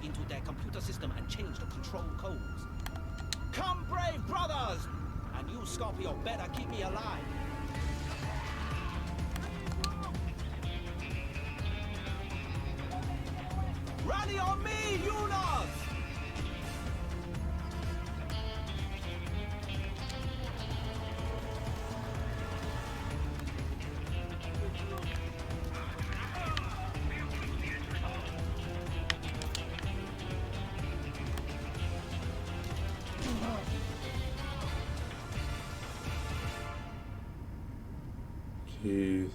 into their computer system and change the control codes. Come, brave brothers! And you, Scorpio, better keep me alive. Rally on me, Yunus! Jeez.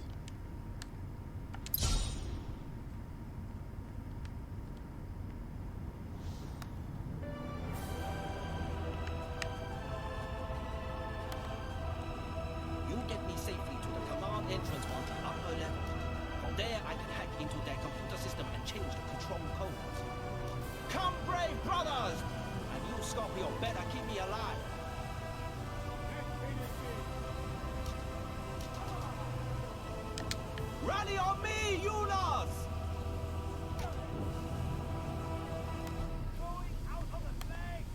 You get me safely to the command entrance on the upper level. From there, I can hack into their computer system and change the control codes. Come, brave brothers! And you, Scorpio, better keep me alive. Rally on me, Yunus! Going out on the flank!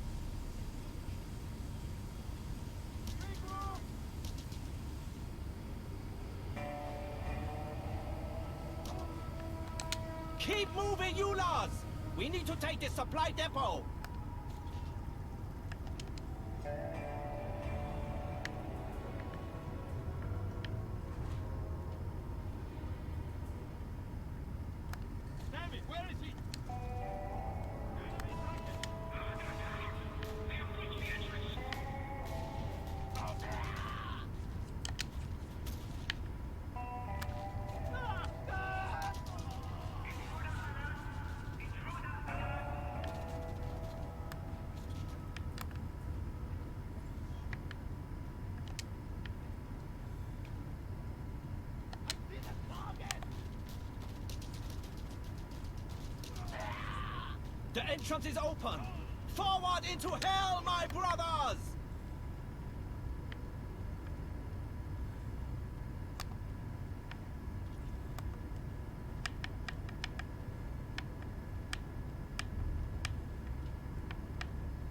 Keep moving, Yunus! We need to take this supply depot! Where is he? The entrance is open! Forward into hell, my brothers!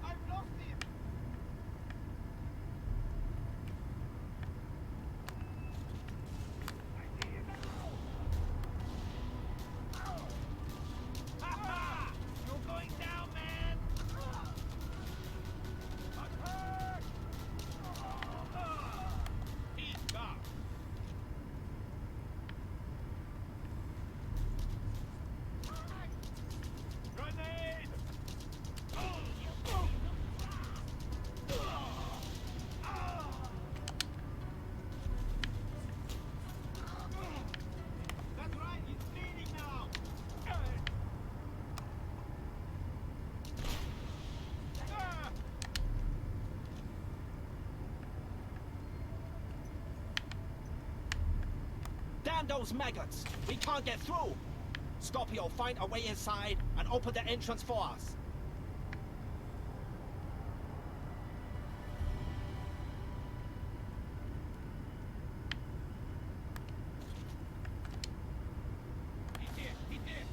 I've lost him! I see him now! Ha-ha! You're going down, man! I'm hurt! He's gone! Grenade! That's right, he's bleeding now! Damn those maggots! We can't get through! Scorpio, find a way inside and open the entrance for us. He's here! He's here!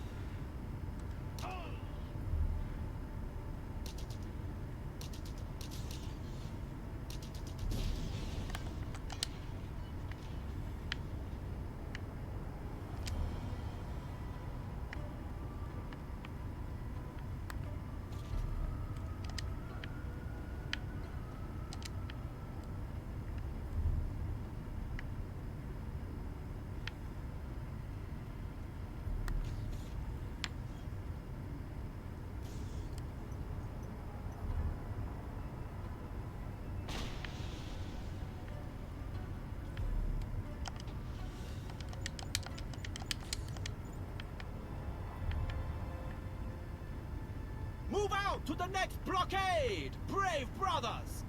Move out to the next blockade, brave brothers!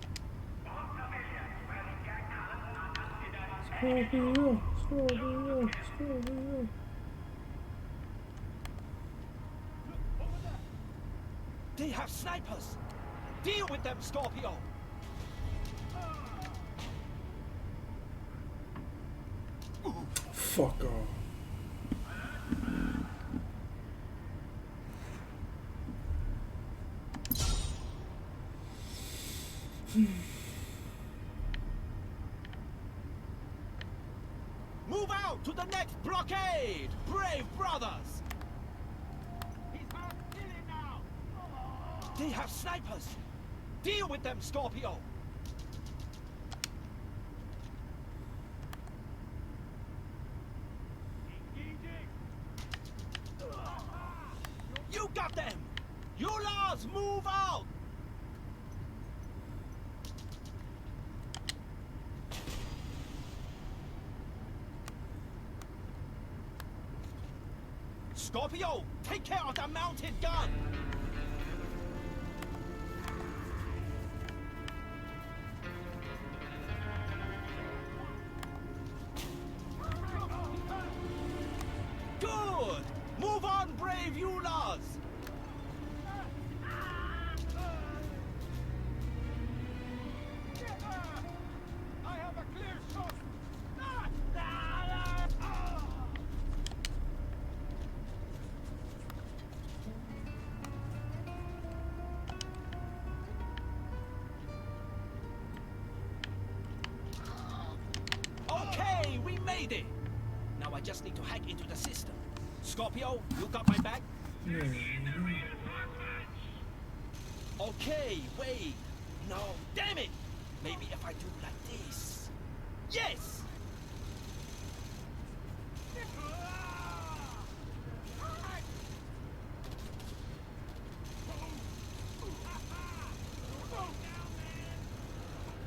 Scorpio, Scorpio, Scorpio. They have snipers! Deal with them, Scorpio! Fuck off. Blockade! Brave brothers! They have snipers! Deal with them, Scorpio! You got them! You laws, move out! Scorpio, take care of the mounted gun! Good! Move on, brave Ulas! I have a clear shot! Okay, we made it! Now I just need to hack into the system. Scorpio, you got my back? Okay, wait. No, damn it! Maybe if I do like this. Yes!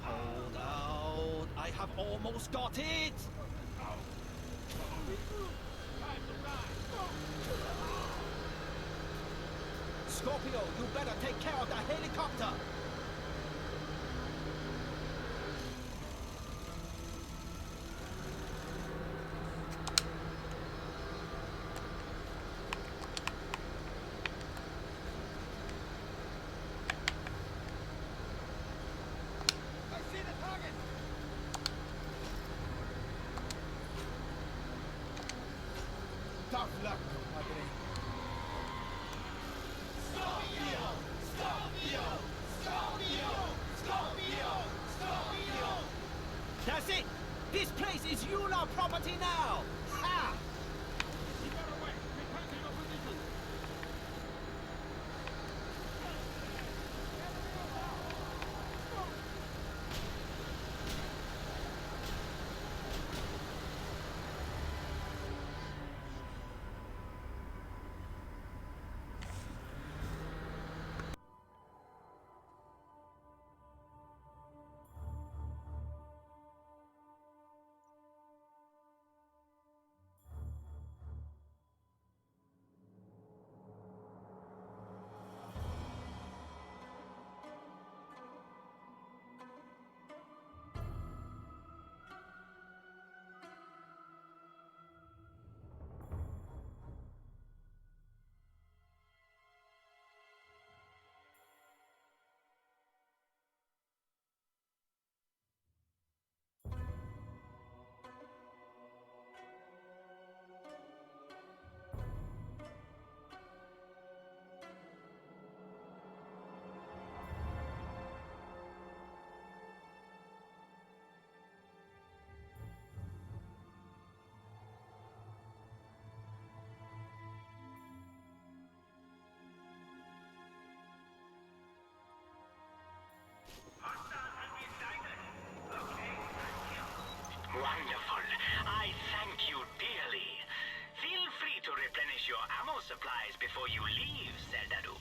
Hold out. I have almost got it! Scorpio, you better take care of the helicopter! I see the target! Tough luck, compadre. Scorpio! Scorpio! Scorpio! Scorpio! Scorpio! That's it! This place is Yula property now! Ha! Wonderful. I thank you dearly. Feel free to replenish your ammo supplies before you leave, Zeldadu.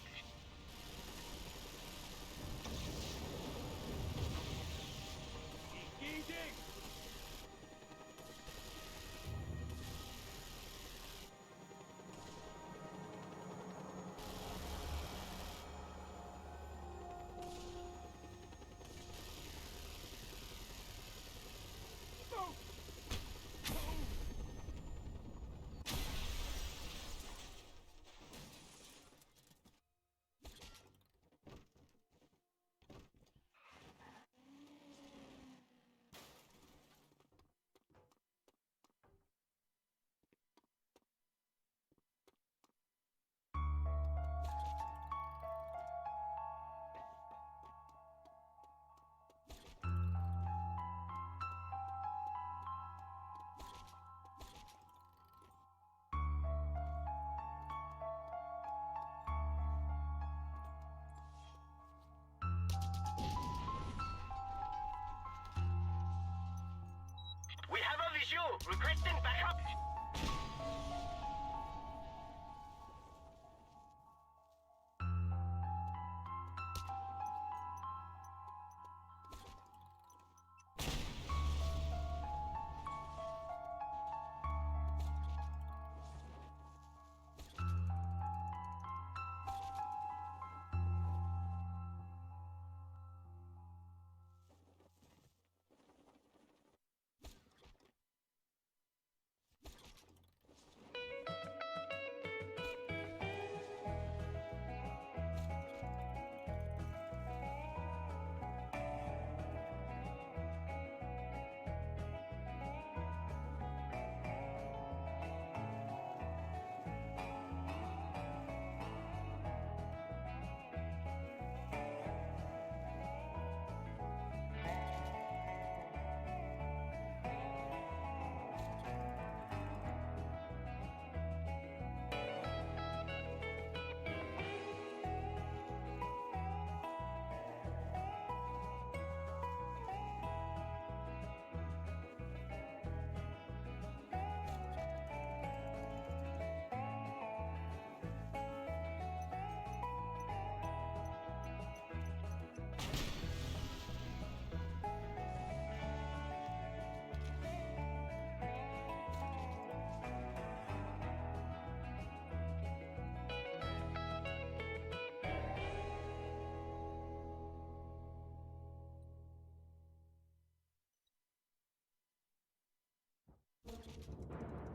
Requesting backup.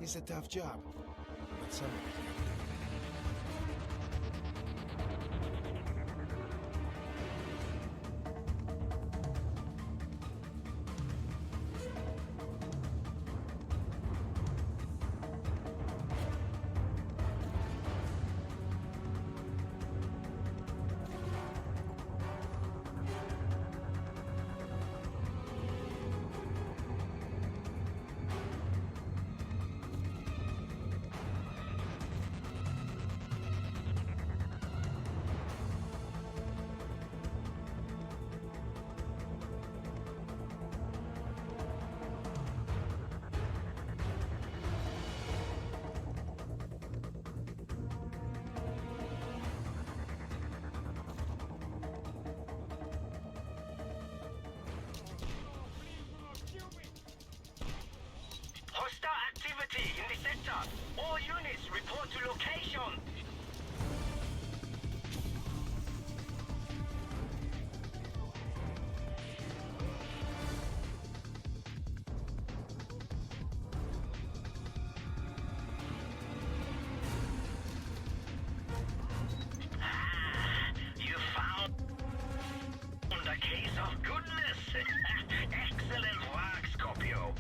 It's a tough job, but somebody can do it. Hostile activity in the sector. All units report to location. You found a case of goodness. Excellent work, Scorpio.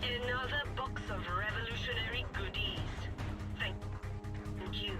Another box of revolutionary goodies. Thank you.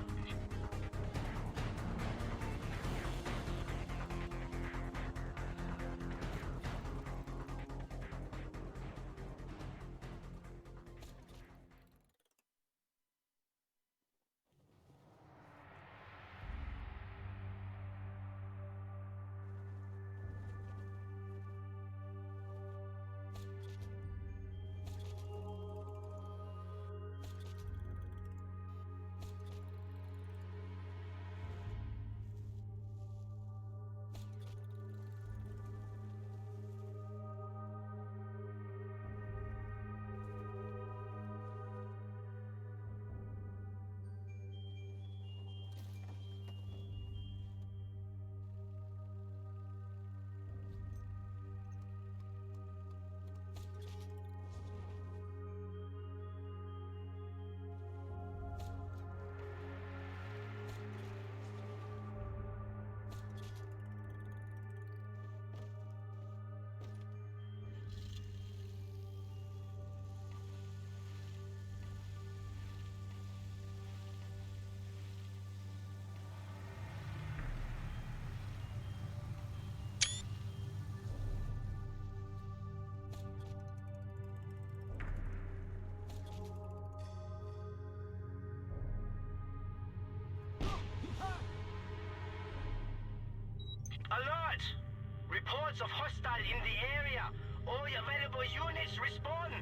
Reports of hostile in the area. All available units respond.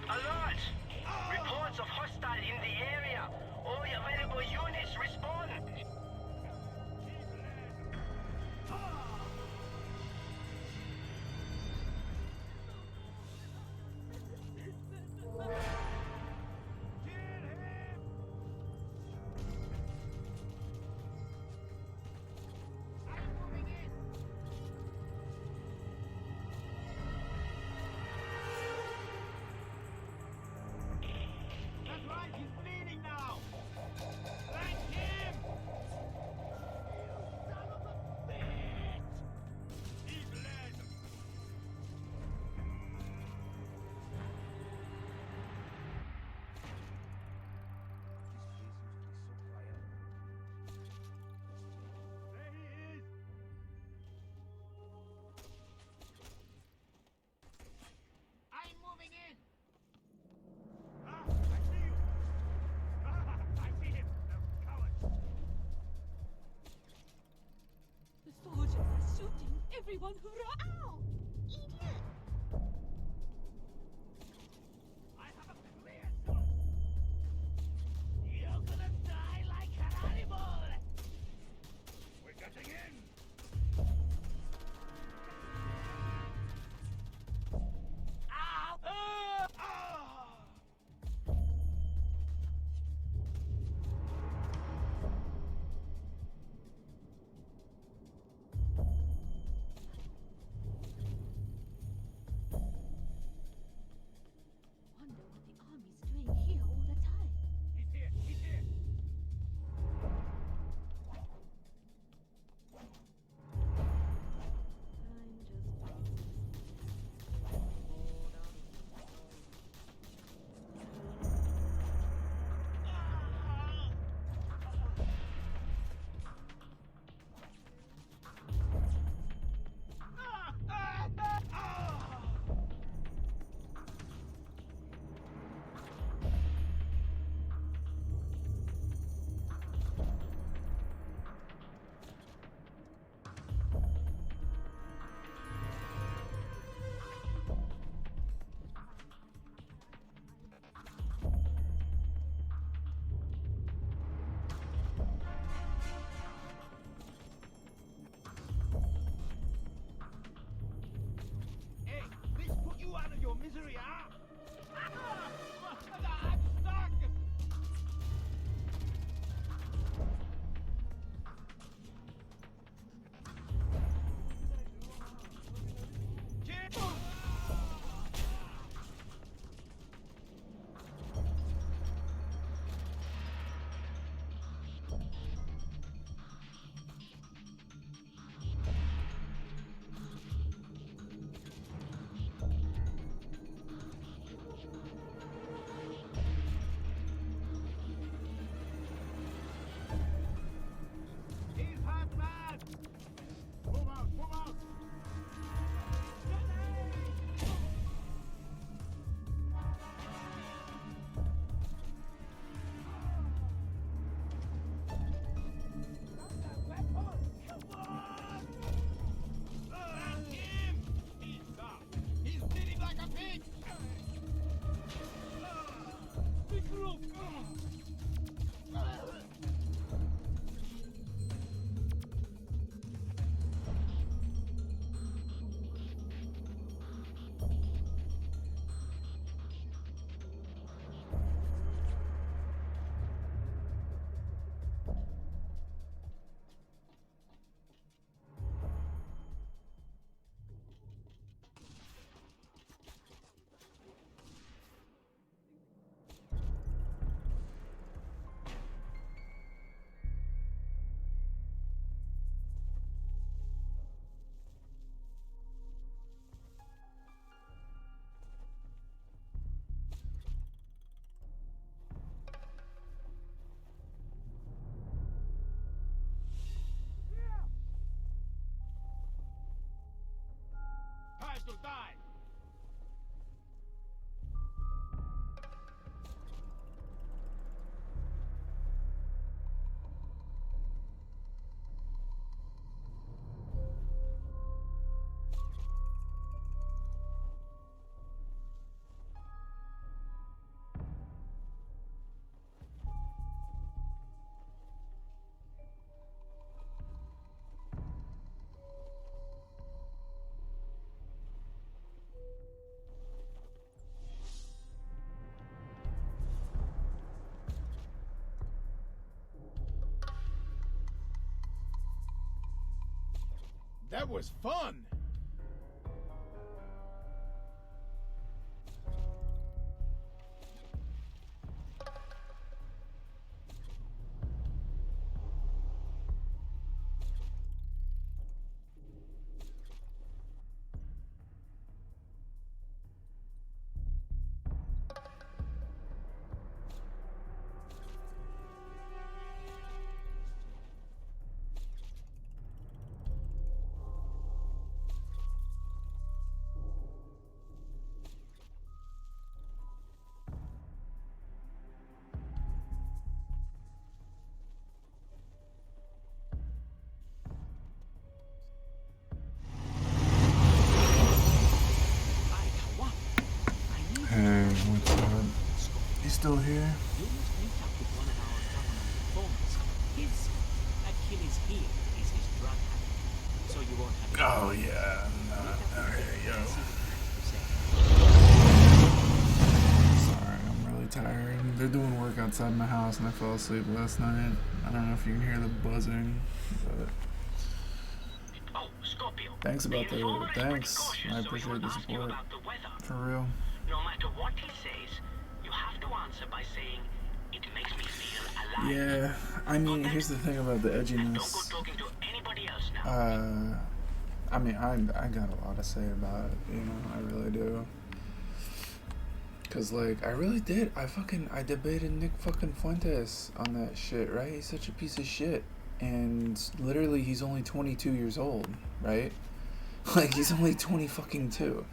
Alert! Reports of hostile in the area. All available units respond. The soldiers are shooting everyone who Ow! Idiot! I have a clear shot. You're gonna die like an animal. We're getting in. Ow! That was fun! Hey, what's up? You still here? You must meet up with one of our government informants. His Achilles heel is his drug habit. So you won't have Oh yeah, okay, yo. Sorry, I'm really tired. They're doing work outside my house and I fell asleep last night. I don't know if you can hear the buzzing, but Oh, Scorpio. thanks about the informer is thanks. pretty cautious, I so he appreciate will the ask you support. about the weather. For real. No matter what he says, you have to answer by saying, "It makes me feel alive." Yeah, I mean, here's the thing about the And don't go edginess. talking to anybody else now. I mean, I got a lot to say about it, you know, I really do. Cause like, I really did, I debated Nick fucking Fuentes on that shit, right? He's such a piece of shit. And literally, he's only 22 years old, right? Like, he's only 20 fucking 2.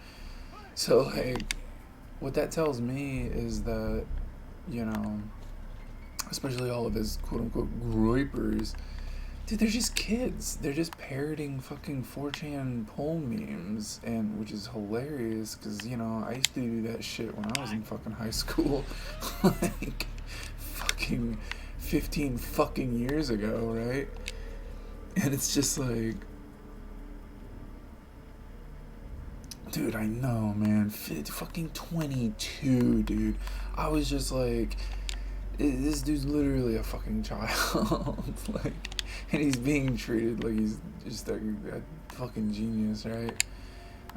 So like, what that tells me is that, you know, especially all of his quote-unquote groypers, dude, they're just kids. They're just parroting fucking 4chan poll memes, and which is hilarious because, you know, I used to do that shit when I was in fucking high school, like fucking 15 fucking years ago, right? And it's just like, dude, I know, man, fucking 22, dude. I was just like, this dude's literally a fucking child, like, and he's being treated like he's just a fucking genius, right?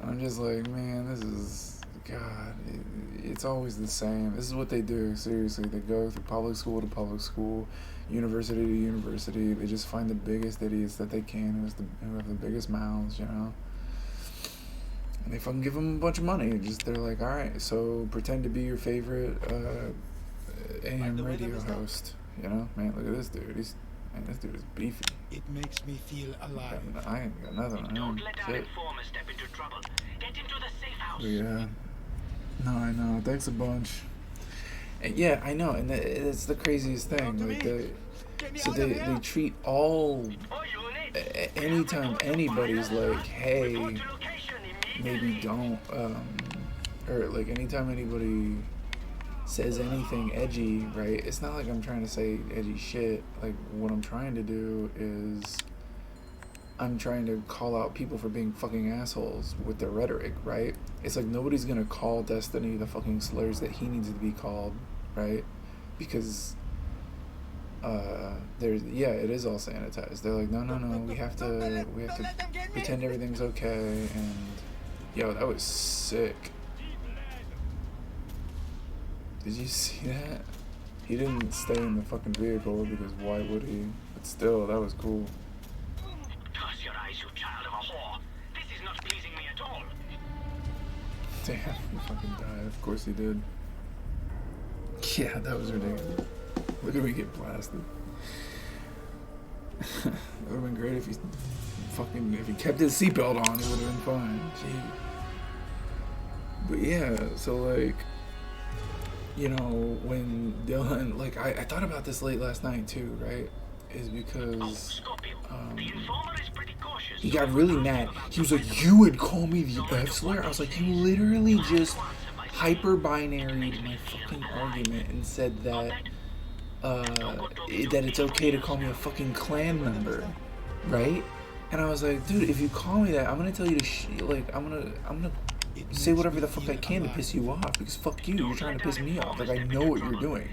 And I'm just like, man, this is, God, it's always the same. This is what they do, seriously. They go through public school to public school, university to university. They just find the biggest idiots that they can, who have the biggest mouths, you know? And they fucking give them a bunch of money. They're like, all right, so pretend to be your favorite AM radio host. You know, man, look at this dude. This dude is beefy. It makes me feel alive. I ain't got nothing on him. Don't let our Shit. informer step into trouble. Get into the safe house. But yeah. No, I know. Thanks a bunch. And yeah, I know, and it's the craziest thing. Like they treat all. Anytime anybody's like, hey, maybe don't, or like anytime anybody says anything edgy, right? It's not like I'm trying to say edgy shit. Like, what I'm trying to do is I'm trying to call out people for being fucking assholes with their rhetoric, right? It's like nobody's gonna call Destiny the fucking slurs that he needs to be called, right? Because it is all sanitized. They're like, no, we have to pretend everything's okay. And yo, that was sick. Did you see that? He didn't stay in the fucking vehicle because why would he? But still, that was cool. Close your eyes, you child of a whore. This is not pleasing me at all. Damn, he fucking died. Of course he did. Yeah, that was ridiculous. Look at me get blasted. It would have been great if he kept his seatbelt on, it would have been fine. Gee. But yeah, so like, you know, when Dylan, like, I thought about this late last night too, right? Is because he got really mad. He was like, you would call me the F slur? I was like, you literally just hyper-binaried my fucking argument and said that that it's okay to call me a fucking clan member, right? And I was like, dude, if you call me that, I'm gonna tell you to I'm gonna say whatever the fuck I can to piss you off, because fuck you, you're trying to piss me off. Like, I know what you're doing,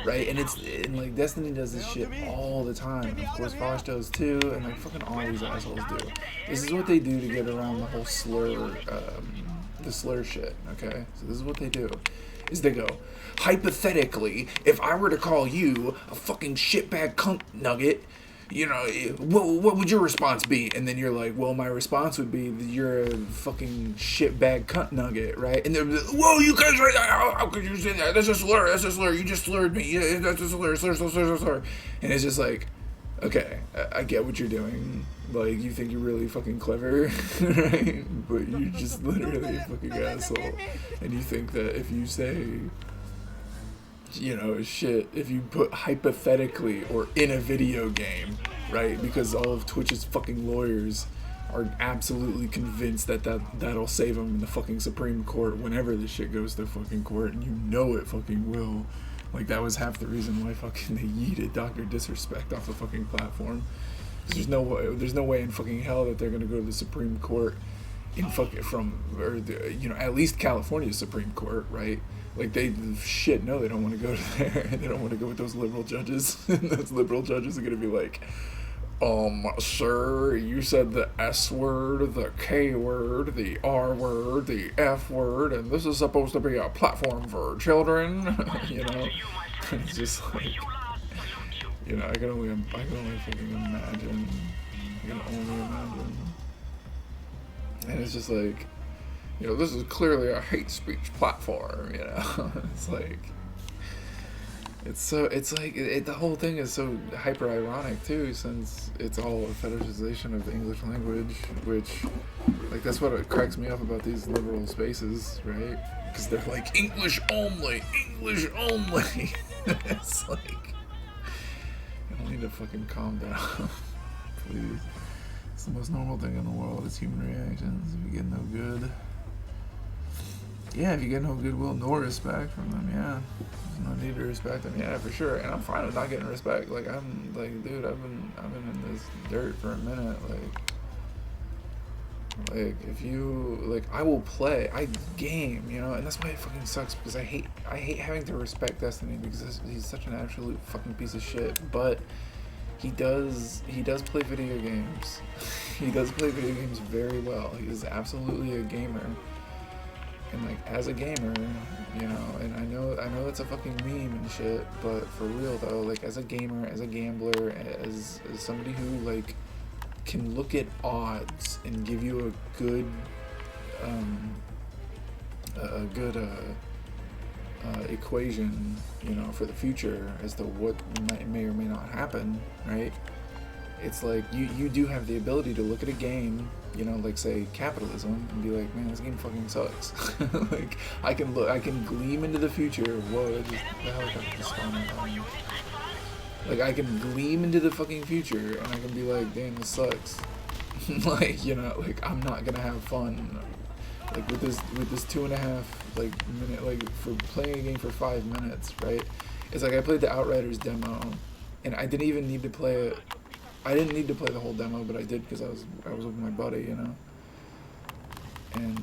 right? And like Destiny does this shit all the time. And of course, Vosh does too, and like fucking all these assholes do. This is what they do to get around the whole the slur shit. Okay, so this is what they do. Is they go, hypothetically, if I were to call you a fucking shitbag cunt nugget, you know, what would your response be? And then you're like, well, my response would be that you're a fucking shitbag cunt nugget, right? And they're like, whoa, you guys, right? How could you say that? That's a slur. That's a slur. You just slurred me. Yeah, that's a slur. And it's just like, okay, I get what you're doing. Like, you think you're really fucking clever, right? But you're just literally a fucking asshole. And you think that if you say, you know, shit, if you put hypothetically or in a video game, right? Because all of Twitch's fucking lawyers are absolutely convinced that that'll save them in the fucking Supreme Court whenever this shit goes to fucking court, and you know it fucking will. Like, that was half the reason why fucking they yeeted Dr. Disrespect off the fucking platform. There's no way in fucking hell that they're gonna go to the Supreme Court in fucking you know, at least California's Supreme Court, right? Like, they don't want to go to there. They don't want to go with those liberal judges. Those liberal judges are gonna be like, sir, you said the S word, the K word, the R word, the F word, and this is supposed to be a platform for children. You know, it's just like, you know, I can only fucking imagine. I can only imagine. And it's just like, you know, this is clearly a hate speech platform, you know. It's like, the whole thing is so hyper ironic too, since it's all a fetishization of the English language, which, like, that's what cracks me up about these liberal spaces, right? Because they're like, English only. It's like, I need to fucking calm down, please. It's the most normal thing in the world. It's human reactions. If you get no good, if you get no goodwill nor respect from them, there's no need to respect them, for sure. And I'm fine with not getting respect. Like, I'm like, dude, I've been in this dirt for a minute. Like if you like, I will play, I game, you know, and that's why it fucking sucks, because I hate having to respect Destiny, because he's such an absolute fucking piece of shit. But he does play video games. He does play video games very well. He is absolutely a gamer. And like, as a gamer, you know, and I know it's a fucking meme and shit, but for real though, like, as a gamer, as a gambler, as somebody who like can look at odds and give you a good equation, you know, for the future as to what may or may not happen, right? It's like, you do have the ability to look at a game, you know, like say capitalism, and be like, man, this game fucking sucks. Like, I can gleam into the future. Whoa, the helicopter just spawned on me. Like, I can gleam into the fucking future, and I can be like, damn, this sucks. Like, you know, like, I'm not gonna have fun. Like, with this 2.5 like minute, like, for playing a game for 5 minutes, right? It's like, I played the Outriders demo, and I didn't even need to play it. I didn't need to play the whole demo, but I did because I was with my buddy, you know. And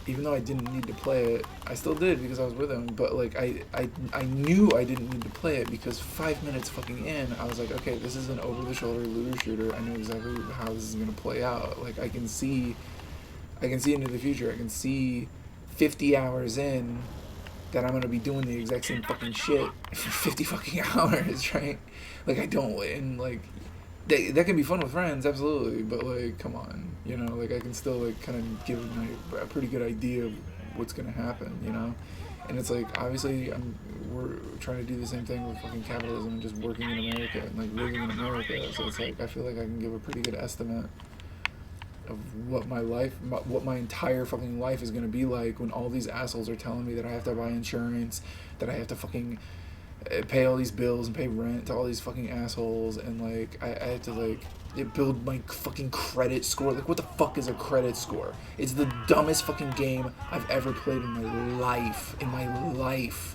even though I didn't need to play it, I still did because I was with him. But like, I knew I didn't need to play it, because 5 minutes fucking in, I was like, okay, this is an over-the-shoulder looter shooter. I know exactly how this is gonna play out. Like, I can see into the future. I can see 50 hours in that I'm gonna be doing the exact same fucking shit for 50 fucking hours, right? Like, I don't, and like, that can be fun with friends, absolutely, but like, come on, you know, like, I can still like kind of give a pretty good idea of what's gonna happen, you know. And it's like, obviously, we're trying to do the same thing with fucking capitalism and just working in America and like living in America. So it's like, I feel like I can give a pretty good estimate of what my entire fucking life is gonna be like when all these assholes are telling me that I have to buy insurance, that I have to fucking pay all these bills and pay rent to all these fucking assholes, and like, I have to like build my fucking credit score. Like, what the fuck is a credit score? It's the dumbest fucking game I've ever played in my life.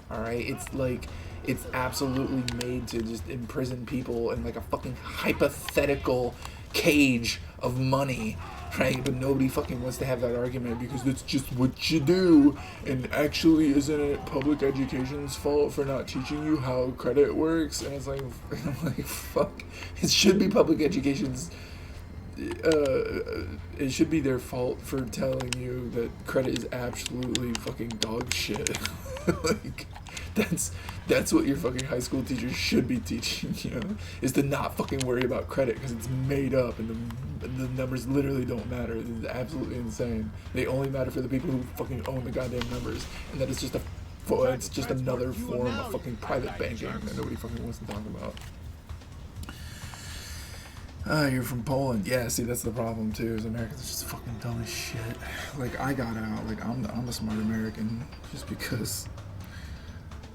All right, it's like, it's absolutely made to just imprison people in like a fucking hypothetical cage of money, right? But nobody fucking wants to have that argument because that's just what you do. And actually, isn't it public education's fault for not teaching you how credit works? And it's like, I'm like, fuck. It should be public education's. It should be their fault for telling you that credit is absolutely fucking dog shit. Like, that's what your fucking high school teachers should be teaching you, is to not fucking worry about credit because it's made up and the numbers literally don't matter. It's absolutely insane. They only matter for the people who fucking own the goddamn numbers, and that is just it's just another form of fucking private banking that nobody fucking wants to talk about. You're from Poland. Yeah, see, that's the problem too, is Americans are just fucking dumb as shit. Like, I got out, like, I'm a smart American just because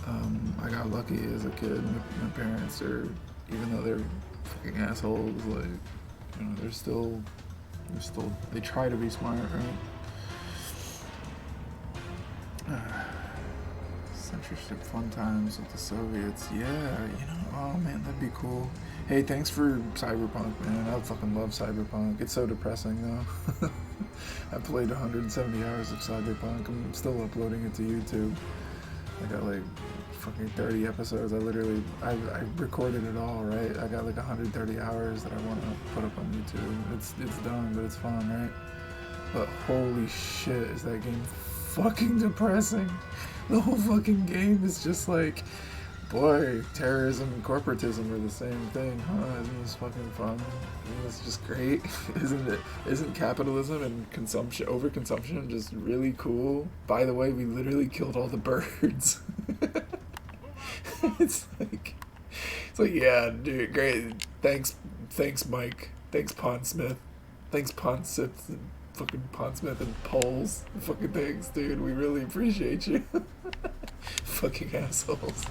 I got lucky as a kid. My parents are, even though they're fucking assholes, like, you know, they're still, they try to be smart, right? Censorship fun times with the Soviets. Yeah, you know, oh man, that'd be cool. Hey, thanks for Cyberpunk, man. I fucking love Cyberpunk. It's so depressing, though. I played 170 hours of Cyberpunk. I'm still uploading it to YouTube. I got like fucking 30 episodes. I recorded it all, right? I got like 130 hours that I want to put up on YouTube. It's done, but it's fun, right? But holy shit, is that game fucking depressing. The whole fucking game is just like, boy, terrorism and corporatism are the same thing, huh? Isn't this fucking fun? Isn't this just great? Isn't it? Isn't capitalism and overconsumption just really cool? By the way, we literally killed all the birds. It's like, yeah, dude, great. Thanks, Mike. Thanks, Pondsmith. Thanks, Pondsmith. Fucking Pondsmith and Poles. Fucking thanks, dude. We really appreciate you. Fucking assholes.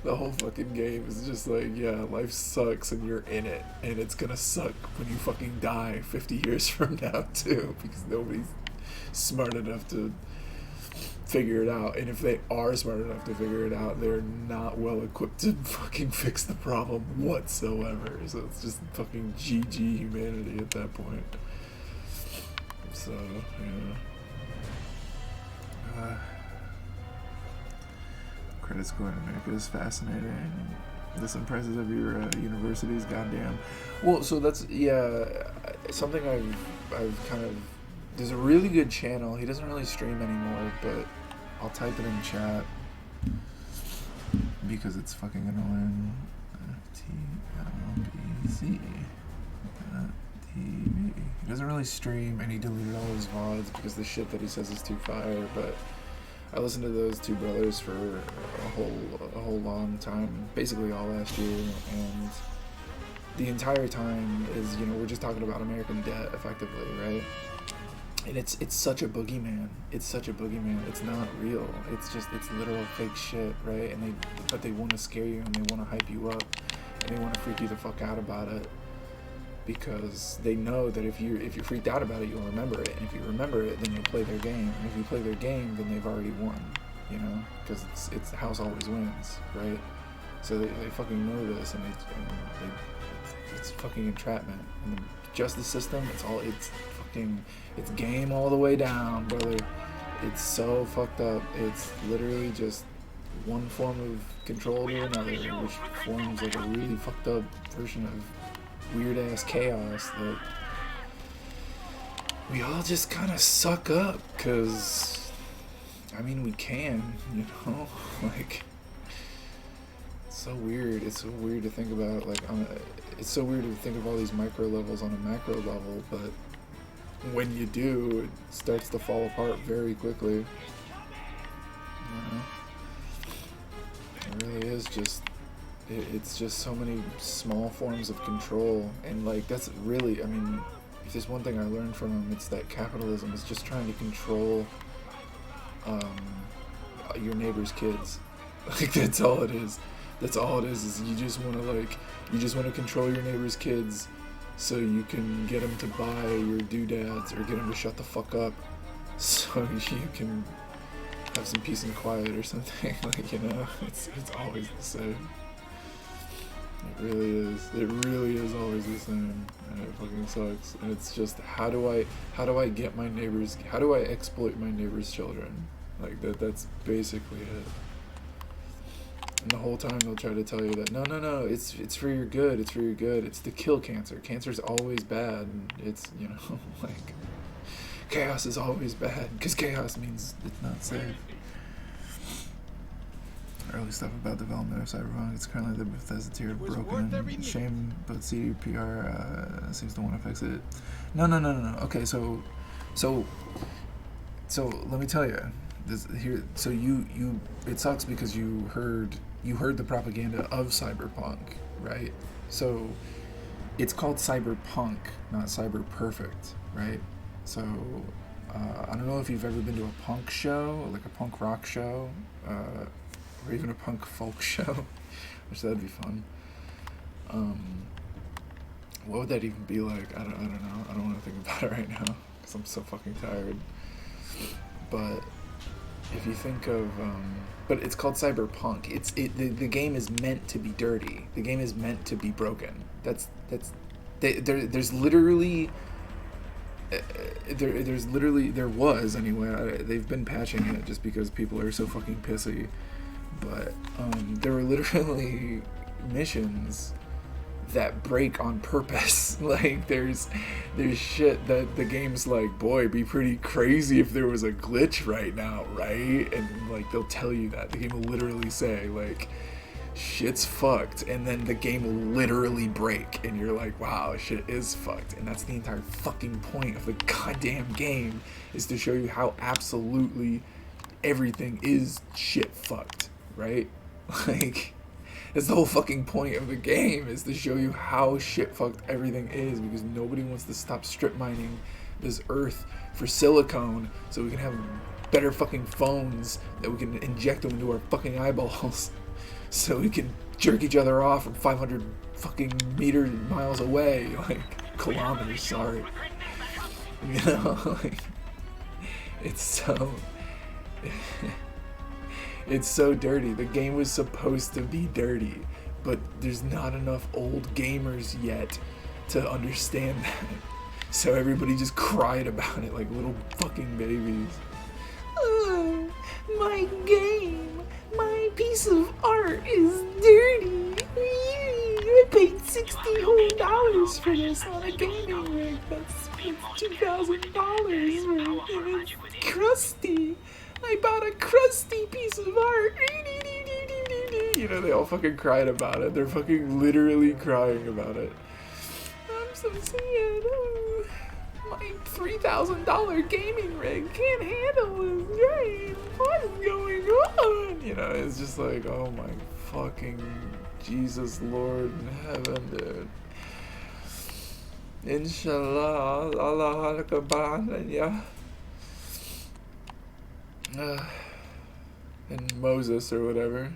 The whole fucking game is just like, yeah, life sucks and you're in it, and it's gonna suck when you fucking die 50 years from now too, because nobody's smart enough to figure it out, and if they are smart enough to figure it out, they're not well equipped to fucking fix the problem whatsoever. So it's just fucking GG humanity at that point. So, yeah. Credit score in America is fascinating. This impresses of your universities, goddamn. Well, so that's, yeah, something I've kind of, there's a really good channel. He doesn't really stream anymore, but I'll type it in chat because it's fucking annoying. TLBZ. TV. He doesn't really stream, and he deleted all his VODs because the shit that he says is too fire, but I listened to those two brothers for a whole long time, basically all last year, and the entire time is, you know, we're just talking about American debt, effectively, right? And it's such a boogeyman. It's such a boogeyman. It's not real. It's literal fake shit, right? But they want to scare you, and they want to hype you up, and they want to freak you the fuck out about it, because they know that if you're freaked out about it, you'll remember it, and if you remember it, then you'll play their game, and if you play their game, then they've already won, you know, because it's the house always wins, right? So they fucking know this, and it's fucking entrapment, and the justice system, it's game all the way down, brother. It's so fucked up. It's literally just one form of control to another, which forms like a really fucked up version of weird ass chaos that we all just kind of suck up, because I mean, we can, you know, like, it's so weird. It's so weird to think about, like, it's so weird to think of all these micro levels on a macro level, but when you do, it starts to fall apart very quickly, you know? It really is just, it's just so many small forms of control, and like, that's really, I mean, if there's one thing I learned from him, it's that capitalism is just trying to control your neighbor's kids. Like, that's all it is. That's all it is you just want to control your neighbor's kids so you can get them to buy your doodads or get them to shut the fuck up so you can have some peace and quiet or something. Like, you know, it's always the same. It really is. It really is always the same, and it fucking sucks. And it's just how do I get my neighbors? How do I exploit my neighbors' children? Like that. That's basically it. And the whole time they'll try to tell you that no, it's for your good. It's for your good. It's to kill cancer. Cancer's always bad. And it's like chaos is always bad because chaos means it's not safe. Early stuff about development of Cyberpunk. It's currently the Bethesda tier broken. Shame, but CDPR seems to want to fix it. No. Okay, so let me tell you. This here. So you it sucks because you heard the propaganda of Cyberpunk, right? So it's called Cyberpunk, not Cyber Perfect, right? So I don't know if you've ever been to a punk show, like a punk rock show, or even a punk folk show, which that'd be fun. What would that even be like? I don't know. I don't want to think about it right now because I'm so fucking tired. But if you think of, but it's called Cyberpunk. The game is meant to be dirty. The game is meant to be broken. There's literally. There was anyway. They've been patching it just because people are so fucking pissy. But there were literally missions that break on purpose. Like there's shit that the game's like, boy, it'd be pretty crazy if there was a glitch right now, right? And like they'll tell you that. The game will literally say like shit's fucked, and then the game will literally break and you're like, wow, shit is fucked. And that's the entire fucking point of the goddamn game, is to show you how absolutely everything is shit fucked, right? Like that's the whole fucking point of the game, is to show you how shit fucked everything is, because nobody wants to stop strip mining this earth for silicone so we can have better fucking phones that we can inject them into our fucking eyeballs so we can jerk each other off from 500 fucking miles away, like kilometers, sorry. You know, like, it's so dirty. The game was supposed to be dirty, but there's not enough old gamers yet to understand that. So everybody just cried about it like little fucking babies. Oh, my game, my piece of art is dirty. I paid $60 whole for this on a gaming rig. That's $2,000, and it's crusty. I bought a crusty piece of art. You know, they all fucking cried about it. They're fucking literally crying about it. I'm so sad. Oh, my $3,000 gaming rig can't handle this game. What is going on? You know, it's just like, oh my fucking Jesus, Lord in heaven, dude. Inshallah, Allah Akbar, yeah. And Moses or whatever.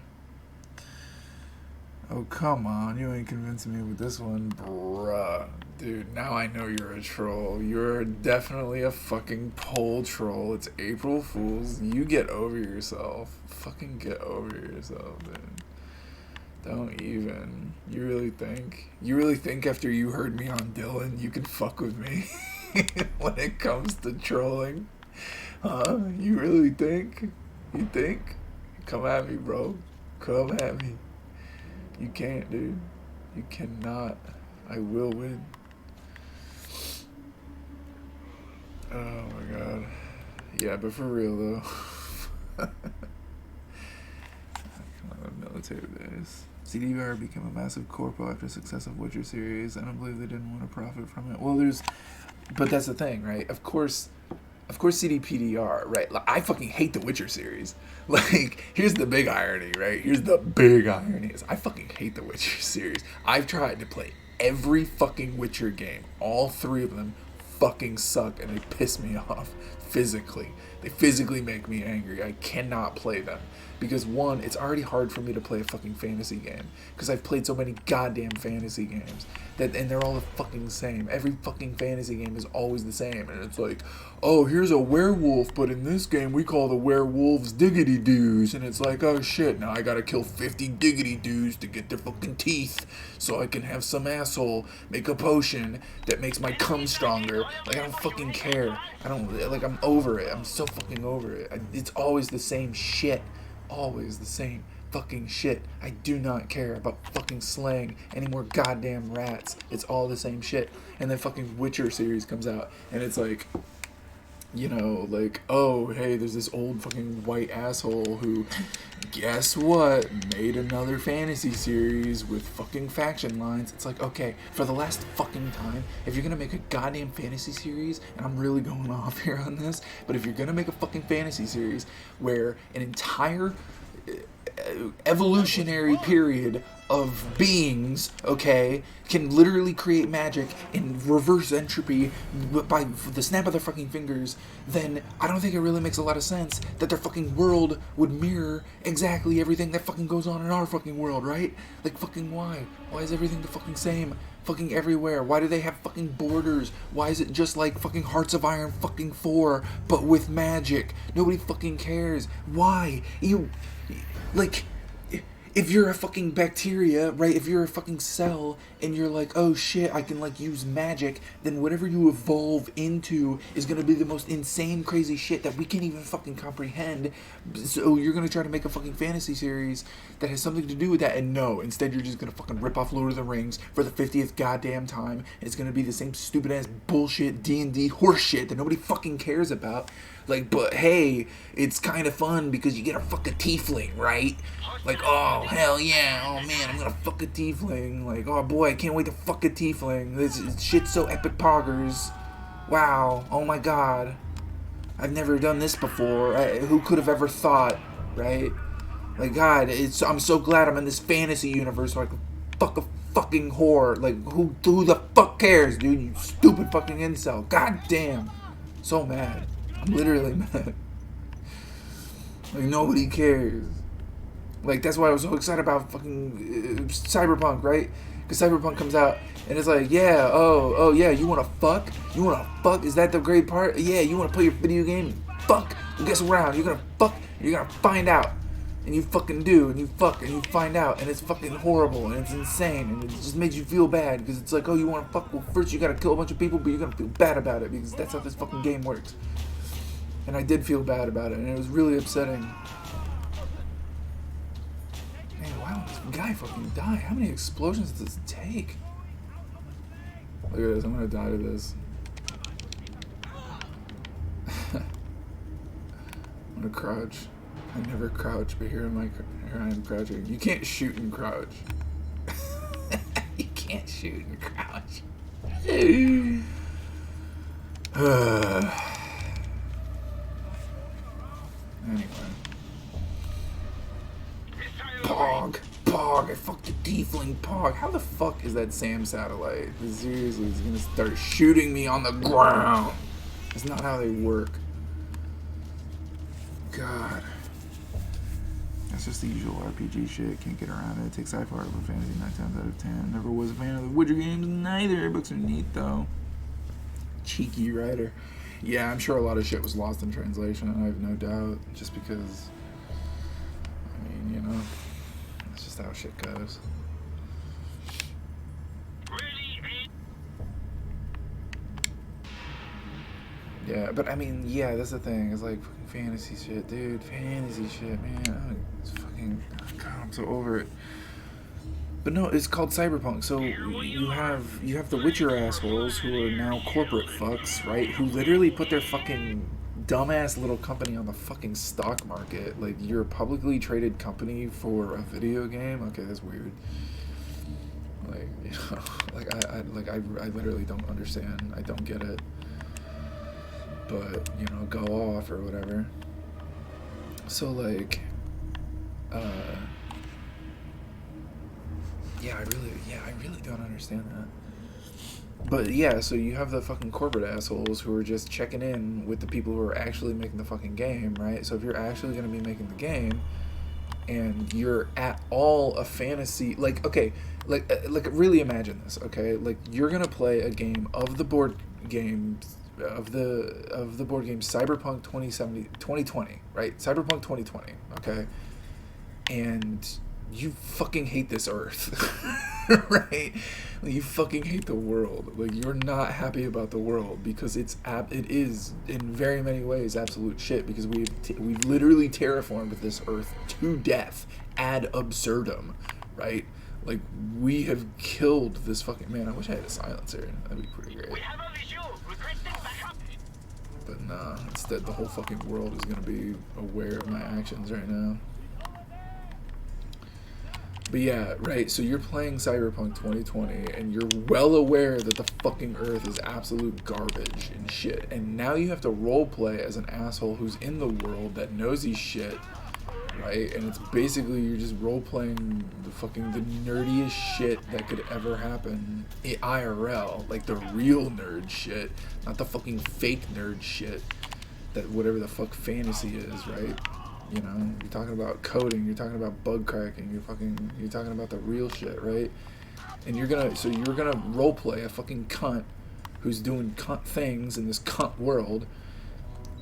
Oh, come on. You ain't convincing me with this one. Bruh. Dude, now I know you're a troll. You're definitely a fucking pole troll. It's April Fool's. You get over yourself. Fucking get over yourself, dude. Don't even. You really think after you heard me on Dylan, you can fuck with me when it comes to trolling? Huh? You really think? You think? Come at me, bro. Come at me. You can't, dude. You cannot. I will win. Oh my god. Yeah, but for real though. Come on, military days. CDVR became a massive corpo after the success of Witcher series. I don't believe they didn't want to profit from it. Well, but that's the thing, right? Of course CDPDR, right? Like, I fucking hate the Witcher series. Like, here's the big irony, right? Here's the big irony is I fucking hate the Witcher series. I've tried to play every fucking Witcher game. All 3 of them fucking suck, and they piss me off physically. They physically make me angry. I cannot play them. Because one, it's already hard for me to play a fucking fantasy game because I've played so many goddamn fantasy games and they're all the fucking same. Every fucking fantasy game is always the same, and it's like, oh, here's a werewolf, but in this game we call the werewolves diggity doos, and it's like, oh shit, now I gotta kill 50 diggity doos to get their fucking teeth so I can have some asshole make a potion that makes my cum stronger. Like, I don't fucking care. I'm over it. I'm so fucking over it. It's always the same shit. Always the same fucking shit. I do not care about fucking slaying any more goddamn rats. It's all the same shit. And then fucking Witcher series comes out, and it's like, you know, like, oh, hey, there's this old fucking white asshole who, guess what, made another fantasy series with fucking faction lines. It's like, okay, for the last fucking time, if you're gonna make a goddamn fantasy series, and I'm really going off here on this, but if you're gonna make a fucking fantasy series where an entire evolutionary period of beings, okay, can literally create magic in reverse entropy by the snap of their fucking fingers, then I don't think it really makes a lot of sense that their fucking world would mirror exactly everything that fucking goes on in our fucking world, right? Like, fucking why? Why is everything the fucking same fucking everywhere? Why do they have fucking borders? Why is it just like fucking Hearts of Iron fucking 4, but with magic? Nobody fucking cares. Why? Like, if you're a fucking bacteria, right, if you're a fucking cell, and you're like, oh shit, I can like use magic, then whatever you evolve into is gonna be the most insane, crazy shit that we can't even fucking comprehend. So you're gonna try to make a fucking fantasy series that has something to do with that, and no, instead you're just gonna fucking rip off Lord of the Rings for the 50th goddamn time, and it's gonna be the same stupid ass bullshit D&D horseshit that nobody fucking cares about. Like, but hey, it's kind of fun because you get a fucking tiefling, right? Like, oh, hell yeah, oh man, I'm gonna fuck a tiefling. Like, oh boy, I can't wait to fuck a tiefling. This shit's so epic poggers. Wow, oh my god. I've never done this before. Who could have ever thought, right? Like, God, I'm so glad I'm in this fantasy universe so I can fuck a fucking whore. Like, who the fuck cares, dude? You stupid fucking incel. God damn. So mad. I'm literally mad. Like, nobody cares. Like, that's why I was so excited about fucking Cyberpunk, right? Because Cyberpunk comes out, and it's like, yeah, oh, yeah, you want to fuck? You want to fuck? Is that the great part? Yeah, you want to play your video game? Fuck. Well, guess around. You're going to fuck, and you're going to find out. And you fucking do, and you fuck, and you find out, and it's fucking horrible, and it's insane, and it just makes you feel bad, because it's like, oh, you want to fuck? Well, first you got to kill a bunch of people, but you're going to feel bad about it, because that's how this fucking game works. And I did feel bad about it, and it was really upsetting. Man, why would this guy fucking die? How many explosions does this take? Look at this, I'm gonna die to this. I'm gonna crouch. I never crouch, but here I am crouching. You can't shoot and crouch. You can't shoot and crouch. Anyway. Pog, I fucked the tiefling Pog. How the fuck is that Sam satellite? Seriously, he's gonna start shooting me on the ground. That's not how they work. God. That's just the usual RPG shit. Can't get around it. It takes sci-fi over fantasy 9 times out of 10. Never was a fan of the Witcher games neither. Books are neat though. Cheeky writer. Yeah, I'm sure a lot of shit was lost in translation, I have no doubt. Just because, I mean, you know, that's just how shit goes. Yeah, but I mean, yeah, that's the thing. It's like fucking fantasy shit, dude. Fantasy shit, man. It's fucking, God, I'm so over it. But no, it's called Cyberpunk. So you have the Witcher assholes who are now corporate fucks, right? Who literally put their fucking dumbass little company on the fucking stock market. Like, you're a publicly traded company for a video game. Okay, that's weird. Like, you know, I literally don't understand. I don't get it. But, you know, go off or whatever. So like, yeah, I really don't understand that. But yeah, so you have the fucking corporate assholes who are just checking in with the people who are actually making the fucking game, right? So if you're actually going to be making the game, and you're at all a fantasy, like, okay, like really imagine this, okay? Like, you're gonna play a game of the board games of the board game Cyberpunk 2020, right? Cyberpunk 2020, okay? And you fucking hate this earth, right? Like, you fucking hate the world. Like, you're not happy about the world because it is in very many ways absolute shit, because we've literally terraformed this earth to death ad absurdum, right? Like, we have killed this fucking, man, I wish I had a silencer. That'd be pretty great. We have a visual. Requesting backup. But nah, instead the whole fucking world is gonna be aware of my actions right now. But yeah, right, so you're playing Cyberpunk 2020 and you're well aware that the fucking earth is absolute garbage and shit. And now you have to roleplay as an asshole who's in the world that knows he's shit, right? And it's basically you're just roleplaying the nerdiest shit that could ever happen IRL, like the real nerd shit, not the fucking fake nerd shit that whatever the fuck fantasy is, right? You know, you're talking about coding, you're talking about bug cracking, you're talking about the real shit, right? And you're gonna roleplay a fucking cunt who's doing cunt things in this cunt world.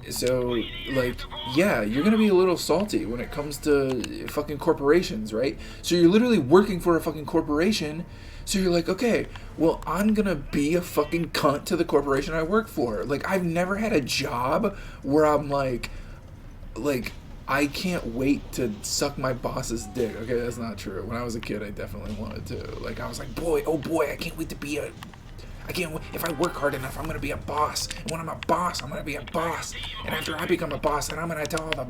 So, like, yeah, you're gonna be a little salty when it comes to fucking corporations, right? So you're literally working for a fucking corporation. So you're like, okay, well, I'm gonna be a fucking cunt to the corporation I work for. Like, I've never had a job where I'm like, I can't wait to suck my boss's dick. Okay, that's not true. When I was a kid, I definitely wanted to. Like, I was like, oh boy, I can't wait to be if I work hard enough, I'm going to be a boss. And when I'm a boss, I'm going to be a boss. And after I become a boss, then I'm going to tell all the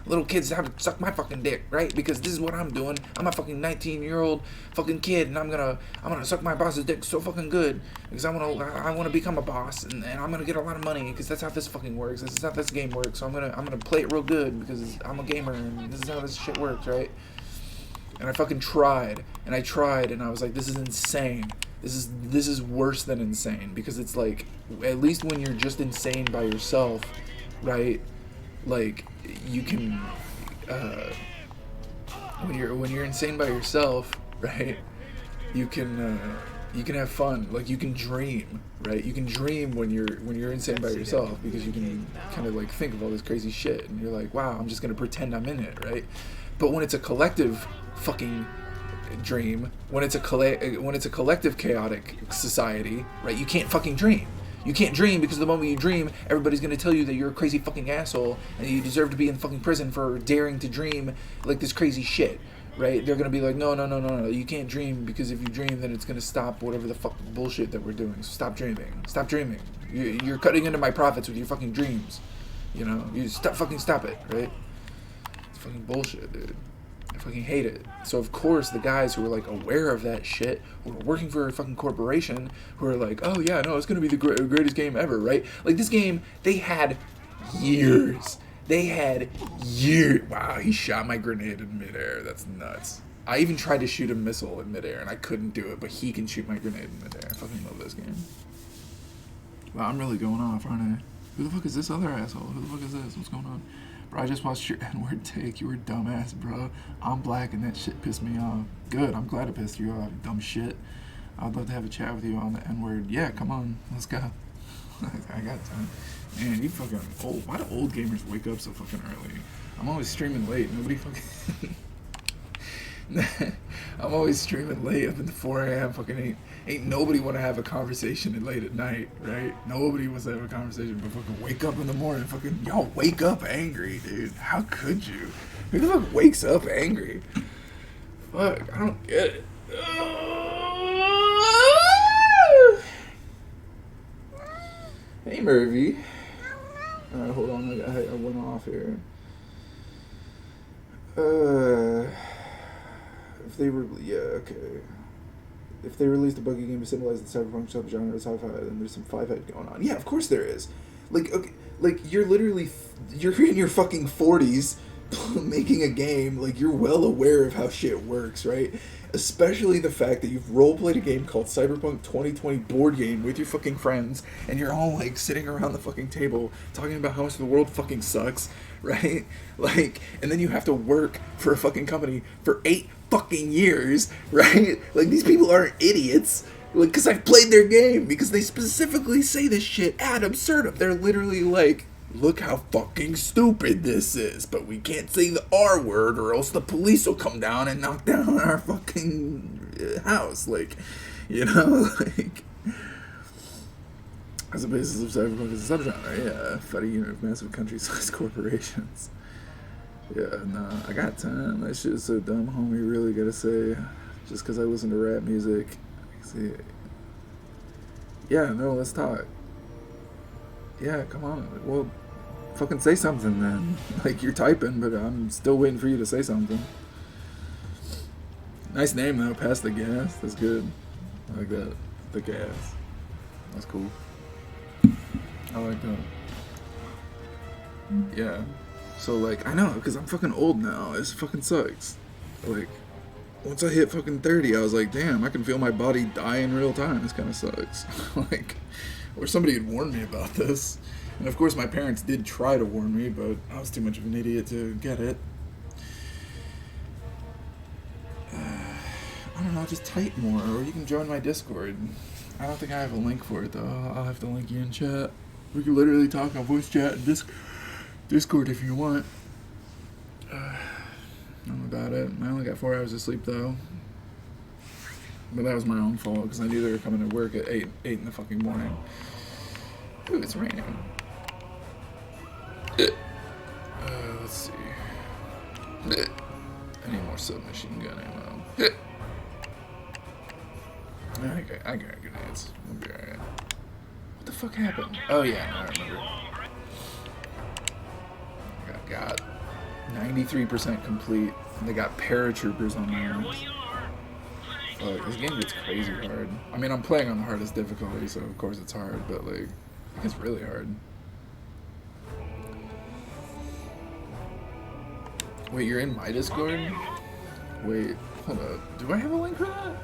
little kids how to suck my fucking dick, right? Because this is what I'm doing. I'm a fucking 19-year-old fucking kid, and I'm going to suck my boss's dick so fucking good because I want to become a boss, and I'm going to get a lot of money because that's how this fucking works. This is how this game works. So I'm going to play it real good because I'm a gamer, and this is how this shit works, right? And I fucking tried, and I was like, this is insane. This is worse than insane, because it's like, at least when you're just insane by yourself, right? Like, you can when you're insane by yourself, right? You can have fun. Like, you can dream, right? You can dream when you're insane by yourself, because you can kind of like think of all this crazy shit, and you're like, wow, I'm just gonna pretend I'm in it, right? But when it's a collective fucking dream, when it's a collective chaotic society, right? You can't fucking dream. You can't dream, because the moment you dream, everybody's gonna tell you that you're a crazy fucking asshole and you deserve to be in fucking prison for daring to dream like this crazy shit, right? They're gonna be like, no, you can't dream, because if you dream, then it's gonna stop whatever the fuck bullshit that we're doing. So stop dreaming. You're cutting into my profits with your fucking dreams. You know, you stop it, right? It's fucking bullshit, dude. I fucking hate it. So of course the guys who are like aware of that shit, who are working for a fucking corporation, who are like, oh yeah, no, it's gonna be the greatest game ever, right? Like, this game, they had years. Wow, he shot my grenade in midair. That's nuts. I even tried to shoot a missile in midair and I couldn't do it, but he can shoot my grenade in midair. I fucking love this game. Wow, I'm really going off, aren't I? Who the fuck is this other asshole? Who the fuck is this? What's going on? Bro, I just watched your N-word take. You were a dumbass, bro. I'm black and that shit pissed me off. Good, I'm glad it pissed you off, you dumb shit. I'd love to have a chat with you on the N-word. Yeah, come on, let's go. I got time. Man, you fucking old. Why do old gamers wake up so fucking early? I'm always streaming late. Nobody fucking... I'm always streaming late up into 4 a.m. Fucking ain't nobody want to have a conversation late at night, right? Nobody wants to have a conversation, but fucking wake up in the morning. Fucking y'all wake up angry, dude. How could you? Who the fuck wakes up angry? Fuck, I don't get it. Hey, Murphy. Alright, hold on. I went off here. If they were, yeah, okay. If they released a buggy game to symbolize the cyberpunk subgenre of sci-fi, then there's some five-head going on. Yeah, of course there is. Like, okay, like, you're in your fucking 40s making a game. Like, you're well aware of how shit works, right? Especially the fact that you've role-played a game called Cyberpunk 2020 board game with your fucking friends, and you're all, like, sitting around the fucking table talking about how much the world fucking sucks, right? Like, and then you have to work for a fucking company for 8 fucking years, right? Like, these people aren't idiots. Like, because I've played their game, because they specifically say this shit ad absurdum. They're literally like, look how fucking stupid this is, but we can't say the R word or else the police will come down and knock down our fucking house. Like, you know, like, as a basis of cyberpunk as a subgenre, yeah, fighting unit of massive country-sized corporations. Yeah, nah, I got time. That shit is so dumb, homie, really gotta say. Just because I listen to rap music. See, yeah, no, let's talk. Yeah, come on. Well, fucking say something then. Like, you're typing, but I'm still waiting for you to say something. Nice name, though. Pass the gas. That's good. I like that. The gas. That's cool. I like that. Yeah. So, like, I know, because I'm fucking old now. It fucking sucks. Like, once I hit fucking 30, I was like, damn, I can feel my body die in real time. This kind of sucks. Like, or somebody had warned me about this. And of course, my parents did try to warn me, but I was too much of an idiot to get it. I don't know, just type more, or you can join my Discord. I don't think I have a link for it, though. I'll have to link you in chat. We can literally talk on voice chat and Discord if you want. I'm about it. I only got 4 hours of sleep, though. But that was my own fault, because I knew they were coming to work at 8 in the fucking morning. Ooh, it's raining. Let's see. I need more submachine gun ammo. I got grenades. I'll be alright. What the fuck happened? Oh yeah, I remember. I got 93% complete. And they got paratroopers on my arms. This game gets crazy hard. I mean, I'm playing on the hardest difficulty, so of course it's hard, but like, it gets really hard. Wait, you're in my Discord? Wait, hold up. Do I have a link for that?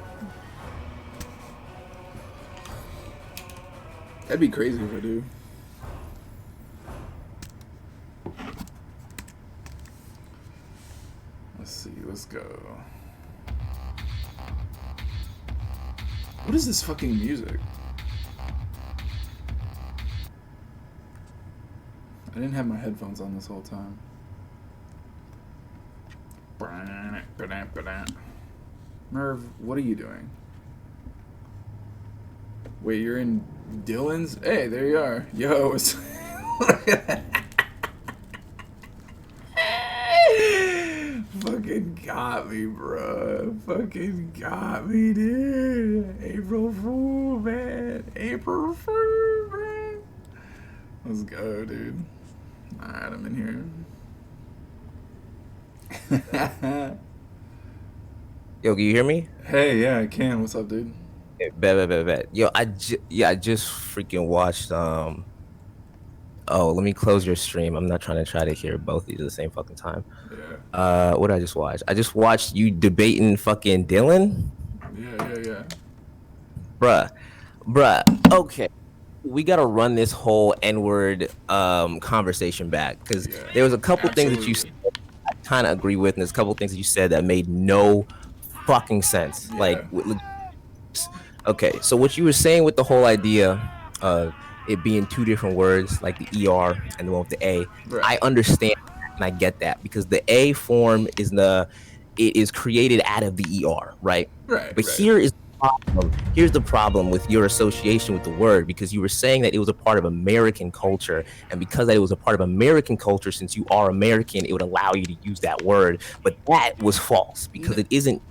That'd be crazy if I do. Let's see, let's go. What is this fucking music? I didn't have my headphones on this whole time. Merv, what are you doing? Wait, you're in Dylan's? Hey, there you are. Yo, it's... Fucking got me, bro. Fucking got me, dude. April Fool, man. April Fool, man. Let's go, dude. Alright, I'm in here. Yo, can you hear me? Hey, yeah, I can. What's up, dude? Bet. Yo, I just freaking watched. Oh, let me close your stream. I'm not trying to hear both of these at the same fucking time. Yeah. What did I just watch? I just watched you debating fucking Dylan. Yeah. Bruh. Okay, we gotta run this whole N-word conversation back, because there was a couple things that you said I kind of agree with, and there's a couple things that you said that made no fucking sense. Yeah. Like, okay, so what you were saying with the whole idea of it being 2 different words, like the ER and the one with the A, Right. I understand and I get that, because the A form is created out of the ER, right? Right. But here's the problem with your association with the word, because you were saying that it was a part of American culture, and because that it was a part of American culture, since you are American, it would allow you to use that word. But that was false, because it isn't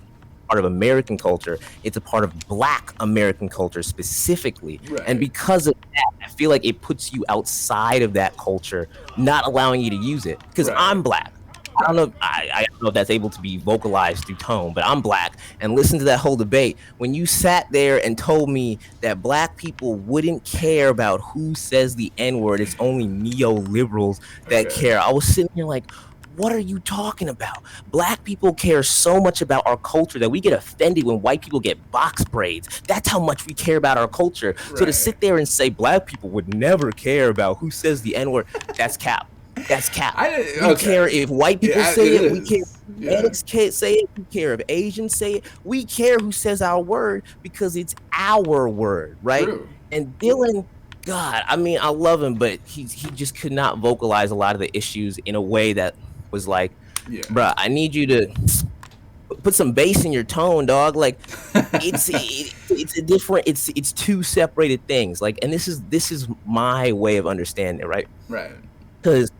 part of American culture. It's a part of Black American culture specifically. Right. And because of that, I feel like it puts you outside of that culture, not allowing you to use it. Because I'm Black. I don't know. I don't know if that's able to be vocalized through tone, but I'm Black. And listen to that whole debate. When you sat there and told me that Black people wouldn't care about who says the N-word, it's only neoliberals that care. I was sitting here like, what are you talking about? Black people care so much about our culture that we get offended when white people get box braids. That's how much we care about our culture. Right. So to sit there and say Black people would never care about who says the N-word, that's cap. That's cap. We Okay. care if white people Yeah, say it it. We care is. if Yeah. Hispanics can't say it. We care if Asians say it. We care who says our word because it's our word, right? True. And Dylan, God, I mean, I love him, but he just could not vocalize a lot of the issues in a way that was like, Yeah. bruh, I need you to put some bass in your tone, dog. Like it's a different, it's two separated things. Like, and this is my way of understanding it, right? Right. Because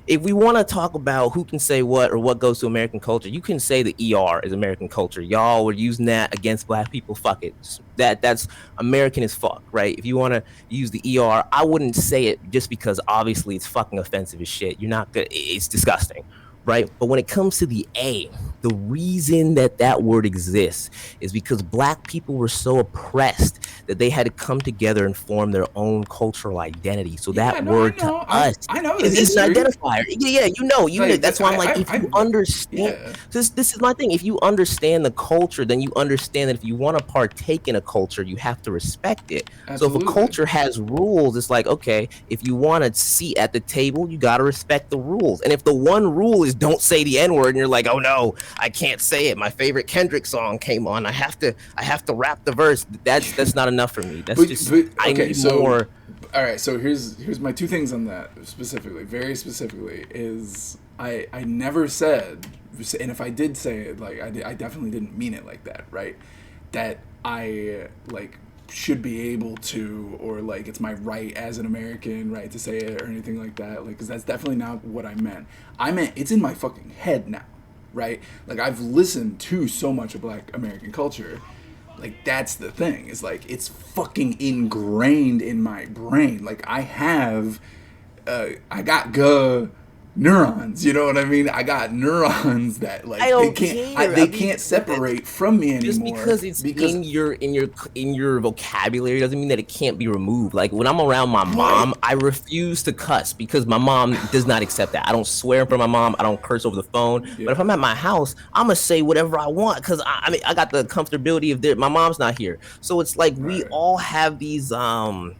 if we want to talk about who can say what or what goes to American culture, you can say the ER is American culture. Y'all were using that against black people. Fuck it. That's American as fuck, right? If you want to use the ER, I wouldn't say it just because obviously it's fucking offensive as shit. You're not good. It's disgusting, right? But when it comes to the A, the reason that word exists is because black people were so oppressed that they had to come together and form their own cultural identity. So that word to us I know the is an history. identifier. Yeah, you know. Like, That's why I'm like, if you understand, yeah. this is my thing. If you understand the culture, then you understand that if you want to partake in a culture, you have to respect it. Absolutely. So if a culture has rules, it's like, okay, if you want to seat at the table, you got to respect the rules. And if the one rule is don't say the N-word, and you're like, oh no, I can't say it. My favorite Kendrick song came on. I have to rap the verse. That's not enough for me. That's I need more. All right, so here's my two things on that specifically, very specifically, is I never said, and if I did say it, like I definitely didn't mean it like that, right? That I like should be able to, or like it's my right as an American, right, to say it or anything like that, like, because that's definitely not what I meant. I meant it's in my fucking head now, right? Like I've listened to so much of Black American culture. Like, that's the thing. Is like, it's fucking ingrained in my brain. Like, I got neurons. You know what I mean? I got neurons that like they can't separate from me anymore. Just because it's in your vocabulary doesn't mean that it can't be removed. Like when I'm around my mom, I refuse to cuss because my mom does not accept that. I don't swear in front of my mom. I don't curse over the phone. Yeah. But if I'm at my house, I'm gonna say whatever I want because I mean I got the comfortability of my mom's not here. So it's like we all have these I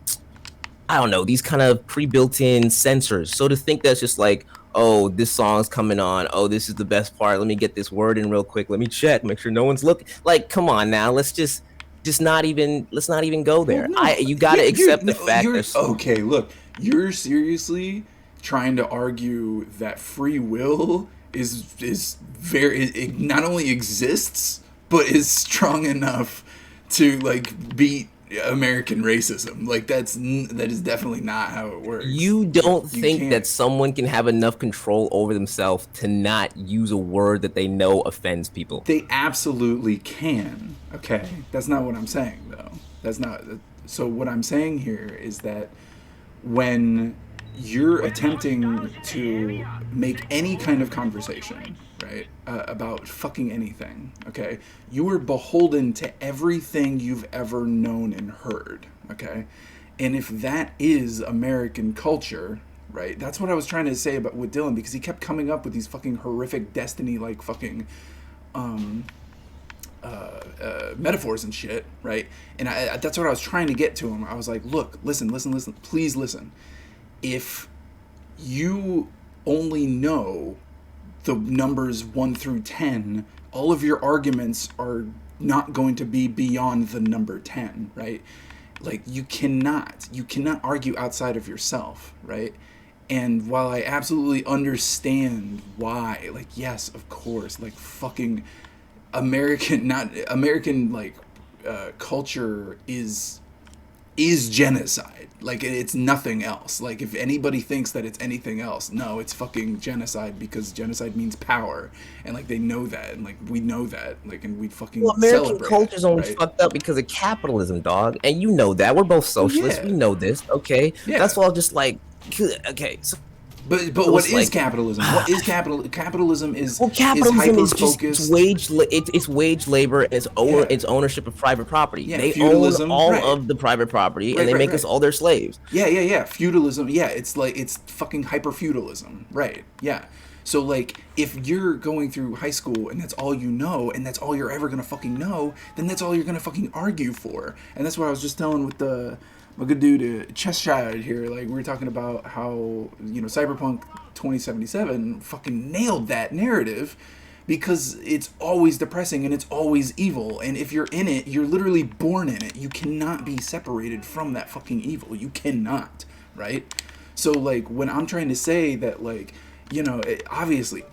don't know, these kind of pre-built-in sensors. So to think that's just like, oh, this song's coming on. Oh, this is the best part. Let me get this word in real quick. Let me check, make sure no one's looking. Like, come on now. Let's not even go there. Well, no. You got to accept the fact that. Okay, look, you're seriously trying to argue that free will is very, it not only exists, but is strong enough to like beat American racism. Like that is definitely not how it works. You don't think that someone can have enough control over themselves to not use a word that they know offends people? They absolutely can. Okay, that's not what I'm saying though. That's not. So what I'm saying here is that when you're attempting to make any kind of conversation, right, about fucking anything, okay, you are beholden to everything you've ever known and heard, okay? And if that is American culture, right, that's what I was trying to say about with Dylan, because he kept coming up with these fucking horrific Destiny-like fucking metaphors and shit, right? And that's what I was trying to get to him. I was like, look, listen, please listen. If you only know the numbers 1 through 10, all of your arguments are not going to be beyond the number 10, right? Like you cannot argue outside of yourself, right? And while I absolutely understand why, like, yes, of course, like fucking American like culture is genocide. Like, it's nothing else. Like, if anybody thinks that it's anything else, no, it's fucking genocide, because genocide means power, and like they know that, and like we know that, like, and we fucking American culture's only fucked up because of capitalism, dog, and you know that. We're both socialists. We know this, okay? That's all. Just like, okay, so. But what is capitalism? What is capitalism? Capitalism is just it's wage labor and it's ownership of private property. Yeah, they feudalism, own all of the private property, and they make us all their slaves. Yeah. Feudalism. Yeah, it's fucking hyper feudalism. Right. Yeah. So like, if you're going through high school and that's all you know, and that's all you're ever gonna fucking know, then that's all you're gonna fucking argue for. And that's what I was just telling with my good dude Cheshire here, like we were talking about how, you know, Cyberpunk 2077 fucking nailed that narrative because it's always depressing and it's always evil, and if you're in it, you're literally born in it. You cannot be separated from that fucking evil. You cannot, right? So like when I'm trying to say that, like, you know, obviously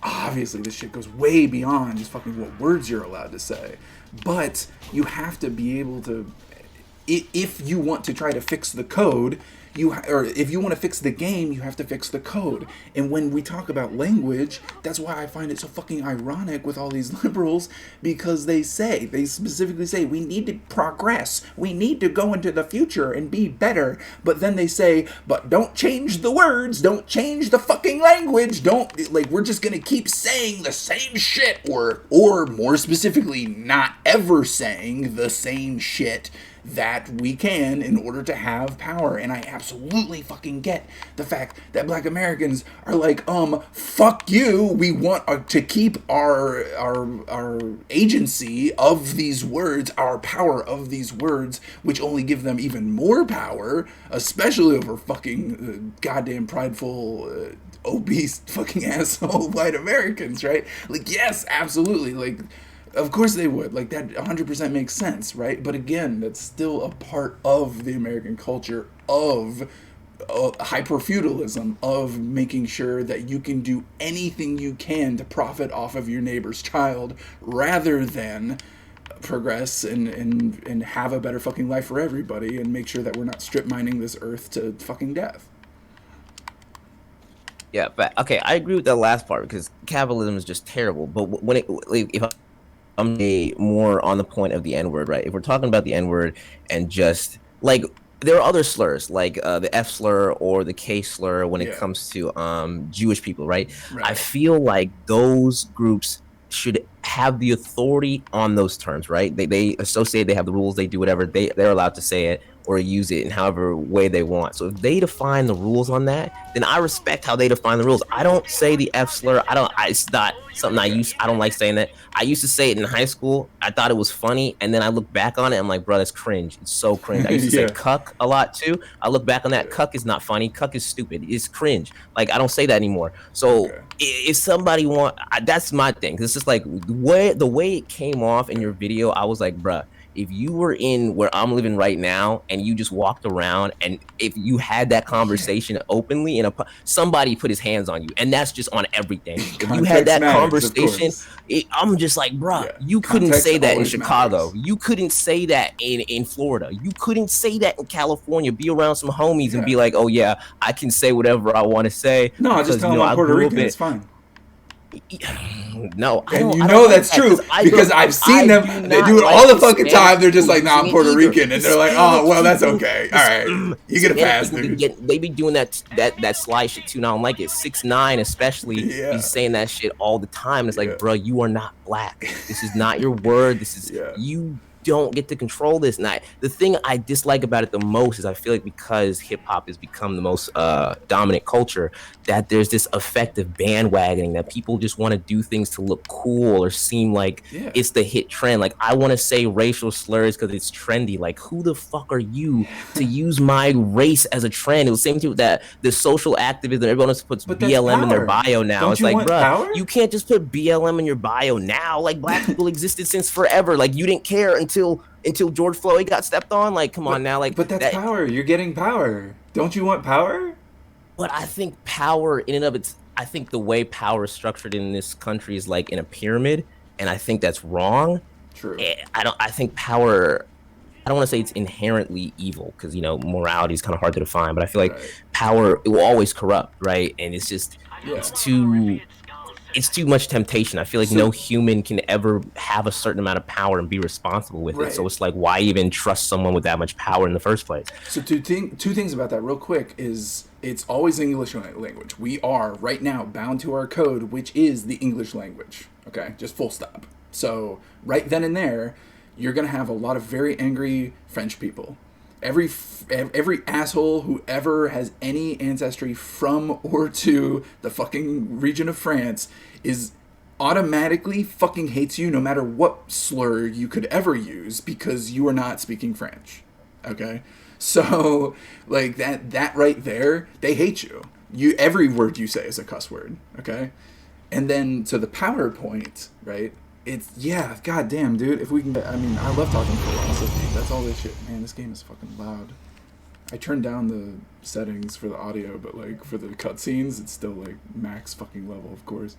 this shit goes way beyond just fucking what words you're allowed to say, but you have to be able to, if you want to try to fix the code, or if you want to fix the game, you have to fix the code. And when we talk about language, that's why I find it so fucking ironic with all these liberals, because they specifically say we need to progress, we need to go into the future and be better, but then they say, but don't change the words, don't change the fucking language, don't, like, we're just gonna keep saying the same shit, or more specifically, not ever saying the same shit that we can in order to have power. And I absolutely fucking get the fact that Black Americans are like, fuck you, we want to keep our agency of these words, our power of these words, which only give them even more power, especially over fucking goddamn prideful obese fucking asshole white Americans, right? Like, yes, absolutely, like, of course they would. Like, that 100% makes sense, right? But again, that's still a part of the American culture of hyper-feudalism, of making sure that you can do anything you can to profit off of your neighbor's child rather than progress and have a better fucking life for everybody and make sure that we're not strip mining this earth to fucking death. Yeah, but okay, I agree with that last part because capitalism is just terrible. But when it, like, if I'm more on the point of the N-word, right? If we're talking about the N-word and just like there are other slurs like the F slur or the K slur when it comes to Jewish people, right? I feel like those groups should have the authority on those terms, right? They associate, they have the rules, they do whatever, they're allowed to say it or use it in however way they want. So if they define the rules on that, then I respect how they define the rules. I don't say the F slur. It's not something I don't like saying that. I used to say it in high school. I thought it was funny. And then I look back on it. I'm like, bro, that's cringe. It's so cringe. I used to say cuck a lot too. I look back on that. Cuck is not funny. Cuck is stupid. It's cringe. Like, I don't say that anymore. So if somebody that's my thing. It's just like the way it came off in your video, I was like, bruh, if you were in where I'm living right now and you just walked around and if you had that conversation openly somebody put his hands on you, and that's just on everything. If you had that conversation, I'm just like, bruh, you couldn't say that in Chicago. You couldn't say that in Florida. You couldn't say that in California. Be around some homies and be like, oh yeah, I can say whatever I want to say. No, just tell them I'm Puerto Rican. It's fine. No, and you know that's true because I've seen them. They do it all the fucking time. They're just like, "Nah, I'm Puerto Rican," and they're like, "Oh, well, that's okay. All right, you get a pass, dude." They be doing that sly shit too. Now I don't like it. 6ix9ine especially, he's saying that shit all the time. It's like, bro, you are not black. This is not your word. This is you. Don't get to control this. And the thing I dislike about it the most is I feel like because hip hop has become the most dominant culture, that there's this effective bandwagoning that people just want to do things to look cool or seem like it's the hit trend. Like, I want to say racial slurs because it's trendy. Like, who the fuck are you to use my race as a trend? It was the same thing with that the social activism. Everyone else puts BLM in their bio now. Don't it's like, bro, you can't just put BLM in your bio now. Like, black people existed since forever. Like, you didn't care until George Floyd got stepped on. Like, come on now. Like, but that's power. You're getting power. Don't you want power? But I think power in and of its, I think the way power is structured in this country is like in a pyramid, and I think that's wrong. True. I think power, I don't want to say it's inherently evil because, you know, morality is kind of hard to define, but I feel like power, it will always corrupt, right? And it's just, it's too much temptation. I feel like no human can ever have a certain amount of power and be responsible with it. So it's like, why even trust someone with that much power in the first place? So two things about that real quick is it's always English language. We are right now bound to our code, which is the English language. Okay, just full stop. So right then and there, you're going to have a lot of very angry French people. Every asshole who ever has any ancestry from or to the fucking region of France is automatically fucking hates you no matter what slur you could ever use because you are not speaking French. Okay? So, like, that right there, they hate you. Every word you say is a cuss word, okay? And then to the PowerPoint, right? It's, yeah, goddamn, dude. If we can, I mean, I love talking philosophy. That's all this shit. Man, this game is fucking loud. I turned down the settings for the audio, but, like, for the cutscenes, it's still, like, max fucking level, of course.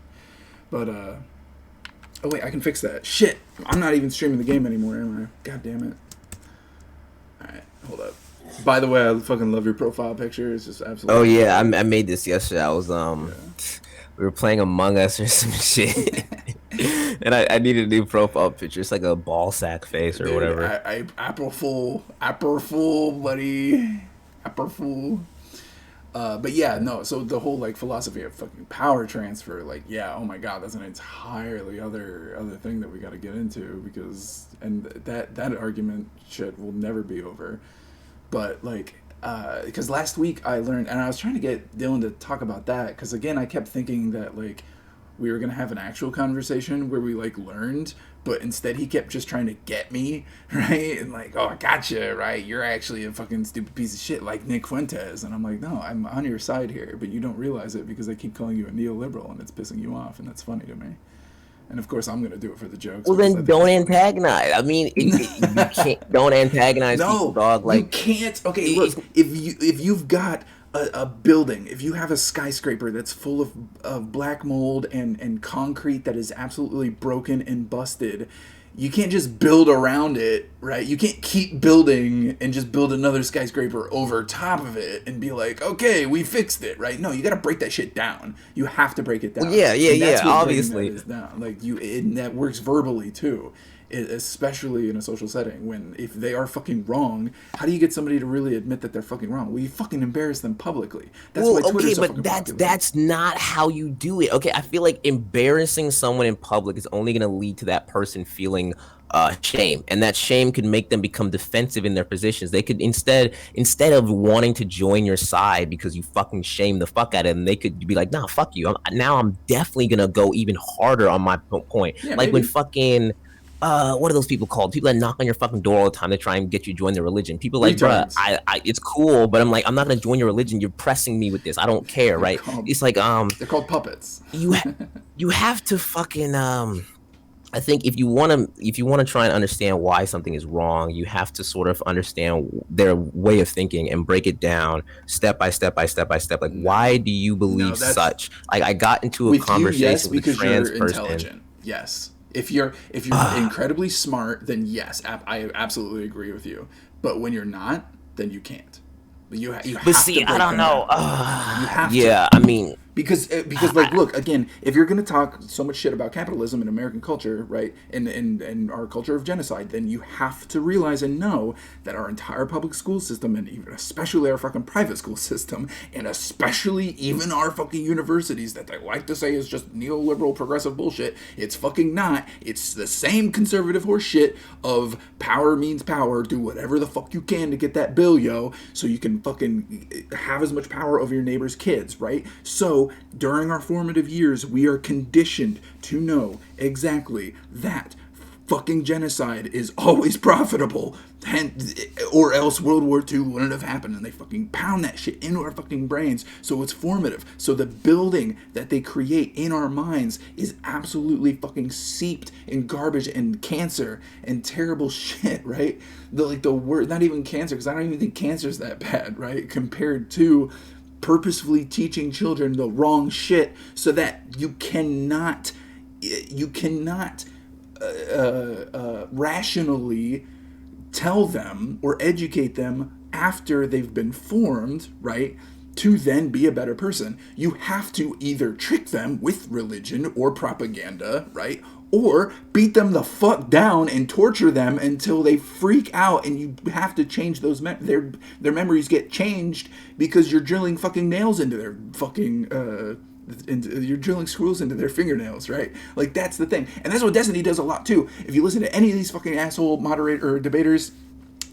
But, oh, wait, I can fix that. Shit! I'm not even streaming the game anymore, am I? God damn it. Alright, hold up. By the way, I fucking love your profile picture. It's just absolutely... Oh, yeah, I made this yesterday. I was, we were playing Among Us or some shit. And I needed a new profile picture. It's like a ball sack face or whatever. April Fool, buddy. April Fool. But yeah, no, so the whole, like, philosophy of fucking power transfer, like, yeah, oh my god, that's an entirely other thing that we got to get into, because, and that argument shit will never be over. But, like, because last week I learned, and I was trying to get Dylan to talk about that, because, again, I kept thinking that, like, we were going to have an actual conversation where we, like, learned, but instead he kept just trying to get me, right? And, like, oh, I gotcha, right? You're actually a fucking stupid piece of shit like Nick Fuentes. And I'm like, no, I'm on your side here, but you don't realize it because I keep calling you a neoliberal and it's pissing you off, and that's funny to me. And, of course, I'm going to do it for the jokes. Well, then don't antagonize. I mean, you can't, don't antagonize people, dog. Like, you can't. Okay, look, if you've got a building, if you have a skyscraper that's full of black mold and concrete that is absolutely broken and busted, you can't just build around it, right? You can't keep building and just build another skyscraper over top of it and be like, okay, we fixed it, right? No, you got to break that shit down. You have to break it down. Yeah, obviously. Like, that works verbally too. Especially in a social setting, when if they are fucking wrong, how do you get somebody to really admit that they're fucking wrong? Well, you fucking embarrass them publicly. That's why Twitter's so fucking popular. That's not how you do it. Okay, I feel like embarrassing someone in public is only going to lead to that person feeling shame, and that shame could make them become defensive in their positions. They could instead of wanting to join your side because you fucking shame the fuck out of them, they could be like, nah, fuck you. I'm definitely gonna go even harder on my point. Yeah, like maybe. when fucking what are those people called? People that knock on your fucking door all the time to try and get you to join their religion. People like, bruh, I it's cool, but I'm like, I'm not gonna join your religion. You're pressing me with this. I don't care, right? It's like they're called puppets. You have to fucking I think if you want to try and understand why something is wrong, you have to sort of understand their way of thinking and break it down step by step. Like, why do you believe such? Like, I got into a conversation with a trans person. Intelligent. Yes. If you're incredibly smart, then yes, I absolutely agree with you. But when you're not, then you can't. You have but see, to I don't know. You have to. Yeah, I mean, because like, look, again, if you're going to talk so much shit about capitalism and American culture, right, and our culture of genocide, then you have to realize and know that our entire public school system, and even especially our fucking private school system, and especially even our fucking universities that they like to say is just neoliberal progressive bullshit, it's fucking not. It's the same conservative horse shit of power means power, do whatever the fuck you can to get that bill, yo, so you can fucking have as much power over your neighbor's kids, right? So during our formative years, we are conditioned to know exactly that fucking genocide is always profitable, or else World War II wouldn't have happened, and they fucking pound that shit into our fucking brains, so it's formative. So the building that they create in our minds is absolutely fucking seeped in garbage and cancer and terrible shit, right? The word, not even cancer, because I don't even think cancer's that bad, right? Compared to purposefully teaching children the wrong shit so that you cannot rationally tell them or educate them after they've been formed, right, to then be a better person. You have to either trick them with religion or propaganda, right, or beat them the fuck down and torture them until they freak out, and you have to change those their memories get changed because you're drilling fucking nails into their fucking you're drilling screws into their fingernails, right? Like, that's the thing. And that's what Destiny does a lot too. If you listen to any of these fucking asshole moderator or debaters,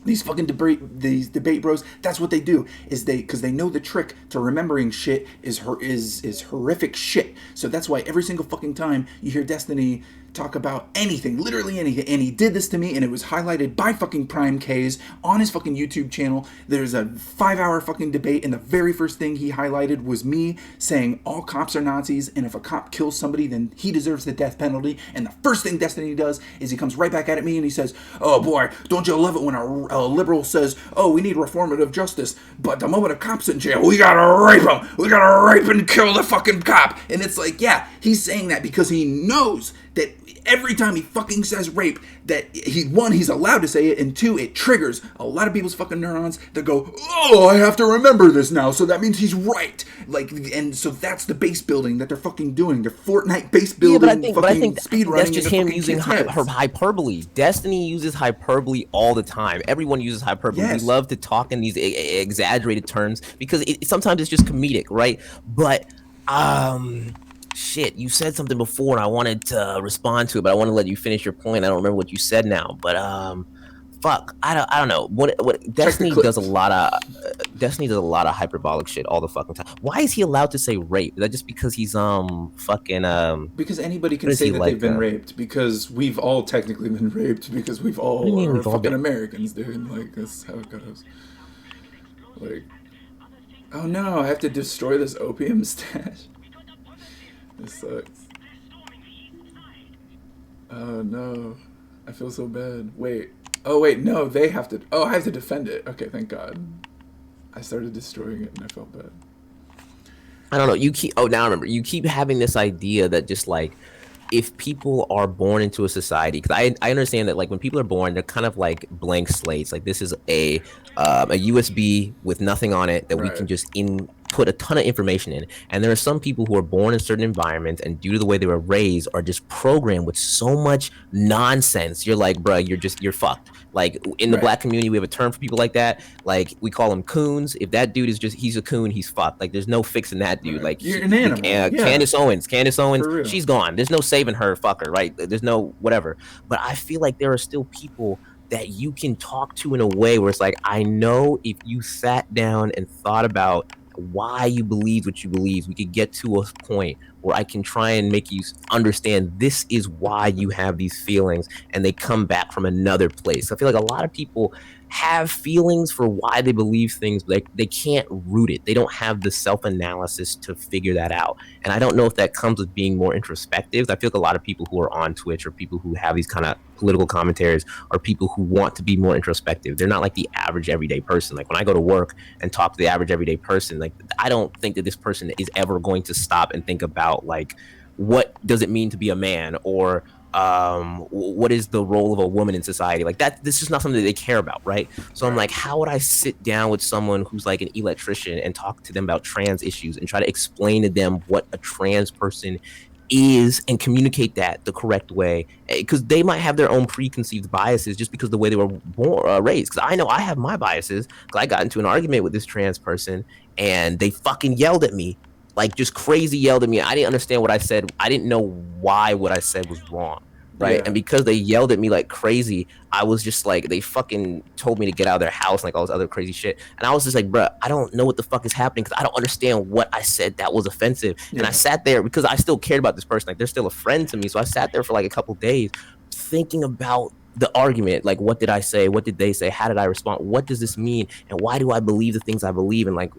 these fucking debate bros, that's what they do, is because they know the trick to remembering shit is horrific shit. So that's why every single fucking time you hear Destiny talk about anything, literally anything. And he did this to me, and it was highlighted by fucking Prime K's on his fucking YouTube channel. There's a 5-hour fucking debate, and the very first thing he highlighted was me saying all cops are Nazis, and if a cop kills somebody, then he deserves the death penalty. And the first thing Destiny does is he comes right back at me and he says, oh boy, don't you love it when a liberal says, oh, we need reformative justice, but the moment a cop's in jail, we gotta rape him. We gotta rape and kill the fucking cop. And it's like, yeah, he's saying that because he knows that every time he fucking says rape, that he's allowed to say it, and 2, it triggers a lot of people's fucking neurons that go, oh, I have to remember this now, so that means he's right. Like, and so that's the base building that they're fucking doing. They're Fortnite base building, but I think speed that's running. just him using hyperbole. Destiny uses hyperbole all the time. Everyone uses hyperbole. Yes. We love to talk in these exaggerated terms because sometimes it's just comedic, right? But shit, you said something before and I wanted to respond to it, but I want to let you finish your point. I don't remember what you said now, but fuck, I don't know. What Destiny does a lot of hyperbolic shit all the fucking time. Why is he allowed to say rape? Is that just because he's fucking because anybody can say that they've been raped, because we've all technically been raped, because we've all are fucking Americans, dude. Like, that's how it goes. Like, oh no, I have to destroy this opium stash. This sucks. Oh no, I feel so bad. Wait. Oh wait, no, they have to. Oh, I have to defend it. Okay, thank God. I started destroying it and I felt bad. I don't know. You keep. Oh, now I remember. You keep having this idea that just like, if people are born into a society, because I understand that like when people are born, they're kind of like blank slates. Like this is a USB with nothing on it that we can just put a ton of information in. And there are some people who are born in certain environments and due to the way they were raised are just programmed with so much nonsense. You're like, bruh, you're fucked. Like in the black community, we have a term for people like that. Like we call them coons. If that dude is he's a coon, he's fucked. Like there's no fixing that dude. Like you're an animal. Candace Owens, she's gone. There's no saving her, fucker, right? There's no whatever. But I feel like there are still people that you can talk to in a way where it's like, I know if you sat down and thought about why you believe what you believe, we could get to a point where I can try and make you understand this is why you have these feelings, and they come back from another place. I feel like a lot of people have feelings for why they believe things, but they can't root it. They don't have the self-analysis to figure that out. And I don't know if that comes with being more introspective. I feel like a lot of people who are on Twitch or people who have these kind of political commentaries are people who want to be more introspective. They're not like the average everyday person. Like when I go to work and talk to the average everyday person, like I don't think that this person is ever going to stop and think about like, what does it mean to be a man, or what is the role of a woman in society? Like that, this is not something that they care about, right? So I'm like, how would I sit down with someone who's like an electrician and talk to them about trans issues and try to explain to them what a trans person is and communicate that the correct way? Because they might have their own preconceived biases just because of the way they were raised. Because I know I have my biases, because I got into an argument with this trans person and they fucking yelled at me, like just crazy yelled at me. I didn't understand what I said. I didn't know why what I said was wrong, right? And because they yelled at me like crazy, I was just like, they fucking told me to get out of their house and like all this other crazy shit. And I was just like, bruh, I don't know what the fuck is happening, because I don't understand what I said that was offensive. And I sat there because I still cared about this person. Like they're still a friend to me. So I sat there for like a couple days thinking about the argument. Like, what did I say? What did they say? How did I respond? What does this mean? And why do I believe the things I believe? And like,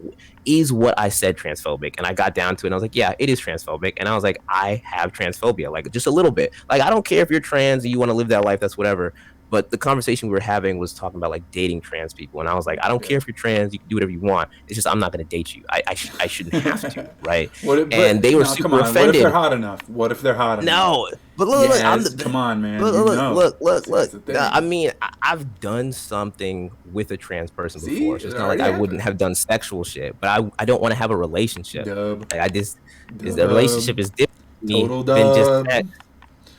is what I said transphobic? And I got down to it and I was like, yeah, it is transphobic. And I was like, I have transphobia, like just a little bit. Like, I don't care if you're trans and you want to live that life, that's whatever. But the conversation we were having was talking about like dating trans people. And I was like, I don't care if you're trans, you can do whatever you want. It's just, I'm not going to date you. I shouldn't have to, right? And they were super offended. What if they're hot enough? What if they're hot enough? No. But look, come on, man. Look. I mean, I've done something with a trans person before. So it's not like I wouldn't have done sexual shit, but I don't want to have a relationship. Like the relationship is different than just sex.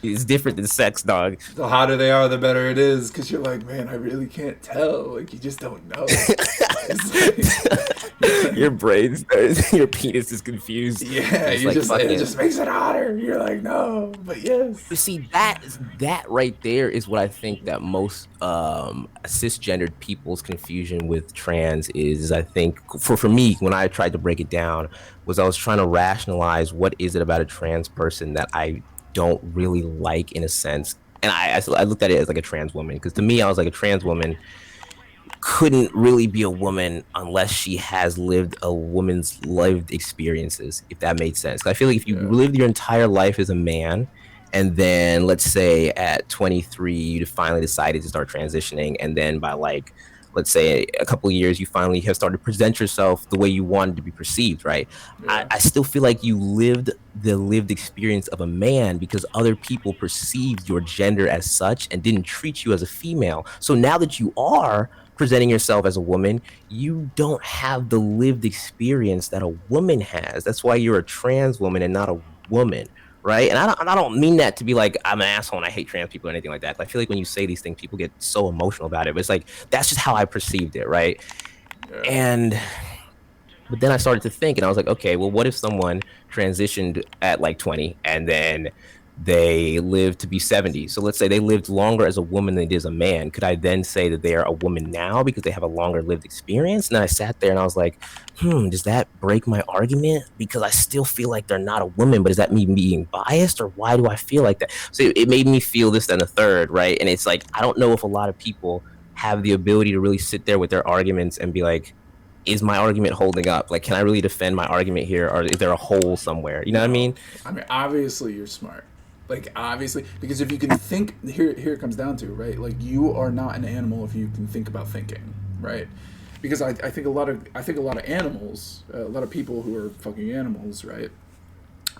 It's different than sex, dog. The hotter they are, the better it is, because you're like, man, I really can't tell. Like, you just don't know. Your brain, your penis is confused. Yeah, it just makes it hotter. You're like, no, but yes. You see, that right there is what I think that most cisgendered people's confusion with trans is. I think for me, when I tried to break it down, was I was trying to rationalize what is it about a trans person that I don't really like in a sense. And I looked at it as like a trans woman, because to me, I was like, a trans woman couldn't really be a woman unless she has lived a woman's lived experiences, if that made sense. I feel like if you Yeah. lived your entire life as a man, and then let's say at 23 you finally decided to start transitioning, and then by like, let's say a couple of years, you finally have started to present yourself the way you wanted to be perceived, right? Yeah. I still feel like you lived the lived experience of a man, because other people perceived your gender as such and didn't treat you as a female. So now that you are presenting yourself as a woman, you don't have the lived experience that a woman has. That's why you're a trans woman and not a woman, right? And I don't mean that to be like I'm an asshole and I hate trans people or anything like that. I feel like when you say these things, people get so emotional about it. But it's like, that's just how I perceived it, right? Yeah. And but then I started to think, and I was like, okay, well, what if someone transitioned at like 20 and then they lived to be 70? So let's say they lived longer as a woman than they did as a man. Could I then say that they are a woman now because they have a longer lived experience? And then I sat there and I was like, does that break my argument? Because I still feel like they're not a woman, but is that me being biased, or why do I feel like that? So it made me feel this, then a third, right? And it's like, I don't know if a lot of people have the ability to really sit there with their arguments and be like, is my argument holding up? Like, can I really defend my argument here, or is there a hole somewhere? You know what I mean? I mean, obviously you're smart. Like, obviously, because if you can think, here it comes down to, right? Like, you are not an animal if you can think about thinking, right? Because I think a lot of animals, a lot of people who are fucking animals, right?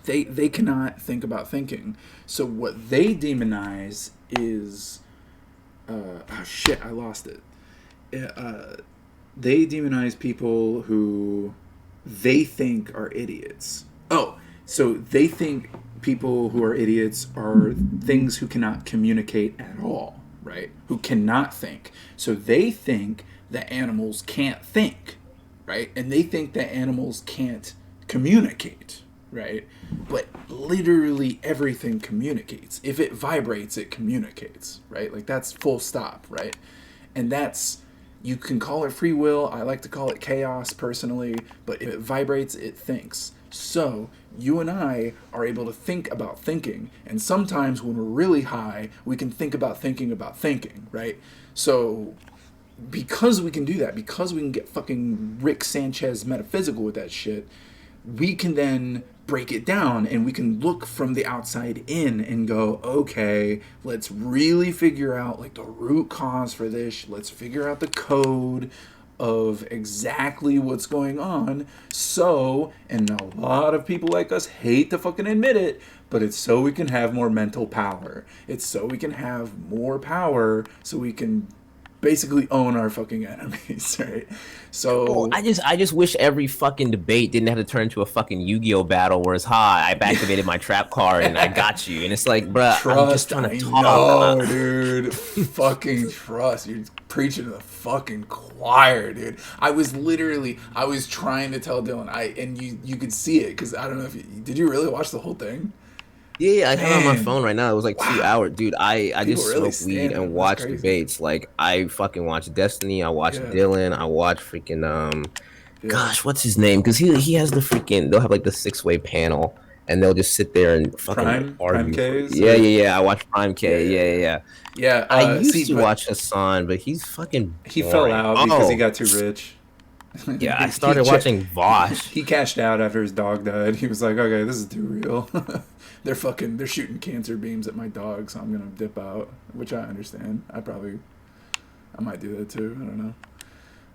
They cannot think about thinking. So what they demonize is, oh shit, I lost it. They demonize people who they think are idiots. Oh, so they think people who are idiots are things who cannot communicate at all, right? Who cannot think. So they think that animals can't think, right? And they think that animals can't communicate, right? But literally everything communicates. If it vibrates, it communicates, right? Like, that's full stop, right? And that's, you can call it free will. I like to call it chaos personally, but if it vibrates, it thinks. So you and I are able to think about thinking, and sometimes when we're really high, we can think about thinking, right? So because we can do that, because we can get fucking Rick Sanchez metaphysical with that shit, we can then break it down and we can look from the outside in and go, okay, let's really figure out like the root cause for this. Let's figure out the code of exactly what's going on. So, and a lot of people like us hate to fucking admit it, but it's so we can have more mental power. It's so we can have more power so we can basically own our fucking enemies, right? So I just wish every fucking debate didn't have to turn into a fucking Yu-Gi-Oh battle where it's, hi, I've activated my trap card and I got you. And it's like, bruh, I'm just trying to talk. No, dude. Fucking trust. You're preaching to the fucking choir, dude. I was trying to tell Dylan, and you could see it, because I don't know if did you really watch the whole thing? Yeah, I have it on my phone right now. It was like 2 hours. Dude, I just really smoke weed stand it. and That's watch crazy. debates. Like, I fucking watch Destiny, I watch Yeah. Dylan, I watch freaking gosh, what's his name? Because he has the freaking, they'll have like the 6-way panel and they'll just sit there and fucking argue. Prime Ks? Yeah. I watch Prime K. Yeah. Yeah, I used to watch Hassan, but he's fucking He boring. fell out because he got too rich. Yeah, I started watching Vosh. He cashed out after his dog died. He was like, okay, this is too real. They're shooting cancer beams at my dog, so I'm gonna dip out, which I understand. I might do that too. I don't know.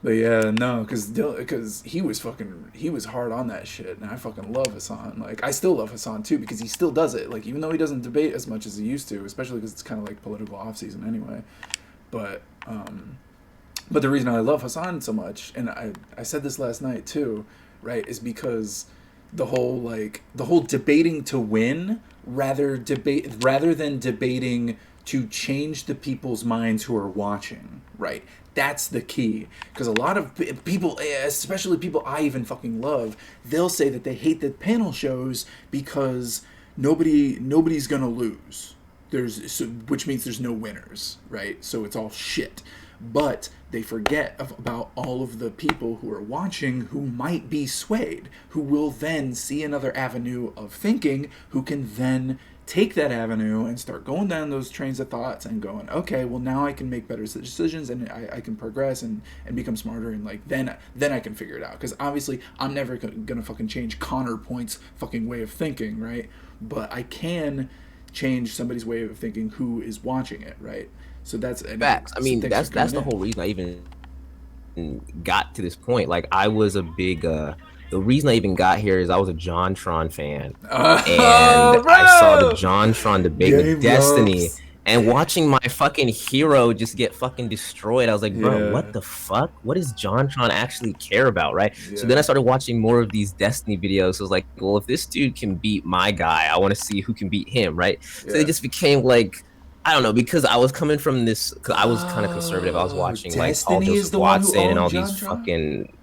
But yeah, no, because he was hard on that shit, and I fucking love Hassan. Like, I still love Hassan too, because he still does it. Like, even though he doesn't debate as much as he used to, especially because it's kind of like political off season anyway. But the reason I love Hassan so much, and I said this last night too, right, is because the whole debating to win rather than debating to change the people's minds who are watching, right? That's the key. Because a lot of people, especially people I even fucking love, they'll say that they hate the panel shows because nobody's gonna lose. Which means there's no winners, right? So it's all shit. But they forget about all of the people who are watching who might be swayed, who will then see another avenue of thinking, who can then take that avenue and start going down those trains of thoughts and going, okay, well now I can make better decisions and I can progress and become smarter, and like then I can figure it out, because obviously I'm never gonna fucking change Connor Point's fucking way of thinking, right? But I can change somebody's way of thinking who is watching it, right? So that's facts. I mean, that's the whole reason I even got to this point. Like, I was a big the reason I even got here is I was a JonTron fan, and bro! I saw the JonTron debate with Destiny, loves. and watching my fucking hero just get fucking destroyed. I was like, bro, Yeah. what the fuck? What does JonTron actually care about, right? Yeah. So then I started watching more of these Destiny videos. So I was like, well, if this dude can beat my guy, I want to see who can beat him, right? So it just became like, I don't know, because I was coming from this, because I was kind of conservative. I was watching like Paul Destiny is Joseph the one who Watson and all owned these JonTron? fucking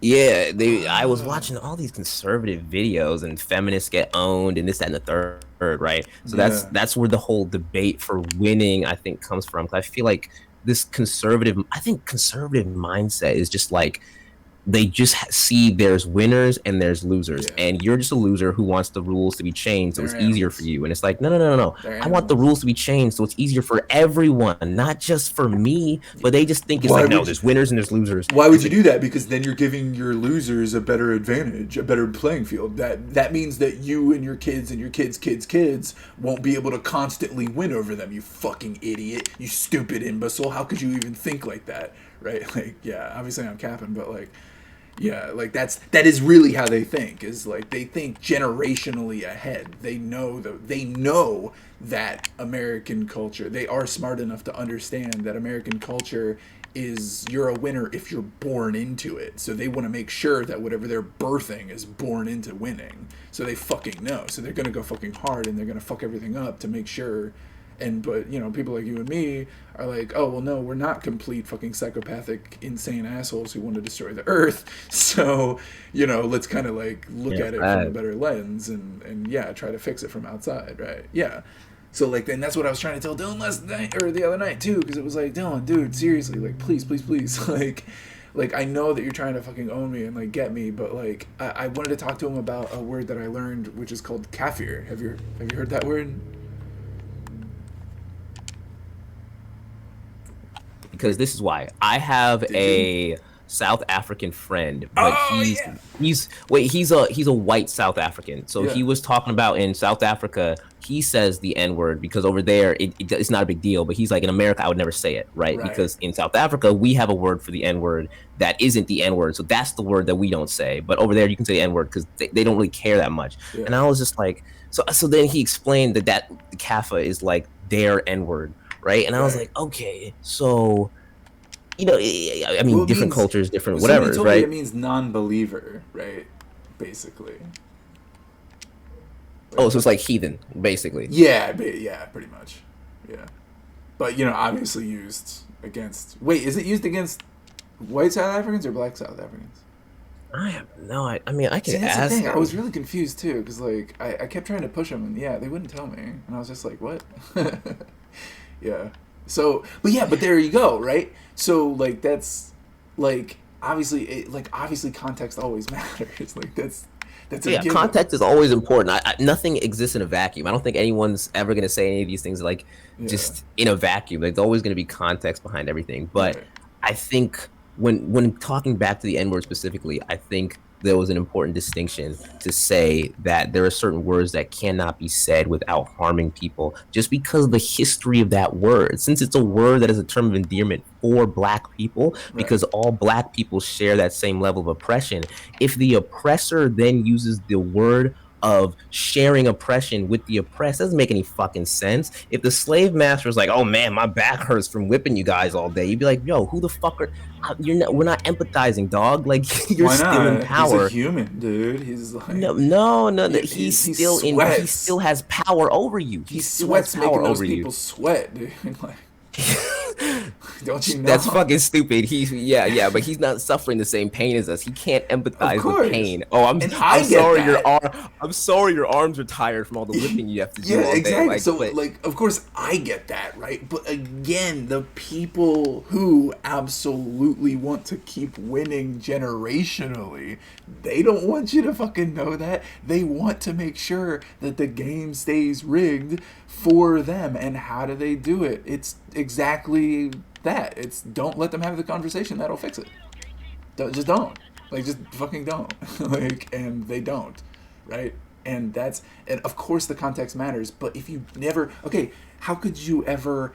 I was watching all these conservative videos, and feminists get owned and this, that, and the third, right? So that's where the whole debate for winning, I think, comes from. 'Cause I feel like this conservative mindset is just like, they just see there's winners and there's losers, and you're just a loser who wants the rules to be changed so it's easier for you. And it's like, no. I want the rules to be changed so it's easier for everyone, not just for me. But they just think it's like, no, there's winners and there's losers. Why would you do that? Because then you're giving your losers a better advantage, a better playing field. That means that you and your kids and your kids' won't be able to constantly win over them. You fucking idiot. You stupid imbecile. How could you even think like that? Right? Like, yeah, obviously I'm capping, but like, yeah, like that is really how they think, is like they think generationally ahead. They know that American culture, they are smart enough to understand that American culture is, you're a winner if you're born into it. So they want to make sure that whatever they're birthing is born into winning. So they fucking know. So they're going to go fucking hard and they're going to fuck everything up to make sure. But you know, people like you and me are like, oh well, no, we're not complete fucking psychopathic insane assholes who want to destroy the earth. So, you know, let's kind of like look at it from a better lens and try to fix it from outside, right? Yeah. So like, and that's what I was trying to tell Dylan last night, or the other night too, because it was like, Dylan, dude, seriously, like, please like I know that you're trying to fucking own me and like get me, but like I wanted to talk to him about a word that I learned, which is called kafir. Have you heard that word? Because this is why I have a South African friend, but he's a white South African. So he was talking about in South Africa, he says the N-word because over there it's not a big deal, but he's like, in America I would never say it, right? Because in South Africa we have a word for the N-word that isn't the N-word, so that's the word that we don't say. But over there you can say the N-word because they don't really care that much. And I was just like, so then he explained that the Kafa is like their N-word, right? And I was like, okay, so, you know, I mean, different cultures, different whatever, right? It means non-believer, right? Basically. Oh, so it's like heathen, basically. Yeah, pretty much. Yeah. But, you know, obviously used against... Wait, is it used against white South Africans or black South Africans? I have no idea. I mean, I can that's ask. The thing. I was really confused, too, because, like, I kept trying to push them, and, they wouldn't tell me. And I was just like, what? Yeah. So, but there you go, right? So, like, that's, like, obviously context always matters. Like, that's a given. Context is always important. Nothing exists in a vacuum. I don't think anyone's ever going to say any of these things, like, just in a vacuum. Like, there's always going to be context behind everything. But I think when talking back to the N-word specifically, I think there was an important distinction to say that there are certain words that cannot be said without harming people just because of the history of that word. Since it's a word that is a term of endearment for black people, because all black people share that same level of oppression, if the oppressor then uses the word of sharing oppression with the oppressed, doesn't make any fucking sense. If the slave master was like, oh man, my back hurts from whipping you guys all day, you'd be like, yo, who the fuck are we're not empathizing, dog. Like, you're still in power. He's a human, dude. He's like, no, he still has power over you. He sweats making those people sweat, dude. Like, Don't you know? That's fucking stupid. But he's not suffering the same pain as us. He can't empathize with pain. Oh, I'm sorry I'm sorry your arms are tired from all the lifting you have to do all day. Exactly. Like, So, like, of course, I get that, right? But again, the people who absolutely want to keep winning generationally, they don't want you to fucking know that. They want to make sure that the game stays rigged for them. And how do they do it? It's exactly that. It's don't let them have the conversation. That'll fix it. Just don't. Like, just fucking don't. Like, and they don't, right? And of course the context matters, but if you never, okay, how could you ever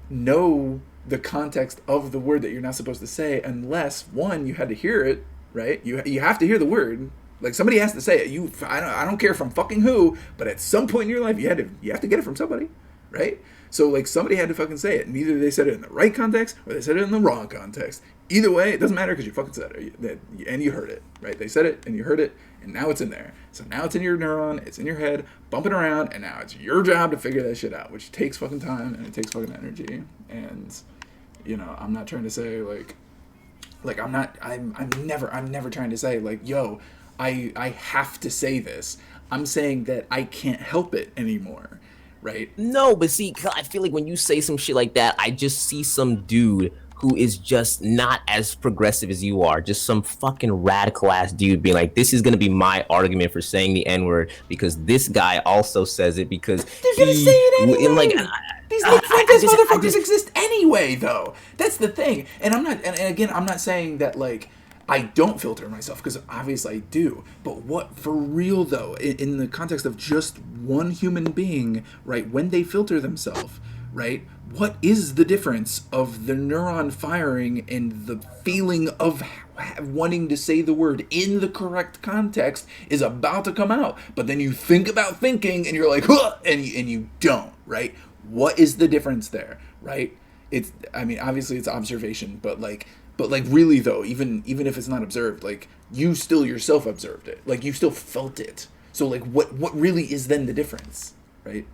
know the context of the word that you're not supposed to say unless, one, you had to hear it, right? You have to hear the word. Like, somebody has to say it. I don't care from fucking who, but at some point in your life, you have to get it from somebody, right? So, like, somebody had to fucking say it. And either they said it in the right context or they said it in the wrong context. Either way, it doesn't matter because you fucking said it. And you heard it, right? They said it and you heard it, and now it's in there. So now it's in your neuron, it's in your head, bumping around, and now it's your job to figure that shit out, which takes fucking time and it takes fucking energy. And, you know, I'm not trying to say, I'm never trying to say, like, yo, I have to say this. I'm saying that I can't help it anymore. Right? No, but see, I feel like when you say some shit like that, I just see some dude who is just not as progressive as you are. Just some fucking radical ass dude being like, this is going to be my argument for saying the N-word because this guy also says it because they're going to say it anyway. These Nick Fuentes motherfuckers exist anyway, though. That's the thing. And I'm not saying that, like, I don't filter myself, because obviously I do. But what, for real though, in the context of just one human being, right, when they filter themselves, right, what is the difference of the neuron firing and the feeling of wanting to say the word in the correct context is about to come out, but then you think about thinking and you're like, huh, and you don't, right? What is the difference there, right? Obviously it's observation, but really though, even if it's not observed, like, you still yourself observed it, like, you still felt it. So, like, what really is then the difference, right?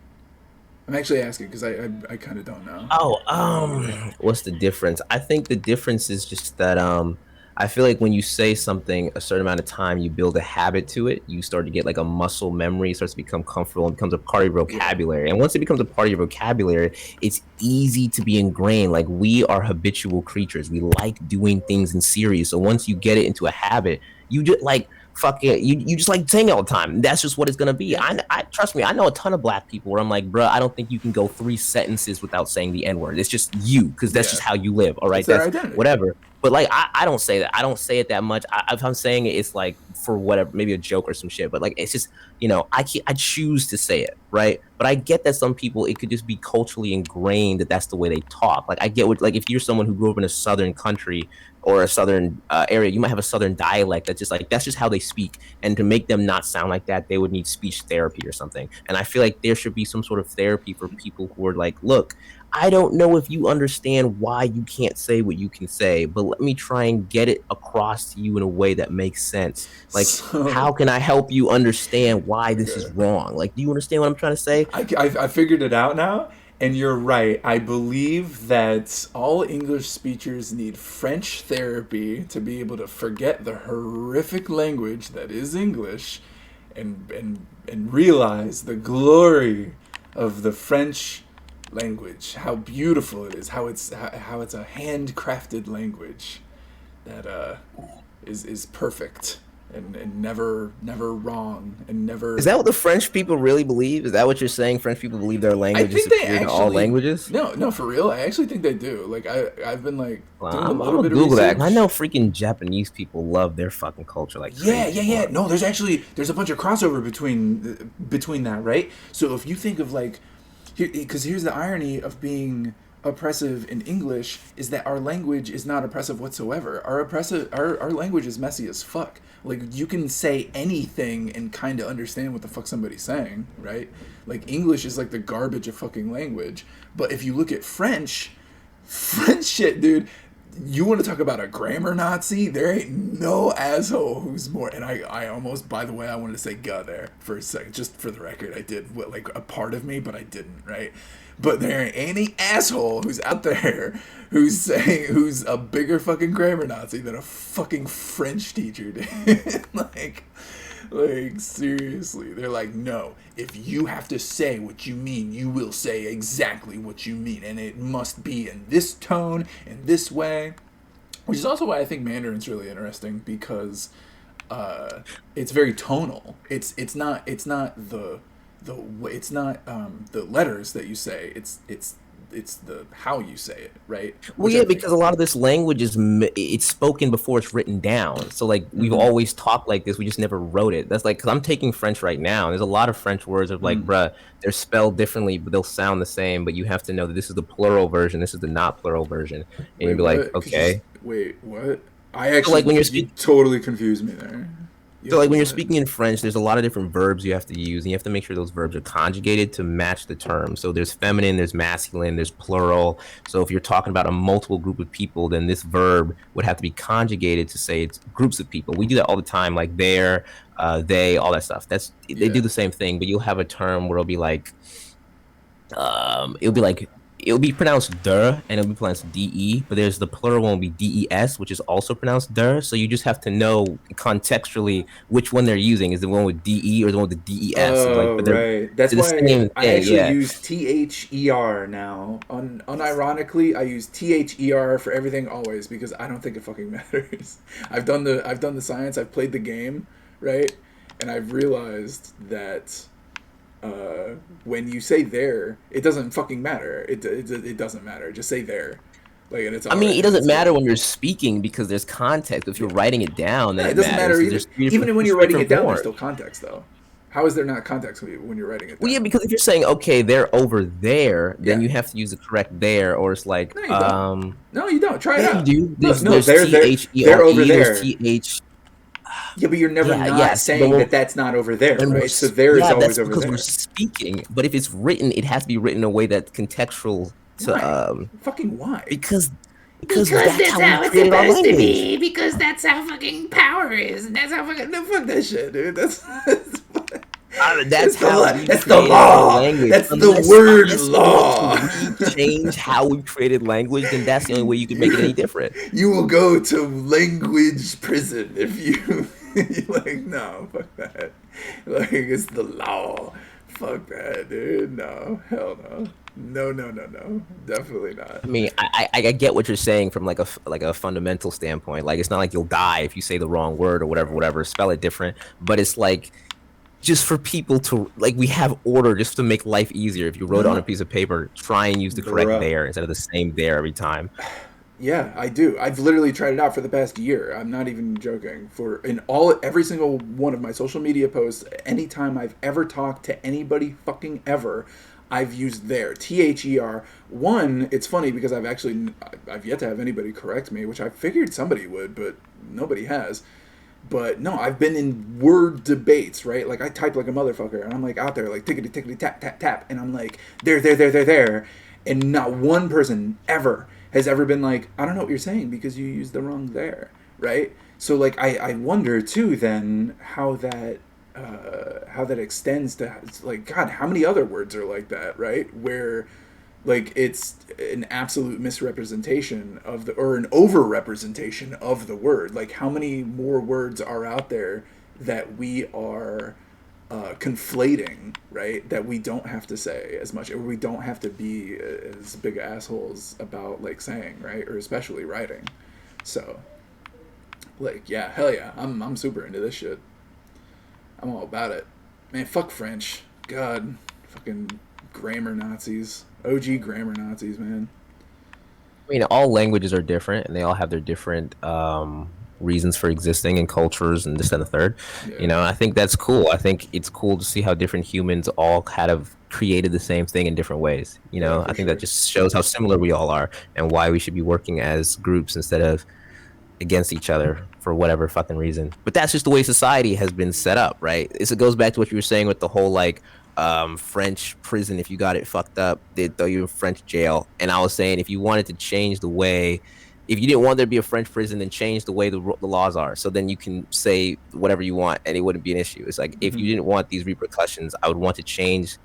I'm actually asking because I kind of don't know. What's the difference? I think the difference is just that I feel like when you say something a certain amount of time, you build a habit to it. You start to get like a muscle memory. It starts to become comfortable and becomes a part of your vocabulary. And once it becomes a part of your vocabulary, it's easy to be ingrained. Like, we are habitual creatures. We like doing things in series. So once you get it into a habit, you just like you just like saying it all the time. That's just what it's gonna be. I trust me, I know a ton of black people where I'm like, bro, I don't think you can go 3 sentences without saying the N-word. It's just you, because that's just how you live. All right, that's whatever. But like, I don't say that. I don't say it that much. If I'm saying it, it's like for whatever, maybe a joke or some shit. But like, it's just, you know, I choose to say it, right? But I get that some people, it could just be culturally ingrained that that's the way they talk. Like, I get what, like, if you're someone who grew up in a southern country or a southern area, you might have a southern dialect that's just like, that's just how they speak. And to make them not sound like that, they would need speech therapy or something. And I feel like there should be some sort of therapy for people who are like, look, I don't know if you understand why you can't say what you can say, but let me try and get it across to you in a way that makes sense. Like, how can I help you understand why this is wrong? Like, do you understand what I'm trying to say? I figured it out now, and you're right. I believe that all English speakers need French therapy to be able to forget the horrific language that is English and realize the glory of the French language, how beautiful it is, how it's a handcrafted language that is perfect and never wrong and never. Is that what the French people really believe? Is that what you're saying? French people believe their language is superior to all languages? No, for real. I actually think they do. Like, I've been like doing a little I'm bit Google of research. that. I know freaking Japanese people love their fucking culture like crazy. Yeah. No, there's a bunch of crossover between that, right? So if you think of like, because here's the irony of being oppressive in English is that our language is not oppressive whatsoever. Our language is messy as fuck. Like, you can say anything and kind of understand what the fuck somebody's saying, right? Like, English is like the garbage of fucking language. But if you look at French shit, dude, you want to talk about a grammar Nazi? There ain't no asshole who's more. And I almost, by the way, I wanted to say "guh" there for a second, just for the record. I did, like, a part of me, but I didn't, right? But there ain't any asshole who's out there who's a bigger fucking grammar Nazi than a fucking French teacher, dude. Like seriously, they're like, no, if you have to say what you mean, you will say exactly what you mean, and it must be in this tone, in this way. Which is also why I think Mandarin's really interesting, because it's very tonal. It's not the letters that you say. It's the how you say it, right? Well, yeah, because a lot of this language it's spoken before it's written down. So like we've always talked like this, we just never wrote it. That's like, because I'm taking French right now, and there's a lot of French words of like, bruh, they're spelled differently, but they'll sound the same. But you have to know that this is the plural version, this is the not plural version, and you'd be like, okay. Wait, what? I actually, like when you're you totally confused me there. So like when you're speaking in French, there's a lot of different verbs you have to use, and you have to make sure those verbs are conjugated to match the term. So there's feminine, there's masculine, there's plural. So if you're talking about a multiple group of people, then this verb would have to be conjugated to say it's groups of people. We do that all the time, like they, all that stuff. They do the same thing, but you'll have a term where it'll be like, it'll be pronounced der, and it'll be pronounced de, but there's the plural one will be des, which is also pronounced der. So you just have to know contextually which one they're using. Is the one with de or the one with the des? Oh, right. That's why I actually use THER now. Unironically, I use THER for everything always, because I don't think it fucking matters. I've done the science. I've played the game, right? And I've realized that when you say there, it doesn't fucking matter. It doesn't matter. Just say there. Like, and it's. I mean, it doesn't matter when you're speaking because there's context. If you're writing it down, then it doesn't matter either. Even when you're writing it down, there's still context, though. How is there not context when you're writing it down? Well, yeah, because if you're saying, okay, they're over there, then you have to use the correct there, or it's like, no, you don't. Try it out. You do. They're over there. Yeah, but you're never saying that's not over there, right? So there is always over there. Because we're speaking, but if it's written, it has to be written in a way that's contextual to fucking why? Because that's how it's supposed to be. Because that's how fucking power is, and that's how fucking fuck that shit, dude. That's the law. That's the word law. Change how we created language, then that's the only way you can make it any different. You will go to language prison if you. You're like, no, fuck that. Like, it's the law. Fuck that, dude. No, hell no. No. Definitely not. I mean, I get what you're saying from like a fundamental standpoint. Like, it's not like you'll die if you say the wrong word or whatever, spell it different. But it's like, just for people to, like, we have order just to make life easier. If you wrote on a piece of paper, try and use the correct there instead of the same there every time. Yeah, I do. I've literally tried it out for the past year. I'm not even joking. Every single one of my social media posts, anytime I've ever talked to anybody fucking ever, I've used there. THER. One, it's funny because I've yet to have anybody correct me, which I figured somebody would, but nobody has. But no, I've been in word debates, right? Like, I type like a motherfucker, and I'm like out there like tickety tickety tap tap tap, and I'm like there, and not one person ever has ever been like, I don't know what you're saying because you used the wrong there, right? So like I wonder too then how that extends to, like, God, how many other words are like that, right? Where like it's an absolute misrepresentation or an over-representation of the word. Like, how many more words are out there that we are conflating, right? That we don't have to say as much, or we don't have to be as big assholes about, like, saying, right? Or especially writing. So, like, yeah, hell yeah, I'm super into this shit. I'm all about it. Man, fuck French. God, fucking grammar Nazis. OG grammar Nazis, man. I mean, all languages are different, and they all have their different reasons for existing and cultures and this and the third. Yeah. You know, I think that's cool. I think it's cool to see how different humans all kind of created the same thing in different ways. You know, I think that just shows how similar we all are and why we should be working as groups instead of against each other for whatever fucking reason. But that's just the way society has been set up, right? It goes back to what you were saying with the whole, like, French prison, if you got it fucked up, they'd throw you in French jail. And I was saying, if you wanted to change the way, if you didn't want there to be a French prison, then change the way the laws are. So then you can say whatever you want and it wouldn't be an issue. It's like, if you didn't want these repercussions, I would want to change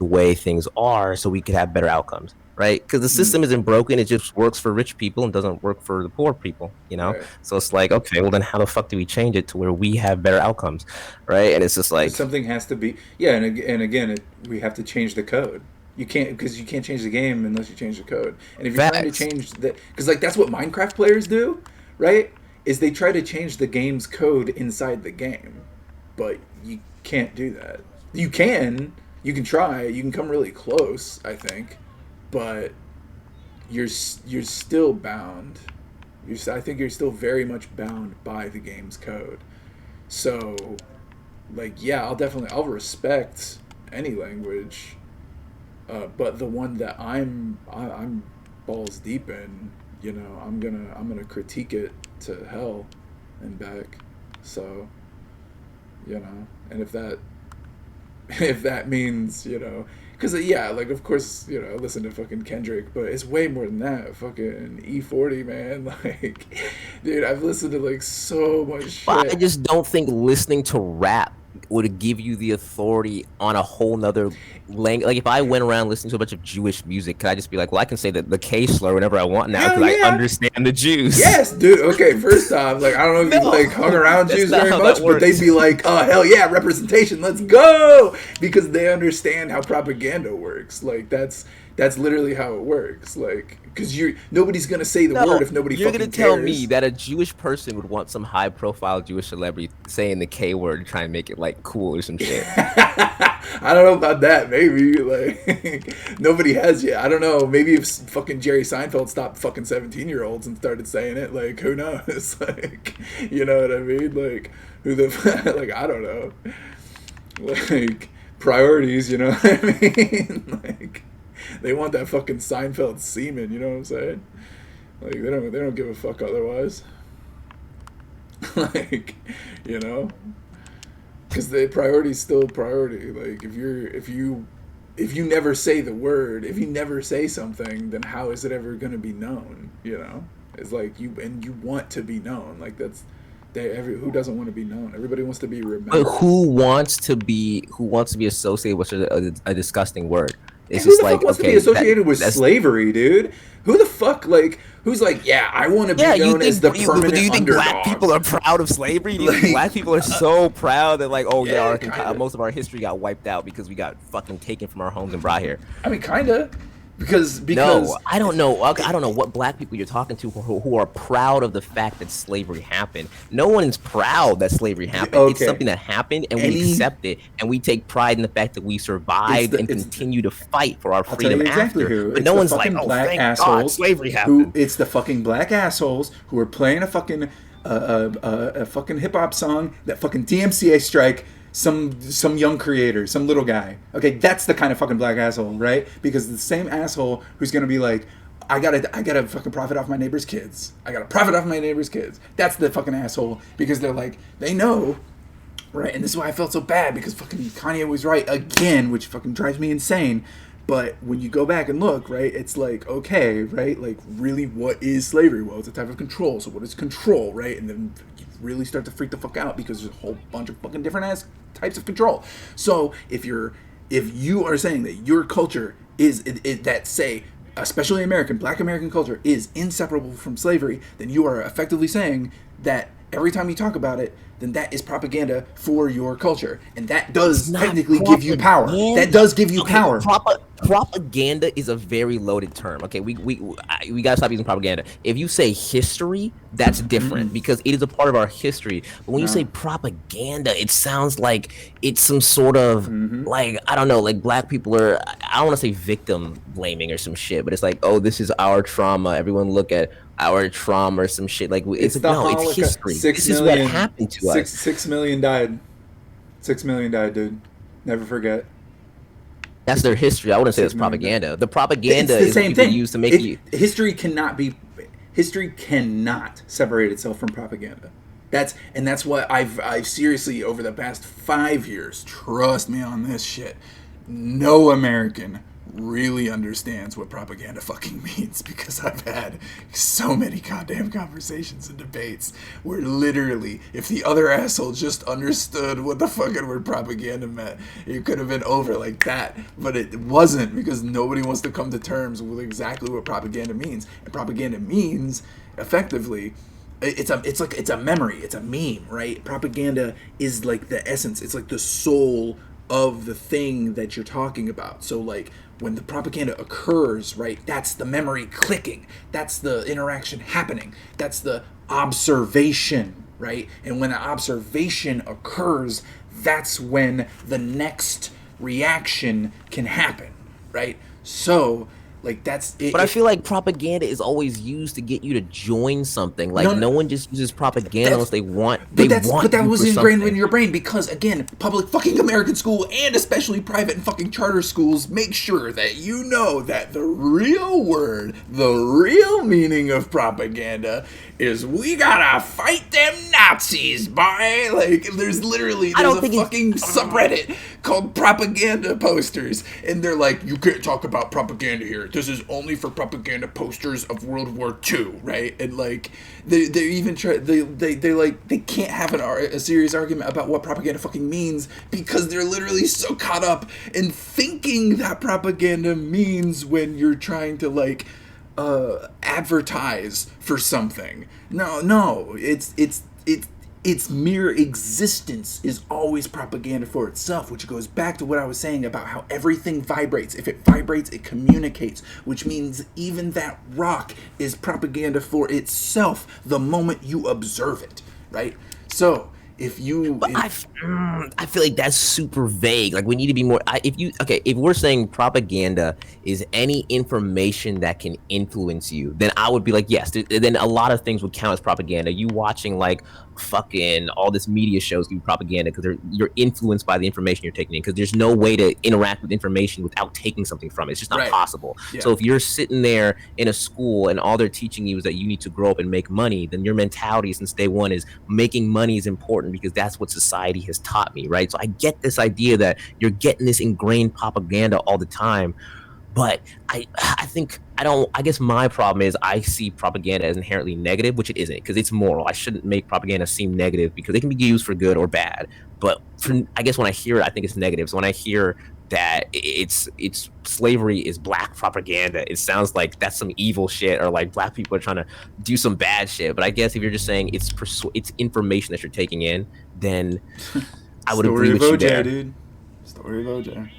the way things are so we could have better outcomes, right? Because the system isn't broken, it just works for rich people and doesn't work for the poor people, you know? Right. So it's like, okay, well then how the fuck do we change it to where we have better outcomes, right? And it's just like, Something has to be, yeah, and again, we have to change the code. You can't, because you can't change the game unless you change the code. And if you're trying to Facts. change the, because like that's what Minecraft players do, right? Is they try to change the game's code inside the game, but you can't do that. You can try, you can come really close, I think, but you're still bound. I think you're still very much bound by the game's code. So, like, yeah, I'll respect any language, but the one that I'm balls deep in, you know, I'm gonna critique it to hell and back. So, you know, and if that means, you know, because yeah, like of course, you know, I listen to fucking Kendrick, but it's way more than that. Fucking E40, man, like, dude, I've listened to like so much shit. but I just don't think listening to rap would give you the authority on a whole nother language. Like if I went around listening to a bunch of Jewish music, could I just be like, well, I can say the K slur whenever I want now because I understand the Jews. Yes, dude. Okay, first off, like I don't know if you like hung around That's Jews not very how much, that but they'd works. be like, "Oh hell yeah, representation, let's go," because they understand how propaganda works. Like that's literally how it works. Like because nobody's gonna say the word if nobody you're fucking gonna tell cares. me that a Jewish person would want some high-profile Jewish celebrity saying the K word to try and make it like cool or some shit. I don't know about that. Maybe like nobody has yet. I don't know. Maybe if fucking Jerry Seinfeld stopped fucking 17-year-olds and started saying it, like who knows? Like you know what I mean? Like who the like I don't know. Like priorities, you know what I mean? Like they want that fucking Seinfeld semen. You know what I'm saying? Like they don't give a fuck otherwise. Like you know. Because the priority's still priority. Like if you never say the word, if you never say something, then how is it ever going to be known? You know, it's like you want to be known. Like who doesn't want to be known? Everybody wants to be remembered. But who wants to be associated with a disgusting word? It's Who just the like fuck wants to okay, be associated with that's slavery, dude? Who the fuck who's like, yeah, I want to be known as the permanent do you think underdog. black people are proud of slavery? Do you think Like, black people are so proud that like, oh yeah, kinda. most of our history got wiped out because we got fucking taken from our homes and brought here? I mean, kinda. Because No, I don't know. I don't know what black people you're talking to who are proud of the fact that slavery happened. No one is proud that slavery happened. Okay. It's something that happened, and we accept it, and we take pride in the fact that we survived and continue to fight for our I'll tell freedom you exactly after. who. But It's no the one's like, fucking oh, black thank God, assholes slavery happened. It's the fucking black assholes who are playing a fucking a fucking hip hop song that fucking DMCA strike some young creator, some little guy. Okay, that's the kind of fucking black asshole, right? Because the same asshole who's gonna be like, I gotta fucking profit off my neighbor's kids. I gotta profit off my neighbor's kids. That's the fucking asshole because they're like, they know, right? And this is why I felt so bad because fucking Kanye was right again, which fucking drives me insane. But when you go back and look, right, it's like, okay, right, like really what is slavery? Well, it's a type of control. So what is control, right? And then you really start to freak the fuck out because there's a whole bunch of fucking different ass types of control. So if you are saying that your culture is that say, especially black American culture is inseparable from slavery, then you are effectively saying that every time you talk about it, then that is propaganda for your culture. And that does technically give you power. That does give you power. Propaganda is a very loaded term. Okay, we gotta stop using propaganda. If you say history, that's different because it is a part of our history. But when you say propaganda, it sounds like it's some sort of like, I don't know, like black people are, I don't want to say victim blaming or some shit, but it's like, oh, this is our trauma. Everyone look at our trauma or some shit. Like it's history. This is what happened to us. 6 million died. 6 million died, dude. Never forget. That's their history. I wouldn't say it's propaganda. The propaganda It's the is same what people thing. use to make you. History cannot separate itself from propaganda. That's what I've seriously over the past 5 years, trust me on this shit. No American really understands what propaganda fucking means, because I've had so many goddamn conversations and debates where literally, if the other asshole just understood what the fucking word propaganda meant, it could have been over like that. But it wasn't, because nobody wants to come to terms with exactly what propaganda means. And propaganda means, effectively, it's a memory, it's a meme, right? Propaganda is like the essence, it's like the soul of the thing that you're talking about. So like when the propaganda occurs, right, that's the memory clicking, that's the interaction happening, that's the observation, right? And when an observation occurs, that's when the next reaction can happen, right? So like that's it. But I feel like propaganda is always used to get you to join something. Like no one just uses propaganda unless they want. But that was ingrained in your brain, because again, public fucking American school, and especially private and fucking charter schools, make sure that you know that the real word, the real meaning of propaganda is we gotta fight them Nazis, boy. Like there's a fucking subreddit called propaganda posters, and they're like, you can't talk about propaganda here. This is only for propaganda posters of World War II, right? And like they even try they can't have a serious argument about what propaganda fucking means, because they're literally so caught up in thinking that propaganda means when you're trying to like advertise for something. No, its mere existence is always propaganda for itself, which goes back to what I was saying about how everything vibrates. If it vibrates, it communicates, which means even that rock is propaganda for itself the moment you observe it, right? So if you... I feel like that's super vague. Like we need to be more... if we're saying propaganda is any information that can influence you, then I would be like, yes. Then a lot of things would count as propaganda. You watching like fucking all this media shows can be propaganda because you're influenced by the information you're taking in, because there's no way to interact with information without taking something from it. It's just not possible. Yeah. So if you're sitting there in a school and all they're teaching you is that you need to grow up and make money, then your mentality since day one is making money is important because that's what society has taught me, right? So I get this idea that you're getting this ingrained propaganda all the time. But I guess my problem is I see propaganda as inherently negative, which it isn't, because it's moral. I shouldn't make propaganda seem negative because it can be used for good or bad. But I guess when I hear it, I think it's negative. So when I hear that it's slavery is black propaganda, it sounds like that's some evil shit, or like black people are trying to do some bad shit. But I guess if you're just saying it's information that you're taking in, then I would agree with you there. Dude. Story of OJ.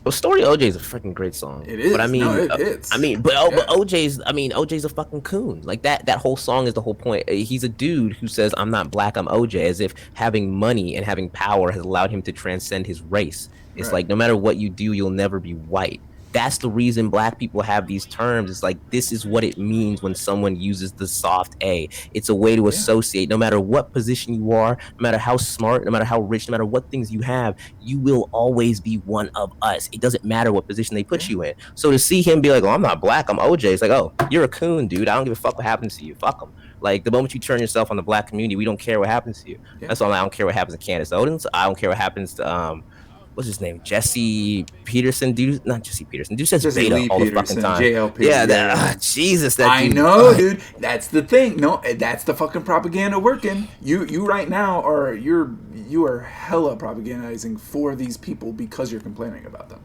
Well, Story of OJ is a freaking great song. It is. But I mean, it hits. But OJ's a fucking coon. Like that whole song is the whole point. He's a dude who says, I'm not black, I'm OJ, as if having money and having power has allowed him to transcend his race. It's like, no matter what you do, you'll never be white. That's the reason black people have these terms. It's like, this is what it means when someone uses the soft A. It's a way to associate. No matter what position you are, no matter how smart, no matter how rich, no matter what things you have, you will always be one of us. It doesn't matter what position they put you in. So to see him be like, oh, I'm not black, I'm OJ. It's like, oh, you're a coon, dude. I don't give a fuck what happens to you. Fuck them. Like, the moment you turn yourself on the black community, we don't care what happens to you. That's all. I don't care what happens to Candace Owens. I don't care what happens to what's his name? Jesse Peterson. Dude, not Jesse Peterson. Dude says Jesse beta Lee all Peterson, the fucking time. JL Peterson. Yeah, Jesus. That I dude, know, dude. That's the thing. No, that's the fucking propaganda working. You right now you are hella propagandizing for these people because you're complaining about them.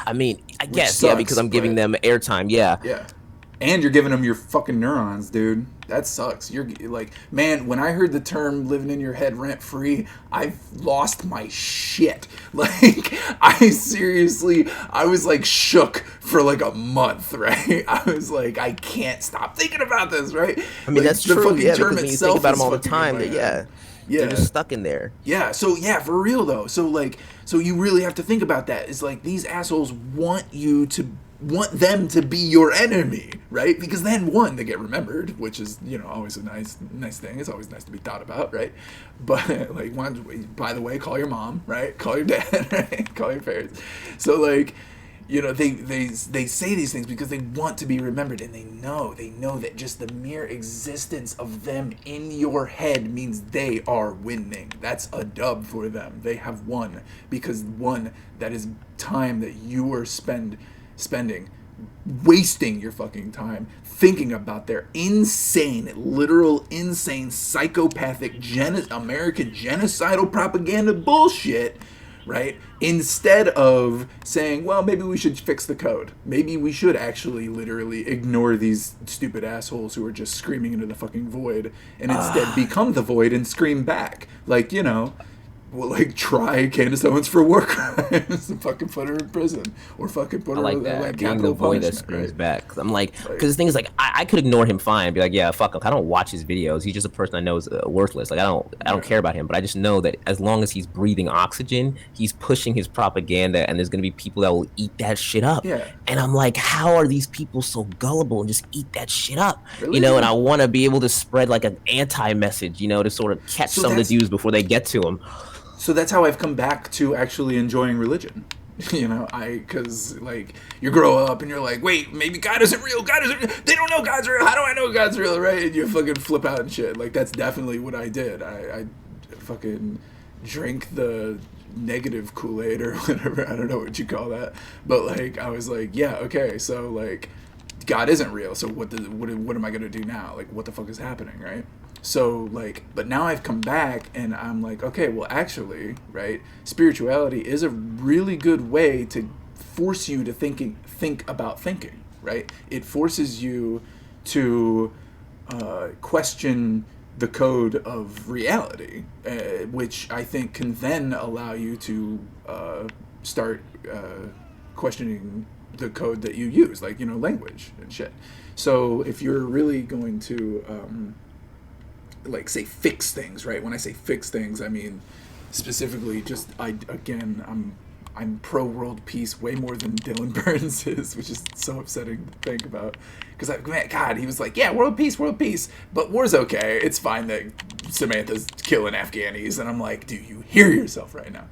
I mean, I guess, sucks, because I'm giving them airtime. Yeah. Yeah. And you're giving them your fucking neurons, dude. That sucks. You're like, man, when I heard the term living in your head rent free, I've lost my shit. Like, I was like shook for like a month, right? I was like, I can't stop thinking about this, right? I mean, like, that's true. Fucking Yeah, term because when you think about them all the time, yeah. They're just stuck in there. Yeah, so yeah, for real though. So you really have to think about that. It's like these assholes want them to be your enemy, right? Because then one, they get remembered, which is, always a nice thing. It's always nice to be thought about, right? But like, by the way, call your mom, right? Call your dad, right? Call your parents. So like, You know, they say these things because they want to be remembered, and they know that just the mere existence of them in your head means they are winning. That's a dub for them. They have won because, one, that is time that you are spending wasting your fucking time thinking about their insane, literal insane, psychopathic American genocidal propaganda bullshit, right? Instead of saying, well, maybe we should fix the code. Maybe we should actually literally ignore these stupid assholes who are just screaming into the fucking void and instead become the void and scream back. Like, you know, well, like, try Candace Owens for war crimes and fucking put her in prison, or fucking put her like that. like Being capital the void that punishment, screams right? back. 'Cause I'm like, because the thing is, like, I could ignore him fine and be like, yeah, fuck him. I don't watch his videos. He's just a person I know is worthless. Like, I don't care about him. But I just know that as long as he's breathing oxygen, he's pushing his propaganda, and there's gonna be people that will eat that shit up. Yeah. And I'm like, how are these people so gullible and just eat that shit up? Really? You know, and I want to be able to spread like an anti-message, you know, to sort of catch some of the dudes before they get to him. So that's how I've come back to actually enjoying religion. You know, because, like, you grow up and you're like, wait, maybe God isn't real. God isn't real. They don't know God's real. How do I know God's real, right? And you fucking flip out and shit. Like, that's definitely what I did. I fucking drink the negative Kool-Aid or whatever. I don't know what you call that. But, like, I was like, yeah, okay, so, like, God isn't real. So what am I going to do now? Like, what the fuck is happening, right? So, like, but now I've come back and I'm like, okay, well, actually, right, spirituality is a really good way to force you to think about thinking, right? It forces you to question the code of reality, which I think can then allow you to start questioning the code that you use, like, you know, language and shit. So if you're really going to like, say, fix things, right? When I say fix things, I mean specifically just I'm pro world peace way more than Dylan Burns is, which is so upsetting to think about. Because, man, God, he was like, yeah, world peace, but war's okay. It's fine that Samantha's killing Afghanis, and I'm like, do you hear yourself right now?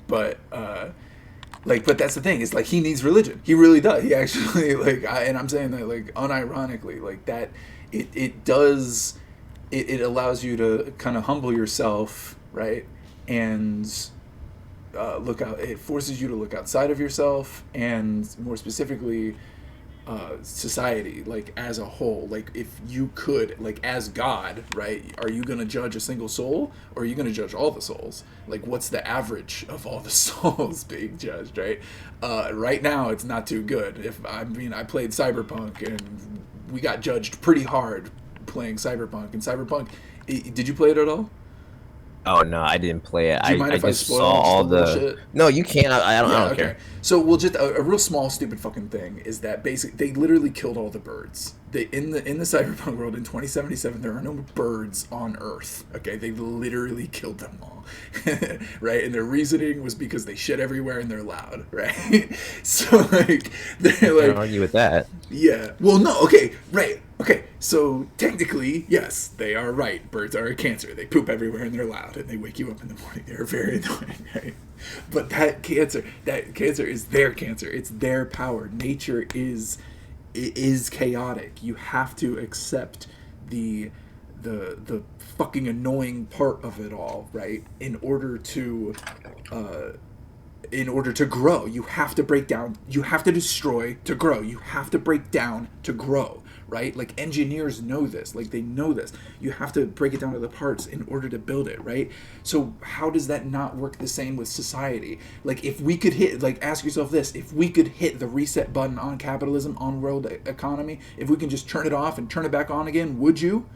But but that's the thing, is, like, he needs religion. He really does. He actually, like, and I'm saying that, like, unironically, like, that it does. It allows you to kind of humble yourself, right? And look out. It forces you to look outside of yourself, and more specifically, society, like, as a whole. Like, if you could, like, as God, right? Are you gonna judge a single soul, or are you gonna judge all the souls? Like, what's the average of all the souls being judged, right? Right now, it's not too good. I played Cyberpunk, and we got judged pretty hard playing Cyberpunk. And Cyberpunk, did you play it at all? Oh no, I didn't play it. Do you mind if I just spoil saw all just a little the shit? No, you can't. I don't care. So we'll just a real small stupid fucking thing is that basically they literally killed all the birds. In the Cyberpunk world in 2077 there are no birds on Earth. Okay, they literally killed them all. Right? And their reasoning was because they shit everywhere and they're loud, right? So, like, they're like, Can't argue with that. yeah. Well, no. Okay. Right. Okay. So technically, yes, they are right. Birds are a cancer. They poop everywhere and they're loud and they wake you up in the morning. They're very annoying, right? But that cancer is their cancer. It's their power. Nature is chaotic. You have to accept the fucking annoying part of it all, right? In order to grow, you have to break down, you have to destroy to grow, you have to break down to grow, right? Like, engineers know this, like, they know this. You have to break it down to the parts in order to build it, right? So how does that not work the same with society? Like, if we could ask yourself this, if we could hit the reset button on capitalism, on world economy, if we can just turn it off and turn it back on again, would you?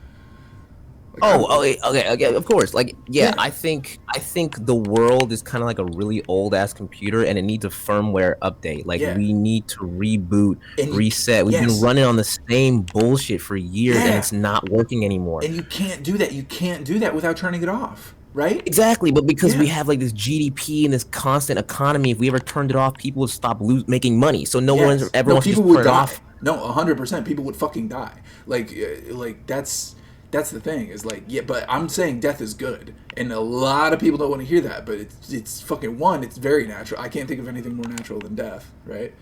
Like, Okay, of course. Like, yeah. Yeah. I think the world is kind of like a really old ass computer, and it needs a firmware update. Like, Yeah. we need to reboot, And reset. We've yes. been running on the same bullshit for years, and Yeah. it's not working anymore. And you can't do that. You can't do that without turning it off, right? Exactly, but because we Yeah. have like this GDP and this constant economy, if we ever turned it off, people would stop making money. So everyone No, wants to just people turn would it die. off. No, 100%. People would fucking die. Like that's the thing. Is like, yeah, but I'm saying death is good, and a lot of people don't want to hear that. But it's fucking one. It's very natural. I can't think of anything more natural than death, right?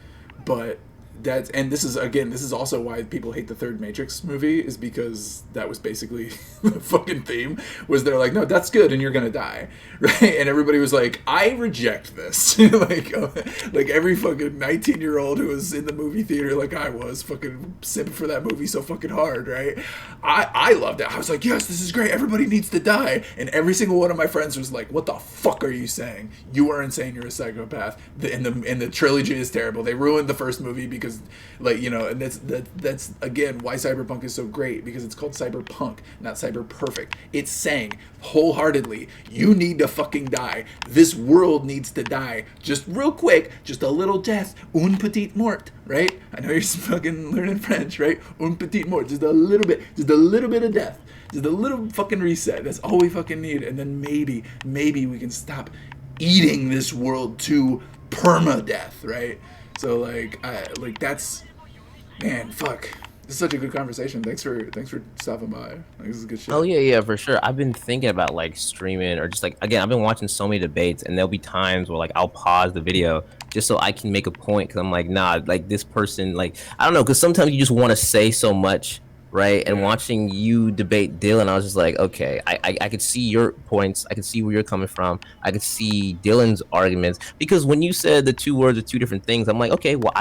but this is also why people hate the third Matrix movie, is because that was basically the fucking theme, was they're like, no, that's good and you're gonna die, right? And everybody was like, I reject this. like every fucking 19-year-old who was in the movie theater like I was, fucking simping for that movie so fucking hard, right? I loved it. I was like, yes, this is great, everybody needs to die. And every single one of my friends was like, what the fuck are you saying? You are insane, you're a psychopath. And the trilogy is terrible. They ruined the first movie because, like, you know, and that's again why Cyberpunk is so great, because it's called Cyberpunk, not Cyber Perfect. It's saying wholeheartedly, you need to fucking die. This world needs to die. Just real quick, just a little death, un petit mort, right? I know you're fucking learning French, right? Un petit mort, just a little bit of death, just a little fucking reset. That's all we fucking need, and then maybe we can stop eating this world to permadeath, right? So like that's, man, fuck. This is such a good conversation. Thanks for stopping by. Like, this is good shit. Oh yeah, for sure. I've been thinking about like streaming, or just like, again, I've been watching so many debates, and there'll be times where like I'll pause the video just so I can make a point, because I'm like, nah, like this person, like, I don't know, because sometimes you just want to say so much, right? And watching you debate Dylan, I was just like, okay, I could see your points, I could see where you're coming from, I could see Dylan's arguments, because when you said the two words are two different things, I'm like, okay, well,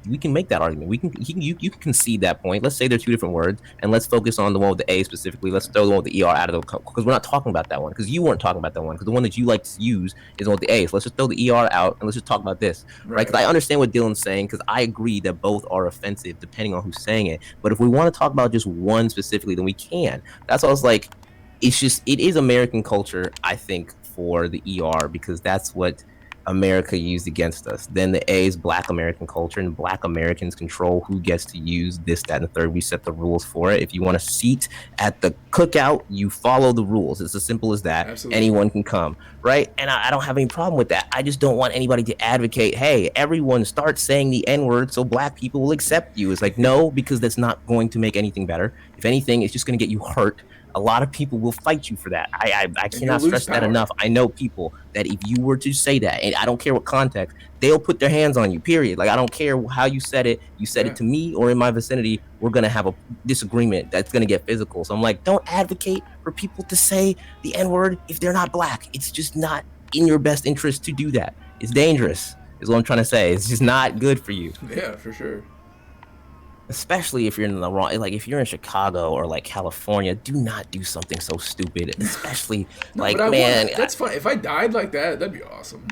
we can make that argument, you can concede that point. Let's say they're two different words, and let's focus on the one with the A specifically. Let's throw the one with the ER out of the, because we're not talking about that one, because you weren't talking about that one, because the one that you like to use is the one with the A. So let's just throw the ER out, and let's just talk about this, right? Because I understand what Dylan's saying, because I agree that both are offensive depending on who's saying it. But if we want to talk about just one specifically, then we can. That's why I was like, it is American culture, I think, for the ER, because that's what America used against us. Then the A is Black American culture, and Black Americans control who gets to use this, that, and the third. We set the rules for it. If you want a seat at the cookout, you follow the rules. It's as simple as that. Absolutely. Anyone can come, right? And I don't have any problem with that. I just don't want anybody to advocate, hey, everyone start saying the N-word so Black people will accept you. It's like, no, because that's not going to make anything better. If anything, it's just going to get you hurt. A lot of people will fight you for that. I cannot stress that enough. I know people that if you were to say that, and I don't care what context, they'll put their hands on you, period. Like, I don't care how you said it. You said it to me or in my vicinity, we're going to have a disagreement that's going to get physical. So I'm like, don't advocate for people to say the N-word if they're not Black. It's just not in your best interest to do that. It's dangerous, is what I'm trying to say. It's just not good for you. Yeah, for sure. Especially if you're in the wrong, like if you're in Chicago or like California, do not do something so stupid. Especially man, that's fine. If I died like that, that'd be awesome.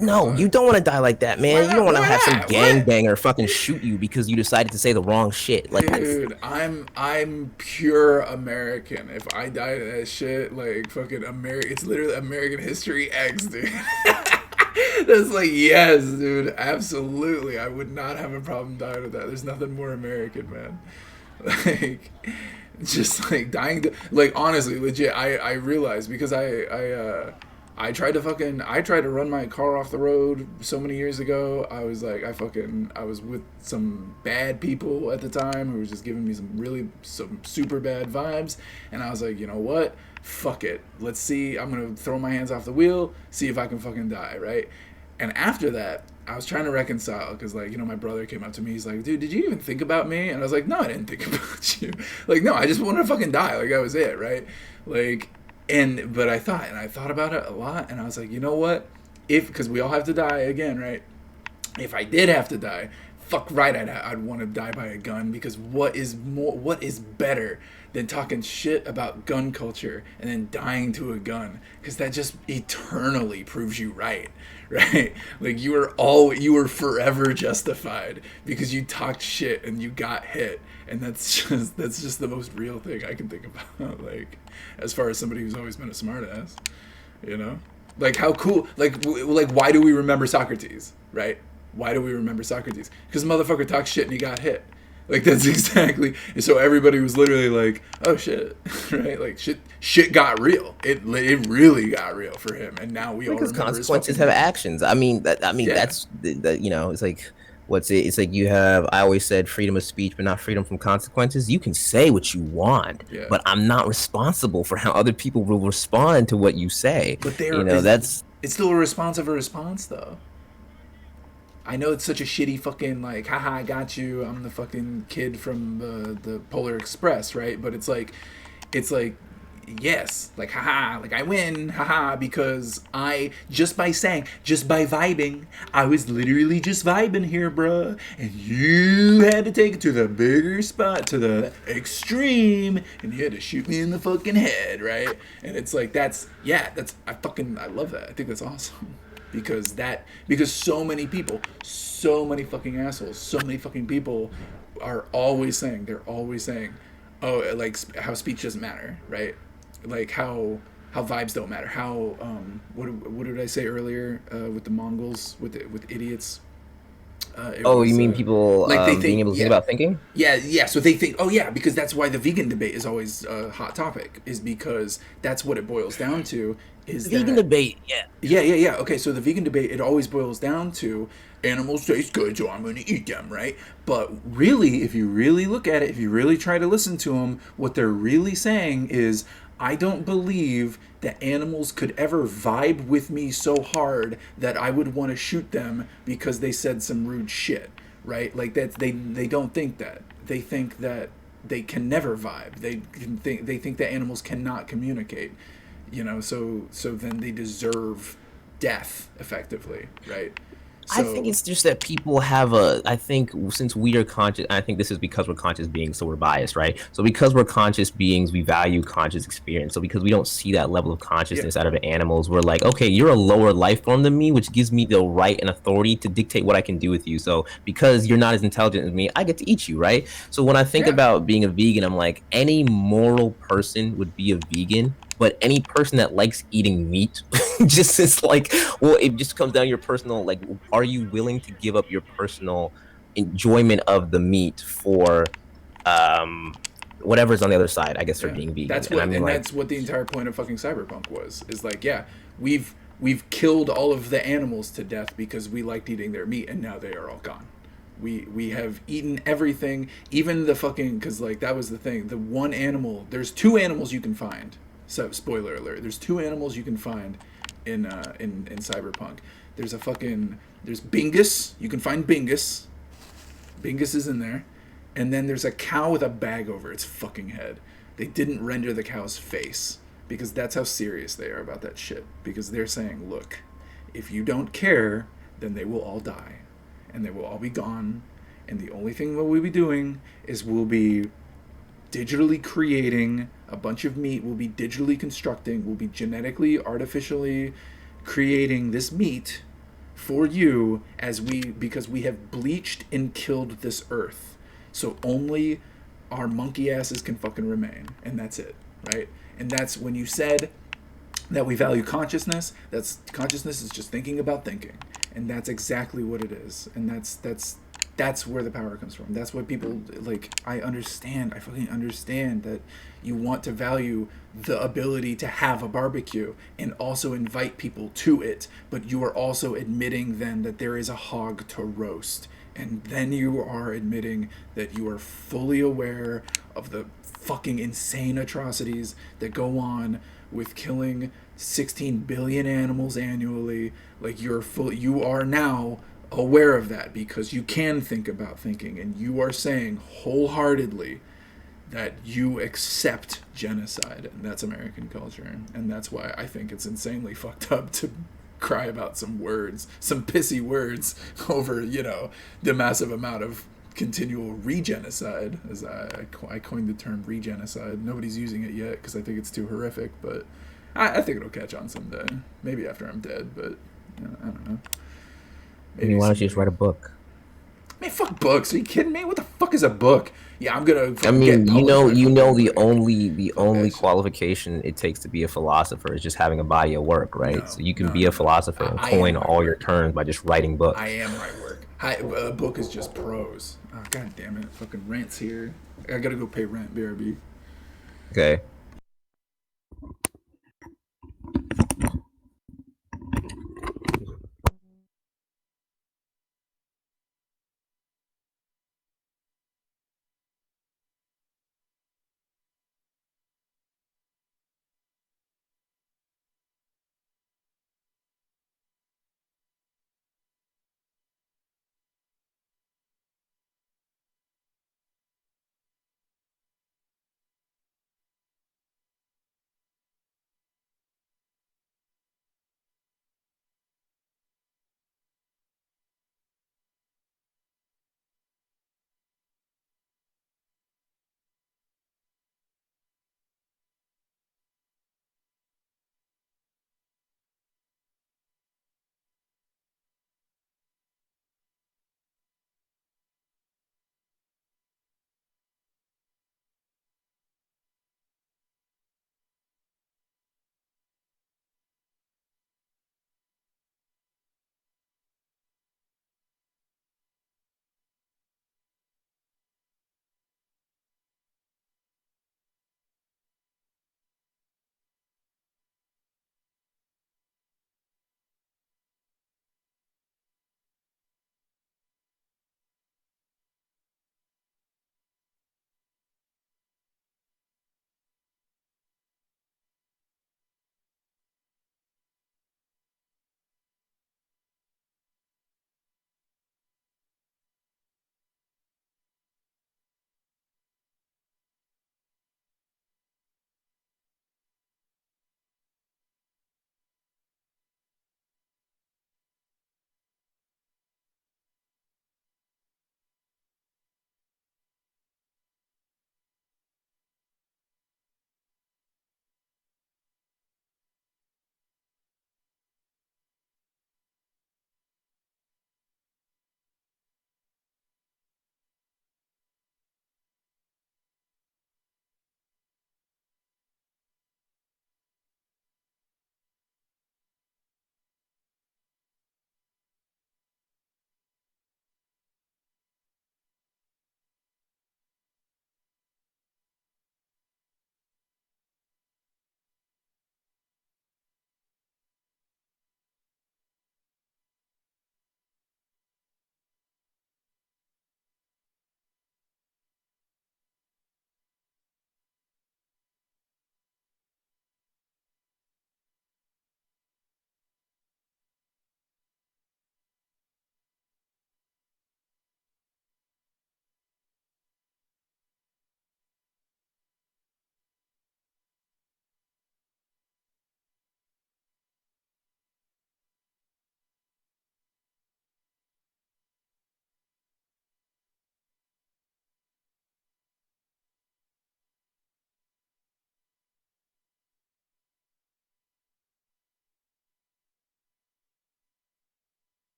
No, you don't want to die like that, man. You don't want to have some gangbanger fucking shoot you because you decided to say the wrong shit. Like, dude, I'm pure American. If I died of that shit, like fucking it's literally American History X, dude. That's like, yes, dude, absolutely. I would not have a problem dying with that. There's nothing more American, man. Like, just like dying to, like, honestly, legit. I realized, because I tried to run my car off the road so many years ago. I was like, I was with some bad people at the time who were just giving me some super bad vibes, and I was like, you know what? Fuck it. Let's see. I'm going to throw my hands off the wheel, see if I can fucking die, right? And after that, I was trying to reconcile, because, like, you know, my brother came up to me. He's like, dude, did you even think about me? And I was like, no, I didn't think about you. Like, no, I just wanted to fucking die. Like, that was it, right? Like, but I thought about it a lot, and I was like, you know what? Because we all have to die again, right? If I did have to die, fuck right, I'd want to die by a gun, because what is better than talking shit about gun culture and then dying to a gun? Because that just eternally proves you right? Like, you were forever justified because you talked shit and you got hit, and that's just the most real thing I can think about. Like, as far as somebody who's always been a smartass, you know, like, how cool, like why do we remember Socrates, right? Why do we remember Socrates? Because the motherfucker talked shit and he got hit. Like, that's exactly. And so everybody was literally like, oh shit, right? Like, shit got real. It really got real for him. And now we all remember, because consequences have actions. I mean, that's the, you know, it's like, it's like you have, I always said freedom of speech, but not freedom from consequences. You can say what you want, but I'm not responsible for how other people will respond to what you say. But it's still a response of a response, though. I know it's such a shitty fucking like, haha, I got you. I'm the fucking kid from the Polar Express, right? But it's like, yes, like haha, like I win, haha, because I just by saying, just by vibing, I was literally just vibing here, bruh, and you had to take it to the bigger spot, to the extreme, and you had to shoot me in the fucking head, right? And it's like that's I love that. I think that's awesome because so many fucking assholes, so many fucking people are always saying oh, like how speech doesn't matter, right? Like how vibes don't matter. How what did I say earlier with the Mongols with idiots? It Oh, you was mean people like they being think, able to think yeah, about thinking? yeah. So they think, oh yeah, because that's why the vegan debate is always a hot topic, is because that's what it boils down to. Is Vegan that debate, yeah. yeah. Okay, so the vegan debate, it always boils down to animals taste good, so I'm going to eat them, right? But really, if you really look at it, if you really try to listen to them, what they're really saying is, I don't believe that animals could ever vibe with me so hard that I would want to shoot them because they said some rude shit, right? Like that they don't think that. They think that they can never vibe. They think that animals cannot communicate, so then they deserve death effectively, right? I think So it's just that people have I think since we are conscious, I think this is because we're conscious beings, so we're biased, right? So because we're conscious beings, we value conscious experience. So because we don't see that level of yeah, consciousness out of animals, we're like, okay, you're a lower life form than me, which gives me the right and authority to dictate what I can do with you. So because you're not as intelligent as me, I get to eat you, right? So when I think yeah, about being a vegan, I'm like, any moral person would be a vegan, but any person that likes eating meat just is like, well, it just comes down to your personal, like, are you willing to give up your personal enjoyment of the meat for um whatever's on the other side, I guess, for yeah. being vegan? And I mean, like, That's what the entire point of fucking cyberpunk was. Is like, yeah, we've killed all of the animals to death because we liked eating their meat, and now they are all gone. We have eaten everything, even the fucking, because like that was the thing. The one animal, there's two animals you can find. So spoiler alert, there's two animals you can find in cyberpunk. There's a fucking there's Bingus. You can find Bingus. Bingus is in there. And then there's a cow with a bag over its fucking head. They didn't render the cow's face because that's how serious they are about that shit. Because they're saying, look, if you don't care, then they will all die. And they will all be gone. And the only thing that we'll be doing is we'll be digitally creating a bunch of meat. We'll be digitally constructing. We'll be genetically, artificially creating this meat for you because we have bleached and killed this earth. So only our monkey asses can fucking remain, and that's it, right? And that's when you said that we value consciousness. That's consciousness is just thinking about thinking, and that's exactly what it is. And that's where the power comes from. That's what people like. I understand. I fucking understand that you want to value the ability to have a barbecue and also invite people to it, but you are also admitting then that there is a hog to roast. And then you are admitting that you are fully aware of the fucking insane atrocities that go on with killing 16 billion animals annually. Like you are now aware of that because you can think about thinking, and you are saying wholeheartedly that you accept genocide, and that's American culture. And that's why I think it's insanely fucked up to cry about some words, some pissy words over, the massive amount of continual regenocide, as I coined the term regenocide. Nobody's using it yet because I think it's too horrific, but I think it'll catch on someday. Maybe after I'm dead, but I don't know. I mean, Maybe why don't you just someday. write a book? Man, fuck books. Are you kidding me? What the fuck is a book? Yeah, I'm gonna I fucking get mean, you published know, by you know, fucking the like only fuck only that shit. qualification it takes to be a philosopher is just having a body of work, right? No, So you can no, be no, a no. philosopher and I am coin my all your work. terms by just writing I books. am my work. A book is just prose. Oh, God damn it. Fucking rent's here. I gotta go pay rent, BRB. Okay.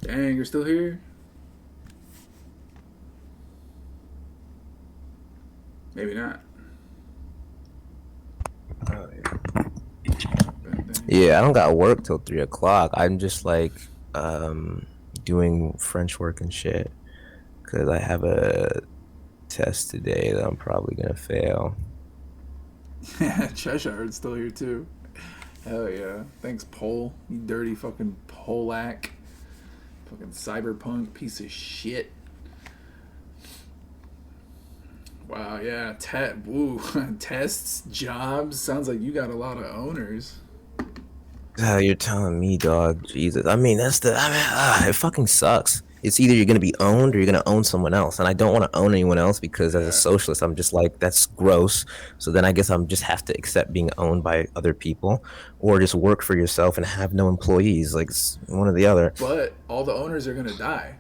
Dang, you're still here? Maybe not. Oh, yeah. Yeah, I don't got work till 3 o'clock. I'm just like doing French work and shit because I have a test today that I'm probably gonna fail. Cheshire's still here too. Hell yeah. Thanks, Pole. You dirty fucking Polak. Fucking cyberpunk piece of shit. Wow, yeah. Woo. Tests, jobs. Sounds like you got a lot of owners. You're telling me, dog. Jesus. I mean, it fucking sucks. It's either you're gonna be owned or you're gonna own someone else, and I don't want to own anyone else because as a socialist, I'm just like, that's gross. So then I guess I'm just have to accept being owned by other people, or just work for yourself and have no employees. Like it's one or the other. But all the owners are gonna die,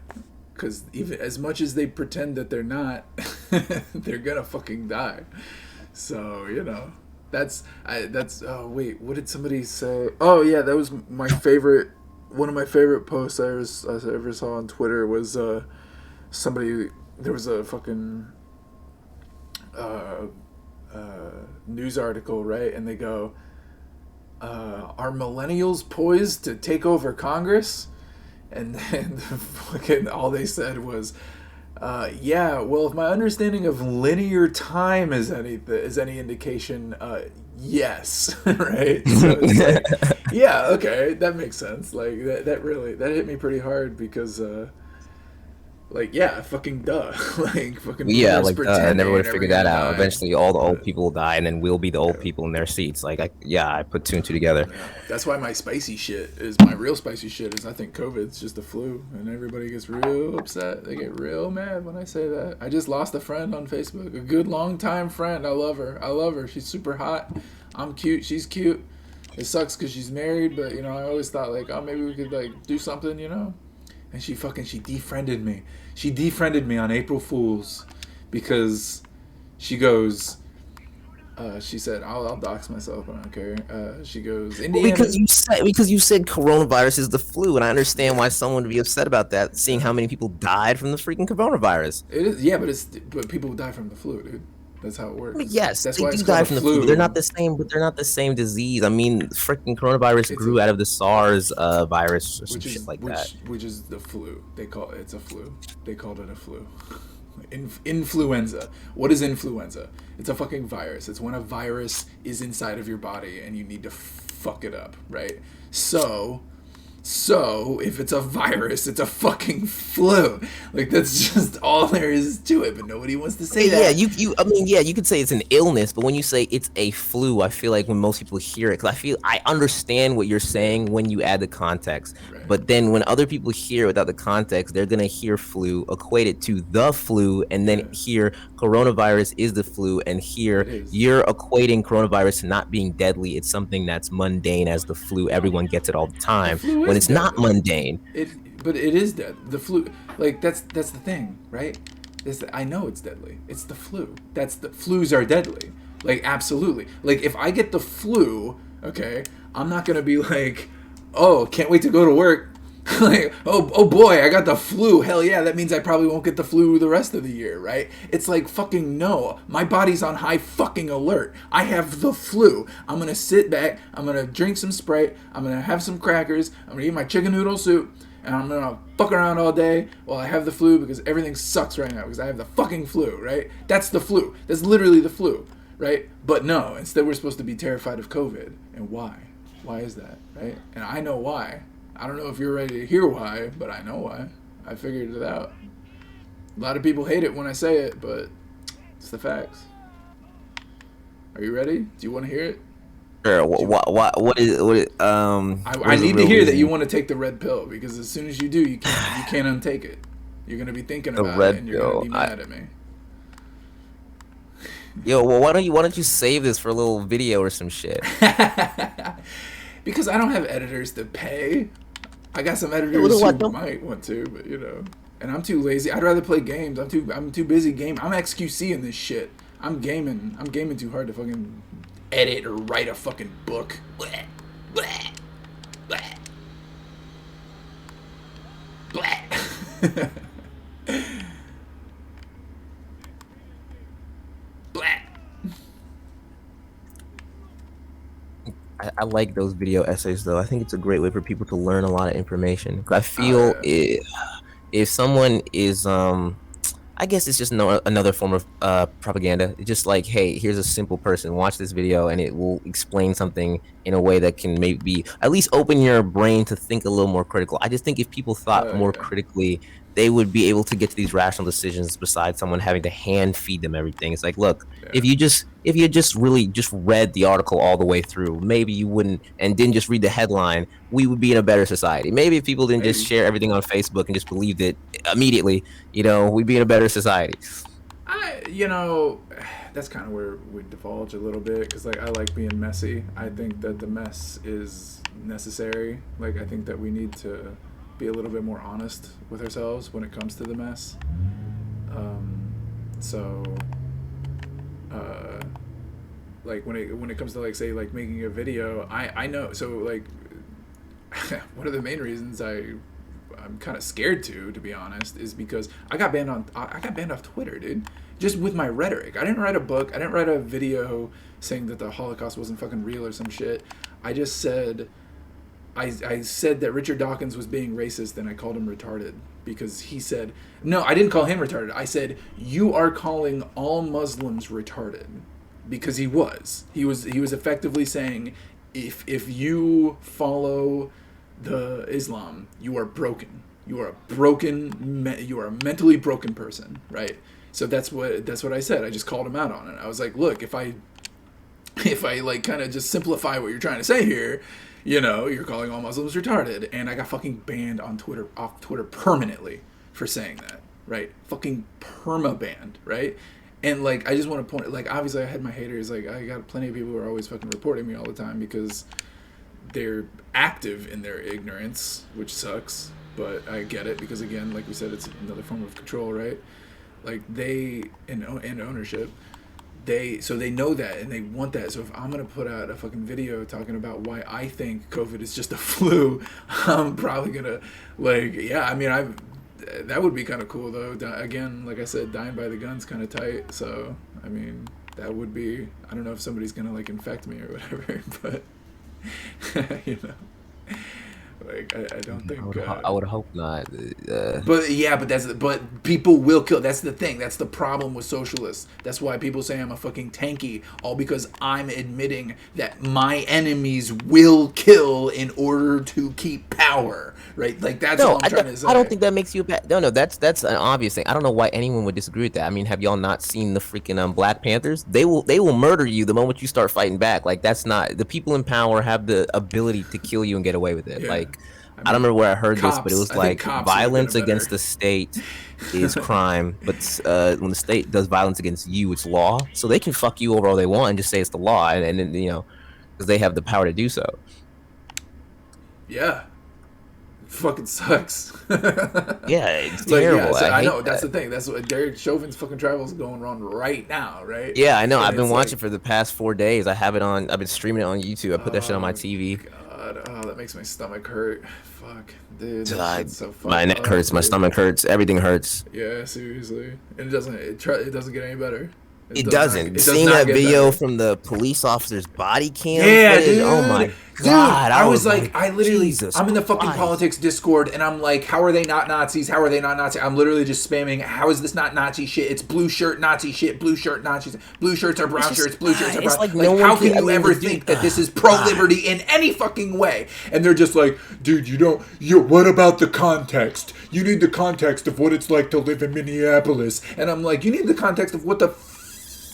because even as much as they pretend that they're not, they're gonna fucking die. So you know. Oh wait, what did somebody say? Oh yeah, that was my favorite. One of my favorite posts I ever saw on Twitter was somebody. There was a fucking news article, right? And they go, "Are millennials poised to take over Congress?" And then fucking all they said was, yeah, well, if my understanding of linear time is any indication, yes, right? So it's like, yeah, okay, that makes sense. Like that hit me pretty hard because, like, yeah, fucking duh, like fucking Yeah, like I never would have figured that out. Die. Eventually, all the old people will die, and then we'll be the old people in their seats. Like, I put two and two together. Yeah. That's why my real spicy shit is I think COVID's just a flu, and everybody gets real upset. They get real mad when I say that. I just lost a friend on Facebook, a good long time friend. I love her. She's super hot. I'm cute. She's cute. It sucks because she's married, but you know, I always thought like, oh, maybe we could like do something, you know. And she defriended me. She defriended me on April Fool's because she goes, she said, I'll dox myself, I don't care. She goes, Indiana. Well, because you said coronavirus is the flu, and I understand why someone would be upset about that, seeing how many people died from the freaking coronavirus. It is, yeah, but people die from the flu, dude. That's how it works. I mean, yes, that's they why do it's die called from the flu. flu. They're not the same, but they're not the same disease. I mean, freaking coronavirus grew out of the SARS virus or some shit like that. Which is the flu. It's a flu. They called it a flu. Influenza. What is influenza? It's a fucking virus. It's when a virus is inside of your body and you need to fuck it up, right? So if it's a virus, it's a fucking flu. Like that's just all there is to it. But nobody wants to say that. Yeah, you could say it's an illness, but when you say it's a flu, I feel like when most people hear it, because I understand what you're saying when you add the context. Right. But then when other people hear it without the context, they're gonna hear flu, equate it to the flu, and then hear coronavirus is the flu, and here you're equating coronavirus to not being deadly. It's something that's mundane as the flu. Everyone gets it all the time. When it's not mundane. But it is dead. The flu, like that's the thing, right? I know it's deadly. It's the flu. Flus are deadly. Like absolutely. Like if I get the flu, okay, I'm not gonna be like, oh, can't wait to go to work. Like, oh boy, I got the flu. Hell yeah, that means I probably won't get the flu the rest of the year, right? It's like fucking no. My body's on high fucking alert. I have the flu. I'm gonna sit back. I'm gonna drink some Sprite. I'm gonna have some crackers. I'm gonna eat my chicken noodle soup. And I'm gonna fuck around all day while I have the flu because everything sucks right now because I have the fucking flu, right? That's the flu. That's literally the flu, right? But no, instead we're supposed to be terrified of COVID. And why? Why is that, right? And I know why. I don't know if you're ready to hear why, but I know why. I figured it out. A lot of people hate it when I say it, but it's the facts. Are you ready? Do you want to hear it? Sure. What is I need to hear that you want to take the red pill because as soon as you do, you can't untake it. You're gonna be thinking about it, and you're gonna be mad at me. Yo, well, why don't you save this for a little video or some shit? Because I don't have editors to pay. I got some editors who might want to, but you know, and I'm too lazy. I'd rather play games. I'm too busy gaming. I'm XQC in this shit. I'm gaming too hard to fucking edit or write a fucking book. Bleh, bleh, bleh, bleh. I like those video essays though. I think it's a great way for people to learn a lot of information. 'Cause I Oh feel yeah. if someone is I guess it's just another form of propaganda. It's just like, hey, here's a simple person. Watch this video, and it will explain something in a way that can maybe at least open your brain to think a little more critical. I just think if people thought Oh more yeah. critically, they would be able to get to these rational decisions. Besides someone having to hand feed them everything, it's like, look, Yeah. if you just really just read the article all the way through, maybe you wouldn't, and didn't just read the headline, we would be in a better society. Maybe if people didn't just Maybe. share everything on Facebook and just believed it immediately, we'd be in a better society. That's kind of where we divulge a little bit because like I like being messy. I think that the mess is necessary. Like I think that we need to be a little bit more honest with ourselves when it comes to the mess. So like when it comes to like say like making a video, I know, so like one of the main reasons I'm kind of scared to be honest, is because I got banned off Twitter, dude. Just with my rhetoric. I didn't write a book. I didn't write a video saying that the Holocaust wasn't fucking real or some shit. I just said, I said that Richard Dawkins was being racist and I called him retarded because he said, no, I didn't call him retarded. I said, you are calling all Muslims retarded, because he was effectively saying, if you follow the Islam, you are broken. You are a mentally broken person, right? So that's what I said. I just called him out on it. I was like, look, if I like kind of just simplify what you're trying to say here, you're calling all Muslims retarded, and I got fucking banned off Twitter permanently for saying that, right? Fucking perma banned, right? And like I just want to point, like obviously I had my haters, like I got plenty of people who are always fucking reporting me all the time because they're active in their ignorance, which sucks, but I get it because again, like we said, it's another form of control, right? Like they and ownership, they know that and they want that. So if I'm gonna put out a fucking video talking about why I think COVID is just a flu, I'm probably gonna that would be kind of cool though. Again, like I said, dying by the gun's kind of tight. So I mean, that would be, I don't know if somebody's gonna like infect me or whatever, but like I don't think I would hope not. But people will kill. That's the thing. That's the problem with socialists. That's why people say I'm a fucking tanky, all because I'm admitting that my enemies will kill in order to keep power. Right? Like that's all I'm trying to say. I don't think that makes you a bad. No, that's an obvious thing. I don't know why anyone would disagree with that. I mean, have y'all not seen the freaking Black Panthers? They will murder you the moment you start fighting back. Like that's not, the people in power have the ability to kill you and get away with it. Yeah. Like I don't remember where I heard this, but it was like violence better. against the state is crime, but when the state does violence against you, it's law. So they can fuck you over all they want and just say it's the law, and then because they have the power to do so. Yeah. Fucking sucks. Yeah, it's terrible. Yeah, so I know that's the thing. That's what Derek Chauvin's fucking travels going on right now, right? Yeah, I know. And I've been watching for the past 4 days. I've been streaming it on YouTube. I put that shit on my TV. God, that makes my stomach hurt. Fuck, dude. So my neck hurts. My stomach hurts. Everything hurts. Yeah, seriously. And it doesn't get any better. It doesn't. Seeing that video from the police officer's body cam footage, dude. Oh my God. I was like, I'm in the fucking Christ. politics Discord, and I'm like, how are they not Nazis? How are they not Nazis? I'm literally just spamming, how is this not Nazi shit? It's blue shirt Nazi shit. Blue shirt Nazis. Blue shirts are brown shirts. Blue shirts are brown. Like how can you ever think that this is pro-liberty in any fucking way? And they're just like, dude, what about the context? You need the context of what it's like to live in Minneapolis. And I'm like, you need the context of what the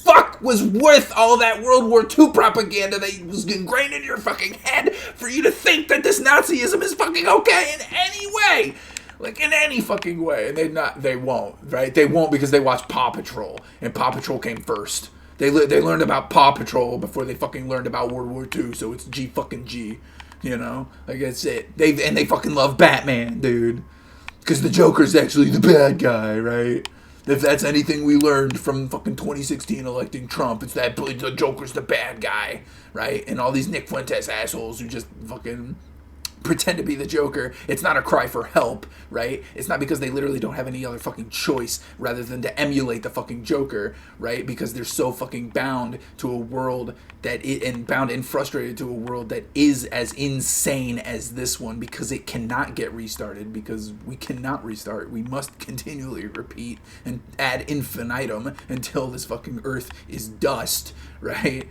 fuck was worth all that World War II propaganda that was ingrained in your fucking head for you to think that this Nazism is fucking okay in any way. Like, in any fucking way. And they won't, right? They won't because they watch Paw Patrol, and Paw Patrol came first. They learned about Paw Patrol before they fucking learned about World War II, so it's G fucking G, Like, that's it. They fucking love Batman, dude. Because the Joker's actually the bad guy, right? If that's anything we learned from fucking 2016 electing Trump, it's that the Joker's the bad guy, right? And all these Nick Fuentes assholes who just fucking pretend to be the Joker. It's not a cry for help, right? It's not because they literally don't have any other fucking choice rather than to emulate the fucking Joker, right? Because they're so fucking bound to a world bound and frustrated to a world that is as insane as this one, because it cannot get restarted, because we cannot restart. We must continually repeat and ad infinitum until this fucking earth is dust, right?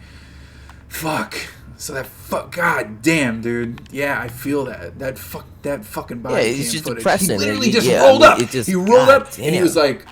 Fuck. So god damn, dude. Yeah, I feel that fucking body cam it's just footage. depressing. He literally just rolled up. He rolled up and he was like,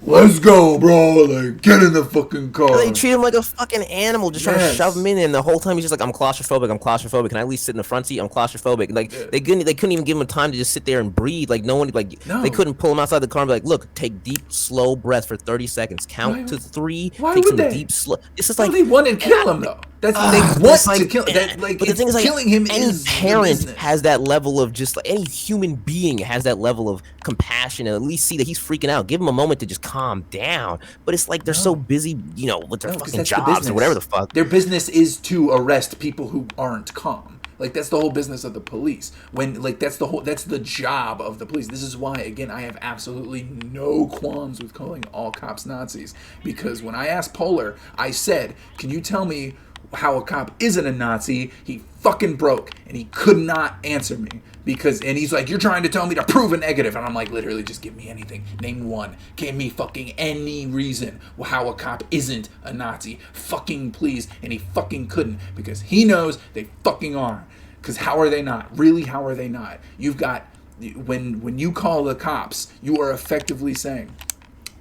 let's go, bro. Like, get in the fucking car. They treat him like a fucking animal, just trying to shove him in. And the whole time he's just like, I'm claustrophobic. Can I at least sit in the front seat? I'm claustrophobic. Like, they couldn't even give him time to just sit there and breathe. Like, no one, they couldn't pull him outside the car and be like, look, take deep, slow breaths for 30 seconds. Count to 3. Why take would some they? deep, slow. It's just No, like, they want to kill him, though. That's they want to kill him. Like, but the thing is, like, killing him any is parent has that level of just like, any human being has that level of compassion and at least see that he's freaking out. Give him a moment to just calm down. But it's like they're so busy, with their fucking jobs or whatever the fuck. Their business is to arrest people who aren't calm. Like, that's the whole business of the police. That's the job of the police. This is why, again, I have absolutely no qualms with calling all cops Nazis. Because when I asked Polar, I said, can you tell me how a cop isn't a Nazi? He fucking broke, and he could not answer me. And he's like, you're trying to tell me to prove a negative. And I'm like, literally, just give me anything. Name one. Give me fucking any reason how a cop isn't a Nazi. Fucking please. And he fucking couldn't, because he knows they fucking are. Because how are they not? Really, how are they not? You've got, when you call the cops, you are effectively saying,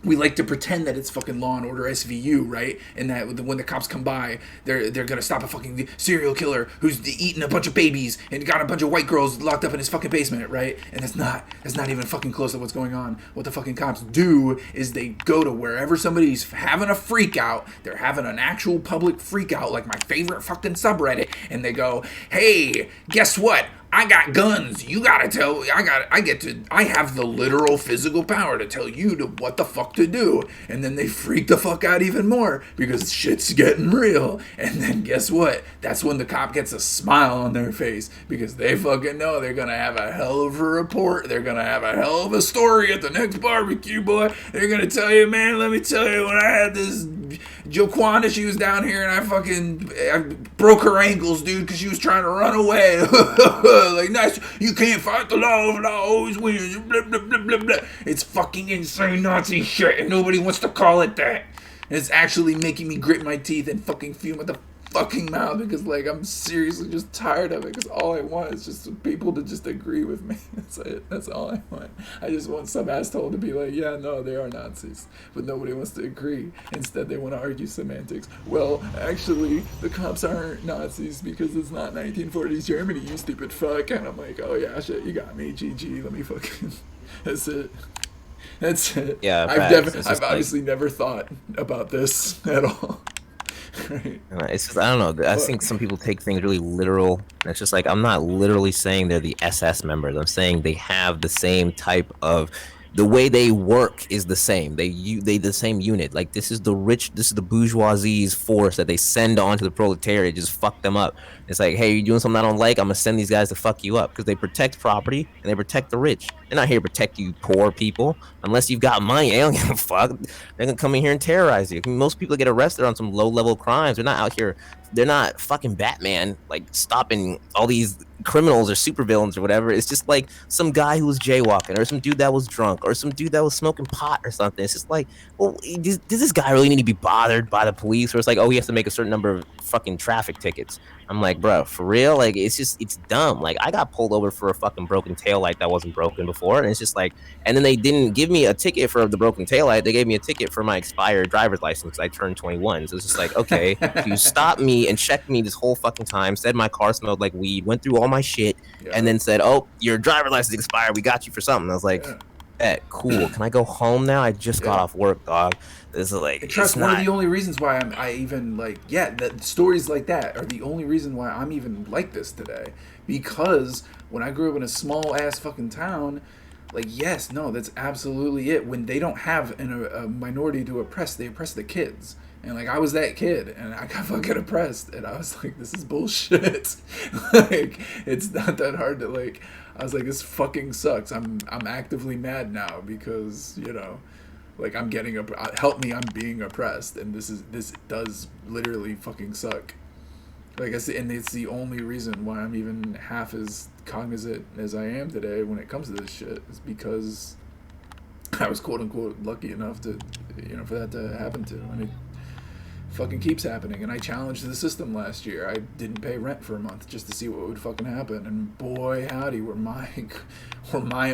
we like to pretend that it's fucking Law and Order SVU, right? And that when the cops come by, they're gonna stop a fucking serial killer who's eating a bunch of babies and got a bunch of white girls locked up in his fucking basement, right? And that's not even fucking close to what's going on. What the fucking cops do is they go to wherever somebody's having a freak out. They're having an actual public freak out, like my favorite fucking subreddit, and they go, hey, guess what? I got guns. You gotta tell. I have the literal physical power to tell you what the fuck to do. And then they freak the fuck out even more because shit's getting real. And then guess what? That's when the cop gets a smile on their face because they fucking know they're gonna have a hell of a report. They're gonna have a hell of a story at the next barbecue, boy. They're gonna tell you, man. Let me tell you, when I had this Joquanda, she was down here and I broke her ankles, dude, because she was trying to run away. Like, nice, you can't fight the law, always wins. Blah, blah, blah, blah, blah. It's fucking insane Nazi shit, and nobody wants to call it that. And it's actually making me grit my teeth and fucking fume at the fucking mouth because, like, I'm seriously just tired of it because all I want is just people to just agree with me. That's it. That's all I want. I just want some asshole to be like, yeah, no, they are Nazis. But nobody wants to agree. Instead, they want to argue semantics. Well, actually, the cops aren't Nazis because it's not 1940s Germany, you stupid fuck. And I'm like, oh, yeah, shit, you got me. GG. Let me fucking... That's it. That's it. Yeah, I've obviously never thought about this at all. Right. It's just, I don't know. I think some people take things really literal. And it's just like, I'm not literally saying they're the SS members. I'm saying they have the same type of, the way they work is the same. They the same unit. Like, this is the bourgeoisie's force that they send on to the proletariat, just fuck them up. It's like, hey, you're doing something I don't like, I'm gonna send these guys to fuck you up because they protect property and they protect the rich. They're not here to protect you poor people unless you've got money. They don't give a fuck. They're gonna come in here and terrorize you. I mean, most people get arrested on some low-level crimes. They're not out here. They're not fucking Batman, like, stopping all these criminals or supervillains or whatever. It's just like some guy who was jaywalking or some dude that was drunk or some dude that was smoking pot or something. It's just like, well, does this guy really need to be bothered by the police? Or it's like, oh, he has to make a certain number of fucking traffic tickets. I'm like, bro, for real? Like, it's dumb. Like, I got pulled over for a fucking broken taillight that wasn't broken before. And it's just like, and then they didn't give me a ticket for the broken taillight. They gave me a ticket for my expired driver's license. I turned 21. So it's just like, okay, you stopped me and checked me this whole fucking time, said my car smelled like weed, went through all my shit, and then said, oh, your driver's license expired. We got you for something. I was like, cool. Can I go home now? I just got off work, dog. This is like, trust one of the only reasons why I even like, the stories like that are the only reason why I'm even like this today. Because when I grew up in a small ass fucking town, like, yes, no, that's absolutely it. When they don't have a minority to oppress, they oppress the kids. And like I was that kid, and I got fucking oppressed, and I was like, this is bullshit. Like it's not that hard to like. I was like, this fucking sucks. I'm actively mad now because like I'm getting help me. I'm being oppressed, and this does literally fucking suck. Like I said, and it's the only reason why I'm even half as cognizant as I am today when it comes to this shit is because I was quote unquote lucky enough to for that to happen to, and it fucking keeps happening. And I challenged the system last year. I didn't pay rent for a month just to see what would fucking happen, and boy howdy were my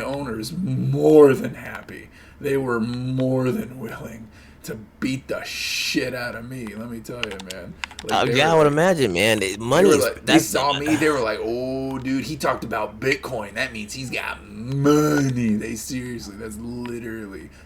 owners more than happy. They were more than willing to beat the shit out of me, let me tell you, man. Like, I would imagine, man. Money is like, they saw me, they were like, oh dude, he talked about Bitcoin, that means he's got money.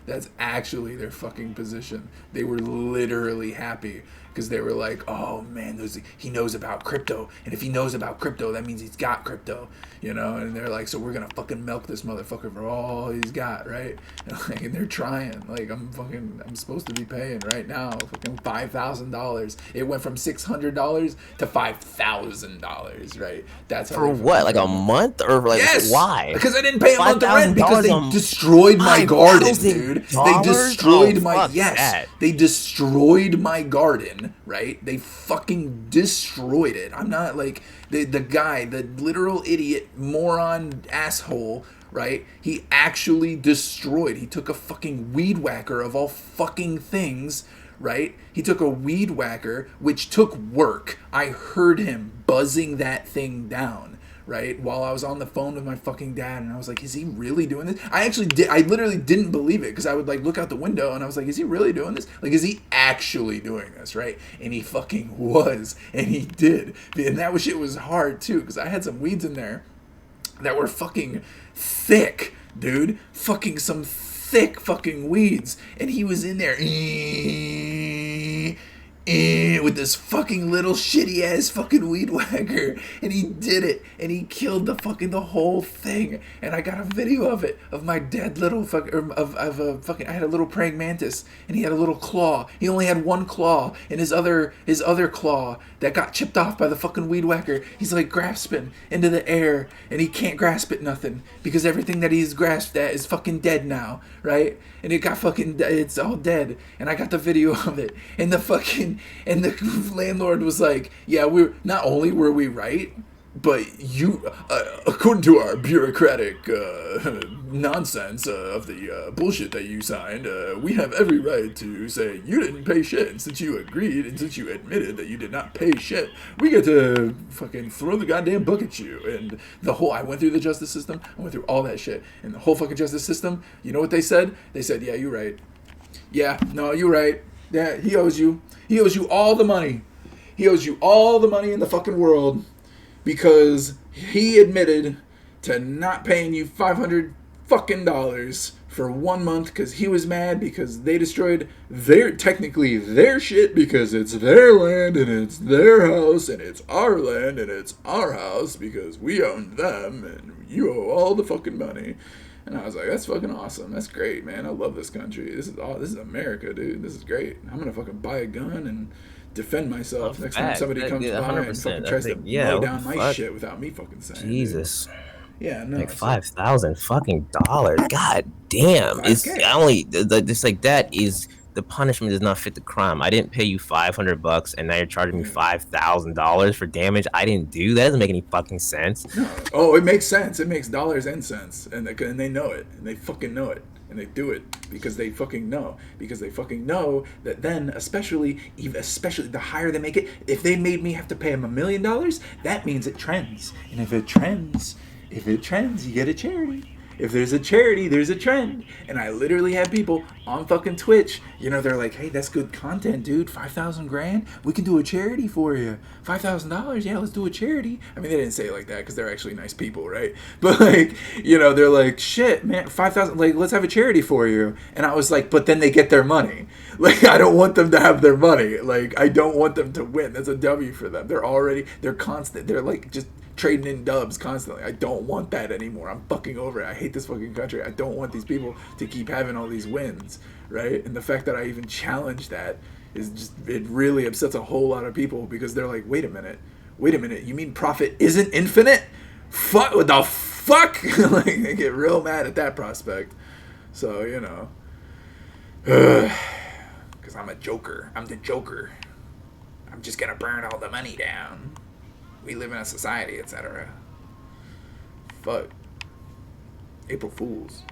That's actually their fucking position. They were literally happy because they were like, oh man, he knows about crypto, and if he knows about crypto, that means he's got crypto, and they're like, so we're gonna fucking milk this motherfucker for all he's got, right? And they're trying. Like I'm supposed to be paying right now fucking $5,000. It went from $600 to $5,000, right? That's how for what, like a month, or like yes! Why? Because I didn't pay a month of rent because they destroyed my garden, dude. They destroyed they destroyed my garden, right? They fucking destroyed it. I'm not like the guy, the literal idiot, moron, asshole, right? He actually destroyed. He took a fucking weed whacker of all fucking things, right? He took a weed whacker, which took work. I heard him buzzing that thing down, right? While I was on the phone with my fucking dad, and I was like, is he really doing this? I literally didn't believe it, because I would like look out the window and I was like, is he really doing this? Like, is he actually doing this, right? And he fucking was, and he did. And that shit was hard too, because I had some weeds in there that were fucking thick, dude. Fucking some thick fucking weeds. And he was in there with this fucking little shitty ass fucking weed whacker, and he did it, and he killed the whole thing. And I got a video of it, of my dead little I had a little praying mantis, and he had a little claw. He only had one claw, and his other claw that got chipped off by the fucking weed whacker, he's like grasping into the air, and he can't grasp at nothing because everything that he's grasped at is fucking dead now, right? And it's all dead. And I got the video of it, and the landlord was like, yeah, not only were we right, but you, according to our bureaucratic nonsense of the bullshit that you signed, we have every right to say you didn't pay shit. And since you agreed, and since you admitted that you did not pay shit, we get to fucking throw the goddamn book at you. And I went through the justice system, I went through all that shit, and the whole fucking justice system, you know what they said? They said, yeah, you're right. Yeah, no, you're right. Yeah, he owes you all the money. He owes you all the money in the fucking world, because he admitted to not paying you $500 fucking for 1 month because he was mad because they destroyed technically their shit, because it's their land and it's their house, and it's our land and it's our house because we owned them, and you owe all the fucking money. And I was like, that's fucking awesome. That's great, man. I love this country. This is America, dude. This is great. I'm gonna fucking buy a gun and defend myself next time somebody comes by and fucking tries to mow down my shit without me fucking saying. Jesus. Dude. Yeah, no. Like $5,000 fucking dollars. God damn. It's only it's like that is the punishment does not fit the crime. I didn't pay you $500 and now you're charging me $5,000 for damage I didn't do. That doesn't make any fucking sense. No. Oh, it makes sense. It makes dollars and cents, and they know it, and they fucking know it. And they do it because they fucking know. Because they fucking know that then, especially the higher they make it, if they made me have to pay them $1 million, that means it trends. And if it trends, you get a charity. If there's a charity, there's a trend. And I literally have people on fucking Twitch, they're like, hey, that's good content, dude. 5,000 grand, we can do a charity for you. $5,000, yeah, let's do a charity. I mean, they didn't say it like that because they're actually nice people, right? But like, they're like, shit, man, 5,000, like, let's have a charity for you. And I was like, but then they get their money. Like, I don't want them to have their money. Like, I don't want them to win. That's a W for them. They're constant. They're like just trading in dubs constantly. I don't want that anymore. I'm fucking over it. I hate this fucking country. I don't want these people to keep having all these wins, right? And the fact that I even challenged that is just, it really upsets a whole lot of people because they're like, wait a minute, you mean profit isn't infinite? Fuck, what the fuck? Like, they get real mad at that prospect. So, you know, because I'm a joker. I'm the joker. I'm just gonna burn all the money down. We live in a society, etc. Fuck. April Fools.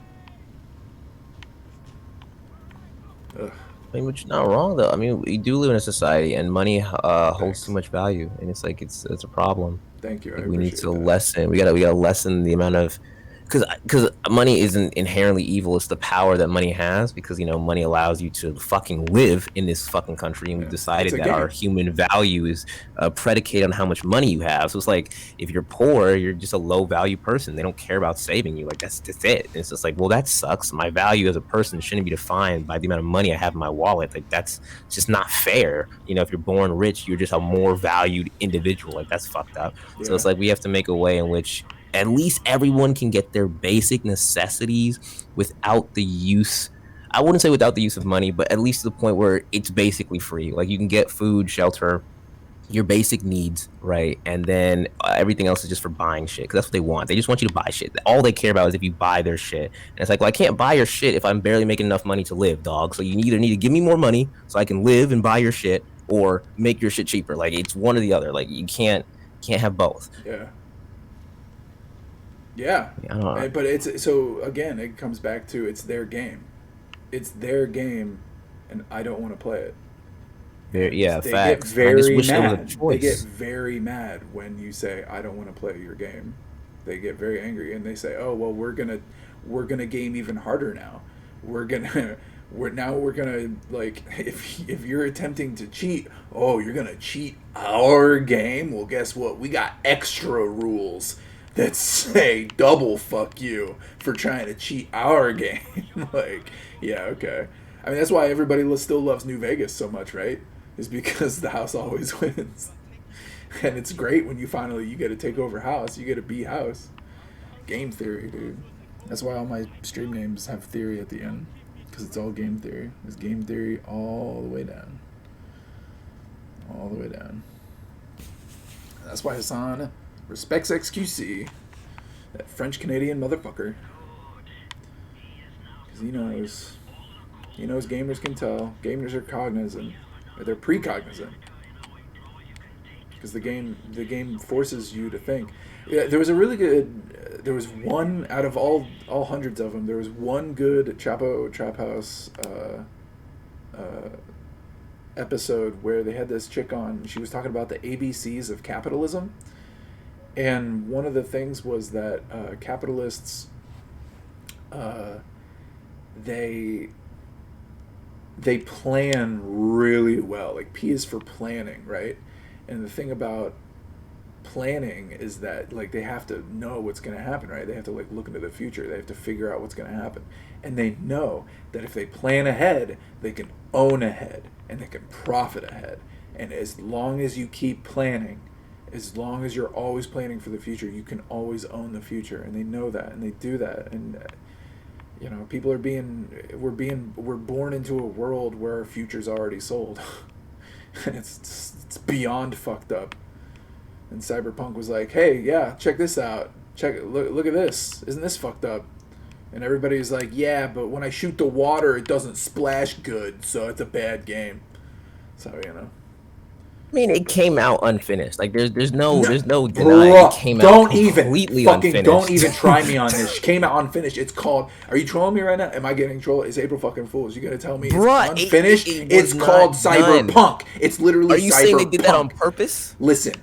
Ugh. I mean, which is not wrong though. I mean, we do live in a society, and money holds too much value, and it's like it's a problem. Thank you. I Like, we need appreciate to that. lessen. We gotta lessen the amount of, because money isn't inherently evil. It's the power that money has, because you know money allows you to fucking live in this fucking country, and we've decided It's a that game. our human value is predicated on how much money you have. So it's like if you're poor, you're just a low value person. They don't care about saving you. Like that's just it. And it's just like, well, that sucks. My value as a person shouldn't be defined by the amount of money I have in my wallet. Like that's just not fair. You know, if you're born rich, you're just a more valued individual. Like that's fucked up. Yeah. So it's like we have to make a way in which at least everyone can get their basic necessities without the use, I wouldn't say without the use of money, but at least to the point where it's basically free. Like you can get food, shelter, your basic needs, right? And then everything else is just for buying shit, because that's what they want. They just want you to buy shit. All they care about is if you buy their shit. And it's like, well, I can't buy your shit if I'm barely making enough money to live, dog. So you either need to give me more money so I can live and buy your shit, or make your shit cheaper. Like it's one or the other. Like you can't have both. Yeah. Yeah. I don't know. But it's, so again, it comes back to it's their game. It's their game, and I don't want to play it. Yeah, They facts. get very I just wish there was a mad. They choice. get very mad when you say I don't want to play your game. They get very angry and they say, "Oh well, we're gonna game even harder now. We're gonna like if you're attempting to cheat, oh you're gonna cheat our game. Well, guess what? We got extra rules that say double fuck you for trying to cheat our game." Like, yeah, okay. I mean, that's why everybody still loves New Vegas so much, right? Is because the house always wins. And it's great when you get to take over house. You get to be house. Game theory, dude. That's why all my stream names have theory at the end. Because it's all game theory. It's game theory all the way down. All the way down. And that's why Hassan respects XQC. That French-Canadian motherfucker. Because he knows gamers can tell. Gamers are cognizant. Or they're precognizant. Because the game forces you to think. Yeah, there was a really good. There was one out of all hundreds of them. There was one good Chapo Trap House episode where they had this chick on. She was talking about the ABCs of capitalism, and one of the things was that capitalists, they plan really well. Like P is for planning, right? And the thing about planning is that like they have to know what's going to happen, right? They have to like look into the future. They have to figure out what's going to happen. And they know that if they plan ahead, they can own ahead and they can profit ahead. And as long as you keep planning, as long as you're always planning for the future, you can always own the future. And they know that and they do that. And you know, we're born into a world where our future's already sold. And it's beyond fucked up. And Cyberpunk was like, "Hey, yeah, check this out. Look at this. Isn't this fucked up?" And everybody's like, "Yeah, but when I shoot the water, it doesn't splash good, so it's a bad game." So, you know. I mean, it came out unfinished. Like there's no denying Bruh, it came out completely unfinished. Don't even try me on this. It came out unfinished. It's called. Are you trolling me right now? Am I getting trolled? It's April fucking Fools. You gonna tell me Bruh, it's unfinished? It's was called not done. Cyberpunk. It's literally. Are you saying they did that on purpose? Listen.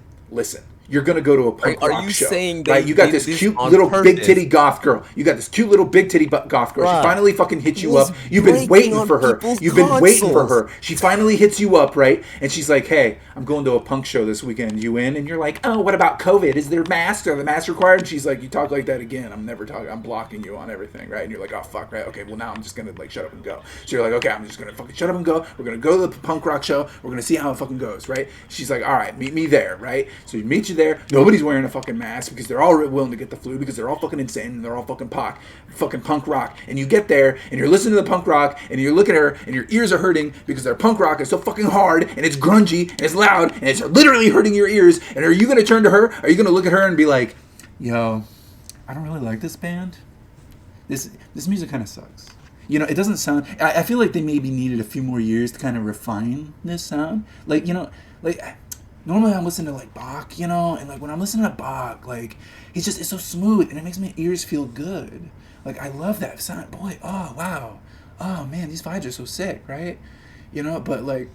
You're gonna go to a punk Are rock you show, saying they right? You got did this this cute on little big purpose? titty goth girl. You got this cute little big titty goth girl. Bruh, She finally fucking hits you was up. You've been breaking waiting on for her. people's You've been waiting for consoles. her. She finally hits you up, right? And she's like, "Hey, I'm going to a punk show this weekend. You in?" And you're like, "Oh, what about COVID? Is there masks? Are the masks required?" And she's like, "You talk like that again. I'm never talking. I'm blocking you on everything, right?" And you're like, "Oh fuck, right? Okay, well now I'm just gonna like shut up and go." So you're like, "Okay, I'm just gonna fucking shut up and go. We're gonna go to the punk rock show. We're gonna see how it fucking goes, right?" She's like, "All right, meet me there, right?" So you meet you there, nobody's wearing a fucking mask because they're all willing to get the flu because they're all fucking insane and they're all fucking punk rock. And you get there and you're listening to the punk rock and you're looking at her and your ears are hurting because their punk rock is so fucking hard and it's grungy and it's loud and it's literally hurting your ears. And are you going to turn to her? Are you going to look at her and be like, yo, I don't really like this band. This music kind of sucks. You know, it doesn't sound... I feel like they maybe needed a few more years to kind of refine this sound. Like, you know, like... Normally I'm listening to, like, Bach, you know? And, like, when I'm listening to Bach, like, it's so smooth. And it makes my ears feel good. Like, I love that sound. Boy, oh, wow. Oh, man, these vibes are so sick, right? You know, but I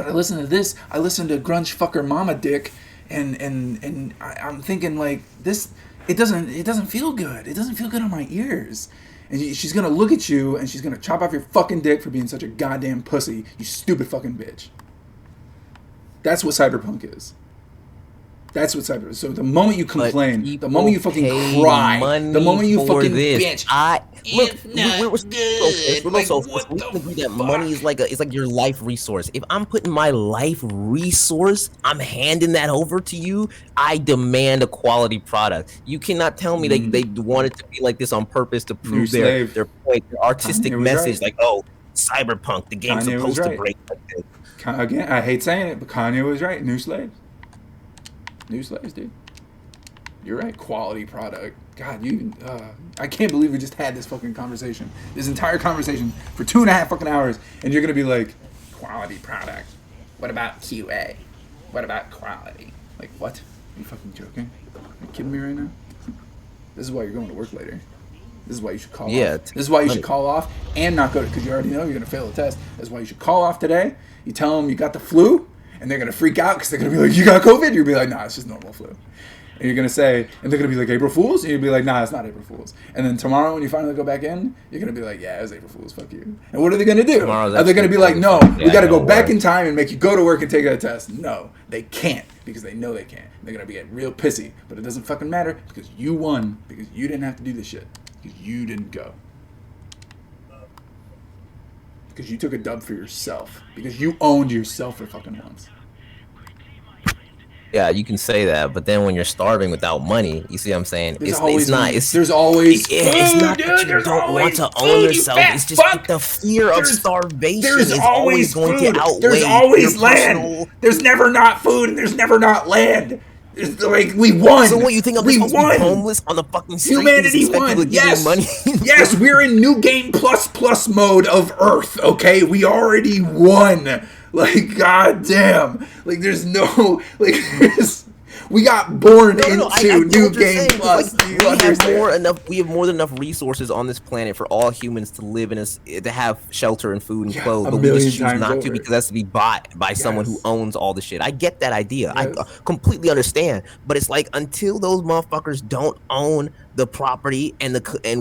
listen to this. I listen to Grunge Fucker Mama Dick. And I'm thinking, like, this... It doesn't feel good. It doesn't feel good on my ears. And she's going to look at you and she's going to chop off your fucking dick for being such a goddamn pussy, you stupid fucking bitch. That's what cyberpunk is. That's what cyberpunk is. So the moment you complain, the moment you fucking cry, the moment you fucking bitch. We agree that money is like your life resource. If I'm putting my life resource, I'm handing that over to you. I demand a quality product. You cannot tell me they wanted to be like this on purpose to prove their point, their artistic message. Right. Like, oh, cyberpunk, the game's supposed to break like this. Again, I hate saying it, but Kanye was right. New slaves, dude. You're right. Quality product. God, I can't believe we just had this fucking conversation. This entire conversation for 2.5 fucking hours, and you're gonna be like, quality product. What about QA? What about quality? Like, what? Are you fucking joking? Are you kidding me right now? This is why you're going to work later. This is why you should call off. This is why you should call off and not go to, because you already know you're going to fail the test. That's why you should call off today. You tell them you got the flu, and they're going to freak out because they're going to be like, you got COVID? You'll be like, nah, it's just normal flu. And you're going to say, and they're going to be like, April Fools? And you'll be like, nah, it's not April Fools. And then tomorrow when you finally go back in, you're going to be like, yeah, it was April Fools, fuck you. And what are they going to do? Are they going to be like, no, we got to go back in time and make you go to work and take that test? No, they can't, because they know they can't. They're going to be real pissy, but it doesn't fucking matter because you won, because you didn't have to do this shit. Because you didn't go. Because you took a dub for yourself. Because you owned yourself for fucking once. Yeah, you can say that, but then when you're starving without money, you see what I'm saying? There's always not that you don't want to own yourself. It's just like the fear of starvation is always going to outweigh. There's always land. There's never not food and there's never not land. It's like we won. So what you think? We won. Homeless on the fucking street? Humanity won. Yes. Money? Yes, we're in new game plus mode of Earth. Okay, we already won. Like, goddamn. Like, there's no we got born into new game plus. Like, we have more than enough resources on this planet for all humans to live in to have shelter and food and clothes, but we just choose not to because it has to be bought by someone who owns all the shit. I get that idea. Yes. I completely understand, but it's like until those motherfuckers don't own the property and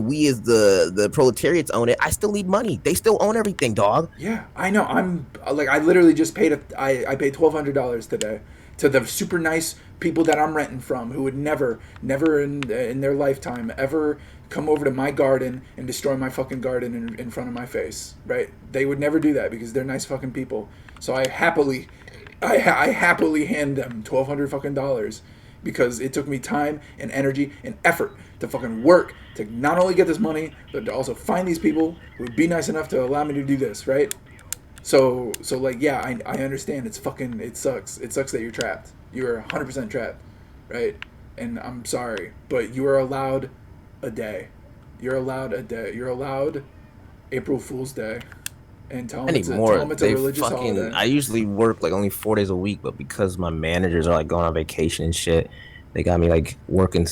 we as the proletariats own it, I still need money. They still own everything, dog. Yeah, I know. I literally just paid I paid $1,200 today to the super nice people that I'm renting from who would never in their lifetime ever come over to my garden and destroy my fucking garden in front of my face, right? They would never do that because they're nice fucking people. So I happily hand them $1,200 fucking dollars because it took me time and energy and effort to fucking work to not only get this money but to also find these people who would be nice enough to allow me to do this, right? So like, yeah, I understand. It sucks. It sucks that you're trapped. You're 100% trapped, right? And I'm sorry, but you are allowed a day. You're allowed a day. You're allowed April Fool's Day. And tell them it's a religious holiday. I usually work like only 4 days a week, but because my managers are like going on vacation and shit, they got me like working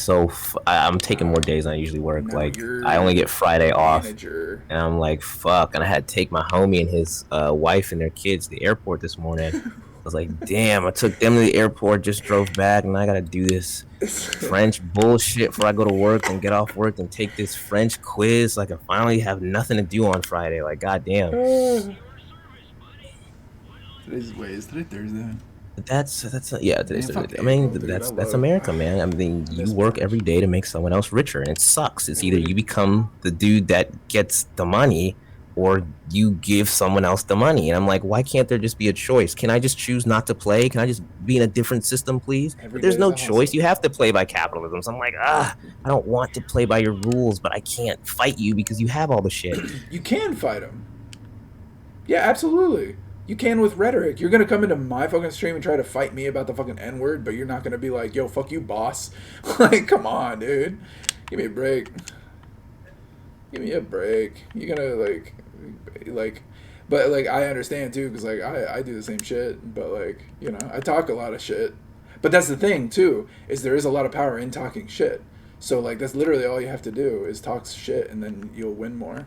I'm taking more days than I usually work. Like I only get Friday off, and I'm like, fuck. And I had to take my homie and his wife and their kids to the airport this morning. I was like, damn, I took them to the airport, just drove back, and I gotta do this French bullshit before I go to work and get off work and take this French quiz. Like I finally have nothing to do on Friday. Like, goddamn. Is today Thursday? Today's Thursday. I mean, that's America, man. I mean, you work every day to make someone else richer, and it sucks. It's either you become the dude that gets the money, or you give someone else the money. And I'm like, why can't there just be a choice? Can I just choose not to play? Can I just be in a different system, please? Every But there's day is no a choice. hustle. You have to play by capitalism. So I'm like, I don't want to play by your rules, but I can't fight you because you have all the shit. You can fight them. Yeah, absolutely. You can with rhetoric. You're gonna come into my fucking stream and try to fight me about the fucking N word, but you're not gonna be like, "Yo, fuck you, boss." Like, come on, dude. Give me a break. Give me a break. You're gonna like, but like I understand too, because like I do the same shit, but like you know I talk a lot of shit. But that's the thing too, is there is a lot of power in talking shit. So like that's literally all you have to do is talk shit, and then you'll win more.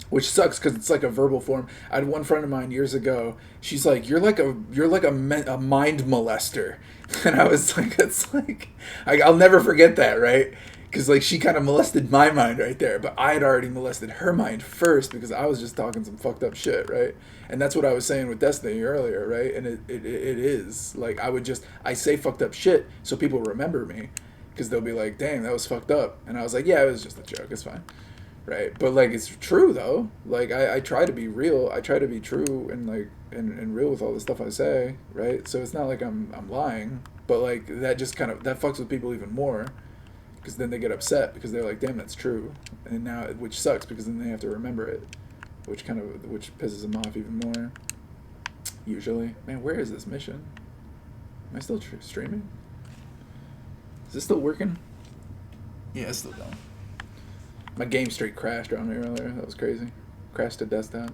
Which sucks because it's like a verbal form. I had one friend of mine years ago. She's like, "You're like a mind molester," and I was like, "That's like, I'll never forget that, right?" Because like she kind of molested my mind right there, but I had already molested her mind first because I was just talking some fucked up shit, right? And that's what I was saying with Destiny earlier, right? And it is like I say fucked up shit so people remember me because they'll be like, "Damn, that was fucked up," and I was like, "Yeah, it was just a joke. It's fine." Right, but like it's true though. Like I try to be real. I try to be true and like and real with all the stuff I say. Right, so it's not like I'm lying. But like that just kind of that fucks with people even more, because then they get upset because they're like, damn, that's true, and now which sucks because then they have to remember it, which pisses them off even more. Usually, man, where is this mission? Am I still streaming? Is this still working? Yeah, it's still going. My game straight crashed on me earlier. That was crazy. Crashed to desktop.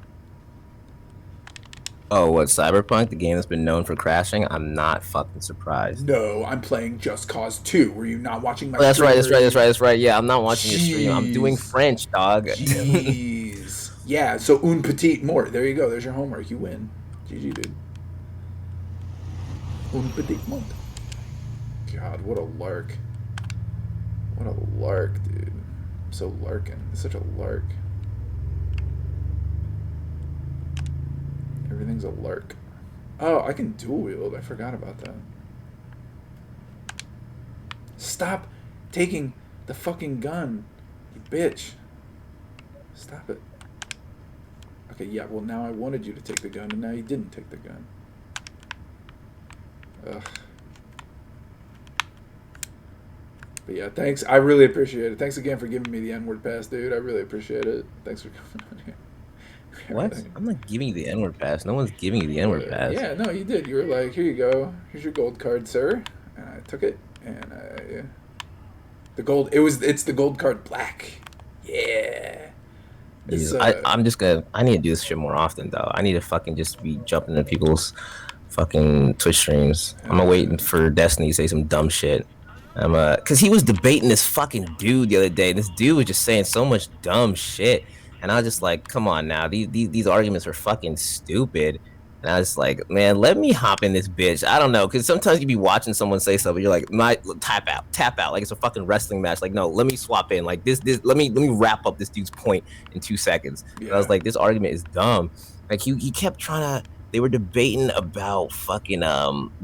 Oh, what, Cyberpunk, the game that's been known for crashing? I'm not fucking surprised. No, I'm playing Just Cause 2. Were you not watching my That's stream? That's right. Yeah, I'm not watching your stream. I'm doing French, dog. Jeez. Yeah, so un petit mort. There you go. There's your homework. You win. GG, dude. Un petit mort. God, what a lark. What a lark, dude. I'm so larking. It's such a lark. Everything's a lark. Oh, I can dual wield. I forgot about that. Stop taking the fucking gun, you bitch. Stop it. Okay, yeah, well now I wanted you to take the gun and now you didn't take the gun. Ugh. But yeah, thanks. I really appreciate it. Thanks again for giving me the N-word pass, dude. I really appreciate it. Thanks for coming on here. What? I'm not giving you the N-word pass. No one's giving you the N-word pass. Yeah, no, you did. You were like, here you go. Here's your gold card, sir. And I took it. And the gold, it's the gold card black. Yeah. I'm just gonna, I need to do this shit more often, though. I need to fucking just be jumping into people's fucking Twitch streams. I'm waiting for Destiny to say some dumb shit. Cause he was debating this fucking dude the other day. This dude was just saying so much dumb shit. And I was just like, come on now, these arguments are fucking stupid. And I was like, man, let me hop in this bitch. I don't know, because sometimes you be watching someone say something, you're like, tap out, like it's a fucking wrestling match. Like, no, let me swap in. Like this, let me wrap up this dude's point in 2 seconds. Yeah. And I was like, this argument is dumb. Like he kept trying to. They were debating about fucking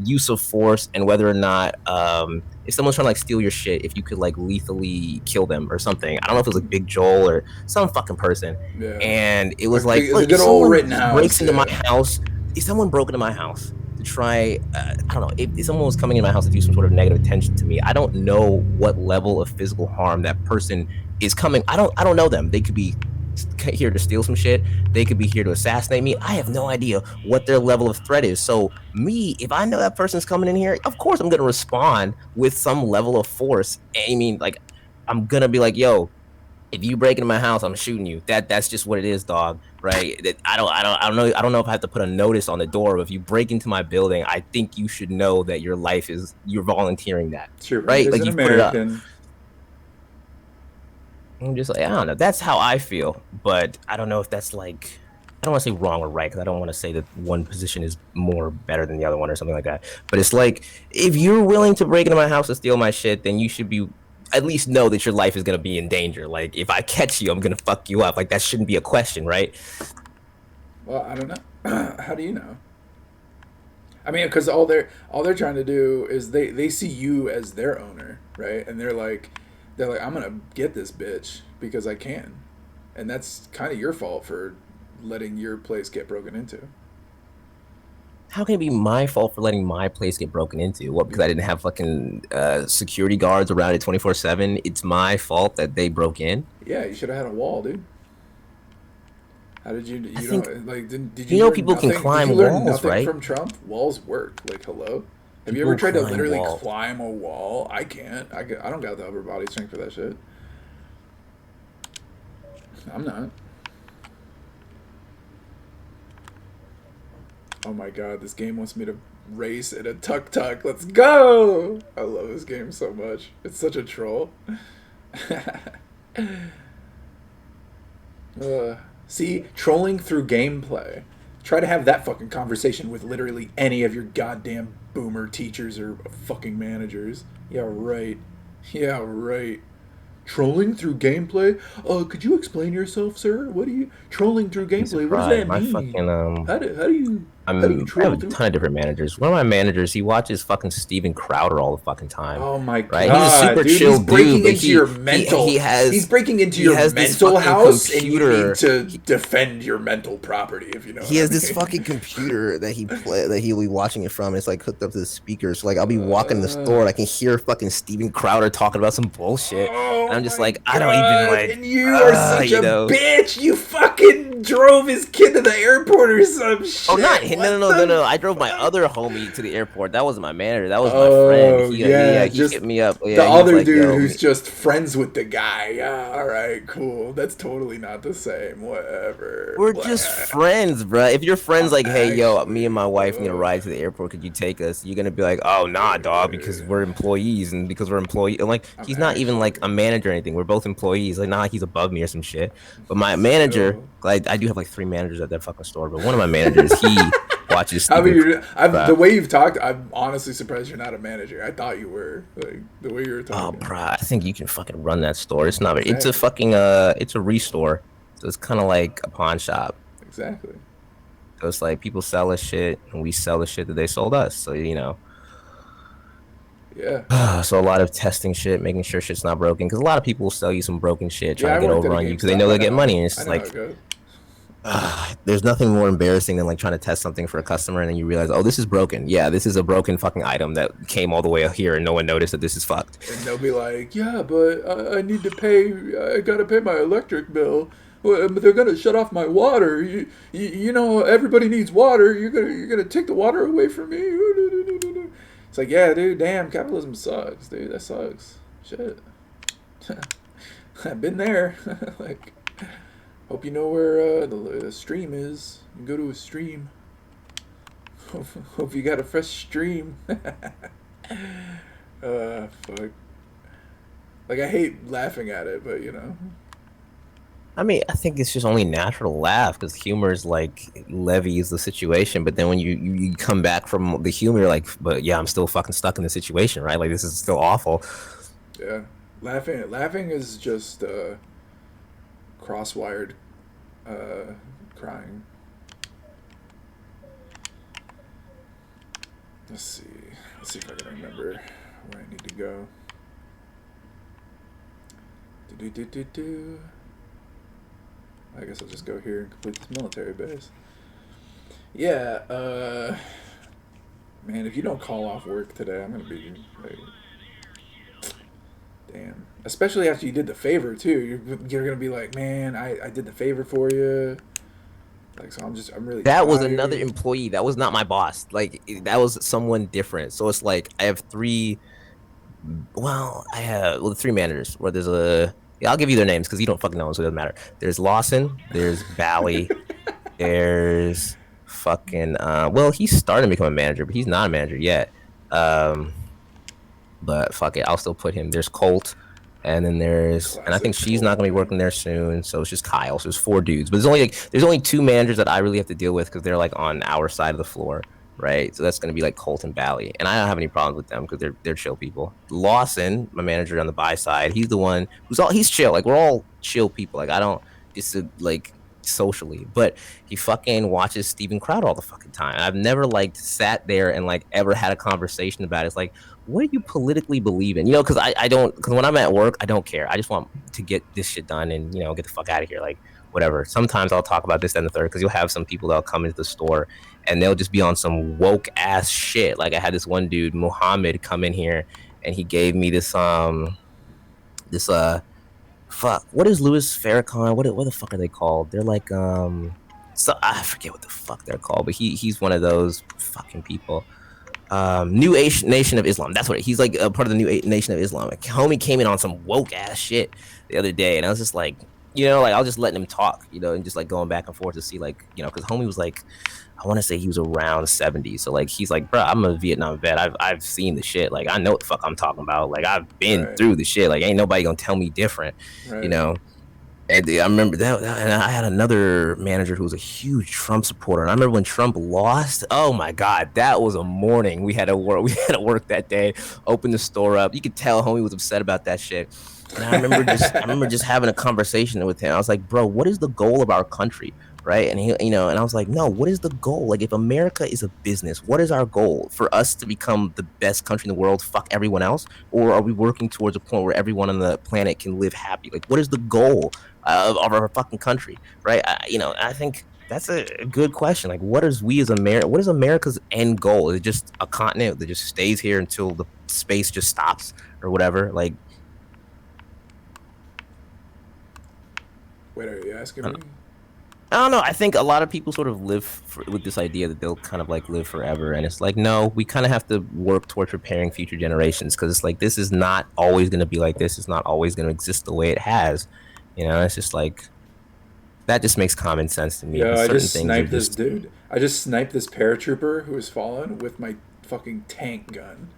use of force and whether or not if someone's trying to like steal your shit, if you could like lethally kill them or something. I don't know if it was like Big Joel or some fucking person. Yeah. And it was like, look, if someone breaks into my house, if someone broke into my house to try, I don't know, if someone was coming in my house to do some sort of negative attention to me, I don't know what level of physical harm that person is coming. I don't know them. They could be here to steal some shit. They could be here to assassinate me. I have no idea what their level of threat is. So me, if I know that person's coming in here, of course I'm gonna respond with some level of force. I mean, like, I'm gonna be like, yo, if you break into my house, I'm shooting you. That's just what it is, dog. Right? I don't know if I have to put a notice on the door. But if you break into my building, I think you should know that you're volunteering that. Sure, right? Like, you put it up. I'm just like, I don't know. That's how I feel, but I don't know if that's like, I don't want to say wrong or right, because I don't want to say that one position is more better than the other one or something like that. But it's like, if you're willing to break into my house to steal my shit, then you should be at least know that your life is gonna be in danger. Like, if I catch you, I'm gonna fuck you up. Like, that shouldn't be a question, right? Well, I don't know. How do you know? I mean, because all they're trying to do is they see you as their owner, right? And they're like, I'm gonna get this bitch because I can, and that's kind of your fault for letting your place get broken into. How can it be my fault for letting my place get broken into? What, because I didn't have fucking security guards around it 24/7? It's my fault that they broke in? Yeah, you should have had a wall, dude. How did you? You think- don't like? Did you you know learn people can nothing? climb Did you learn walls, nothing right? from Trump? Walls work. Like, hello. Have you People ever tried to climb literally walls. climb a wall? I can't. I don't got the upper body strength for that shit. I'm not. Oh my god, this game wants me to race in a tuk-tuk. Let's go! I love this game so much. It's such a troll. See, trolling through gameplay. Try to have that fucking conversation with literally any of your goddamn boomer teachers or fucking managers. Yeah, right. Yeah, right. Trolling through gameplay? Could you explain yourself, sir? What are you trolling through gameplay? What does that My mean? fucking How do you I troll have a through? ton of different managers. One of my managers, he watches fucking Steven Crowder all the fucking time. Oh my right? god, He's a super dude! chill He's breaking dude, but into your mental. He's breaking into your has this mental fucking house, and you computer. need to defend your mental property. If you know, He what has I this mean. fucking computer that he'll be watching it from. It's like hooked up to the speakers. So like I'll be walking the store and I can hear fucking Steven Crowder talking about some bullshit. Oh and I'm just my like, I don't even like. And you are such you a know. bitch. You fucking drove his kid to the airport or some shit. Oh, not him. What No. the I drove my other homie to the airport. That wasn't my manager. That was my Oh, friend. yeah, He just hit me up. Yeah, the he was other like, dude "Yo, who's just friends with the guy. Yeah, all right, cool. That's totally not the same. Whatever. we're Blah. just friends, bro. If your friend's like, hey, yo, me and my wife need a Actually, ride to the airport. Could you take us? You're gonna be like, oh, nah, dog, because we're employees, and because we're employees, and like he's not even like a manager or anything. We're both employees. Like, not like he's above me or some shit. But my manager, like, I do have like 3 managers at that fucking store. But one of my managers, he watches. I mean, Steven the way you've talked, I'm honestly surprised you're not a manager. I thought you were. Like the way you were Oh, talking. bro, I think you can fucking run that store. It's not. It's a fucking. It's a restore. So it's kind of like a pawn shop. Exactly. So it's like people sell us shit, and we sell the shit that they sold us. So you know. Yeah. So a lot of testing shit, making sure shit's not broken. Because a lot of people will sell you some broken shit, trying Yeah, to I get worked at over a on you because they GameStop. know I they get know. money. And it's I just know how like, it goes. there's nothing more embarrassing than like trying to test something for a customer and then you realize, oh, this is broken. Yeah, this is a broken fucking item that came all the way here and no one noticed that this is fucked. And they'll be like, yeah, but I need to pay. I gotta pay my electric bill. Well, they're gonna shut off my water. You know, everybody needs water. You're gonna take the water away from me. It's like, yeah, dude. Damn, capitalism sucks, dude. That sucks. Shit. I've been there. Like, hope you know where the stream is. You can go to a stream. Hope you got a fresh stream. Fuck. Like, I hate laughing at it, but you know. I mean, I think it's just only natural to laugh because humor is like levies the situation. But then when you come back from the humor, you're like, but yeah, I'm still fucking stuck in the situation, right? Like, this is still awful. Yeah. Laughing is just cross-wired crying. Let's see if I can remember where I need to go. Do. I guess I'll just go here and complete this military base. Yeah, man, if you don't call off work today, I'm gonna be like, damn. Especially after you did the favor too. You're gonna be like, man, I did the favor for you. Like, so I'm really. That was tired. another employee. That was not my boss. Like, that was someone different. So it's like I have 3. Well, I have 3 managers. Where there's a. Yeah, I'll give you their names because you don't fucking know them, so it doesn't matter. There's Lawson. There's Bally. There's fucking. Well, he's starting to become a manager, but he's not a manager yet. But fuck it, I'll still put him. There's Colt. And then there's, and I think she's not gonna be working there soon, so it's just Kyle. So there's 4 dudes, but there's only 2 managers that I really have to deal with because they're like on our side of the floor, right? So that's gonna be like Colt and Bally, and I don't have any problems with them because they're chill people. Lawson, my manager on the buy side, he's the one he's chill. Like, we're all chill people. Like, I don't just like socially, but he fucking watches Steven Crowder all the fucking time. I've never like sat there and like ever had a conversation about it. It's like, what do you politically believe in? You know, because I don't, because when I'm at work, I don't care. I just want to get this shit done and, you know, get the fuck out of here. Like, whatever. Sometimes I'll talk about this and the third because you'll have some people that'll come into the store and they'll just be on some woke ass shit. Like I had this one dude, Muhammad, come in here and he gave me this this fuck, what is Louis Farrakhan? What the fuck are they called? They're like so I forget what the fuck they're called, but he's one of those fucking people. New Nation of Islam. That's what he's like, a part of the New Nation of Islam. Like, homie came in on some woke ass shit the other day, and I was just like, you know, like I was just letting him talk, you know, and just like going back and forth to see, like, you know, because homie was like, I want to say he was around 70, so like he's like, bro, I'm a Vietnam vet. I've seen the shit. Like I know what the fuck I'm talking about. Like I've been through the shit. Like ain't nobody gonna tell me different, you know. And I remember that, and I had another manager who was a huge Trump supporter. And I remember when Trump lost. Oh my God, that was a morning. We had to work. We had to work that day. Open the store up. You could tell homie was upset about that shit. And I remember just having a conversation with him. I was like, bro, what is the goal of our country? Right. And he, you know, and I was like, no, what is the goal? Like, if America is a business, what is our goal? For us to become the best country in the world, fuck everyone else? Or are we working towards a point where everyone on the planet can live happy? Like, what is the goal of our fucking country? Right. You know, I think that's a good question. Like, what is what is America's end goal? Is it just a continent that just stays here until the space just stops or whatever? Like, wait, are you asking me? I don't know. I think a lot of people sort of live with this idea that they'll kind of like live forever. And it's like, no, we kind of have to work towards preparing future generations because it's like, this is not always going to be like this. It's not always going to exist the way it has. You know, it's just like, that just makes common sense to me. Yeah, I just sniped this dude. I just sniped this paratrooper who was fallen with my fucking tank gun.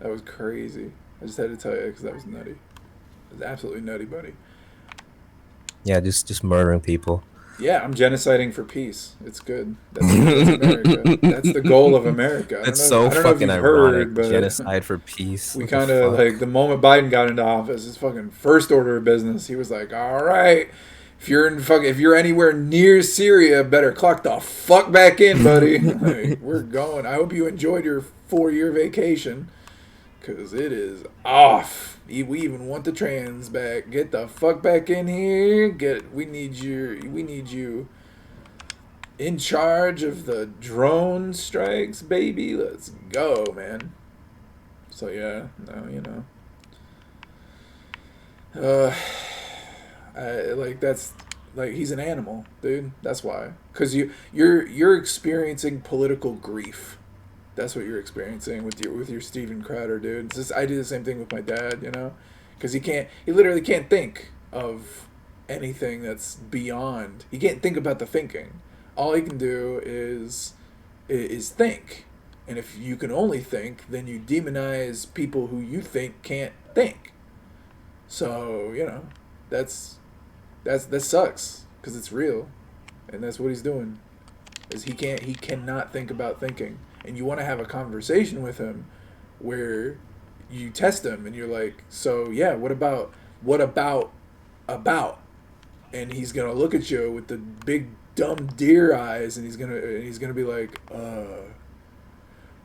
That was crazy. I just had to tell you because that was nutty. It was absolutely nutty, buddy. Yeah, just murdering people. Yeah, I'm genociding for peace. It's good. That's America. That's the goal of America. That's so fucking ironic. Genocide for peace. We kind of like the moment Biden got into office, his fucking first order of business, he was like, "All right, if you're anywhere near Syria, better clock the fuck back in, buddy. Like, we're going. I hope you enjoyed your 4-year vacation, cause it is off." We even want the trans back. Get the fuck back in here. We need you in charge of the drone strikes, baby. Let's go, man. So yeah, no, you know. That's like he's an animal, dude. That's why. Cause you're experiencing political grief. That's what you're experiencing with your Steven Crowder, dude. It's just, I do the same thing with my dad, you know, because he literally can't think of anything that's beyond. He can't think about the thinking. All he can do is think, and if you can only think, then you demonize people who you think can't think. So you know, that sucks because it's real, and that's what he's doing. Is he cannot think about thinking. And you want to have a conversation with him where you test him and you're like, so yeah, what about, and he's going to look at you with the big dumb deer eyes and he's going to be like,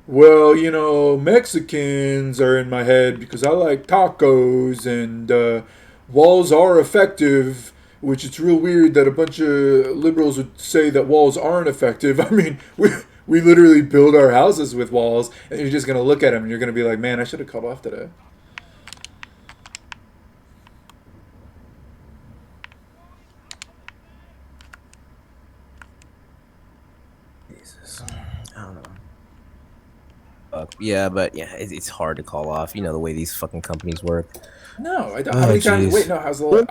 well, you know, Mexicans are in my head because I like tacos and walls are effective, which it's real weird that a bunch of liberals would say that walls aren't effective. I mean, we literally build our houses with walls, and you're just going to look at them, and you're going to be like, man, I should have cut off today. Jesus. I don't know. Yeah, but yeah, it's hard to call off. You know the way these fucking companies work. No, I don't. How many times? Wait, no. How's the?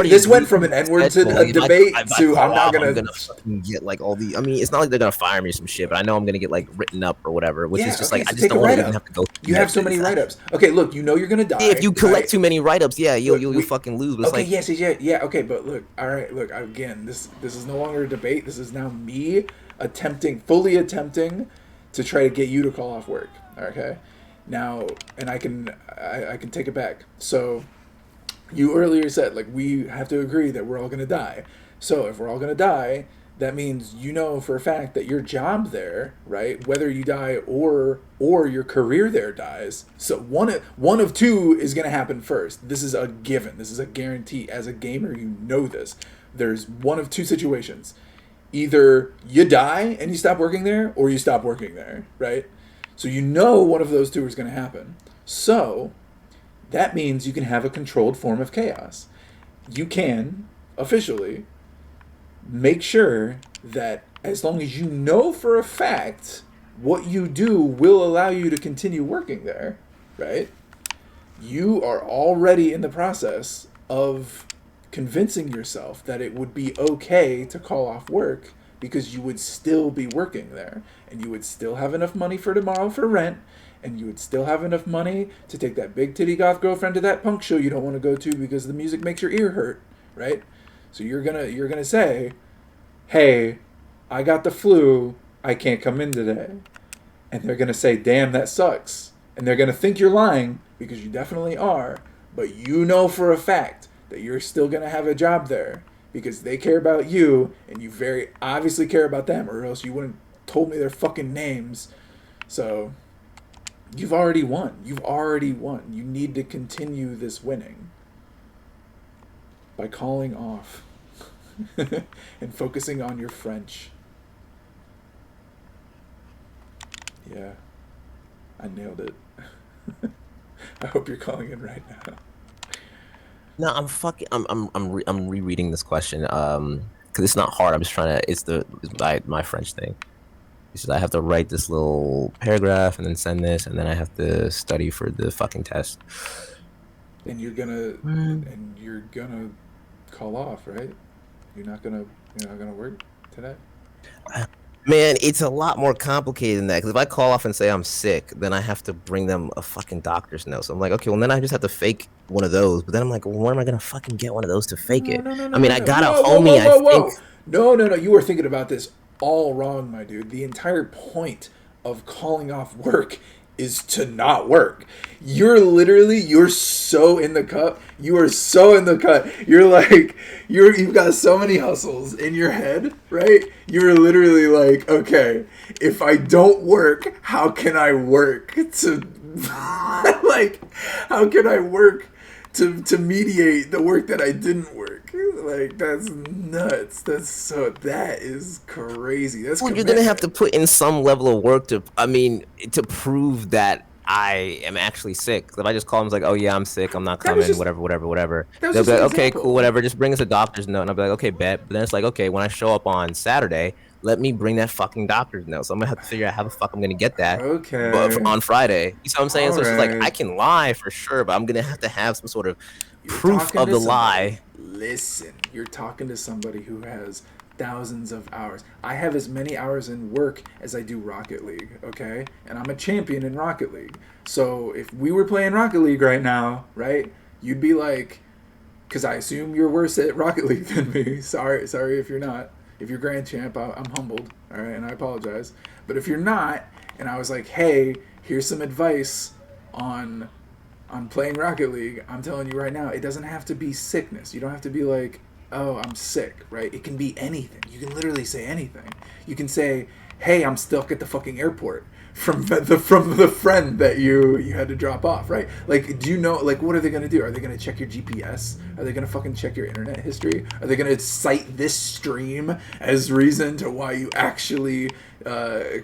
This went from an N-word to a debate to I'm not gonna fucking get like all the. I mean, it's not like they're gonna fire me or some shit, but I know I'm gonna get like written up or whatever, which is just like I just don't want to even have to go. You have so many write-ups. Okay, look, you know you're gonna die. If you collect too many write-ups, yeah, you'll fucking lose. But okay, yes, yeah. Okay, but look, all right, look again. This is no longer a debate. This is now me fully attempting to try to get you to call off work. Okay. Now, and I can take it back. So, you earlier said, like, we have to agree that we're all going to die. So, if we're all going to die, that means you know for a fact that your job there, right, whether you die or your career there dies. So one of two is going to happen first. This is a given. This is a guarantee. As a gamer, you know this. There's one of two situations. Either you die and you stop working there, or you stop working there, right? So you know one of those two is going to happen. So that means you can have a controlled form of chaos. You can, officially, make sure that as long as you know for a fact what you do will allow you to continue working there, right? You are already in the process of convincing yourself that it would be okay to call off work because you would still be working there and you would still have enough money for tomorrow for rent and you would still have enough money to take that big titty goth girlfriend to that punk show you don't want to go to because the music makes your ear hurt, right? So you're gonna say, hey, I got the flu, I can't come in today. And they're gonna say, damn, that sucks. And they're gonna think you're lying because you definitely are, but you know for a fact that you're still going to have a job there because they care about you and you very obviously care about them, or else you wouldn't have told me their fucking names. So you've already won. You've already won. You need to continue this winning by calling off and focusing on your French. Yeah, I nailed it. I hope you're calling in right now. No, I'm rereading this question because it's not hard. I'm just trying to. It's my French thing. It's just I have to write this little paragraph and then send this, and then I have to study for the fucking test. And you're gonna call off, right? You're not gonna work today. Man, it's a lot more complicated than that. Because if I call off and say I'm sick, then I have to bring them a fucking doctor's note. So I'm like, okay, well then I just have to fake one of those. But then I'm like, well, where am I gonna fucking get one of those to fake it? I mean, I got a homie. I think. No. You were thinking about this all wrong, my dude. The entire point of calling off work is to not work. You're so in the cut. You are so in the cut. You're like, you've got so many hustles in your head, right? You're literally like, okay, if I don't work, how can I work to like, how can I work to mediate the work that I didn't work? Like, that's nuts. That is crazy. That's well, you're gonna have to put in some level of work to prove that I am actually sick. If I just call them like, oh yeah, I'm sick, I'm not coming, whatever. They'll be like, okay, cool, whatever. Just bring us a doctor's note, and I'll be like, okay, bet. But then it's like, okay, when I show up on Saturday, let me bring that fucking doctor's note. So I'm gonna have to figure out how the fuck I'm gonna get that. Okay. But on Friday, you see what I'm saying? All so it's right. like I can lie for sure, but I'm gonna have to have some sort of proof of the lie. Listen, you're talking to somebody who has thousands of hours. I have as many hours in work as I do Rocket League, okay? And I'm a champion in Rocket League. So if we were playing Rocket League right now, right, you'd be like, because I assume you're worse at Rocket League than me. Sorry if you're not. If you're grand champ, I'm humbled, all right, and I apologize. But if you're not, and I was like, hey, here's some advice on playing Rocket League, I'm telling you right now, it doesn't have to be sickness. You don't have to be like, oh, I'm sick, right? It can be anything. You can literally say anything. You can say, hey, I'm stuck at the fucking airport from the friend that you had to drop off, right? Like, do you know, like, what are they going to do? Are they going to check your GPS? Are they going to fucking check your internet history? Are they going to cite this stream as reason to why you actually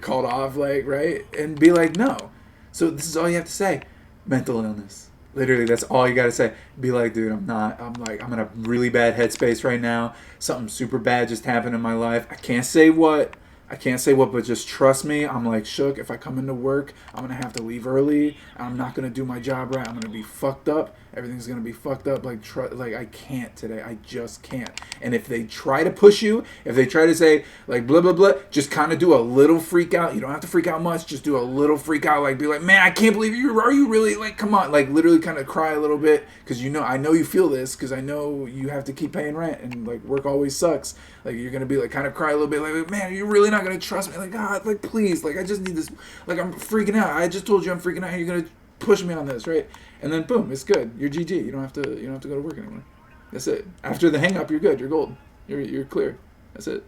called off, like, right? And be like, no. So this is all you have to say. Mental illness. Literally, that's all you gotta say. Be like, dude, I'm in a really bad headspace right now. Something super bad just happened in my life. I can't say what, but just trust me. I'm like shook. If I come into work, I'm gonna have to leave early. I'm not gonna do my job right. I'm gonna be fucked up. Everything's gonna be fucked up. Like I can't today. I just can't. And if they try to push you, if they try to say like blah blah blah, just kind of do a little freak out. You don't have to freak out much. Just do a little freak out. Like be like, man, I can't believe you. Are you really like? Come on, like literally kind of cry a little bit because I know you feel this because I know you have to keep paying rent and like work always sucks. Like you're gonna be like kind of cry a little bit. Like man, you're really not gonna trust me. Like God, like please, like I just need this. Like I'm freaking out. I just told you I'm freaking out. You're gonna push me on this, right? And then boom, it's good. You're GG. You don't have to go to work anymore. That's it. After the hang up, you're good. You're gold. You're clear. That's it.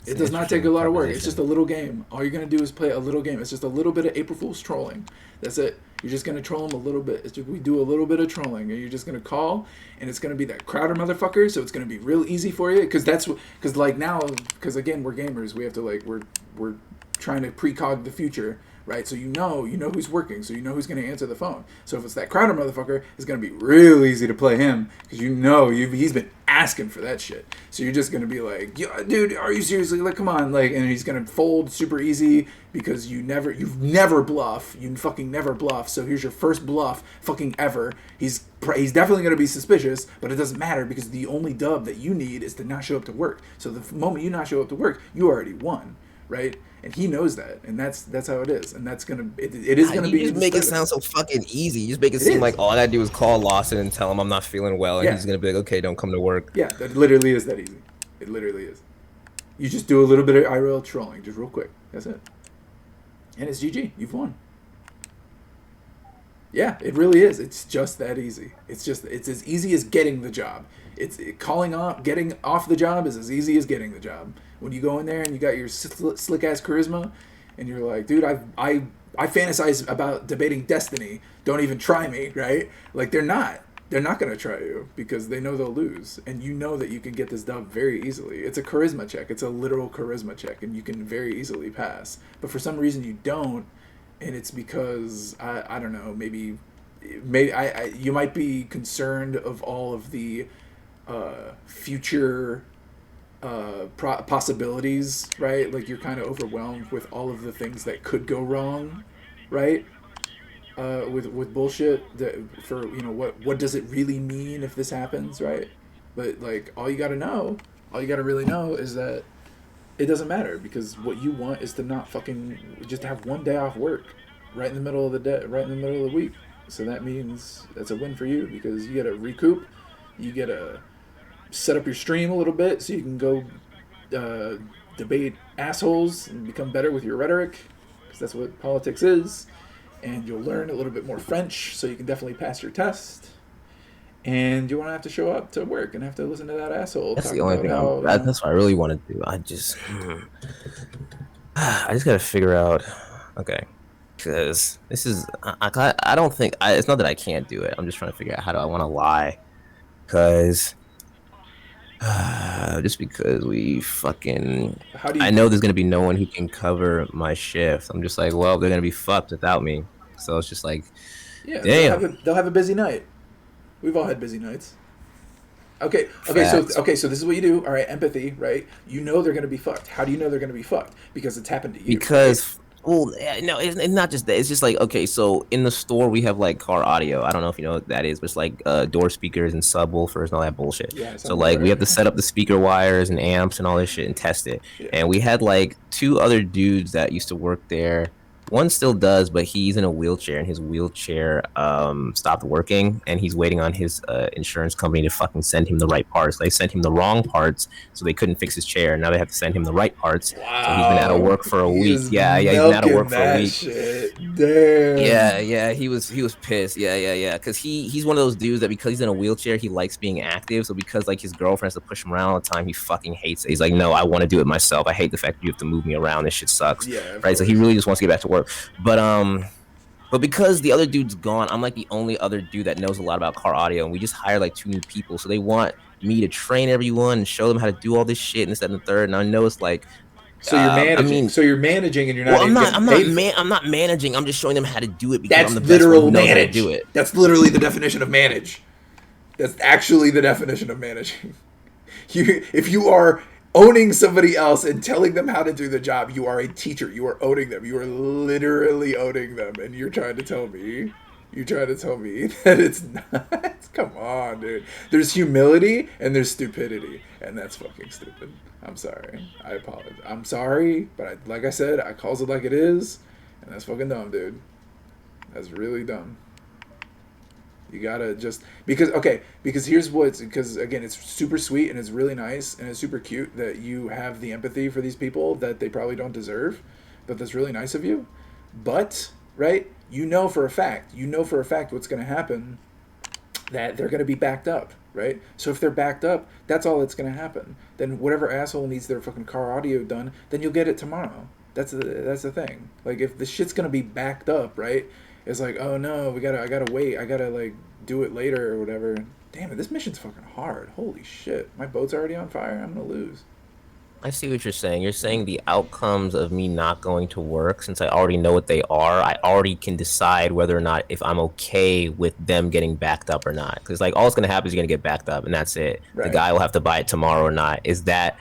It does not take a lot of work. It's just a little game. All you're going to do is play a little game. It's just a little bit of April Fool's trolling. That's it. You're just going to troll them a little bit. We do a little bit of trolling, and you're just going to call, and it's going to be that Crowder motherfucker, so it's going to be real easy for you, because again, we're gamers. We have to, like, we're trying to precog the future, right? So you know who's working, so you know who's going to answer the phone. So if it's that Crowder motherfucker, it's going to be real easy to play him, because he's been asking for that shit. So you're just going to be like, yo, dude, are you seriously? Like, come on. Like, and he's going to fold super easy, because you've never bluff. You fucking never bluff. So here's your first bluff fucking ever. He's definitely going to be suspicious, but it doesn't matter, because the only dub that you need is to not show up to work. So the moment you not show up to work, you already won, right? And he knows that, and that's how it is, and that's gonna it is gonna be. You just make it sound so fucking easy. You just make it seem like all I gotta do is call Lawson and tell him I'm not feeling well, and he's gonna be like, okay, don't come to work. Yeah, that literally is that easy. It literally is. You just do a little bit of IRL trolling, just real quick. That's it, and it's GG. You've won. Yeah, it really is. It's just that easy. It's as easy as getting the job. Getting off the job is as easy as getting the job. When you go in there and you got your slick ass charisma, and you're like, dude, I fantasize about debating Destiny. Don't even try me, right? Like, they're not gonna try you, because they know they'll lose, and you know that you can get this dub very easily. It's a charisma check. It's a literal charisma check, and you can very easily pass. But for some reason you don't, and it's because I don't know. Maybe you might be concerned of all of the future possibilities, right? Like, you're kind of overwhelmed with all of the things that could go wrong, right? With bullshit for what does it really mean if this happens, right? But like, all you gotta really know is that it doesn't matter, because what you want is to not fucking just have one day off work right in the middle of the week. So that means that's a win for you, because you gotta recoup, you gotta set up your stream a little bit so you can go debate assholes and become better with your rhetoric, because that's what politics is. And you'll learn a little bit more French, so you can definitely pass your test. And you won't have to show up to work and have to listen to that asshole. That's the only thing. That's what I really want to do. I just gotta figure out. Okay, because this is. I don't think. It's not that I can't do it. I'm just trying to figure out how do I want to lie, because. Just because we fucking. I know there's gonna be no one who can cover my shift. I'm just like, well, they're gonna be fucked without me. So it's just like, yeah, damn. They'll have a busy night. We've all had busy nights. Okay, so this is what you do. All right, empathy, right? You know they're gonna be fucked. How do you know they're gonna be fucked? Because it's happened to you. Because. Well, no, it's not just that. It's just like, okay, so in the store we have like car audio. I don't know if you know what that is, but it's like door speakers and subwoofers and all that bullshit. Yeah, so like we have to set up the speaker wires and amps and all this shit and test it. Yeah. And we had like 2 other dudes that used to work there. One still does, but he's in a wheelchair, and his wheelchair stopped working, and he's waiting on his insurance company to fucking send him the right parts. They sent him the wrong parts, so they couldn't fix his chair. Now they have to send him the right parts. Wow. So he's been out of work for a week. He's been out of work for a week. Shit. Damn. Yeah. He was pissed. Yeah. Because he's one of those dudes that, because he's in a wheelchair, he likes being active. So because like his girlfriend has to push him around all the time, he fucking hates it. He's like, no, I want to do it myself. I hate the fact that you have to move me around. This shit sucks. Yeah. Right. So he really just wants to get back to work. But because the other dude's gone, I'm like the only other dude that knows a lot about car audio, and we just hired like 2 new people. So they want me to train everyone and show them how to do all this shit and this, that, and the third. And I know it's like, so you're managing. So you're managing, and you're not. Well, I'm not managing. I'm just showing them how to do it because that's I'm the best one who knows how to do it. That's literally the definition of manage. That's actually the definition of managing. If you are owning somebody else and telling them how to do the job, you are a teacher. You are owning them. You are literally owning them, and you're trying to tell me that it's not. Come on, dude. There's humility and there's stupidity, and that's fucking stupid. I'm sorry. I apologize. I'm sorry, but like I said, I calls it like it is, and that's fucking dumb, dude. That's really dumb. You gotta just because here's because again, it's super sweet and it's really nice and it's super cute that you have the empathy for these people that they probably don't deserve, but that's really nice of you. But right, you know for a fact what's gonna happen, that they're gonna be backed up. right? So if they're backed up, that's all that's gonna happen. Then whatever asshole needs their fucking car audio done, then you'll get it tomorrow. That's the thing. Like if the shit's gonna be backed up, right? It's like, oh no, I gotta wait, I gotta like do it later or whatever. Damn it, this mission's fucking hard. Holy shit, my boat's already on fire. I'm gonna lose. I see what you're saying. You're saying the outcomes of me not going to work, since I already know what they are, I already can decide whether or not if I'm okay with them getting backed up or not. Because like all that's gonna happen is you're gonna get backed up, and that's it. Right. The guy will have to buy it tomorrow or not. Is that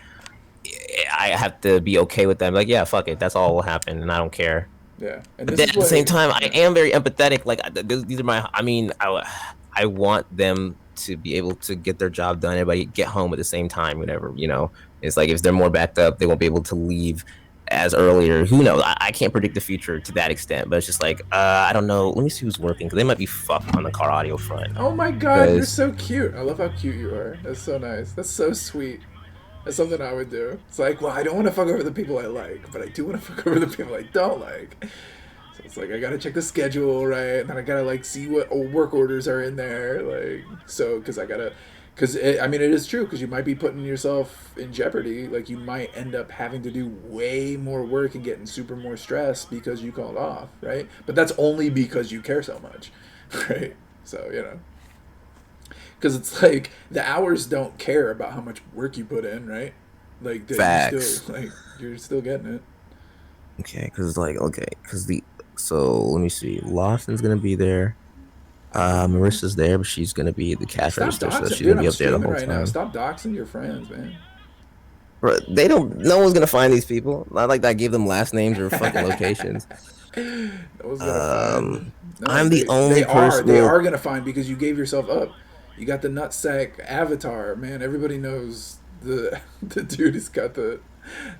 I have to be okay with them? Like, yeah, fuck it. That's all will happen, and I don't care. Yeah. And But then at the same time, I am very empathetic. Like these are my. I mean, I want them to be able to get their job done. Everybody get home at the same time. Whatever, you know. It's like if they're more backed up, they won't be able to leave as earlier. Who knows? I can't predict the future to that extent. But it's just like I don't know. Let me see who's working, because they might be fucked on the car audio front. Oh my god, you're so cute. I love how cute you are. That's so nice. That's so sweet. That's something I would do. It's like, well, I don't want to fuck over the people I like, but I do want to fuck over the people I don't like. So it's like, I gotta check the schedule, right? And then I gotta, like, see what work orders are in there. Like, so, because I gotta... Because, I mean, it is true, because you might be putting yourself in jeopardy. Like, you might end up having to do way more work and getting super more stressed because you called off, right? But that's only because you care so much, right? So, you know. Because it's like the hours don't care about how much work you put in, right? Like Facts. You're still getting it. Okay, because so let me see. Lawson's gonna be there. Marissa's there, but she's gonna be the cash register, so she's gonna be up there the whole time. Now. Stop doxing your friends, man. Bro, they don't. No one's gonna find these people. Not like I gave them last names or fucking locations. No, I'm the only person. They are gonna find, because you gave yourself up. You got the nutsack avatar, man. Everybody knows the dude has got the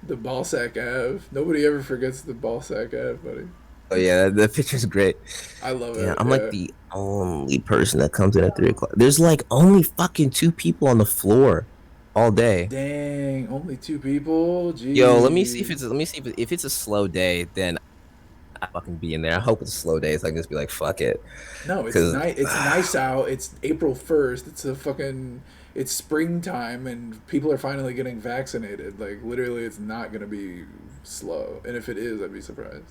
ballsack av. Nobody ever forgets the ballsack av, buddy. Oh yeah, the picture's great. I love it. Yeah, I'm like the only person that comes in at 3 o'clock. There's like only fucking 2 people on the floor all day. Dang, only 2 people. Jeez. Yo, let me see if it's a slow day, then I fucking be in there. I hope it's a slow day, so I can just be like, fuck it. No, it's nice out. It's April 1st. It's springtime, and people are finally getting vaccinated. Like, literally, it's not gonna be slow. And if it is, I'd be surprised.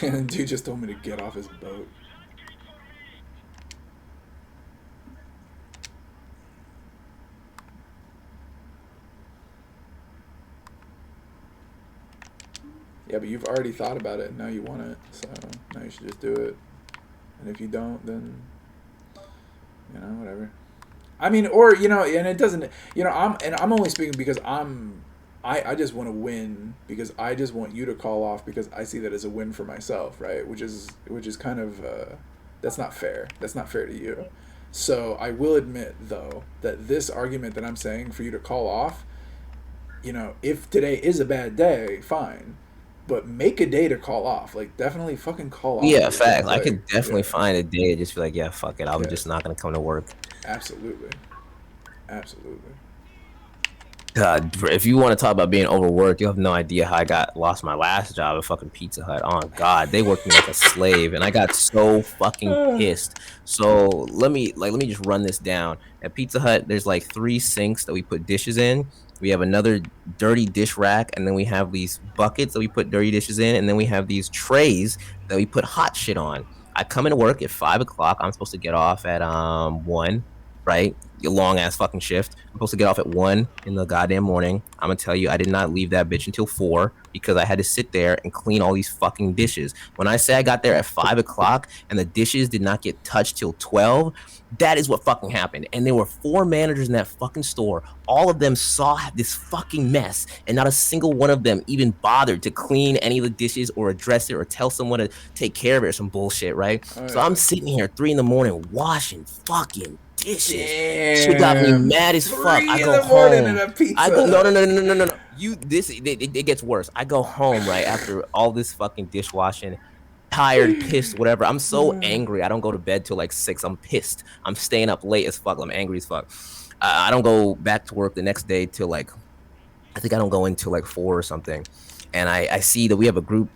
And dude just told me to get off his boat. Yeah, but you've already thought about it, and now you want it, so now you should just do it. And if you don't, then, you know, whatever. I mean, or, you know, and it doesn't, you know, I'm only speaking because I just want to win, because I just want you to call off, because I see that as a win for myself, right? Which is kind of, that's not fair. That's not fair to you. So I will admit, though, that this argument that I'm saying for you to call off, you know, if today is a bad day, fine. But make a day to call off. Like, definitely fucking call off. Yeah, fact. Like, I could definitely find a day to just be like, yeah, fuck it. I'm just not going to come to work. Absolutely. Absolutely. God, if you want to talk about being overworked, you have no idea how I lost my last job at fucking Pizza Hut. Oh, God. They worked me like a slave, and I got so fucking pissed. So let me just run this down. At Pizza Hut, there's like 3 sinks that we put dishes in. We have another dirty dish rack, and then we have these buckets that we put dirty dishes in, and then we have these trays that we put hot shit on. I come into work at 5 o'clock. I'm supposed to get off at 1, right? Your long ass fucking shift. I'm supposed to get off at 1 in the goddamn morning. I'm gonna tell you, I did not leave that bitch until 4 because I had to sit there and clean all these fucking dishes. When I say I got there at 5 o'clock and the dishes did not get touched till 12, that is what fucking happened. And there were 4 managers in that fucking store. All of them saw this fucking mess, and not a single one of them even bothered to clean any of the dishes or address it or tell someone to take care of it or some bullshit, right? Oh, so I'm sitting here at 3 in the morning washing fucking dishes. Damn. She got me mad as fuck. I go home. I go no. It gets worse. I go home right after all this fucking dishwashing, tired, pissed, whatever. I'm so angry. I don't go to bed till like 6. I'm pissed. I'm staying up late as fuck. I'm angry as fuck. I don't go back to work the next day till like I think I don't go into like 4 or something. And I see that we have a group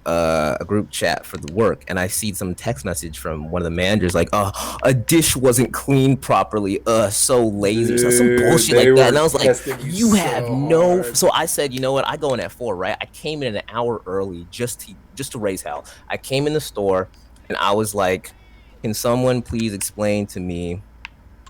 chat for the work, and I see some text message from one of the managers like, "Oh, a dish wasn't cleaned properly. So lazy," so some Dude, bullshit they like that. were And I was like, testing you "You have so no." hard. So I said, "You know what? I go in at 4, right? I came in an hour early just to raise hell. I came in the store and I was like, "Can someone please explain to me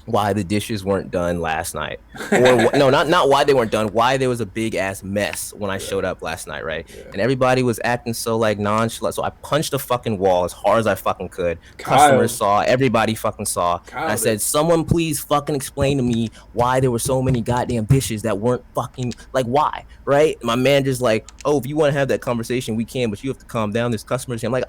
why the dishes weren't done last night?" Or no, not why they weren't done, why there was a big ass mess when I showed Right. up last night, right? Yeah. And everybody was acting so like nonchalant. So I punched a fucking wall as hard as I fucking could. Customers Kyle. saw, everybody fucking saw. And I Kyle said, did. "Someone please fucking explain to me why there were so many goddamn dishes that weren't fucking like why?" Right? My manager's like, "Oh, if you want to have that conversation, we can, but you have to calm down. There's customers here." I'm like,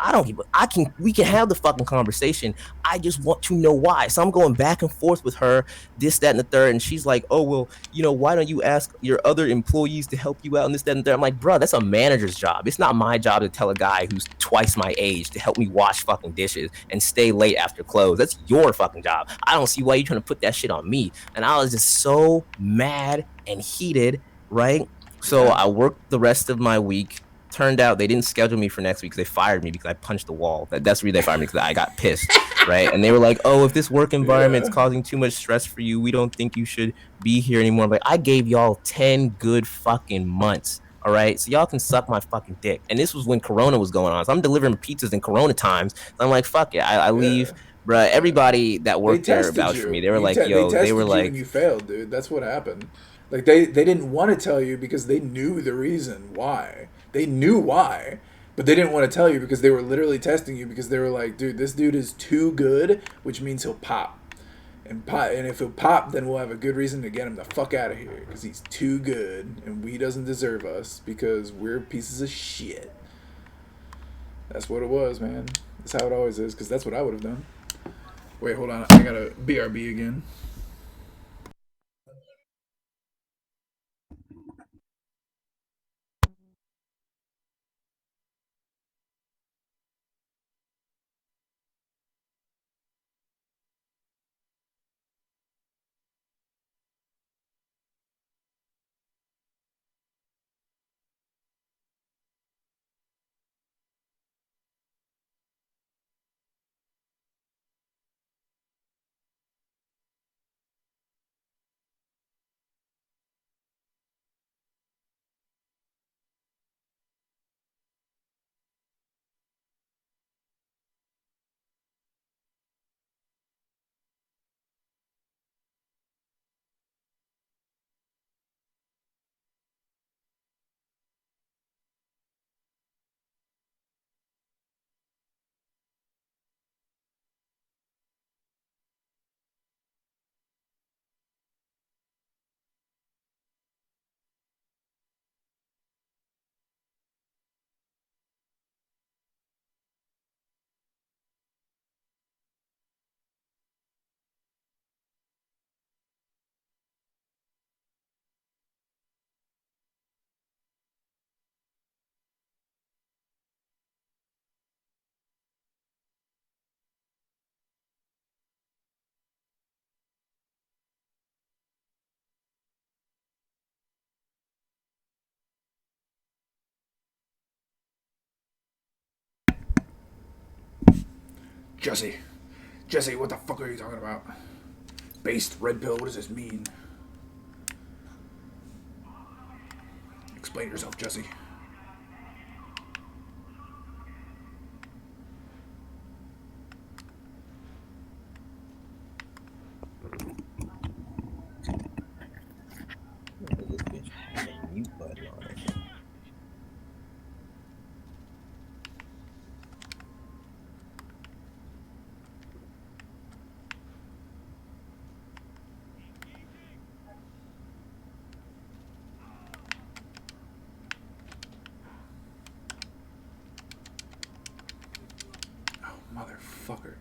we can have the fucking conversation. I just want to know why. So I'm going back and forth with her, this, that, and the third. And she's like, "Oh, well, why don't you ask your other employees to help you out?" And this, that, and the third. I'm like, bro, that's a manager's job. It's not my job to tell a guy who's twice my age to help me wash fucking dishes and stay late after close. That's your fucking job. I don't see why you're trying to put that shit on me. And I was just so mad and heated, right? So Yeah. I worked the rest of my week. Turned out they didn't schedule me for next week because they fired me because I punched the wall. That's the reason they fired me, because I got pissed, right? And they were like, "Oh, if this work environment's Yeah. causing too much stress for you, we don't think you should be here anymore." I'm like, I gave y'all 10 good fucking months. All right. So y'all can suck my fucking dick. And this was when Corona was going on. So I'm delivering pizzas in Corona times. So I'm like, fuck it. I leave. Yeah. Bruh, Yeah. everybody that They worked there tested vouched for me. you. They were like, They yo, they were tested you and like, you failed, dude. That's what happened. Like they didn't want to tell you because they knew the reason why. They knew why, but they didn't want to tell you because they were literally testing you because they were like, dude, this dude is too good, which means he'll pop. And if he'll pop, then we'll have a good reason to get him the fuck out of here because he's too good and we doesn't deserve us because we're pieces of shit. That's what it was, man. That's how it always is because that's what I would have done. Wait, hold on. I gotta BRB again. Jesse. Jesse, what the fuck are you talking about? Based red pill, what does this mean? Explain yourself, Jesse. this bitch has a mute button on it. Oh, motherfucker.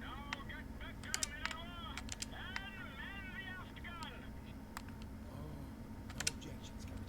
No objections, Captain.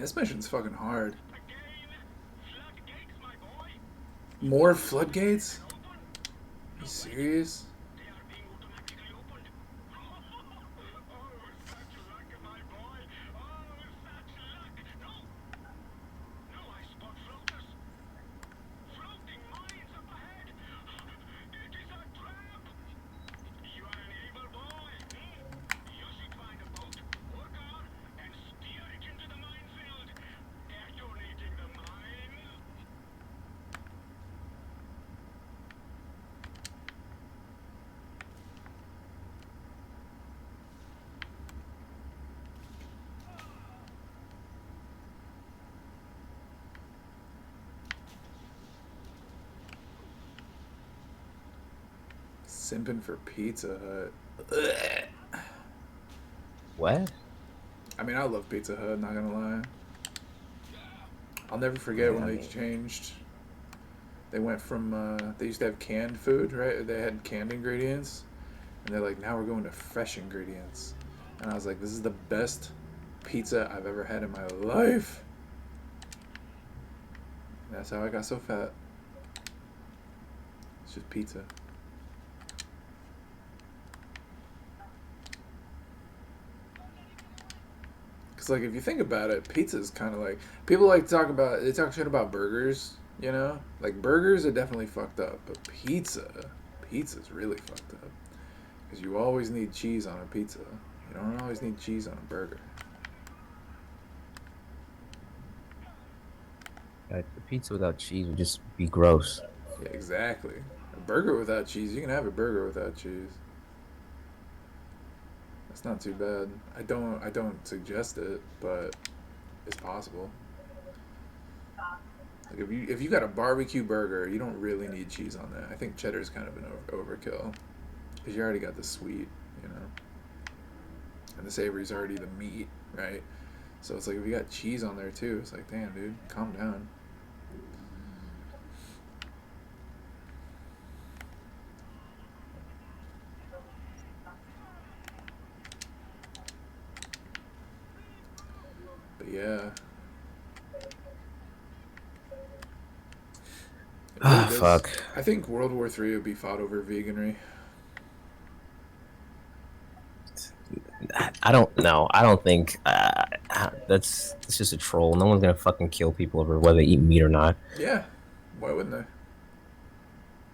this mission's fucking hard. More floodgates? Are you serious? Simping for Pizza Hut. Ugh. What? I mean, I love Pizza Hut, not gonna lie. I'll never forget when they mean- changed. They went from, they used to have canned food, right? They had canned ingredients. And they're like, now we're going to fresh ingredients. And I was like, this is the best pizza I've ever had in my life. And that's how I got so fat. It's just pizza. Because, like, if you think about it, pizza is kind of like... People like to talk about... They talk shit about burgers, you know? Like, burgers are definitely fucked up. But pizza's really fucked up. Because you always need cheese on a pizza. You don't always need cheese on a burger. The pizza without cheese would just be gross. Yeah, exactly. A burger without cheese, you can have a burger without cheese. That's not too bad. I don't suggest it, but it's possible. Like if you got a barbecue burger, you don't really need cheese on that. I think cheddar's kind of an overkill. Because you already got the sweet, you know. And the savory's already the meat, right? So it's like if you got cheese on there too, it's like, damn, dude, calm down. But yeah. Ah, fuck. I think World War III would be fought over veganry. I don't know. I don't think it's just a troll. No one's gonna fucking kill people over whether they eat meat or not. Yeah. Why wouldn't they?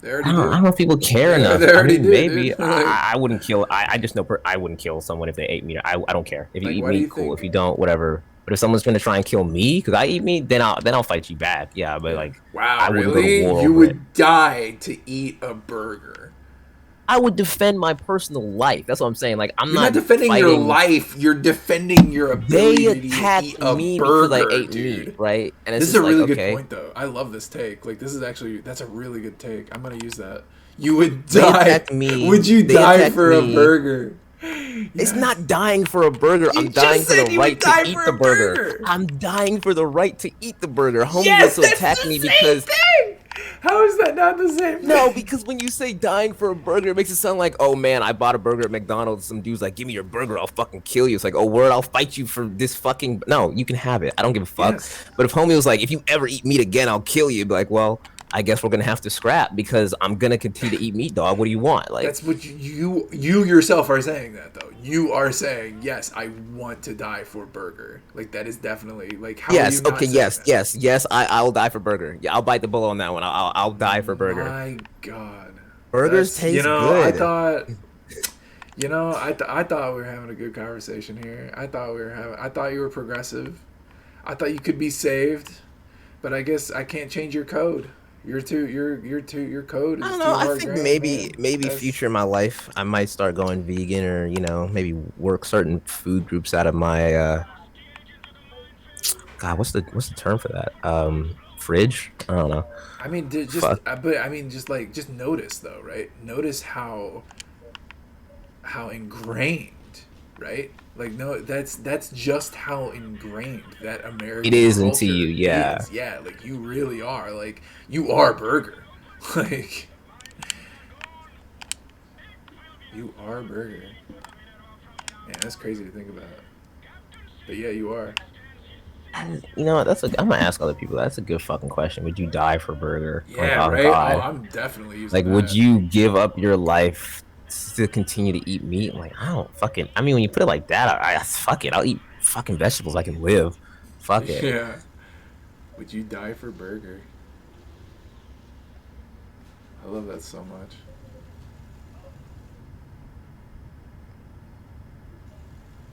They I already don't, do. I don't know if people care Yeah, enough. they already do, maybe dude. Like- I wouldn't kill. I just know I wouldn't kill someone if they ate meat. I don't care if you Like, eat why do you meat, cool. think- If you don't, whatever. But if someone's gonna try and kill me because I eat meat, then I'll fight you bad. Yeah, but like, Wow, I wouldn't go to really? war You over would it. die to eat a burger. I would defend my personal life. That's what I'm saying. Like, I'm You're not defending your fighting- life. You're defending your ability They to attacked eat a me burger, because I ate dude. meat, right? And it's This is a just really like, good okay. point, though. I love this take. Like, this is actually that's a really good take. I'm gonna use that. You would They die. attacked me. Would you They die attacked for a me. burger? It's not dying for a burger. I'm just dying for said the you would right die to eat for the a burger. burger. I'm dying for the right to eat the burger. Homie Yes, wants to that's attack the me same because thing. How is that not the same thing? no, because when you say dying for a burger, it makes it sound like, oh man, I bought a burger at McDonald's. Some dude's like, give me your burger, I'll fucking kill you. It's like, oh word, I'll fight you for this fucking. No, you can have it. I don't give a fuck. Yes. But if homie was like, if you ever eat meat again, I'll kill you. Be like, well, I guess we're gonna have to scrap because I'm gonna continue to eat meat, dog. What do you want? Like, That's what you yourself are saying that though. You are saying yes, I want to die for burger. Like that is definitely like how. Are yes, you not okay, saying yes, that? yes. I'll die for burger. Yeah, I'll bite the bullet on that one. I'll die for burger. My God, Burgers That's- taste I good. thought. I thought we were having a good conversation here. I thought you were progressive. I thought you could be saved, but I guess I can't change your code. Your code is I don't too know. I hard think grained, maybe man. That's- future in my life, I might start going vegan, or maybe work certain food groups out of my God, what's the term for that? Fridge? I don't know. I mean, just Fuck. but I mean, just notice though, right? Notice how ingrained, right? Like no, that's just how ingrained that American It is into culture you, yeah. is. Yeah, like you really are. Like you are burger. Like you are burger. Man, that's crazy to think about. But yeah, you are. You know, I'm gonna ask other people. That's a good fucking question. Would you die for burger? Like, Yeah, on right. Oh, God. I'm definitely using Like, would that. you give up your life to continue to eat meat? Like, I don't fucking. I mean, when you put it like that, fuck it. I'll eat fucking vegetables. I can live. Fuck it. Yeah. Would you die for burger? I love that so much.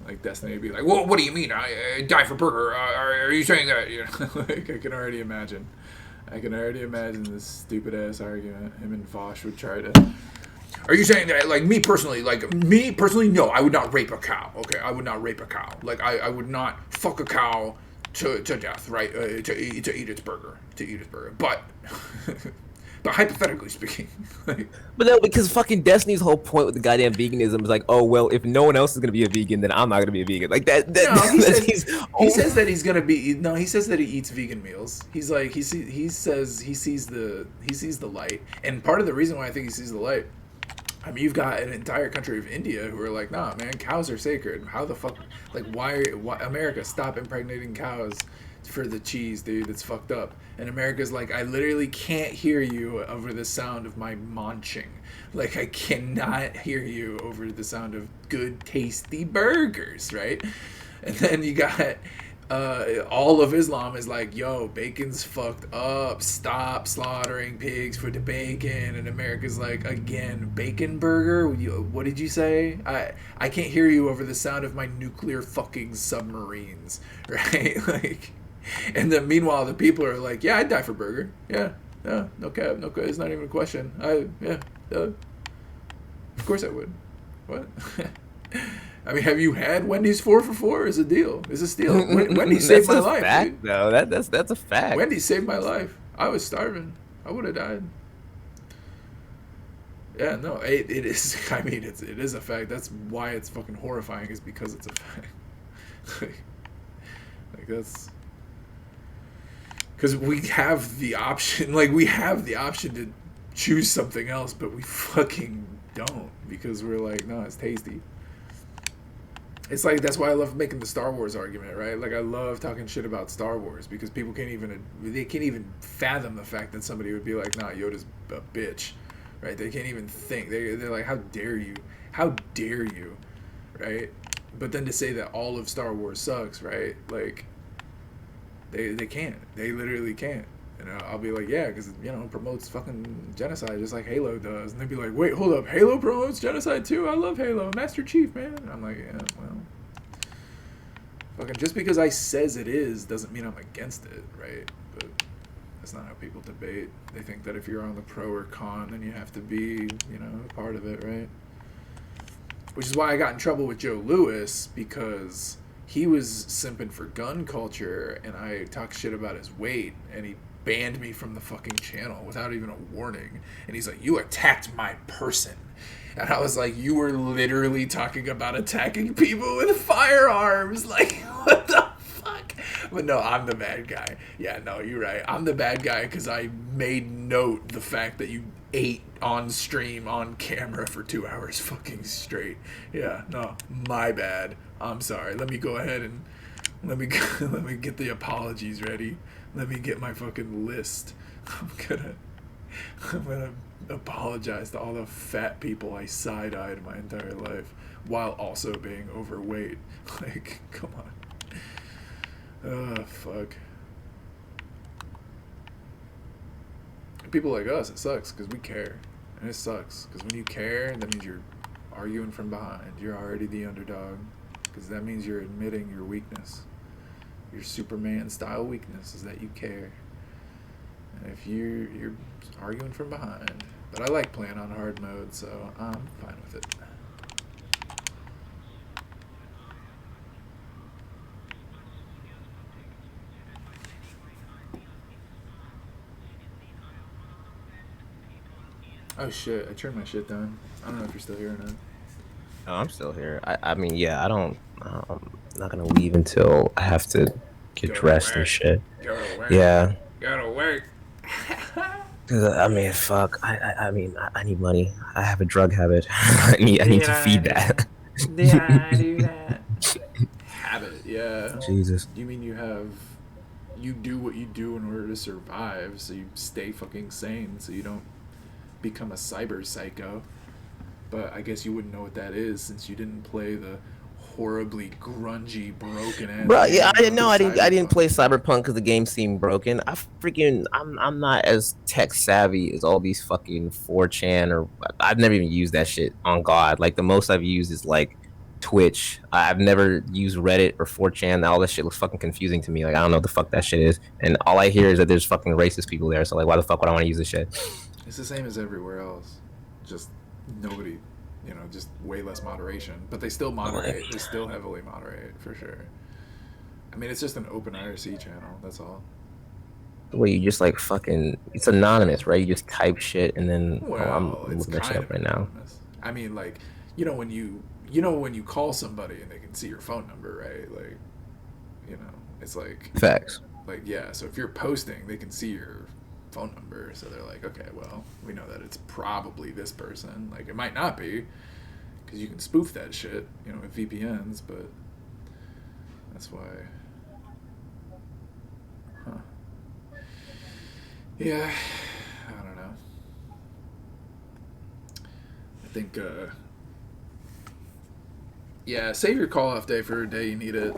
Like Destiny would be like, "Well, what do you mean? I die for burger? Are you saying that?" You know, like I can already imagine. I can already imagine this stupid ass argument. Him and Vosh would try to. Are you saying that, like, me personally, no, I would not rape a cow. Okay, I would not rape a cow. Like, I would not fuck a cow to death, right? To eat its burger, But, but hypothetically speaking, like, But no, because fucking Destiny's whole point with the goddamn veganism is like, oh well, if no one else is gonna be a vegan, then I'm not gonna be a vegan. Like that. no, he says He that he's gonna be. No, he says that he eats vegan meals. He's like he says he sees the light, and part of the reason why I think he sees the light. I mean, you've got an entire country of India who are like, nah, man, cows are sacred. How the fuck, like, why America, stop impregnating cows for the cheese, dude, that's fucked up. And America's like, I literally can't hear you over the sound of my munching. Like, I cannot hear you over the sound of good, tasty burgers, right? And then you got all of Islam is like, yo, bacon's fucked up. Stop slaughtering pigs for the bacon. And America's like, again, bacon burger? What did you say? I can't hear you over the sound of my nuclear fucking submarines, right? Like, and then meanwhile, the people are like, yeah, I'd die for burger. Yeah, no cap, it's not even a question. Of course I would. What? I mean, have you had Wendy's 4 for 4? Is a deal. It's a steal. Wendy's saved my life. Fact, dude. though. That's a fact. Wendy's saved my life. I was starving. I would have died. Yeah, no, it is. I mean, it is a fact. That's why it's fucking horrifying. Is because it's a fact. like that's because we have the option. Like we have the option to choose something else, but we fucking don't because we're like, no, it's tasty. It's like that's why I love making the Star Wars argument, right? Like I love talking shit about Star Wars because people can't even fathom the fact that somebody would be like, nah, Yoda's a bitch, right? They can't even think. They're like, how dare you, right? But then to say that all of Star Wars sucks, right? Like they can't. They literally can't. And I'll be like, yeah, because, you know, it promotes fucking genocide just like Halo does. And they'd be like, wait, hold up, Halo promotes genocide too? I love Halo. Master Chief, man. And I'm like, yeah, well, fucking just because I says it is doesn't mean I'm against it, right? But that's not how people debate. They think that if you're on the pro or con, then you have to be, you know, a part of it, right? Which is why I got in trouble with Joe Louis, because he was simping for gun culture, and I talked shit about his weight, and he banned me from the fucking channel without even a warning. And he's like, you attacked my person. And I was like, you were literally talking about attacking people with firearms. Like, what the fuck? But no, I'm the bad guy. Yeah, no, you're right. I'm the bad guy because I made note the fact that you ate on stream on camera for 2 hours fucking straight. Yeah, no, my bad. I'm sorry. Let me go ahead and let me get the apologies ready. Let me get my fucking list. I'm gonna apologize to all the fat people I side-eyed my entire life while also being overweight. Like, come on. Oh, fuck. People like us, it sucks because we care. And it sucks because when you care, that means you're arguing from behind. You're already the underdog because that means you're admitting your weakness. Your Superman style weakness is that you care. And if you're arguing from behind. But I like playing on hard mode, so I'm fine with it. Oh shit, I turned my shit down. I don't know if you're still here or not. No, I'm still here. I mean, yeah, I'm not gonna leave until I have to get dressed and shit. Yeah. Gotta work. I mean, fuck. I mean, I need money. I have a drug habit. I need to feed that. Yeah, I do that. Habit. Yeah. Jesus. You mean you do what you do in order to survive, so you stay fucking sane, so you don't become a cyber psycho. But I guess you wouldn't know what that is since you didn't play the horribly grungy, broken ass. Bro, yeah, I didn't know. I didn't play Cyberpunk. Cyberpunk because the game seemed broken. I'm not as tech savvy as all these fucking 4chan or I've never even used that shit on God. Like the most I've used is like Twitch. I've never used Reddit or 4chan. All that shit looks fucking confusing to me. Like I don't know what the fuck that shit is. And all I hear is that there's fucking racist people there. So like why the fuck would I want to use this shit? It's the same as everywhere else. Just nobody, just way less moderation. But they still moderate. They still heavily moderate, for sure. I mean, it's just an open IRC channel. That's all. Well, you just like fucking. It's anonymous, right? You just type shit and then. Well, I'm it's looking that shit kind up of right now. anonymous. I mean, like, when you call somebody and they can see your phone number, right? Like, it's like Facts. like, yeah. So if you're posting, they can see your phone number. So they're like, okay, well, we know that it's probably this person. Like, it might not be, because you can spoof that shit, with VPNs. But that's why. Huh. Yeah, I don't know. I think, yeah, save your call off day for a day you need it.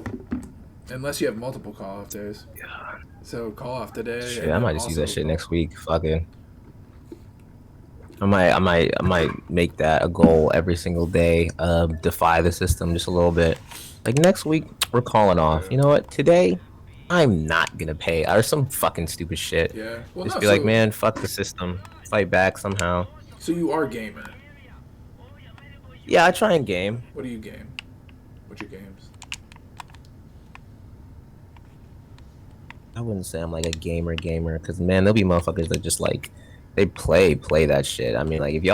Unless you have multiple call off days. God. So call off today. Shit, I might just use that shit next week. Fucking. I might make that a goal every single day. Defy the system just a little bit. Like next week, we're calling off. You know what? Today, I'm not gonna pay or some fucking stupid shit. Yeah. Well, Just no, be like, man, fuck the system. Fight back somehow. So you are gaming. Yeah, I try and game. What do you game? What's your games? I wouldn't say I'm like a gamer, because man, there'll be motherfuckers that just like they play that shit. I mean, like if you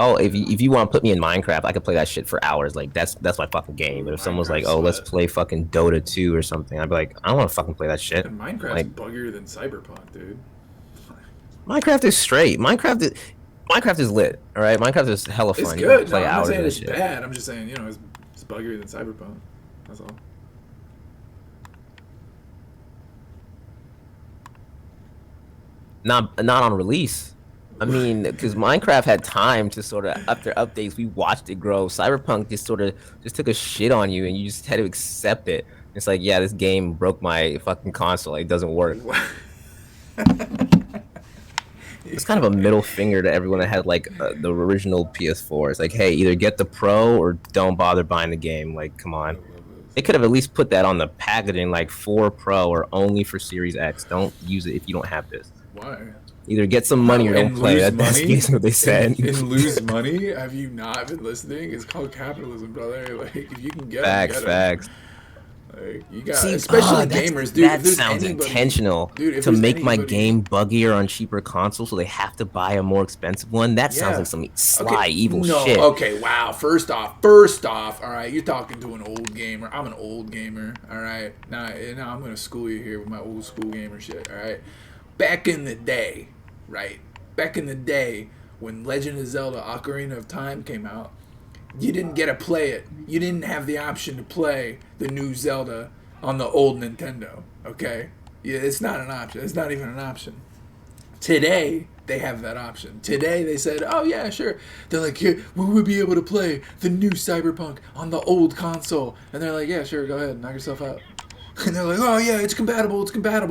want to put me in Minecraft, I could play that shit for hours. Like that's my fucking game. But if someone's like, oh, let's play fucking Dota 2 or something, I'd be like, I don't want to fucking play that shit. And Minecraft's like, buggier than Cyberpunk, dude. Minecraft is straight. Minecraft is lit. All right, Minecraft is hella fun. It's good. Play I'm not hours saying of it's shit. bad. I'm just saying, it's buggier than Cyberpunk. That's all. Not on release. I mean, because Minecraft had time to sort of up their updates. We watched it grow. Cyberpunk just took a shit on you, and you just had to accept it. It's like, yeah, this game broke my fucking console. It doesn't work. It's kind of a middle finger to everyone that had like the original PS4. It's like, hey, either get the Pro or don't bother buying the game. Like, come on. They could have at least put that on the packaging, like for Pro or only for Series X. Don't use it if you don't have this. Why? Either get some money or don't play. That's basically what they said. And lose money? Have you not been listening? It's called capitalism, brother. Like, if you can get facts. Like, you got, especially gamers, dude. That sounds intentional, dude, to make my game buggier on cheaper consoles, so they have to buy a more expensive one. That sounds like some sly, evil shit. Okay, wow. First off, all right, you're talking to an old gamer. I'm an old gamer, all right? Now I'm going to school you here with my old school gamer shit, all right? Back in the day, right? Back in the day when Legend of Zelda Ocarina of Time came out, you didn't get to play it. You didn't have the option to play the new Zelda on the old Nintendo, okay? Yeah, it's not an option. It's not even an option. Today, they have that option. Today, they said, oh, yeah, sure. They're like, here, we will be able to play the new Cyberpunk on the old console. And they're like, yeah, sure, go ahead, knock yourself out. And they're like, oh, yeah, it's compatible.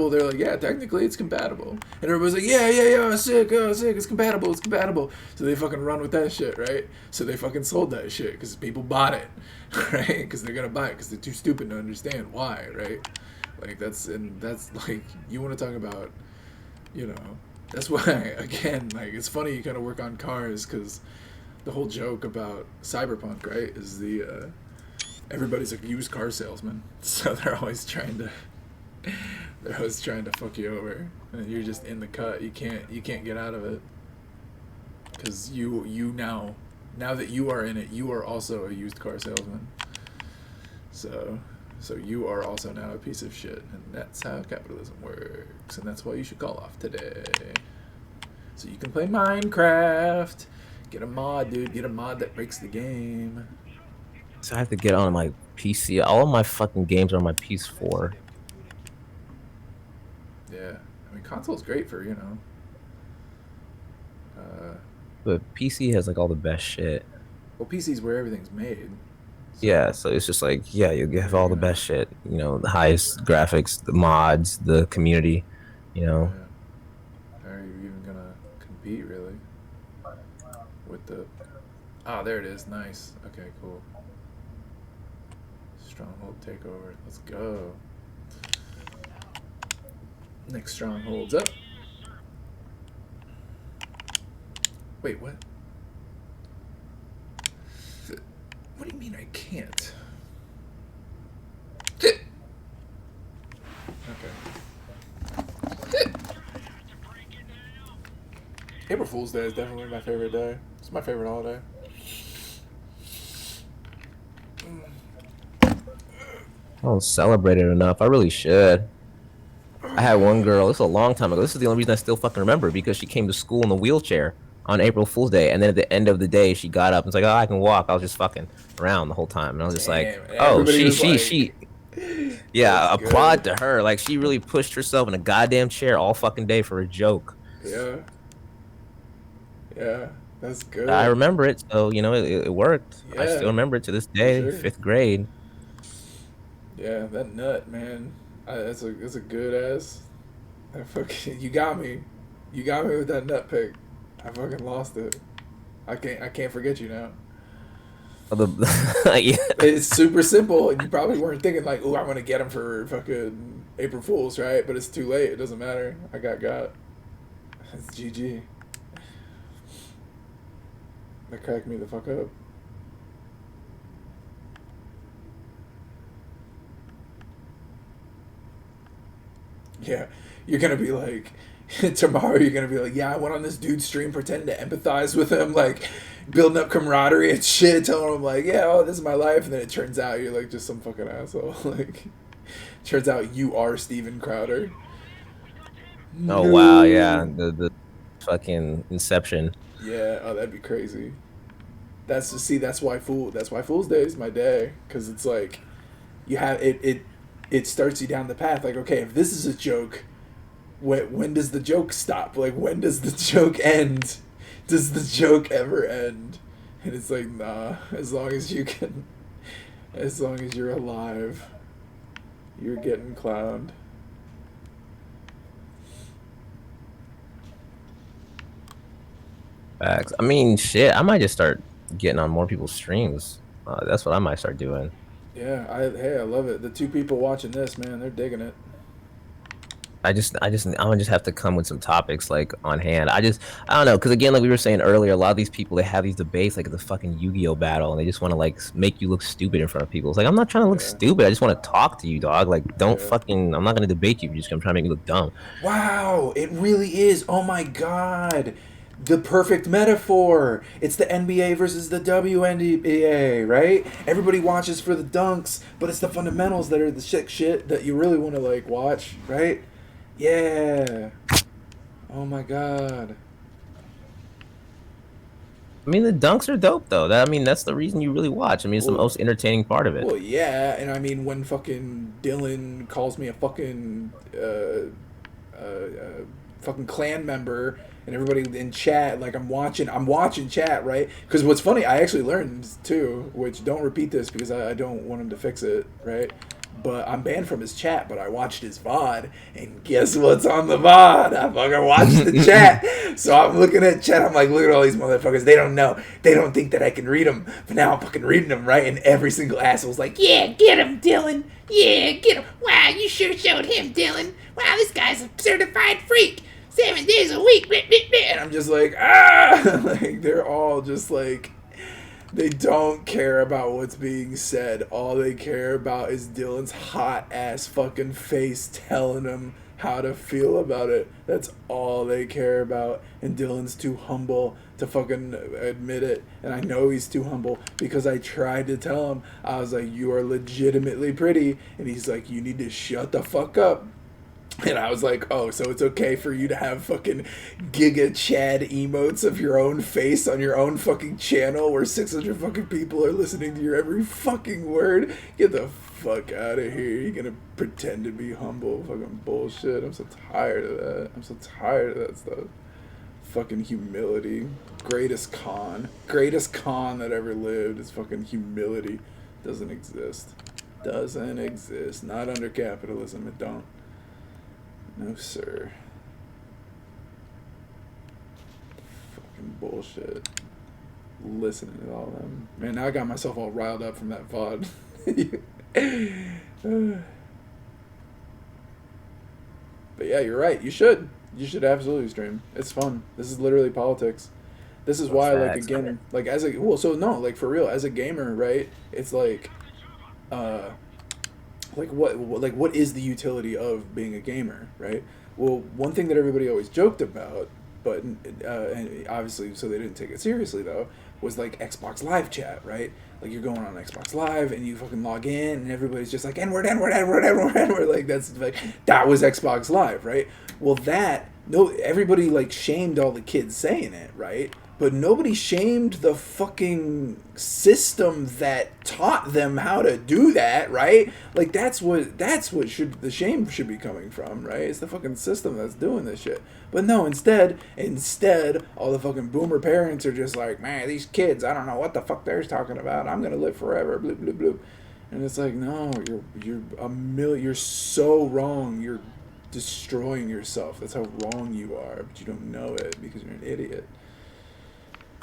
They're like, yeah, technically it's compatible. And everybody's like, yeah, sick, it's compatible. So they fucking run with that shit, right? So they fucking sold that shit because people bought it, right? Because they're going to buy it because they're too stupid to understand why, right? Like, that's like, you want to talk about, that's why, again, like, it's funny you kind of work on cars because the whole joke about Cyberpunk, right, is everybody's a used car salesman, so they're always trying to fuck you over, and you're just in the cut. You can't get out of it, because you now that you are in it, you are also a used car salesman. So you are also now a piece of shit, and that's how capitalism works, and that's why you should call off today, so you can play Minecraft. Get a mod, dude. Get a mod that breaks the game. So I have to get on my PC. All of my fucking games are on my PS4. Yeah, I mean, console's great for, you know. But PC has like all the best shit. Well, PC's where everything's made. So, Yeah, so it's just like, yeah, you have where all you the gonna? best shit. You know, the highest graphics, the mods, the community. You know, How are you even gonna compete really with the? Ah, there it is. Nice. Okay, cool. Stronghold takeover. Let's go. Next stronghold's up. Wait, what? What do you mean I can't? Okay. April Fool's Day is definitely my favorite day. It's my favorite holiday. I don't celebrate it enough. I really should. I had one girl. This is a long time ago. This is the only reason I still fucking remember because she came to school in a wheelchair on April Fool's Day, and then at the end of the day, she got up and was like, "Oh, I can walk." I was just fucking around the whole time, and I was just like, Damn, "Oh, everybody was like, yeah." that's Applaud good. to her. Like she really pushed herself in a goddamn chair all fucking day for a joke. Yeah. Yeah, that's I good. remember it, so you know it worked. I still Yeah, remember it to this for day, sure. 5th grade. Yeah, that nut, man. That's a good ass. That fucking you got me. You got me with that nut pick. I fucking lost it. I can't forget you now. The yeah. It's super simple, and you probably weren't thinking like, "Oh, I'm gonna get him for fucking April Fools," right? But it's too late. It doesn't matter. I got. It's GG. That cracked me the fuck up. Yeah, you're gonna be like, tomorrow you're gonna be like, yeah, I went on this dude's stream pretending to empathize with him, like building up camaraderie and shit, telling him like, yeah, oh, this is my life, and then it turns out you're like just some fucking asshole. Like, turns out you are Steven Crowder. Oh wow, No. yeah, the fucking Inception. Yeah, oh, that'd be crazy. That's to see. That's why Fool's Day is my day, because it's like you have it starts you down the path. Like, okay, if this is a joke, when does the joke stop? Like, when does the joke end? Does the joke ever end? And it's like, nah. As long as you're alive, you're getting clowned. Facts. I mean, shit. I might just start getting on more people's streams. That's what I might start doing. Yeah, I love it. The two people watching this, man, they're digging it. I'm gonna just have to come with some topics like on hand. I don't know, because again, like we were saying earlier, a lot of these people they have these debates like the fucking Yu-Gi-Oh battle, and they just want to like make you look stupid in front of people. It's like I'm not trying to look Yeah, stupid. I just want to talk to you, dog. Like, don't yeah. fucking. I'm not gonna debate you. I'm trying to make you look dumb. Wow, it really is. Oh my god. The perfect metaphor. It's the NBA versus the WNBA, right? Everybody watches for the dunks, but it's the fundamentals that are the shit that you really want to like watch, right? Yeah. Oh my god. I mean, the dunks are dope though. I mean, that's the reason you really watch. I mean, it's the Well, most entertaining part of it. well, yeah, and I mean when fucking Dylan calls me a fucking fucking clan member and everybody in chat, like I'm watching chat, right? Because what's funny, I actually learned too, which don't repeat this because I don't want him to fix it, right? But I'm banned from his chat, but I watched his VOD, and guess what's on the VOD? I fucking watched the chat. So I'm looking at chat, I'm like, look at all these motherfuckers. They don't know. They don't think that I can read them. But now I'm fucking reading them, right? And every single asshole's like, yeah, get him, Dylan. Yeah, get him. Wow, you sure showed him, Dylan. Wow, this guy's a certified freak. 7 days a week. And I'm just like, ah! Like, they're all just like, they don't care about what's being said. All they care about is Dylan's hot ass fucking face telling them how to feel about it. That's all they care about. And Dylan's too humble to fucking admit it. And I know he's too humble because I tried to tell him. I was like, you are legitimately pretty. And he's like, you need to shut the fuck up. And I was like, oh, so it's okay for you to have fucking Giga Chad emotes of your own face on your own fucking channel where 600 fucking people are listening to your every fucking word? Get the fuck out of here. You're gonna pretend to be humble. Fucking bullshit. I'm so tired of that. I'm so tired of that stuff. Fucking humility. Greatest con. Greatest con that ever lived is fucking humility. Doesn't exist. Doesn't exist. Not under capitalism. It don't. No, sir. Fucking bullshit. Listening to all them. Man, now I got myself all riled up from that VOD. But yeah, you're right. You should. You should absolutely stream. It's fun. This is literally politics. This is why, like, again, like, as a, well, so no, like, for real, as a gamer, right, it's like, what is the utility of being a gamer, right? Well, one thing that everybody always joked about, but and obviously, so they didn't take it seriously though, was like Xbox Live chat, right? Like you're going on Xbox Live and you fucking log in and everybody's just like N-word, N-word, N-word, N-word, N-word. Like that's like that was Xbox Live, right? Well, everybody like shamed all the kids saying it, right? But nobody shamed the fucking system that taught them how to do that, right? Like that's what the shame should be coming from, right? It's the fucking system that's doing this shit. But no, instead, all the fucking boomer parents are just like, man, these kids, I don't know what the fuck they're talking about. I'm gonna live forever, bloop bloop bloop. And it's like, no, you're so wrong. You're destroying yourself. That's how wrong you are, but you don't know it because you're an idiot.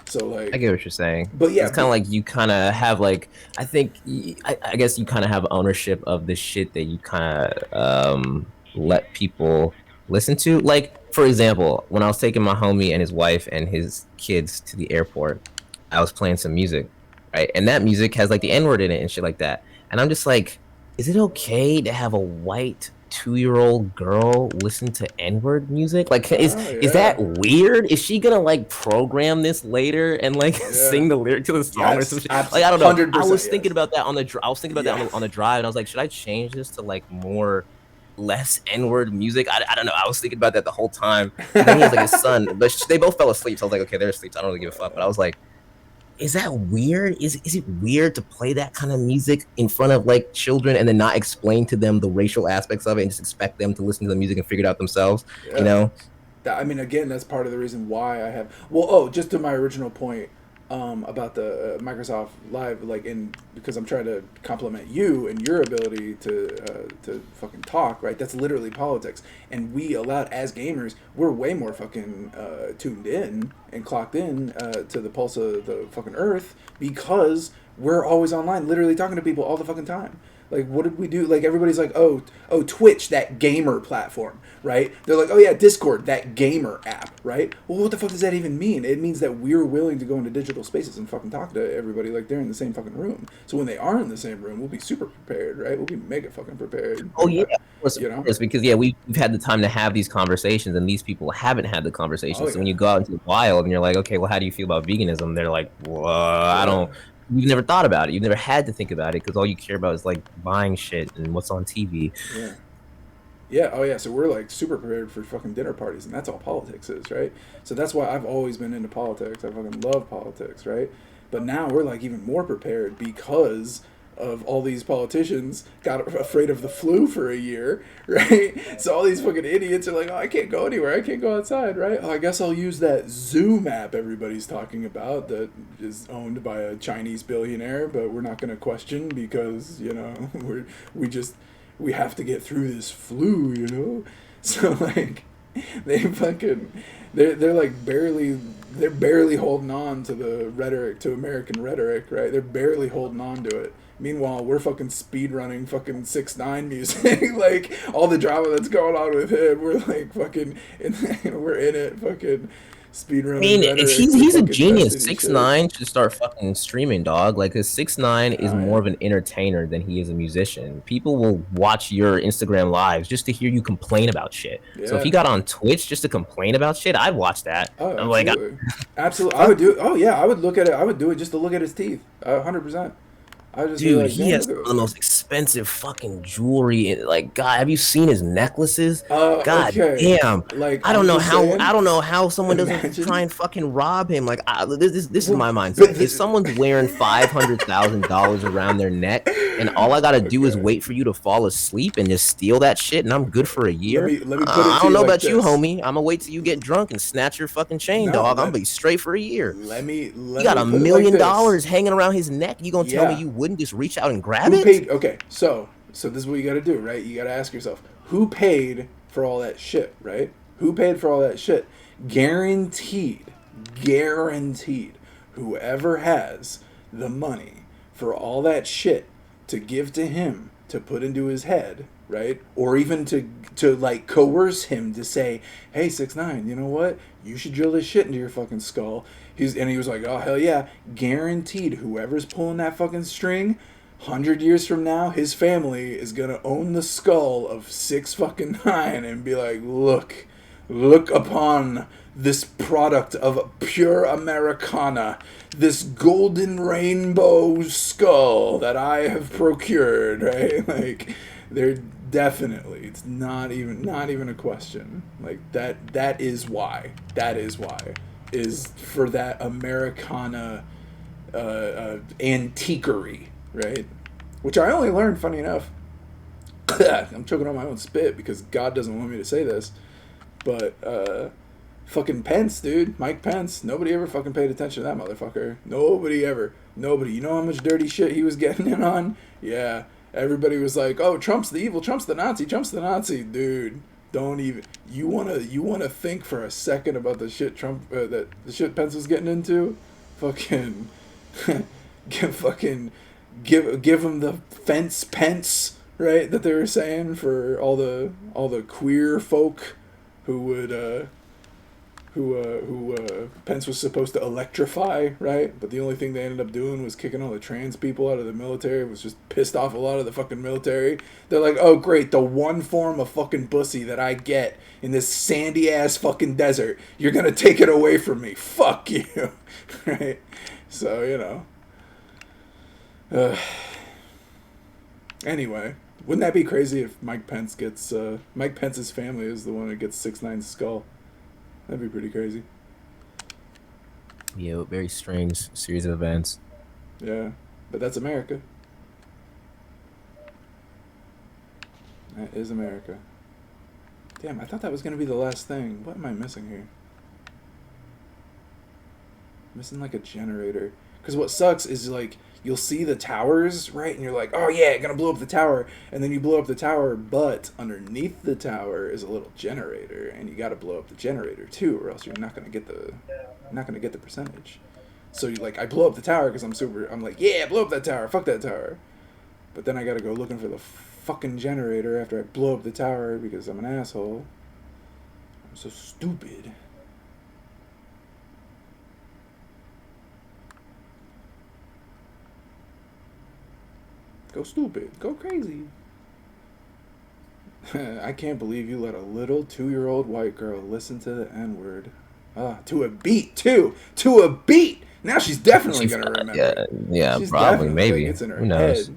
So like, I get what you're saying, but yeah, it's kind of like you kind of have like I guess you kind of have ownership of the shit that you kind of let people listen to. Like for example, when I was taking my homie and his wife and his kids to the airport, I was playing some music, right? And that music has like the N-word in it and shit like that. And I'm just like, is it okay to have a white 2-year-old girl listen to N-word music? Like, is that weird? Is she gonna like program this later and like sing the lyric to the song or some shit? Like, I don't know. I was thinking about that on the on the drive, and I was like, should I change this to like less N-word music? I don't know. I was thinking about that the whole time. And then he has like his son, but they both fell asleep. So I was like, okay, they're asleep. So I don't really give a fuck. But I was like, is that weird? Is it weird to play that kind of music in front of like children and then not explain to them the racial aspects of it and just expect them to listen to the music and figure it out themselves? Yeah. You know? I mean, again, that's part of the reason why I have. Well, just to my original point about the Microsoft Live, like, because I'm trying to compliment you and your ability to fucking talk, right? That's literally politics, and we allowed as gamers, we're way more fucking tuned in and clocked in to the pulse of the fucking earth because we're always online, literally talking to people all the fucking time. Like, what did we do? Like, everybody's like, oh, Twitch, that gamer platform, right? They're like, oh, yeah, Discord, that gamer app, right? Well, what the fuck does that even mean? It means that we're willing to go into digital spaces and fucking talk to everybody like they're in the same fucking room. So when they are in the same room, we'll be super prepared, right? We'll be mega fucking prepared. Oh, yeah. Of course, because, yeah, we've had the time to have these conversations, and these people haven't had the conversations. So when you go out into the wild and you're like, okay, well, how do you feel about veganism? They're like, well, I don't... You've never thought about it. You've never had to think about it because all you care about is like buying shit and what's on TV. Yeah. Yeah. Oh yeah. So we're like super prepared for fucking dinner parties, and that's all politics is, right? So that's why I've always been into politics. I fucking love politics, right? But now we're like even more prepared because of all these politicians got afraid of the flu for a year, right? So all these fucking idiots are like, oh, I can't go anywhere. I can't go outside, right? Oh, I guess I'll use that Zoom app everybody's talking about that is owned by a Chinese billionaire, but we're not going to question because, you know, we have to get through this flu, you know? So, like, they're like barely holding on to the rhetoric, to American rhetoric, right? They're barely holding on to it. Meanwhile, we're fucking speed running fucking 6ix9ine music, like all the drama that's going on with him. We're like fucking, we're in it, fucking speed running. I mean, he's a genius. 6ix9ine should start fucking streaming, dog. Like, cause 6ix9ine is more of an entertainer than he is a musician. People will watch your Instagram lives just to hear you complain about shit. Yeah. So if he got on Twitch just to complain about shit, I'd watch that. Oh, absolutely. Absolutely, I would do it. Oh yeah, I would look at it. I would do it just to look at his teeth. 100%. Dude, like, he has some of the most expensive fucking jewelry. Like, God, have you seen his necklaces? God Okay. damn. Like, I don't I'm know just how. saying, I don't know how someone doesn't imagine. try and fucking rob him. Like, this is Well, my but mindset. If someone's wearing $500,000 around their neck, and all I gotta do is Okay. wait for you to fall asleep and just steal that shit, and I'm good for a Let year. me put it I to don't you know like about you, this. homie. I'm gonna wait till you get drunk and snatch your fucking chain, No, dog. I'm gonna be straight for a year. let me You got $1 put it like million this. hanging around his neck. You gonna tell me Yeah. you wouldn't just reach out and grab Who it? paid? Okay, so this is what you got to do, right? You got to ask yourself, who paid for all that shit, right? Who paid for all that shit? Guaranteed, guaranteed. Whoever has the money for all that shit to give to him to put into his head, right? Or even to like coerce him to say, "Hey, 6ix9ine, you know what? You should drill this shit into your fucking skull." He was like, "Oh hell yeah!" Guaranteed, whoever's pulling that fucking string, 100 years from now, his family is gonna own the skull of 6ix9ine and be like, look upon this product of pure Americana, this golden rainbow skull that I have procured, right? Like, they're definitely, it's not even a question. Like, that is why. That is why. Is for that Americana antiquery, right? Which I only learned, funny enough. I'm choking on my own spit because God doesn't want me to say this. But, fucking Pence, dude. Mike Pence. Nobody ever fucking paid attention to that motherfucker. Nobody ever. Nobody. You know how much dirty shit he was getting in on? Yeah. Everybody was like, oh, Trump's the evil, Trump's the Nazi, Trump's the Nazi. Dude, don't even. You wanna think for a second about the shit the shit Pence was getting into? Fucking. Give him the fence Pence, right? That they were saying for all the queer folk who Pence was supposed to electrify, right? But the only thing they ended up doing was kicking all the trans people out of the military. It was just pissed off a lot of the fucking military. They're like, oh great, the one form of fucking pussy that I get in this sandy ass fucking desert, you're gonna take it away from me. Fuck you, right? So anyway, wouldn't that be crazy if Mike Pence's family is the one that gets 6ix9ine's skull? That'd be pretty crazy. Yeah, very strange series of events. Yeah, but that's America. That is America. Damn, I thought that was gonna be the last thing. What am I missing here? Missing like a generator. Because what sucks is like you'll see the towers, right? And you're like, oh yeah, gonna blow up the tower. And then you blow up the tower, but underneath the tower is a little generator, and you gotta blow up the generator too, or else you're not gonna get the percentage. So you like, I blow up the tower because I'm like, yeah, blow up that tower, fuck that tower. But then I gotta go looking for the fucking generator after I blow up the tower because I'm an asshole. I'm so stupid. Go stupid. Go crazy. I can't believe you let a little 2-year-old white girl listen to the N-word. To a beat, too. To a beat! Now she's definitely going to remember. Yeah, She's probably, definitely, maybe. Like, it's in her Who knows? head.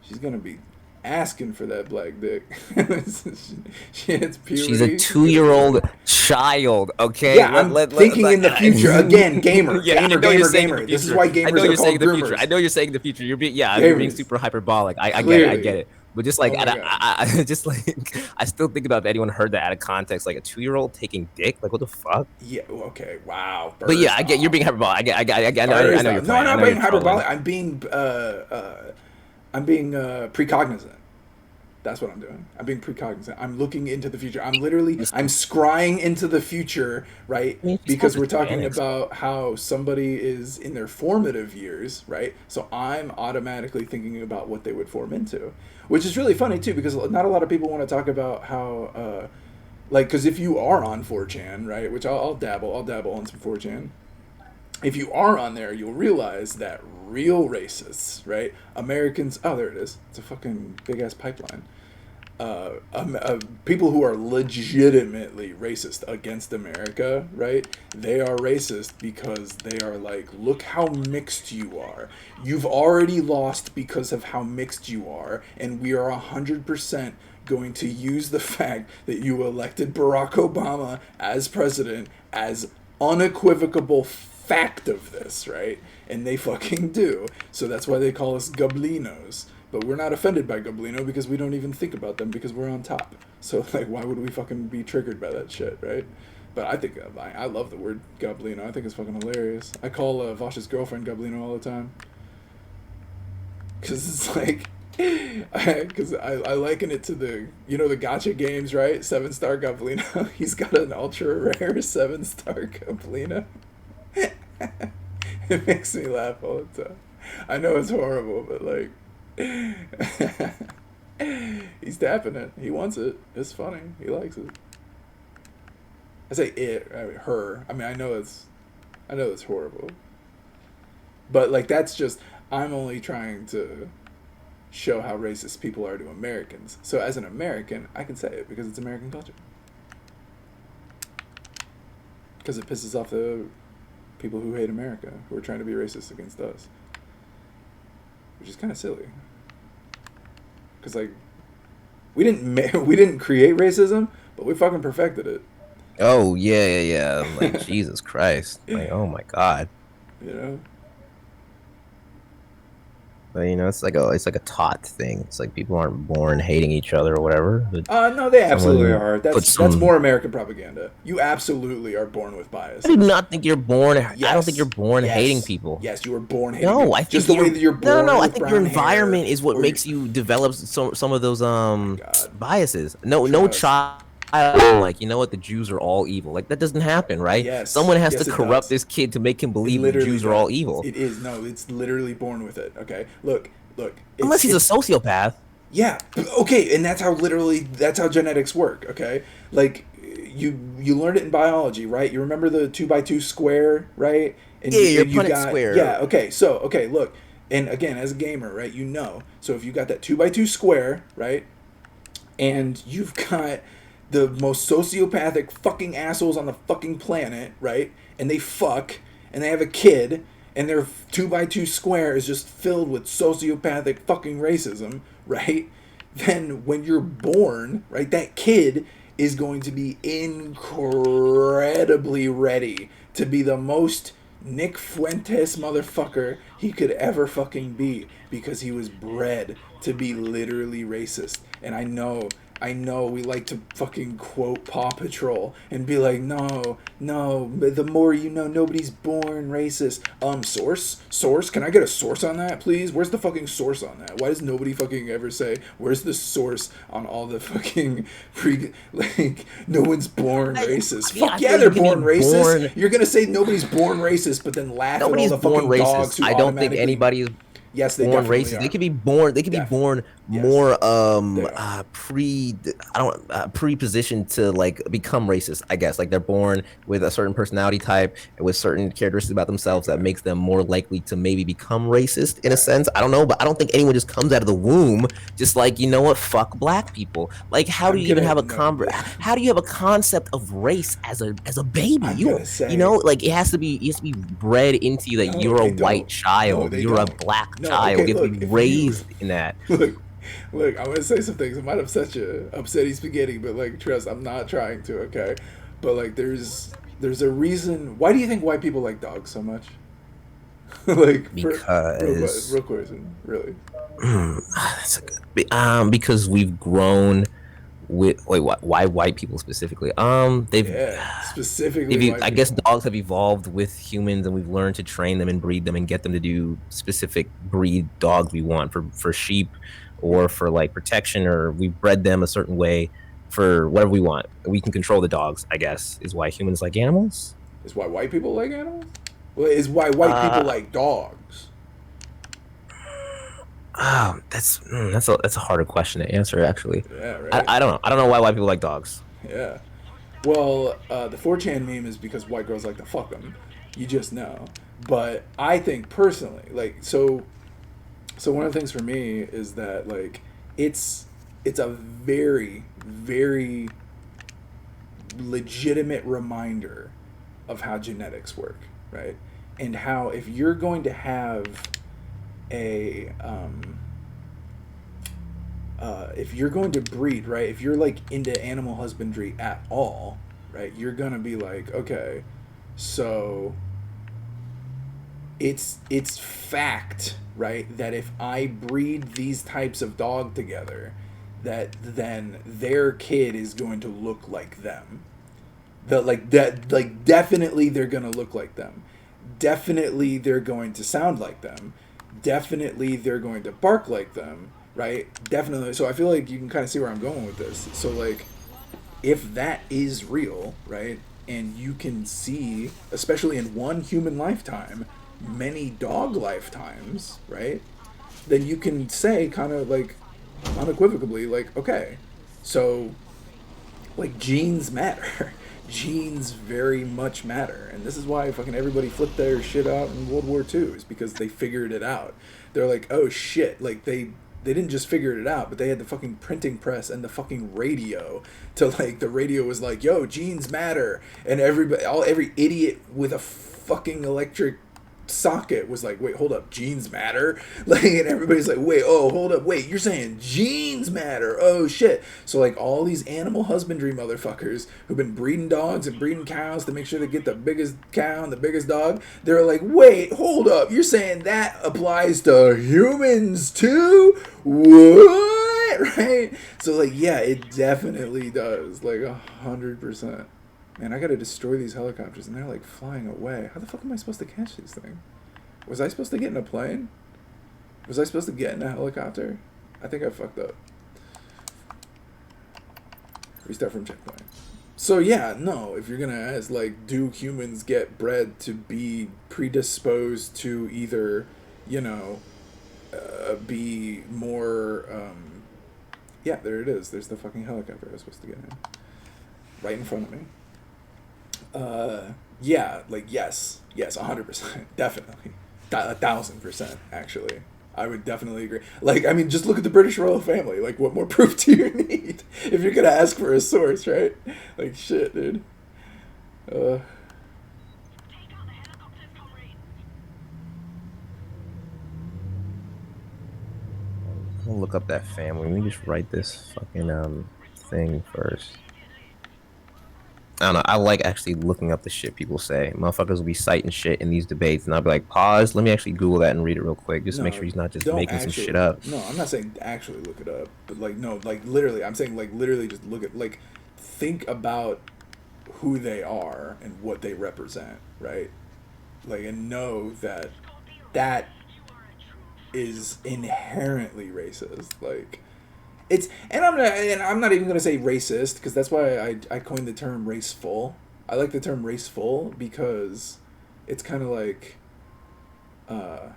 She's going to be asking for that black dick. She hits puberty. She's a 2-year-old child, okay? Yeah, I'm thinking in the future. Again, gamer. Yeah, gamer. This is why gamers are called groomers. I know you're saying the future. You're being super hyperbolic. I get it. But just like, I still think about if anyone heard that out of context, like a 2-year-old taking dick. Like, what the fuck? Yeah. Okay. Wow. But yeah, I get you're being hyperbolic. I know you're playing. No, I'm not being hyperbolic. I'm being precognizant. That's what I'm doing. I'm being precognizant. I'm looking into the future. I'm scrying into the future, right? Because we're talking about how somebody is in their formative years, right? So I'm automatically thinking about what they would form into, which is really funny too, because not a lot of people want to talk about how, because if you are on 4chan, right, which I'll dabble on some 4chan. If you are on there, you'll realize that real racists, right? Americans, oh, there it is. It's a fucking big-ass pipeline. people who are legitimately racist against America, right? They are racist because they are like, look how mixed you are. You've already lost because of how mixed you are, and we are 100% going to use the fact that you elected Barack Obama as president as unequivocal fact of this, right? And they fucking do. So that's why they call us goblinos. But we're not offended by goblino because we don't even think about them because we're on top. So, like, why would we fucking be triggered by that shit, right? But I think, I love the word goblino. I think it's fucking hilarious. I call Vash's girlfriend goblino all the time. Because it's like, because I liken it to the, you know, the gacha games, right? 7-star goblino. He's got an ultra rare 7-star goblino. It makes me laugh all the time. I know it's horrible, but like, he's tapping it. He wants it. It's funny. He likes it. I say it. I mean, her. I mean, I know it's horrible. But like, that's just. I'm only trying to show how racist people are to Americans. So as an American, I can say it because it's American culture. Because it pisses off the people who hate America, who are trying to be racist against us. Which is kind of silly. Because, like, we didn't create racism, but we fucking perfected it. Oh, yeah. Like, Jesus Christ. Like, oh my God. You know? But, you know, it's like a taught thing. It's like people aren't born hating each other or whatever. No, they absolutely are. That's more American propaganda. You absolutely are born with bias. I do not think you're born. Yes. I don't think you're born Yes. hating people. Yes, you were born hating No, people. I think just the way that you're born. No. I with think brown your environment hair, is what or makes you develop some of those God. biases. No Trust. child like, you know what, the Jews are all evil. Like, that doesn't happen, right? Yes. Someone has Yes, to it corrupt does. this kid to make him It believe the literally Jews are all does. evil. It is. No, it's literally born with it. Okay, look. Unless he's a sociopath. Yeah. Okay, and that's how genetics work. Okay, like you learned it in biology, right? You remember the 2x2 square, right? And Yeah, your and you Punnett got square. yeah. Okay, so look, and again, as a gamer, right? You know, so if you got that 2x2 square, right, and you've got the most sociopathic fucking assholes on the fucking planet, right? And they fuck, and they have a kid, and their 2x2 square is just filled with sociopathic fucking racism, right? Then when you're born, right, that kid is going to be incredibly ready to be the most Nick Fuentes motherfucker he could ever fucking be because he was bred to be literally racist. And I know we like to fucking quote Paw Patrol and be like, no, but the more you know, nobody's born racist. Source? Can I get a source on that, please? Where's the fucking source on that? Why does nobody fucking ever say, where's the source on all the fucking no one's born racist? Fuck yeah, they're born racist. You're gonna say nobody's born racist, but then laugh at all the fucking dogs who I don't think automatically- anybody is Yes, they born definitely racist. are. They could be born. They could be born more pre-positioned to like become racist. I guess like they're born with a certain personality type and with certain characteristics about themselves that makes them more likely to maybe become racist in a sense. I don't know, but I don't think anyone just comes out of the womb just like, you know what, fuck black people. Like, how do you even have a how do you have a concept of race as a baby? You know, like it has to be bred into you that you're a white child, you're a black child. You have to be raised in that. Look, I'm gonna say some things. It might upset you, upsetty spaghetti, but like, trust, I'm not trying to. Okay, but like, there's a reason. Why do you think white people like dogs so much? Like, because real question, really. That's a good. Because we've grown with why white people specifically? Specifically. I guess dogs have evolved with humans, and we've learned to train them and breed them and get them to do specific breed dogs we want for sheep, or for like protection, or we've bred them a certain way for whatever we want. We can control the dogs, I guess, is why humans like animals. Is why white people like animals? Well, is why white people like dogs. That's a harder question to answer, actually. Yeah, right. I don't know. I don't know why white people like dogs. Yeah. Well, the 4chan meme is because white girls like to fuck them. You just know. But I think personally, like, so one of the things for me is that like it's it's a very, very legitimate reminder of how genetics work, right? And how if you're going to have a if you're going to breed, right, if you're like into animal husbandry at all, right, you're gonna be like, okay, so it's fact, right, that if I breed these types of dog together, that then their kid is going to look like them. Definitely they're gonna look like them. Definitely they're going to sound like them. Definitely they're going to bark like them, right? Definitely. So I feel like you can kind of see where I'm going with this. So like, if that is real, right, and you can see, especially in one human lifetime, many dog lifetimes, right, then you can say kind of like unequivocally, like, okay, so like genes matter. Genes very much matter, and this is why fucking everybody flipped their shit out in World War II, is because they figured it out. They're like, oh shit, like they didn't just figure it out, but they had the fucking printing press and the fucking radio to, like, the radio was like, yo, genes matter, and every idiot with a fucking electric socket was like, wait, hold up, genes matter? Like, and everybody's like, wait, oh, hold up, wait, you're saying genes matter? Oh shit. So like all these animal husbandry motherfuckers who've been breeding dogs and breeding cows to make sure they get the biggest cow and the biggest dog, they're like, wait, hold up, you're saying that applies to humans too? What? Right? So like, yeah, it definitely does, like 100%. Man, I gotta destroy these helicopters, and they're, like, flying away. How the fuck am I supposed to catch these things? Was I supposed to get in a plane? Was I supposed to get in a helicopter? I think I fucked up. Restart from checkpoint. So, yeah, no, if you're gonna ask, like, do humans get bred to be predisposed to either, you know, be more, yeah, there it is. There's the fucking helicopter I was supposed to get in. Right in front of me. Yeah, like, yes, 100%, definitely, 1,000%, actually, I would definitely agree. Like, I mean, just look at the British royal family. Like, what more proof do you need if you're gonna ask for a source, right? Like, shit, dude. I'm gonna look up that family. Let me just write this fucking thing first. I don't know. I like actually looking up the shit people say. Motherfuckers will be citing shit in these debates, and I'll be like, pause. Let me actually Google that and read it real quick, just to make sure he's not just making some shit up. No, I'm not saying actually look it up, but like, no, like literally, I'm saying like literally just look at, like, think about who they are and what they represent, right? Like, and know that that is inherently racist. Like, it's, and I'm not even gonna say racist, because that's why I coined the term raceful. I like the term raceful because it's kind of like, oh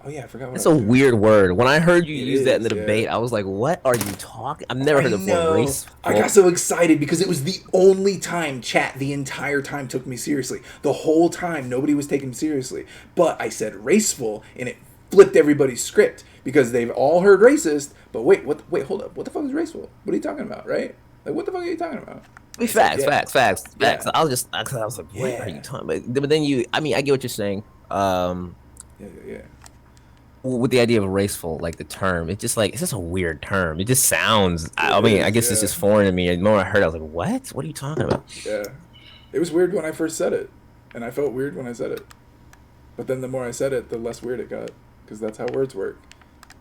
yeah, I forgot what. It's a weird word. When I heard you use that in the debate, I was like, "What are you talking?" I've never heard the word raceful. I got so excited because it was the only time chat the entire time took me seriously. The whole time nobody was taking me seriously, but I said raceful, and it flipped everybody's script because they've all heard racist. But wait, hold up. What the fuck is raceful? What are you talking about, right? Like, what the fuck are you talking about? Facts. Yeah. I was like, what are you talking about? But then I get what you're saying. Yeah. With the idea of raceful, like the term, it's just a weird term. It just sounds, I guess it's just foreign to me. And the moment I heard it, I was like, what? What are you talking about? Yeah. It was weird when I first said it. And I felt weird when I said it. But then the more I said it, the less weird it got. Because that's how words work.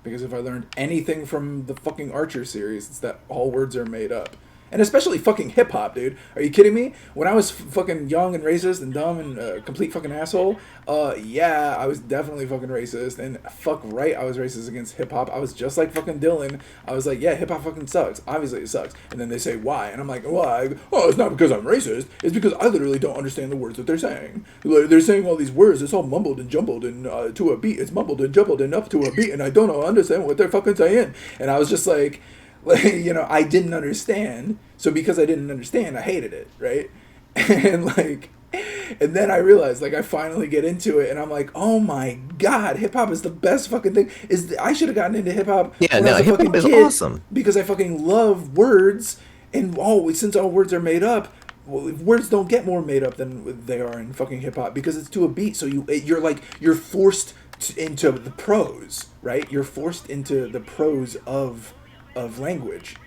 Because if I learned anything from the fucking Archer series, it's that all words are made up. And especially fucking hip-hop, dude. Are you kidding me? When I was fucking young and racist and dumb and complete fucking asshole, yeah, I was definitely fucking racist. And fuck right, I was racist against hip-hop. I was just like fucking Dylan. I was like, yeah, hip-hop fucking sucks. Obviously it sucks. And then they say, why? And I'm like, why? Oh, it's not because I'm racist. It's because I literally don't understand the words that they're saying. They're saying all these words. It's all mumbled and jumbled and to a beat. It's mumbled and jumbled and up to a beat. And I don't understand what they're fucking saying. And I was just like, I didn't understand. So because I didn't understand, I hated it, right? And like, And then I realized, like, I finally get into it, and I'm like, oh my god, hip hop is the best fucking thing. I should have gotten into hip hop Yeah, when I no, was a hip fucking hop is kid awesome. because I fucking love words, and since all words are made up, well, words don't get more made up than they are in fucking hip hop because it's to a beat. So you're forced into the prose, right? You're forced into the prose of language,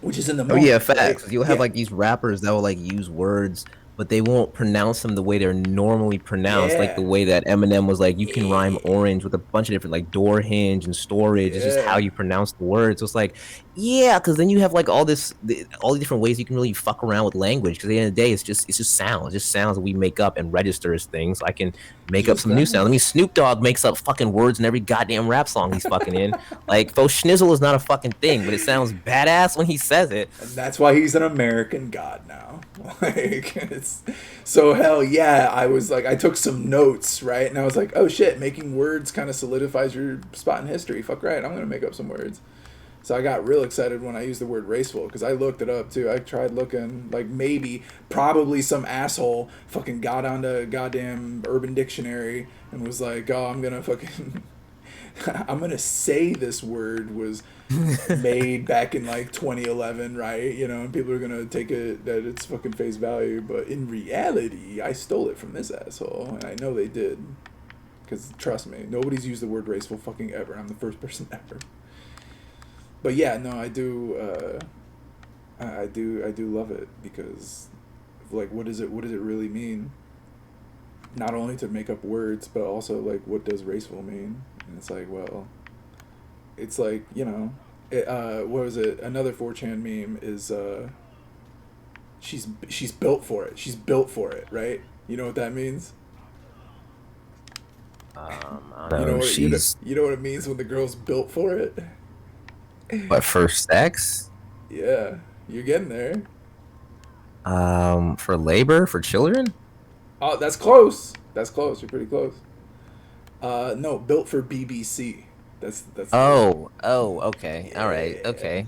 which is in the Oh yeah, moment, right? facts. You'll have Yeah, like these rappers that will like use words, but they won't pronounce them the way they're normally pronounced. Like the yeah, way that Eminem was like, you can rhyme yeah, orange with a bunch of different like door hinge and storage. It's just how yeah. you pronounce the words. So it's like, yeah, because then you have like all the different ways you can really fuck around with language. Because at the end of the day, it's just sounds. It's just sounds that we make up and register as things. I can make up Just some new sounds. I that. mean, Snoop Dogg makes up fucking words in every goddamn rap song he's fucking in. Like, faux schnizzle is not a fucking thing, but it sounds badass when he says it. And that's why he's an American god now. Like, it's so hell yeah. I was like, I took some notes, right? And I was like, oh shit, making words kind of solidifies your spot in history. Fuck right, I'm gonna make up some words. So I got real excited when I used the word raceful because I looked it up too. I tried looking like probably some asshole fucking got onto goddamn Urban Dictionary and was like, oh, I'm gonna fucking I'm gonna say this word was made back in like 2011, right? You know, and people are gonna take it that it's fucking face value, but in reality, I stole it from this asshole, and I know they did. Because trust me, nobody's used the word raceful fucking ever. I'm the first person ever. But yeah, no, I do. I do love it because, like, what does it really mean? Not only to make up words, but also like, what does raceful mean? And it's like, well, it's like, you know, what was it? Another 4chan meme is she's built for it. She's built for it, right? You know what that means? I don't know. She's You know what it means when the girl's built for it? but for sex, Yeah, you're getting there. for labor, for children. Oh, that's close. That's close. You're pretty close. No, built for BBC. That's the word. Oh, okay, all right, Yeah. okay.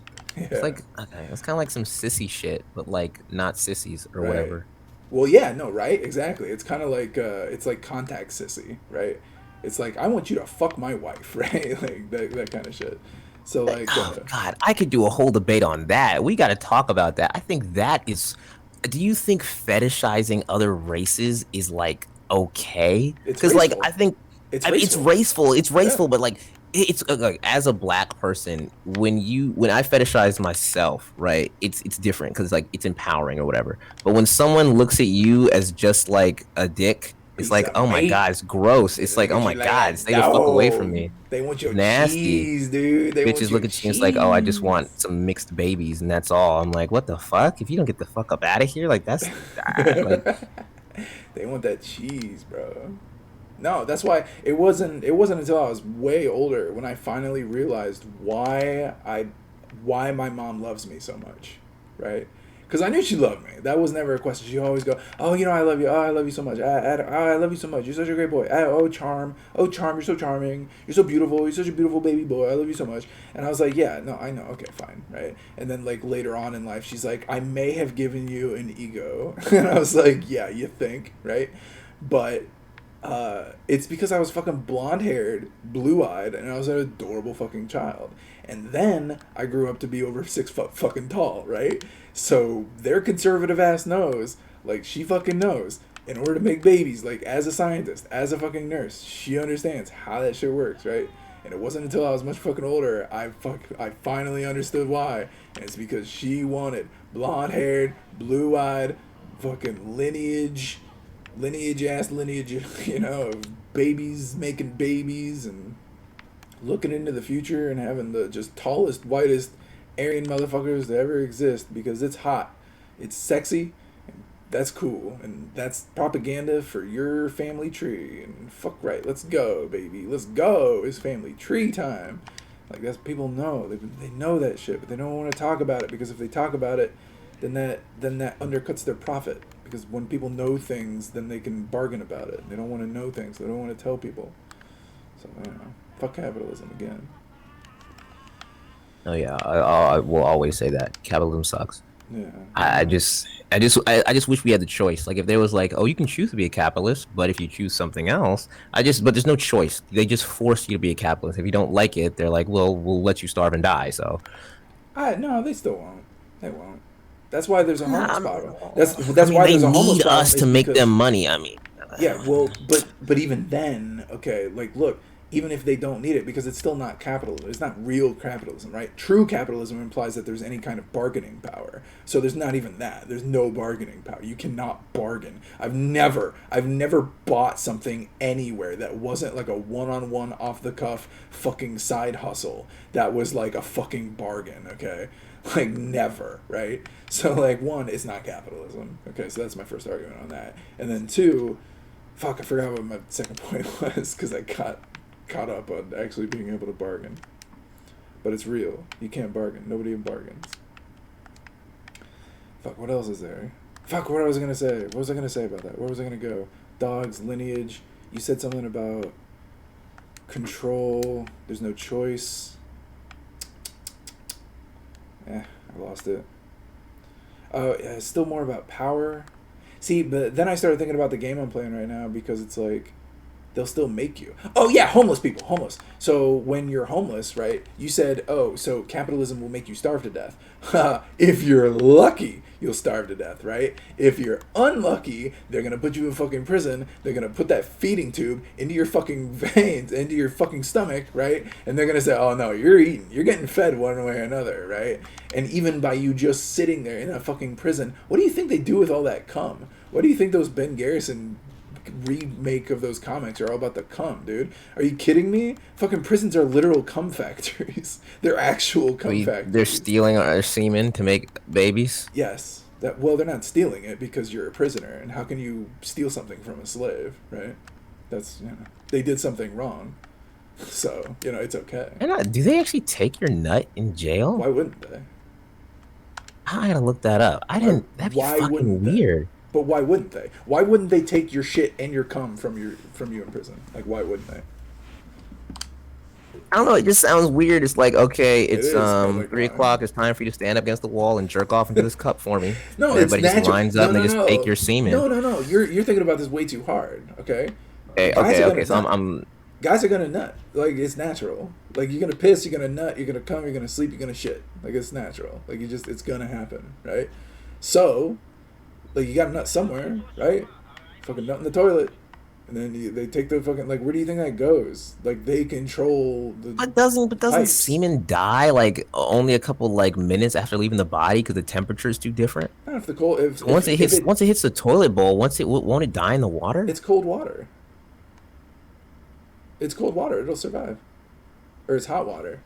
It's Yeah. like okay, it's kind of like some sissy shit, but like not sissies or Right. whatever. Well, yeah, no, right? Exactly. It's kind of like it's like contact sissy, right? It's like I want you to fuck my wife, right? Like that kind of shit. So like Oh God, I could do a whole debate on that. We got to talk about that. I think that is. Do you think fetishizing other races is like okay? it's Because like raceful. I think It's I mean, it's raceful. raceful. It's Yeah. raceful, but like it's like as a black person, when I fetishize myself, right? It's different because like it's empowering or whatever. But when someone looks at you as just like a dick, it's Piece like, of oh my meat. God, it's gross. They It's look like, oh at my you like God, a stay the fuck away from dog. me. They want It's your nasty. cheese, dude. They want Bitches your look at you and it's like, oh, I just want cheese. some mixed babies and that's all. I'm like, what the fuck? If you don't get the fuck up out of here, like that's like They want that cheese, bro. No, that's why it wasn't until I was way older when I finally realized why my mom loves me so much, right? Because I knew she loved me. That was never a question. She always go, "Oh, you know, I love you. Oh, I love you so much. I love you so much. You're such a great boy. Oh, charm. Oh, charm. You're so charming. You're so beautiful. You're such a beautiful baby boy. I love you so much." And I was like, "Yeah, no, I know. Okay, fine, right." And then like later on in life, she's like, "I may have given you an ego," and I was like, "Yeah, you think, right?" But it's because I was fucking blonde haired, blue eyed, and I was an adorable fucking child. And then I grew up to be over 6 foot fucking tall, right? So their conservative ass knows, like she fucking knows, in order to make babies, like as a scientist, as a fucking nurse, she understands how that shit works, right? And it wasn't until I was much fucking older I finally understood why. And it's because she wanted blonde haired, blue eyed, fucking lineage, you know, of babies making babies and looking into the future and having the just tallest, whitest Aryan motherfuckers that ever exist because it's hot, it's sexy, and that's cool, and that's propaganda for your family tree. And fuck right, let's go, baby, let's go. It's family tree time. Like that's people know they know that shit, but they don't want to talk about it because if they talk about it, then that undercuts their profit. Because when people know things, then they can bargain about it. They don't want to know things. They don't want to tell people. So you know, fuck capitalism again. oh yeah, I will always say that capitalism sucks. Yeah. I just wish we had the choice. Like if there was like, oh, you can choose to be a capitalist, but if you choose something else, but there's no choice. They just force you to be a capitalist. If you don't like it, they're like, well, we'll let you starve and die. So, No, they still won't. They won't. That's why there's a homeless um, problem. I That's mean, why they there's a homeless need problem us is to make them because money. I mean, yeah, well, but even then, okay, like look, even if they don't need it, because it's still not capitalism. It's not real capitalism, right? True capitalism implies that there's any kind of bargaining power. So there's not even that. There's no bargaining power. You cannot bargain. I've never bought something anywhere that wasn't like a one-on-one off the cuff fucking side hustle that was like a fucking bargain, okay? Like never, right? So like one, it's not capitalism. Okay, so that's my first argument on that. And then two, fuck, I forgot what my second point was because I got caught up on actually being able to bargain. But it's real. You can't bargain. Nobody bargains. Fuck, what else is there? Fuck, what was I gonna say? What was I gonna say about that? Where was I gonna go? Dogs, lineage. You said something about control. There's no choice. I lost it. Yeah, still more about power. See, but then I started thinking about the game I'm playing right now because it's like they'll still make you. Oh yeah, homeless people, homeless. So when you're homeless, right? You said, oh, so capitalism will make you starve to death. If you're lucky, you'll starve to death, right? If you're unlucky, they're gonna put you in fucking prison. They're gonna put that feeding tube into your fucking veins, into your fucking stomach, right? And they're gonna say, oh no, you're eating, you're getting fed one way or another, right? And even by you just sitting there in a fucking prison, what do you think they do with all that cum? What do you think those Ben Garrison remake of those comics are all about the cum, dude? Are you kidding me? Fucking prisons are literal cum factories. They're actual cum factories. They're stealing our semen to make babies. Yes. That, well, they're not stealing it because you're a prisoner, and how can you steal something from a slave, right? That's, you know, they did something wrong, so you know it's okay. And do they actually take your nut in jail? Why wouldn't they? I gotta look that up. I didn't. That'd be fucking weird. But why wouldn't they? Why wouldn't they take your shit and your cum from you in prison? Like, why wouldn't they? I don't know. It just sounds weird. It's like, okay, it's is, like, 3 o'clock. It's time for you to stand up against the wall and jerk off into this cup for me. No, and everybody it's just natural. lines up and they just take your semen. No. You're thinking about this way too hard. Okay. Okay. So I'm. Guys are gonna nut. Like, it's natural. Like, you're gonna piss, you're gonna nut, you're gonna come, you're gonna sleep, you're gonna shit. Like, it's natural. Like, it's gonna happen, right? So, like, you gotta nut somewhere, right? Fucking nut in the toilet. And then they take the fucking, like, where do you think that goes? Like, they control the But doesn't pipes. semen die like only a couple like minutes after leaving the body because the temperature is too different? Not if the cold, Once it hits the toilet bowl, won't it die in the water? it's cold water. It's cold water. It'll survive. Or it's hot water.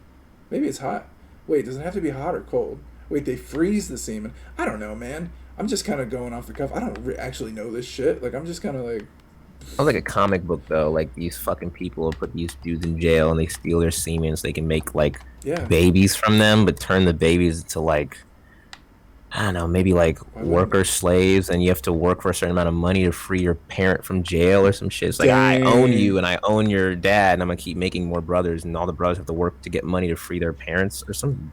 Maybe it's hot. Wait, does it have to be hot or cold? Wait, they freeze the semen. I don't know, man. I'm just kind of going off the cuff. I don't actually know this shit. Like, I'm just kind of like... Sounds like a comic book, though. Like, these fucking people will put these dudes in jail and they steal their semen so they can make, like, babies from them, but turn the babies into, like... I don't know, maybe like worker slaves, and you have to work for a certain amount of money to free your parent from jail or some shit. It's like, I own you and I own your dad, and I'm gonna keep making more brothers, and all the brothers have to work to get money to free their parents or something.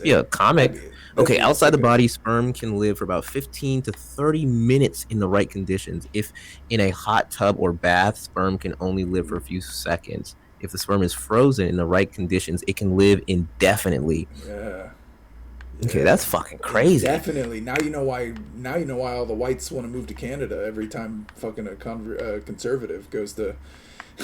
Yeah, comic. Okay, outside the body, sperm can live for about 15 to 30 minutes in the right conditions. If in a hot tub or bath, sperm can only live for a few seconds. If the sperm is frozen in the right conditions, it can live indefinitely. Yeah. Okay, that's fucking crazy. Definitely. Now you know why. Now you know why all the whites want to move to Canada every time fucking a conservative goes to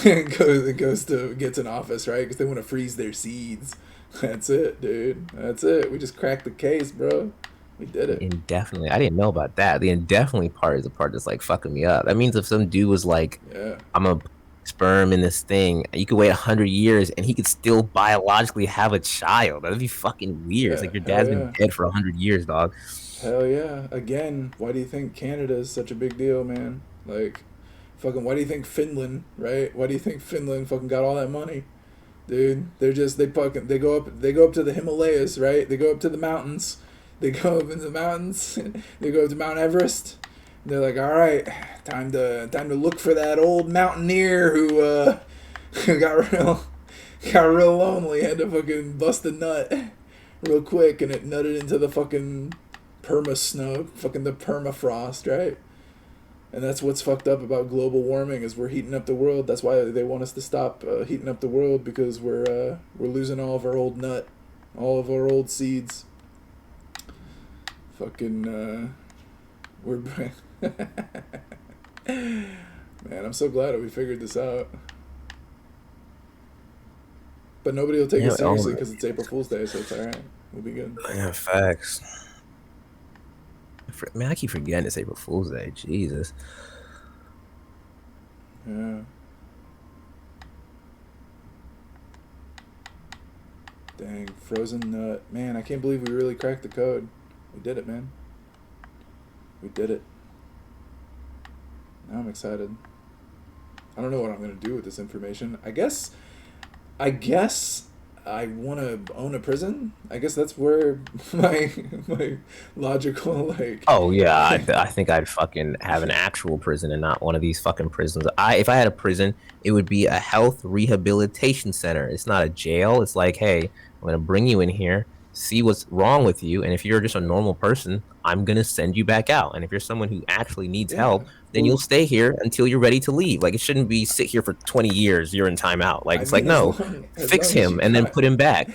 gets in office, right? Because they want to freeze their seeds. That's it, dude. That's it. We just cracked the case, bro. We did it. Indefinitely. I didn't know about that. The indefinitely part is the part that's like fucking me up. That means if some dude was like, I'm a sperm in this thing, you could wait 100 years and he could still biologically have a child. That'd be fucking weird. It's like your dad's been dead for 100 years, dog. Hell yeah. Again, why do you think Canada is such a big deal, man? Like, fucking, why do you think Finland, right? Why do you think Finland fucking got all that money? Dude, they go up to the Himalayas, right? They go up to the mountains. They go up into the mountains. They go up to Mount Everest. They're like, all right, time to look for that old mountaineer who got real lonely, had to fucking bust a nut real quick, and it nutted into the fucking perma snow, fucking the permafrost, right? And that's what's fucked up about global warming is we're heating up the world. That's why they want us to stop heating up the world because we're losing all of our old nut, all of our old seeds. Fucking we're man, I'm so glad that we figured this out. But nobody will take it seriously because it's April Fool's Day, so it's alright. We'll be good. Yeah, facts. Man, I keep forgetting it's April Fool's Day. Jesus. Yeah. Dang, frozen nut. Man, I can't believe we really cracked the code. We did it, man. We did it. Now I'm excited. I don't know what I'm going to do with this information. I guess I want to own a prison. I guess that's where my logical, like... Oh, yeah. I think I'd fucking have an actual prison and not one of these fucking prisons. If I had a prison, it would be a health rehabilitation center. It's not a jail. It's like, hey, I'm going to bring you in here, see what's wrong with you, and if you're just a normal person, I'm going to send you back out. And if you're someone who actually needs help, then you'll stay here until you're ready to leave. Like, it shouldn't be sit here for 20 years, you're in timeout. Like, it's like, no, fix him and then put him back.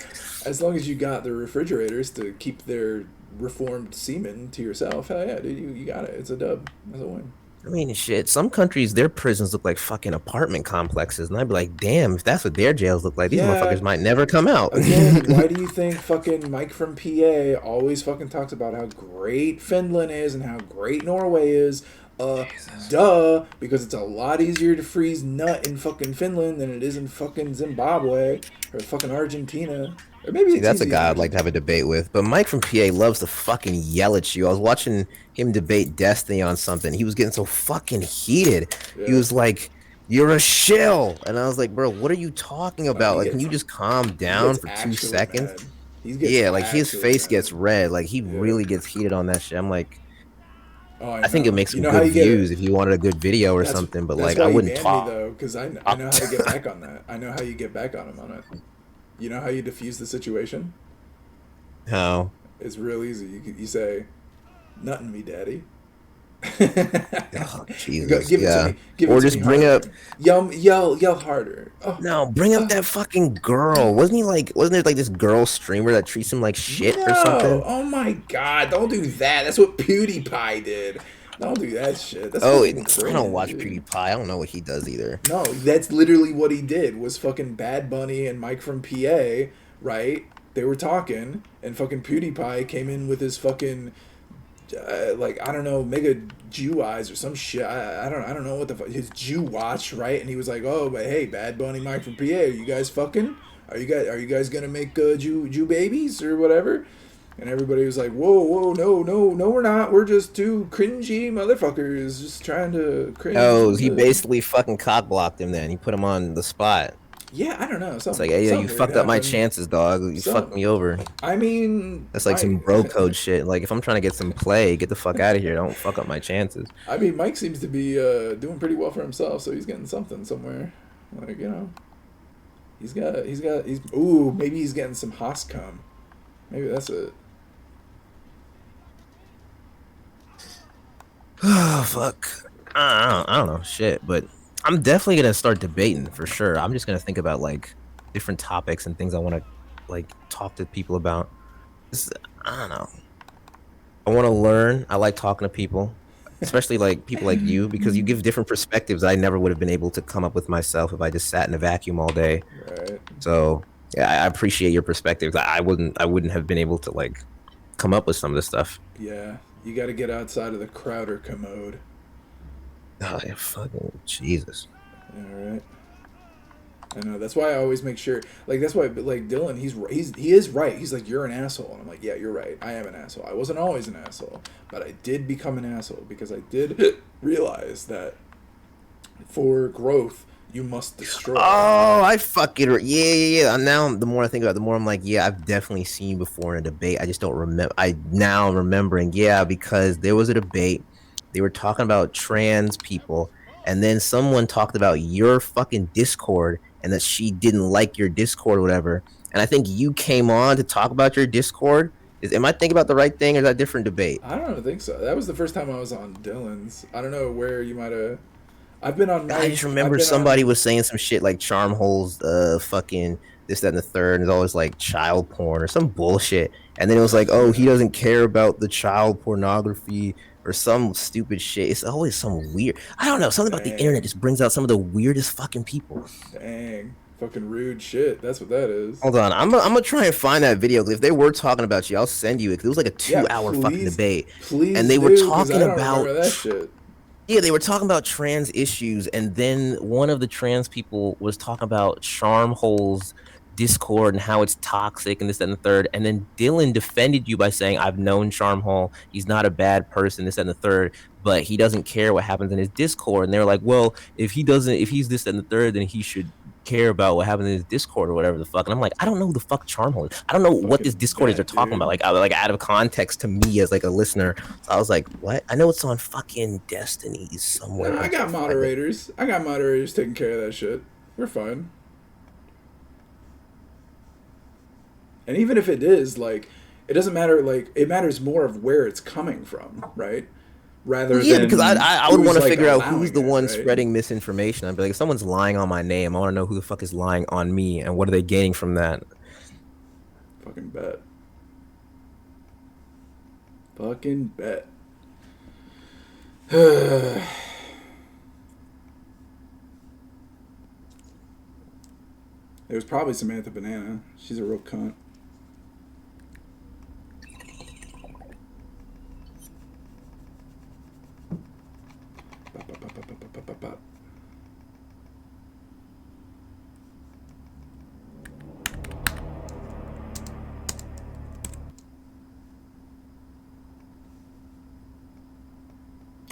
As long as you got the refrigerators to keep their reformed semen to yourself, hell yeah, dude, you got it. It's a dub. That's a win. I mean, shit, some countries, their prisons look like fucking apartment complexes. And I'd be like, damn, if that's what their jails look like, these motherfuckers might never come out. Again, why do you think fucking Mike from PA always fucking talks about how great Finland is and how great Norway is? Duh, because it's a lot easier to freeze nut in fucking Finland than it is in fucking Zimbabwe or fucking Argentina. Or maybe it's that's a guy I'd like to have a debate with. But Mike from PA loves to fucking yell at you. I was watching him debate Destiny on something. He was getting so fucking heated. Yeah. He was like, "You're a shill," and I was like, "Bro, what are you talking about? Like, can you just calm down for 2 seconds?" Yeah, like his face gets red. Like he really gets heated on that shit. I'm like. Oh, I think it makes some good views if you wanted a good video or something, but like I wouldn't talk. Though, because I know how to get back on that. I know how you get back on him on it. You know how you diffuse the situation? How? It's real easy. You say, "Nothing me, daddy." Oh, Jesus. Give it to me. Give or it to just me bring harder. up. Yell harder. Oh. No, bring up that fucking girl. Wasn't there like this girl streamer that treats him like shit or something? Oh my god! Don't do that. That's what PewDiePie did. Don't do that shit. That's I don't watch PewDiePie. I don't know what he does either. No, that's literally what he did. Was fucking Bad Bunny and Mike from PA, right? They were talking, and fucking PewDiePie came in with his fucking. Like I don't know, mega Jew eyes or some shit. I don't know what the fuck his Jew watch, right? And he was like, "Oh, but hey, Bad Bunny, Mike from PA, are you guys fucking? Are you guys gonna make Jew babies or whatever?" And everybody was like, "Whoa, no, we're not. We're just two cringy motherfuckers, just trying to cringe." Oh, he basically fucking cock blocked him. Then he put him on the spot. Yeah, I don't know. It's like, hey, you fucked up my chances, dog. You fucked me over. I mean... That's like some bro code shit. Like, if I'm trying to get some play, get the fuck out of here. Don't fuck up my chances. I mean, Mike seems to be doing pretty well for himself, so he's getting something somewhere. Like, you know. Ooh, maybe he's getting some Haas cum. Maybe that's it. Oh, fuck. I don't know. Shit, but... I'm definitely gonna start debating for sure. I'm just gonna think about like different topics and things I want to like talk to people about. I don't know. I want to learn. I like talking to people, especially like people like you, because you give different perspectives I never would have been able to come up with myself if I just sat in a vacuum all day. Right. So yeah, I appreciate your perspectives. I wouldn't have been able to like come up with some of this stuff. Yeah, you got to get outside of the Crowder commode. Oh, yeah, fucking Jesus. All right. I know. That's why I always make sure. Like, that's why, like, Dylan, he is right. He's like, you're an asshole. And I'm like, yeah, you're right. I am an asshole. I wasn't always an asshole. But I did become an asshole because I did realize that for growth, you must destroy. Oh, I fucking... Yeah. Now, the more I think about it, the more I'm like, yeah, I've definitely seen you before in a debate. I just don't remember. Now I'm remembering, yeah, because there was a debate. They were talking about trans people, and then someone talked about your fucking Discord and that she didn't like your Discord or whatever. And I think you came on to talk about your Discord, Am I thinking about the right thing, or is that a different debate? I don't think so. That was the first time I was on Dylan's. I don't know where you might have. I've been on I just Mike. I've remember been somebody on. was saying some shit like charm holes, fucking this, that, and the third, and it's always like child porn or some bullshit. And then it was like, oh, he doesn't care about the child pornography or some stupid shit. It's always some weird. I don't know. Something about the internet Dang. just brings out some of the weirdest fucking people. Dang. Fucking rude shit. That's what that is. Hold on, I'm gonna try and find that video. If they were talking about you, I'll send you it. 'Cause it was like a Yeah, 2 hour fucking debate, and please they were do, because talking I don't about remember that shit. yeah, they were talking about trans issues, and then one of the trans people was talking about charm holes Discord and how it's toxic and this, that, and the third. And then Dylan defended you by saying, I've known Charmhole. He's not a bad person, this, that, and the third, but he doesn't care what happens in his Discord. And they're like, well, if he's this, that, and the third, then he should care about what happens in his Discord or whatever the fuck. And I'm like, I don't know who the fuck Charmhole is. I don't know what this Fucking Discord is they're bet, talking dude. about. Like out of context to me as like a listener. So I was like, what? I know it's on fucking Destiny somewhere. Nah, I got moderators. I got moderators taking care of that shit. We're fine. And even if it is, like, it doesn't matter. Like, it matters more of where it's coming from, right? Rather Yeah, than because I would who's, want to like, figure out who's allowing the it, one right? spreading misinformation. I'd be like, if someone's lying on my name, I want to know who the fuck is lying on me and what are they gaining from that. Fucking bet. Fucking bet. It was probably Samantha Banana. She's a real cunt. Ba-ba-ba-ba-ba-ba-ba-ba.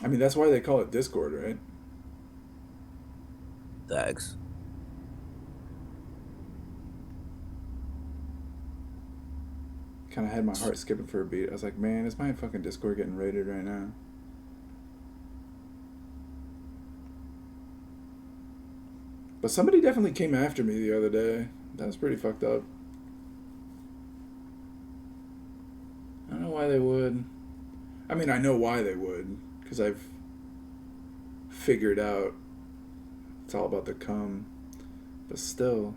I mean, that's why they call it Discord, right? Thanks. Kind of had my heart skipping for a beat. I was like, man, is my fucking Discord getting raided right now? But somebody definitely came after me the other day. That was pretty fucked up. I don't know why they would. I mean, I know why they would, because I've figured out it's all about the cum. But still,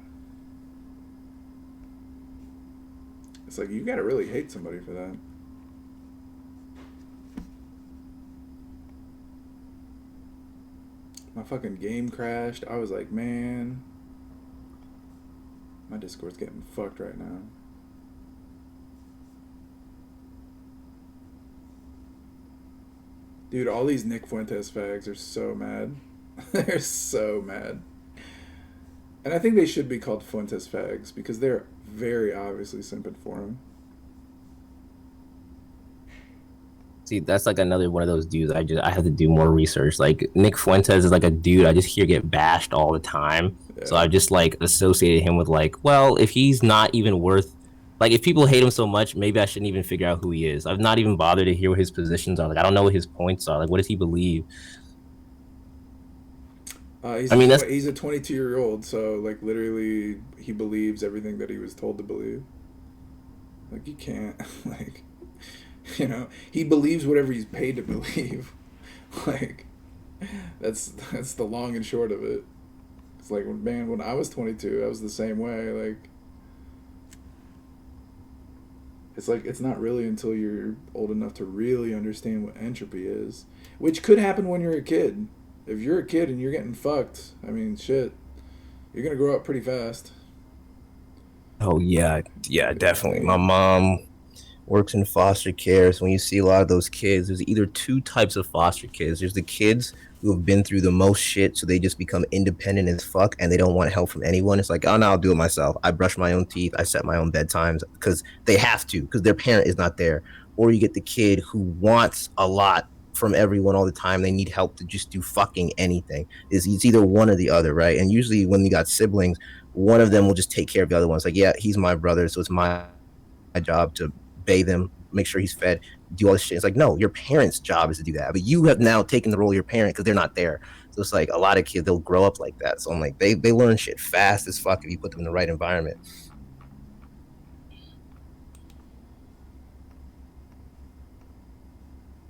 it's like, you gotta really hate somebody for that. My fucking game crashed. I was like, man, my Discord's getting fucked right now. Dude, all these Nick Fuentes fags are so mad. They're so mad. And I think they should be called Fuentes fags because they're very obviously simping for him. See, that's like another one of those dudes. I have to do more research. Like Nick Fuentes is like a dude I just hear get bashed all the time. Yeah. So I've just like associated him with like, well, if he's not even worth, like if people hate him so much, maybe I shouldn't even figure out who he is. I've not even bothered to hear what his positions are. Like I don't know what his points are. Like what does he believe? He's I mean, that's he's a 22-year-old, so like literally he believes everything that he was told to believe. Like you can't like, you know, he believes whatever he's paid to believe. Like that's the long and short of it. It's like, man, when I was 22, I was the same way. Like it's not really until you're old enough to really understand what entropy is, which could happen when you're a kid. If you're a kid and you're getting fucked, I mean, shit, you're gonna grow up pretty fast. oh yeah, definitely. My mom works in foster care. So when you see a lot of those kids, there's either two types of foster kids. There's the kids who have been through the most shit, so they just become independent as fuck and they don't want help from anyone. It's like, oh no, I'll do it myself. I brush my own teeth, I set my own bedtimes because they have to, because their parent is not there. Or you get the kid who wants a lot from everyone all the time. They need help to just do fucking anything. It's either one or the other, right? And usually when you got siblings, one of them will just take care of the other one. It's like, yeah, he's my brother, so it's my job to bathe him, make sure he's fed, do all this shit. It's like, no, your parents' job is to do that, but you have now taken the role of your parent because they're not there. So it's like a lot of kids, they'll grow up like that. So I'm like, they learn shit fast as fuck if you put them in the right environment.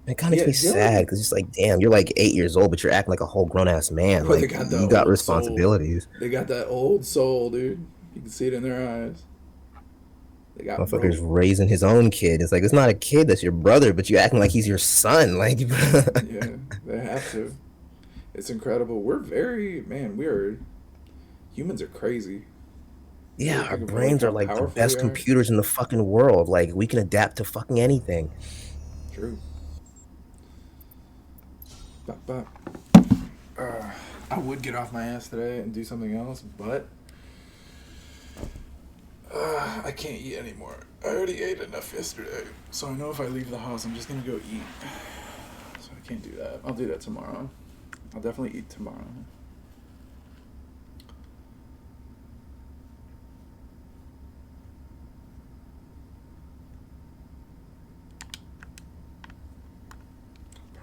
It kind of makes me Dylan. sad because it's like, damn, you're like 8 years old, but you're acting like a whole grown ass man. Bro, they Like got that you got old soul. responsibilities. They got that old soul, dude. You can see it in their eyes. They got Motherfucker's bro. raising his own kid. It's like it's not a kid that's your brother, but you acting like he's your son. Like, Yeah, they have to. It's incredible. We're very man. We are humans are crazy. yeah, Really our think of like brains are how like the powerful we best are. computers in the fucking world. Like we can adapt to fucking anything. True. But I would get off my ass today and do something else, but I can't eat anymore. I already ate enough yesterday, so I know if I leave the house, I'm just gonna go eat. So I can't do that. I'll do that tomorrow. I'll definitely eat tomorrow.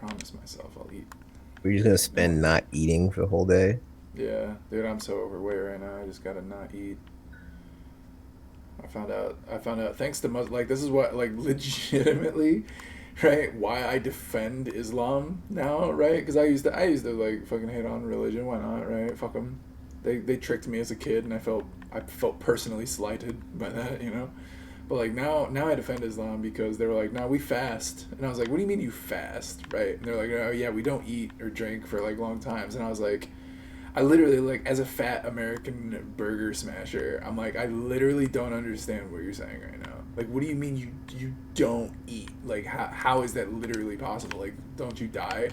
Promise myself I'll eat. We're just gonna spend not eating for the whole day. Yeah, dude, I'm so overweight right now. I just gotta not eat. I found out. Thanks to like this is what like legitimately, right? Why I defend Islam now, right? Because I used to like fucking hate on religion. Why not, right? Fuck them. They tricked me as a kid, and I felt personally slighted by that, you know. But like now I defend Islam because they were like, "No, we fast," and I was like, "What do you mean you fast?" Right? And they're like, "Oh yeah, we don't eat or drink for like long times," and I was like. I literally like as a fat American burger smasher, I'm like I literally don't understand what you're saying right now. Like what do you mean you don't eat? Like how is that literally possible? Like don't you die?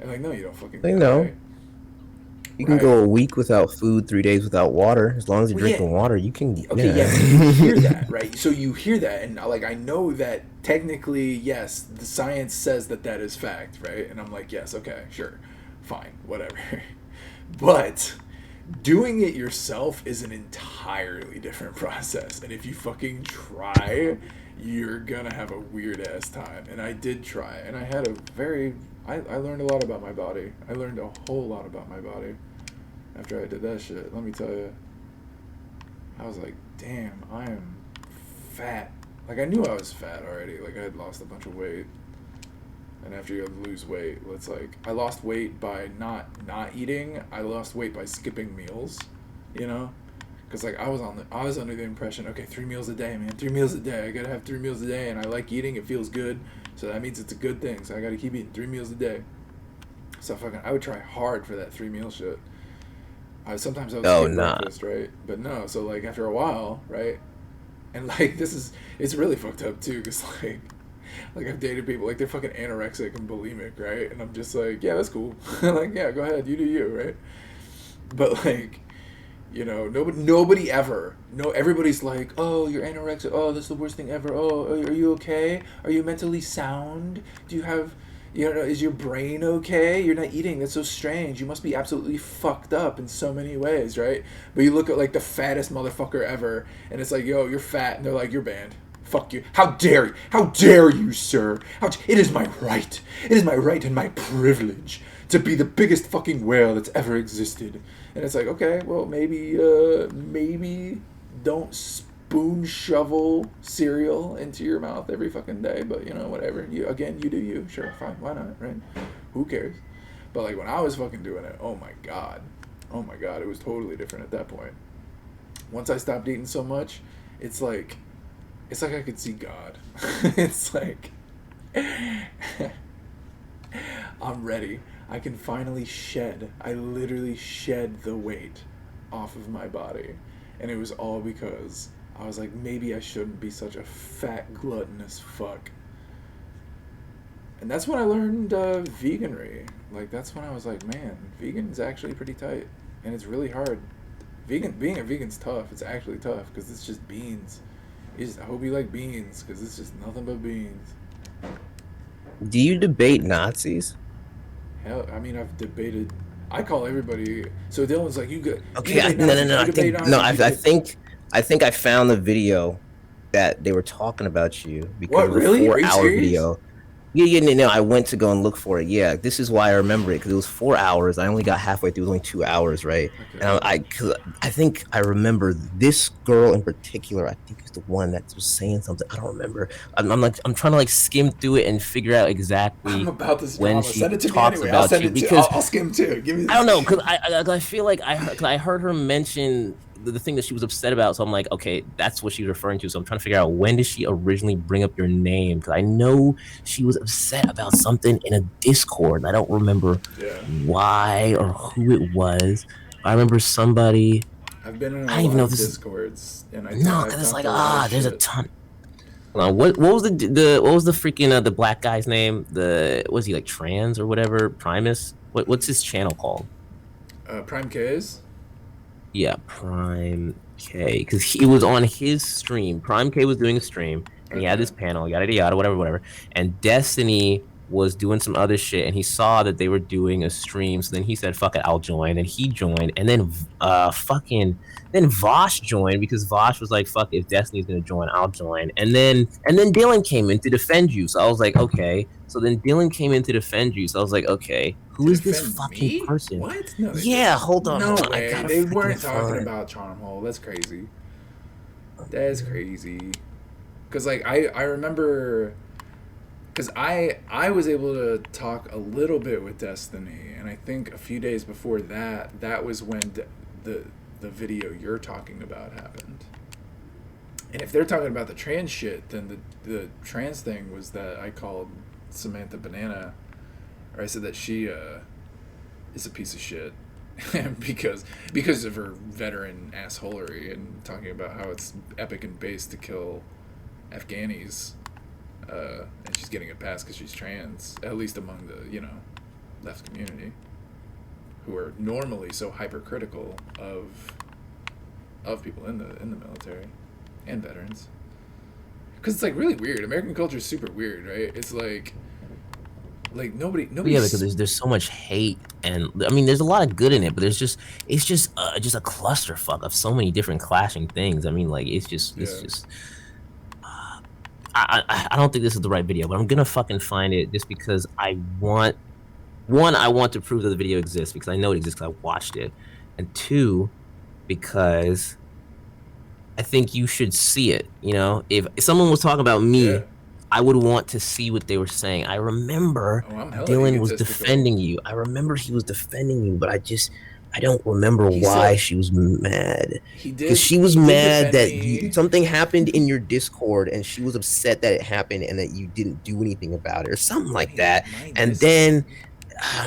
And like no, you don't fucking You know, die. you can Right. go a week without food, 3 days without water. As long as you're Well, yeah. drinking water, you can. Okay, yeah, but you hear that, right? So you hear that, and like I know that technically, yes, the science says that that is fact, right? And I'm like, yes, okay, sure, fine, whatever. But doing it yourself is an entirely different process, and if you fucking try, you're gonna have a weird ass time. And I did try, and I had a very, I learned a lot about my body. I learned a whole lot about my body after I did that shit. Let me tell you. I was like, damn, I am fat. Like, I knew I was fat already. Like, I had lost a bunch of weight. And after you lose weight, it's like, I lost weight by not eating. I lost weight by skipping meals, you know? Because, like, I was under the impression, okay, 3 meals a day, man. 3 meals a day. I gotta have 3 meals a day. And I like eating. It feels good. So that means it's a good thing. So I gotta keep eating 3 meals a day. So I would try hard for that 3 meal shit. Sometimes I would Oh skip nah. breakfast, right? But no, so like after a while, right? And like it's really fucked up too, cause like I've dated people like they're fucking anorexic and bulimic, right? And I'm just like, yeah, that's cool. Like, yeah, go ahead, you do you, right? But like, you know, nobody ever, no, everybody's like, oh, you're anorexic. Oh, this is the worst thing ever. Oh, are you okay? Are you mentally sound? Do you have you know, is your brain okay? You're not eating. That's so strange. You must be absolutely fucked up in so many ways, right? But you look at like the fattest motherfucker ever, and it's like, yo, you're fat, and they're like, you're banned. Fuck you. How dare you? How dare you, sir? It is my right. It is my right and my privilege to be the biggest fucking whale that's ever existed. And it's like, okay, well, maybe don't spoon shovel cereal into your mouth every fucking day, but you know, whatever. You do you. Sure, fine, why not, right? Who cares? But like when I was fucking doing it, oh my god, it was totally different at that point. Once I stopped eating so much, it's like I could see God. It's like I'm ready. I can finally shed. I literally shed the weight off of my body. And it was all because I was like, maybe I shouldn't be such a fat, gluttonous fuck. And that's when I learned veganry. Like, that's when I was like, man, vegan's actually pretty tight. And it's really hard. Being a vegan's tough. It's actually tough because it's just beans. I hope you like beans because it's just nothing but beans. Do you debate Nazis? Hell, I mean, I've debated. I call everybody. So Dylan's like, you good? Okay, no. I think I found the video that they were talking about you because What, of the really? Are you 4-hour serious? video. Yeah, no, I went to go and look for it. Yeah, this is why I remember it, because it was 4 hours. I only got halfway through. It was only 2 hours, right? And Okay. cause I think I remember this girl in particular. I think is the one that was saying something. I don't remember. I'm trying to like skim through it and figure out I'm exactly about this when drama. she Send it to me talks anyway. I'll about send you, it to. because I'll skim too. Give me I don't this. know, because I feel like I heard her mention the thing that she was upset about, so I'm like, okay, that's what she's referring to. So I'm trying to figure out, when did she originally bring up your name? Because I know she was upset about something in a Discord. I don't remember Yeah. why or who it was. I remember somebody. I've been in I a don't even lot know if of this is discords, and no, I've because it's talked like a lot of there's a shit. ton. Hold on, what was what was the freaking the black guy's name? The was he like trans or whatever? Primus? What's his channel called? Prime K's. Yeah, Prime K, because he was on his stream. Prime K was doing a stream, and he had Okay. this panel, yada yada yada, whatever. And Destiny was doing some other shit, and he saw that they were doing a stream. So then he said, "Fuck it, I'll join." And he joined, and then then Vosh joined, because Vosh was like, "Fuck, if Destiny's gonna join, I'll join." And then Dylan came in to defend you. So I was like, okay. So then Dylan came in to defend you. So I was like, okay, To who is this defend fucking me? person? What? No, they Yeah, didn't. hold No on. I way. gotta They freaking weren't talking find. about Charm Hole. That's crazy. That's crazy. Cause like I remember, cause I was able to talk a little bit with Destiny, and I think a few days before that, that was when the the video you're talking about happened. And if they're talking about the trans shit, then the trans thing was that I called Samantha Banana, or I said that she is a piece of shit because of her veteran assholery and talking about how it's epic and base to kill Afghanis, and she's getting a pass because she's trans, at least among the left community, who are normally so hypercritical of people in the military and veterans. Because it's like really weird. American culture is super weird, right? It's like nobody. Yeah, because there's so much hate, and I mean, there's a lot of good in it, but it's just a clusterfuck of so many different clashing things. I mean, like it's Yeah. just I don't think this is the right video, but I'm gonna fucking find it, just because I want to prove that the video exists, because I know it exists because I watched it, and two, because I think you should see it. If someone was talking about Yeah. me, I would want to see what they were saying. I remember Oh, I'm hella Dylan was egotistical. defending you. I remember he was defending you, but I don't remember He why said she was mad. he Because did she was he did mad defend that me. something happened in your Discord, and she was upset that it happened and that you didn't do anything about it, or something like that. My And Discord. then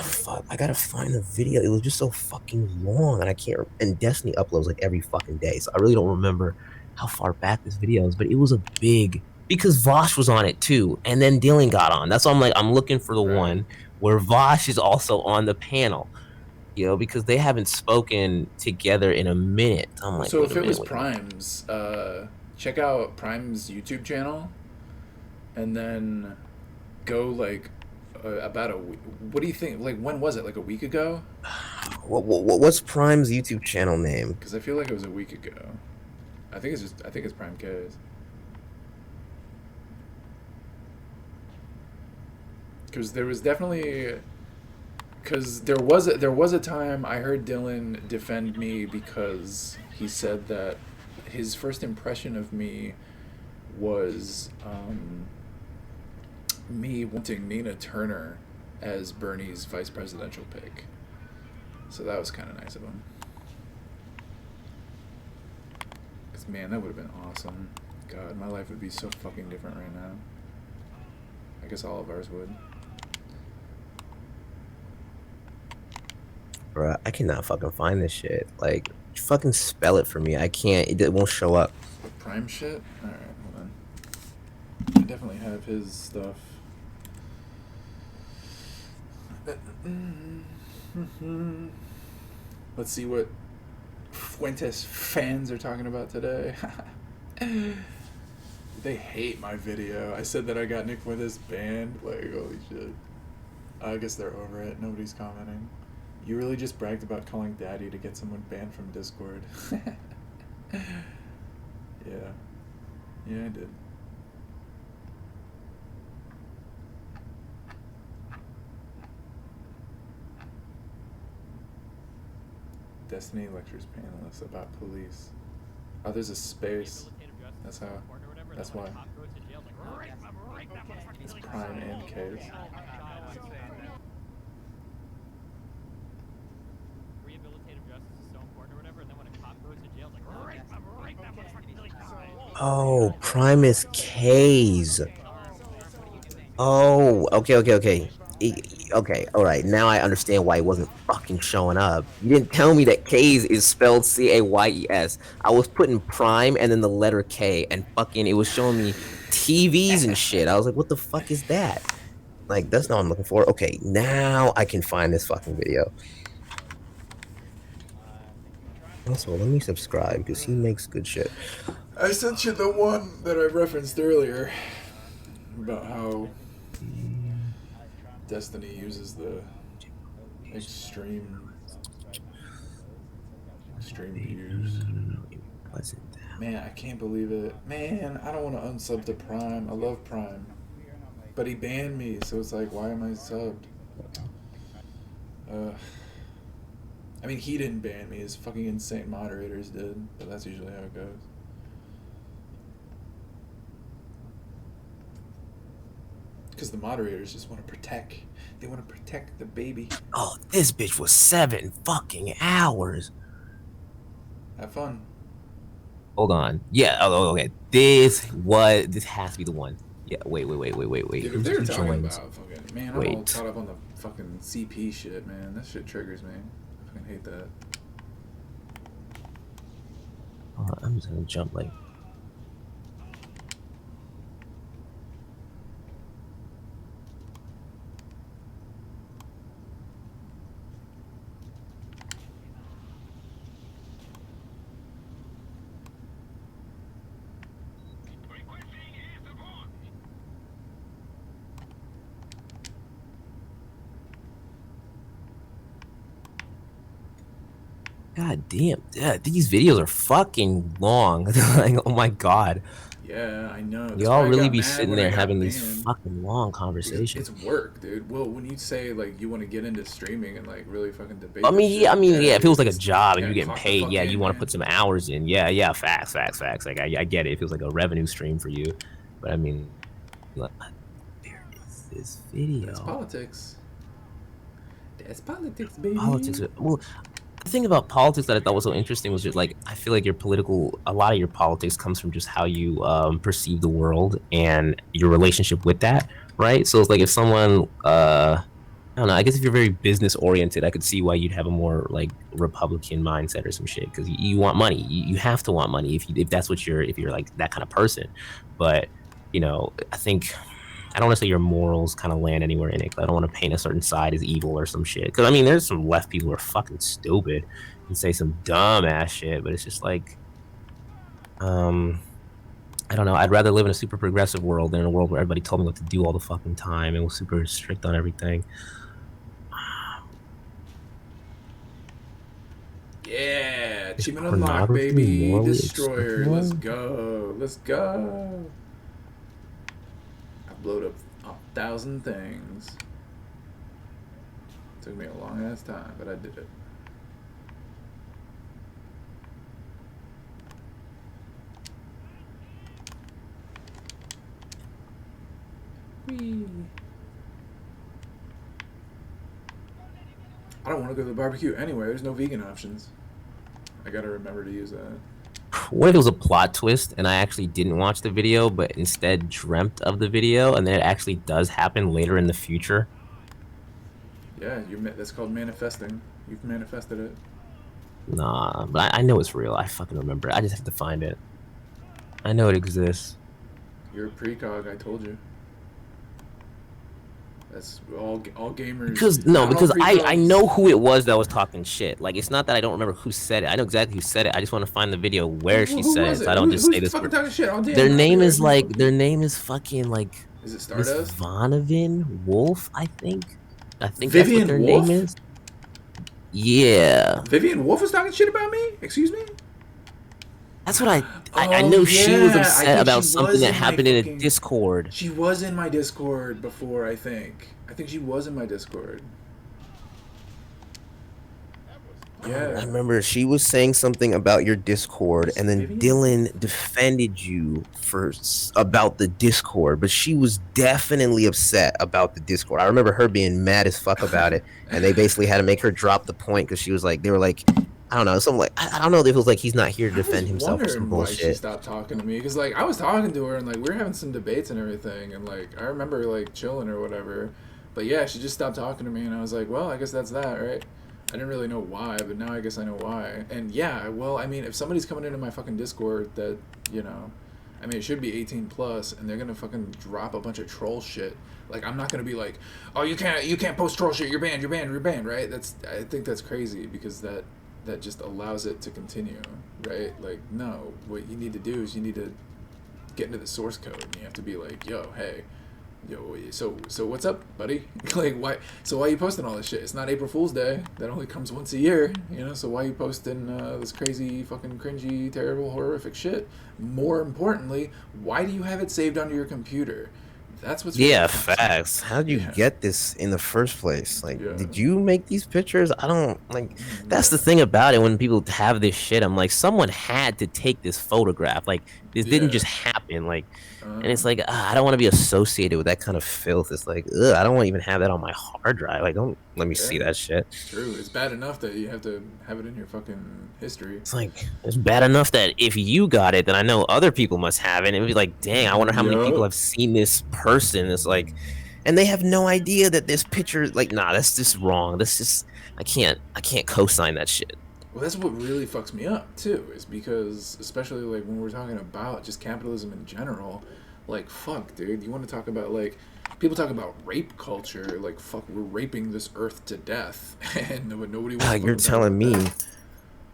fuck, I gotta find the video. It was just so fucking long, and I can't. And Destiny uploads like every fucking day, so I really don't remember how far back this video is. But it was a big, because Vosh was on it too, and then Dylan got on. That's why I'm looking for the Right. one where Vosh is also on the panel. Because they haven't spoken together in a minute. I'm like, So wait a if it was minute, wait a minute. Prime's, check out Prime's YouTube channel, and then go like about a week. What do you think? Like when was it? Like a week ago? What's Prime's YouTube channel name? Because I feel like it was a week ago. I think it's Prime K's. Because there was definitely, because there was a time I heard Dylan defend me because he said that his first impression of me was me wanting Nina Turner as Bernie's vice presidential pick. So that was kind of nice of him. Because man, that would have been awesome. God, my life would be so fucking different right now. I guess all of ours would. Bruh, I cannot fucking find this shit. Like, fucking spell it for me. I can't. It won't show up. What Prime shit? Alright, hold on. I definitely have his stuff. Let's see what Fuentes fans are talking about today. They hate my video. I said that I got Nick Fuentes banned. Like, holy shit. I guess they're over it. Nobody's commenting. You really just bragged about calling daddy to get someone banned from Discord. Yeah. Yeah, I did. Destiny lectures panelists about police. Oh, there's a space. That's how. That's why. It's prime and case. Oh, Primus K's. Oh, okay. Okay, all right. Now I understand why he wasn't fucking showing up. You didn't tell me that K's is spelled Cayes. I was putting prime and then the letter K, and fucking it was showing me TVs and shit. I was like, what the fuck is that? Like, that's not what I'm looking for. Okay, now I can find this fucking video. Also, let me subscribe because he makes good shit. I sent you the one that I referenced earlier about how Destiny uses the extreme views. Man, I can't believe it. Man, I don't want to unsub to Prime. I love Prime. But he banned me, so it's like, why am I subbed? I mean, he didn't ban me. His fucking insane moderators did. But that's usually how it goes. Because the moderators just want to protect. They want to protect the baby. Oh, this bitch was 7 fucking hours. Have fun. Hold on. Yeah. Oh, okay. This has to be the one. Yeah. Wait. Dude, if they're talking about fucking, man, I'm all caught up on the fucking CP shit, man. That shit triggers me. I fucking hate that. I'm just gonna jump like. God damn, yeah, these videos are fucking long. Like, oh my god. Yeah, I know. That's Y'all why I really got be mad sitting when there I got having these banned. fucking long conversations. It's work, dude. Well, when you say like you want to get into streaming and like really fucking debate. I mean, this yeah, shit, if it was like a job and yeah, you getting clock the paid, fuck yeah, in, you want to man. put some hours in. Yeah, facts. Like I get it. It feels like a revenue stream for you, but I mean, like, where is this video? That's politics. That's politics, baby. Politics. Well, the thing about politics that I thought was so interesting was just like I feel like a lot of your politics comes from just how you perceive the world and your relationship with that, right? So it's like if someone I don't know, I guess if you're very business oriented, I could see why you'd have a more like Republican mindset or some shit because you want money. You have to want money if that's what if you're like that kind of person. But I think I don't want to say your morals kind of land anywhere in it. I don't want to paint a certain side as evil or some shit. Because I mean, there's some left people who are fucking stupid and say some dumb ass shit. But it's just like, I don't know. I'd rather live in a super progressive world than in a world where everybody told me what to do all the fucking time and was super strict on everything. Yeah, achievement unlocked, baby. Destroyer. Acceptable? Let's go. Let's go. I blowed up 1,000 things. Took me a long ass time, but I did it. Whee. I don't want to go to the barbecue anyway. There's no vegan options. I gotta remember to use that. What if it was a plot twist and I actually didn't watch the video, but instead dreamt of the video, and then it actually does happen later in the future? Yeah, that's called manifesting. You've manifested it. Nah, but I know it's real. I fucking remember it. I just have to find it. I know it exists. You're a precog, I told you. That's all gamers. Because I know who it was that was talking shit. Like, it's not that I don't remember who said it. I know exactly who said it. I just want to find the video where she said it. So I don't just say this. Fucking talking shit? Their name is fucking like. Is it Miss Stardust? Vonovan Wolf, I think. Vivian that's what their Wolf? name is. Yeah. Vivian Wolf was talking shit about me? Excuse me? That's what I know she was upset about something that happened in a Discord. She was in my Discord before, I think. I think she was in my Discord. Yeah. I remember she was saying something about your Discord, and then Dylan defended you about the Discord, but she was definitely upset about the Discord. I remember her being mad as fuck about it, and they basically had to make her drop the point because she was like, they were like, I don't know, something like, I don't know if it was like he's not here to I was defend himself or some wondering why she bullshit. stopped talking to me, because like I was talking to her and like we were having some debates and everything, and like I remember like chilling or whatever, but yeah, she just stopped talking to me, and I was like, well, I guess that's that, right? I didn't really know why, but now I guess I know why. And yeah, well, I mean, if somebody's coming into my fucking Discord that, you know, I mean, it should be 18 plus, and they're gonna fucking drop a bunch of troll shit. Like, I'm not gonna be like, oh, you can't post troll shit. You're banned. You're banned. You're banned. Right? I think that's crazy, because that just allows it to continue. Right? Like, no. What you need to do is you need to get into the source code, and you have to be like, yo, hey. Yo, so what's up, buddy? Like, why? So why are you posting all this shit? It's not April Fool's Day. That only comes once a year, you know. So why are you posting this crazy, fucking cringy, terrible, horrific shit? More importantly, why do you have it saved onto your computer? That's what's really Facts. How did you get this in the first place? Like, Yeah. did you make these pictures? I don't like. That's the thing about it. When people have this shit, I'm like, someone had to take this photograph. Like, this didn't just happen. Like, and it's like, I don't want to be associated with that kind of filth. It's like, I don't want to even have that on my hard drive. Like, don't let me see that shit. True. It's bad enough that you have to have it in your fucking history. It's like, it's bad enough that if you got it, then I know other people must have it. And it'd be like, dang, I wonder how many people have seen this person. It's like, and they have no idea that this picture, like, nah, that's just wrong. That's just, I can't co-sign that shit. Well, that's what really fucks me up too, is because, especially like when we're talking about just capitalism in general, like, fuck, dude, you want to talk about, like, people talk about rape culture, like, fuck, we're raping this earth to death, and nobody wants you're telling me.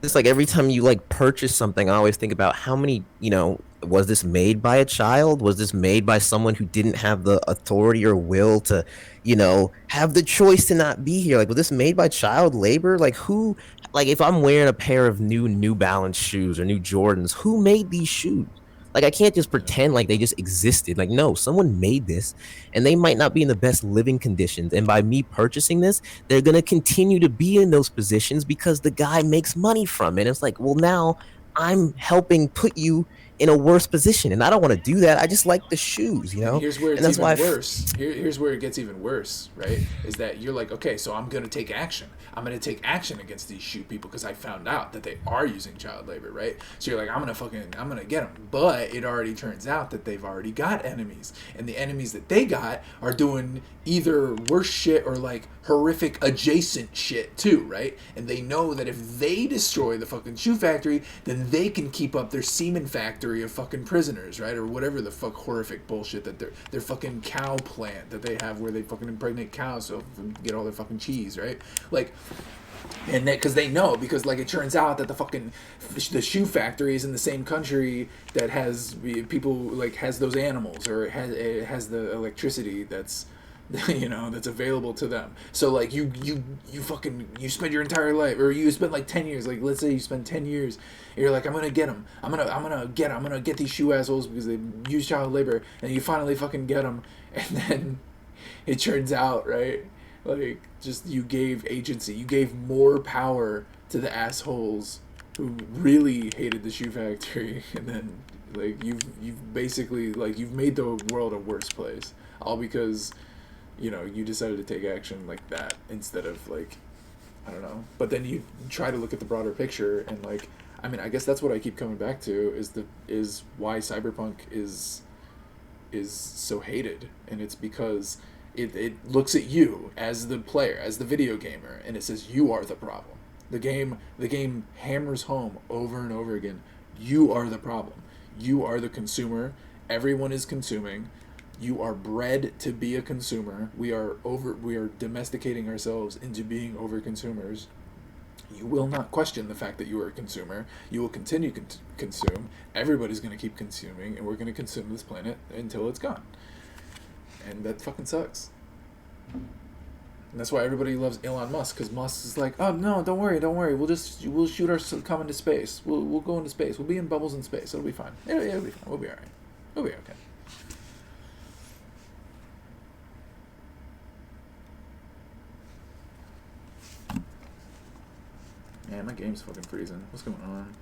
It's like every time you like purchase something, I always think about how many, you know, was this made by a child? Was this made by someone who didn't have the authority or will to, you know, have the choice to not be here? Like, was this made by child labor? Like, who, like, if I'm wearing a pair of New Balance shoes or new Jordans, who made these shoes? Like, I can't just pretend like they just existed. Like, no, someone made this, and they might not be in the best living conditions. And by me purchasing this, they're going to continue to be in those positions because the guy makes money from it. It's like, well, now I'm helping put you in a worse position, and I don't want to do that. I just like the shoes, you know. And here's where it's even worse. Here's where it gets even worse, right? Is that you're like, okay, so I'm gonna take action. I'm gonna take action against these shoe people because I found out that they are using child labor, right? So you're like, I'm gonna get them. But it already turns out that they've already got enemies, and the enemies that they got are doing either worse shit or like horrific adjacent shit too, right? And they know that if they destroy the fucking shoe factory, then they can keep up their semen factory of fucking prisoners, right? Or whatever the fuck horrific bullshit that their fucking cow plant that they have where they fucking impregnate cows so get all their fucking cheese, right? Like, and that because they know, because like it turns out that the shoe factory is in the same country that has people, like, has those animals, or it has the electricity that's, you know, that's available to them. So like you spend your entire life, or you spend like 10 years, like let's say you spend 10 years, and you're like, I'm gonna get them, I'm gonna get these shoe assholes because they use child labor, and you finally fucking get them, and then it turns out, right, like, just you gave agency, you gave more power to the assholes who really hated the shoe factory, and then like you've basically, like, you've made the world a worse place, all because, you know, you decided to take action like that instead of, like, I don't know. But then you try to look at the broader picture, and like, I mean, I guess that's what I keep coming back to is why cyberpunk is so hated, and it's because it looks at you as the player, as the video gamer, and it says you are the problem. The game hammers home over and over again, you are the problem. You are the consumer. Everyone is consuming. You are bred to be a consumer. We are domesticating ourselves into being over consumers. You will not question the fact that you are a consumer. You will continue to consume. Everybody's going to keep consuming, and we're going to consume this planet until it's gone. And that fucking sucks. And that's why everybody loves Elon Musk, because Musk is like, oh no, don't worry. We'll shoot our come into space. We'll go into space. We'll be in bubbles in space. It'll be fine. It'll be fine. We'll be alright. We'll be okay. Man, my game's fucking freezing. What's going on?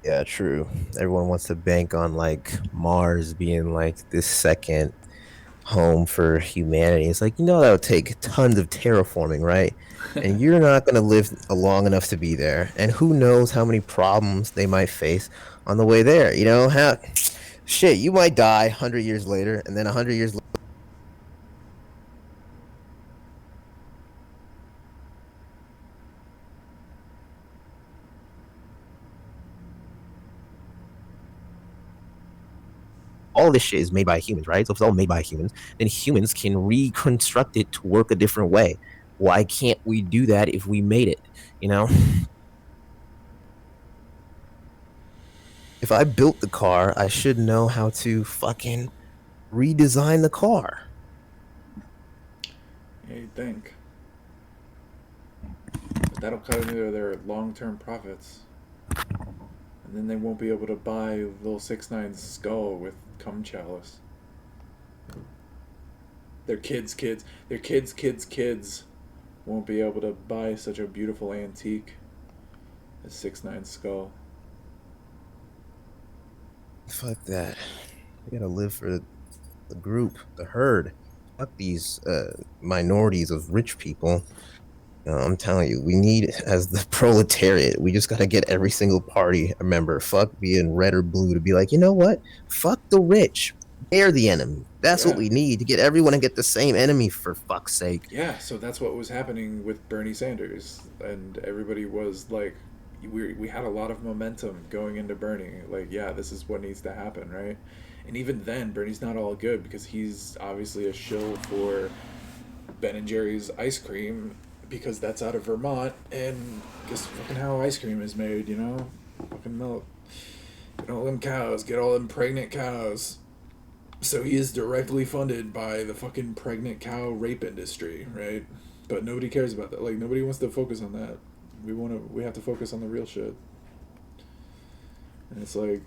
Yeah, true. Everyone wants to bank on like Mars being like this second home for humanity. It's like, that would take tons of terraforming, right? And you're not going to live long enough to be there. And who knows how many problems they might face on the way there. Shit, you might die 100 years later, and then 100 years later, all this shit is made by humans, right? So if it's all made by humans, then humans can reconstruct it to work a different way. Why can't we do that if we made it? If I built the car, I should know how to fucking redesign the car. Yeah, you think. But that'll cut into their long-term profits. And then they won't be able to buy little 6ix9ine's skull with cum chalice. Their kids' won't be able to buy such a beautiful antique as 6ix9ine's skull. Fuck that. We gotta live for the group, the herd. Fuck these minorities of rich people. I'm telling you, we need, as the proletariat, we just gotta get every single party member, fuck being red or blue, to be like, you know what? Fuck the rich. They're the enemy. That's what we need, to get everyone to get the same enemy, for fuck's sake. Yeah, so that's what was happening with Bernie Sanders. And everybody was like, we had a lot of momentum going into Bernie. Like, yeah, this is what needs to happen, right? And even then, Bernie's not all good, because he's obviously a shill for Ben & Jerry's ice cream, because that's out of Vermont, and guess fucking how ice cream is made, Fucking milk. Get all them cows, get all them pregnant cows. So he is directly funded by the fucking pregnant cow rape industry, right? But nobody cares about that. Like, nobody wants to focus on that. We have to focus on the real shit. And it's like,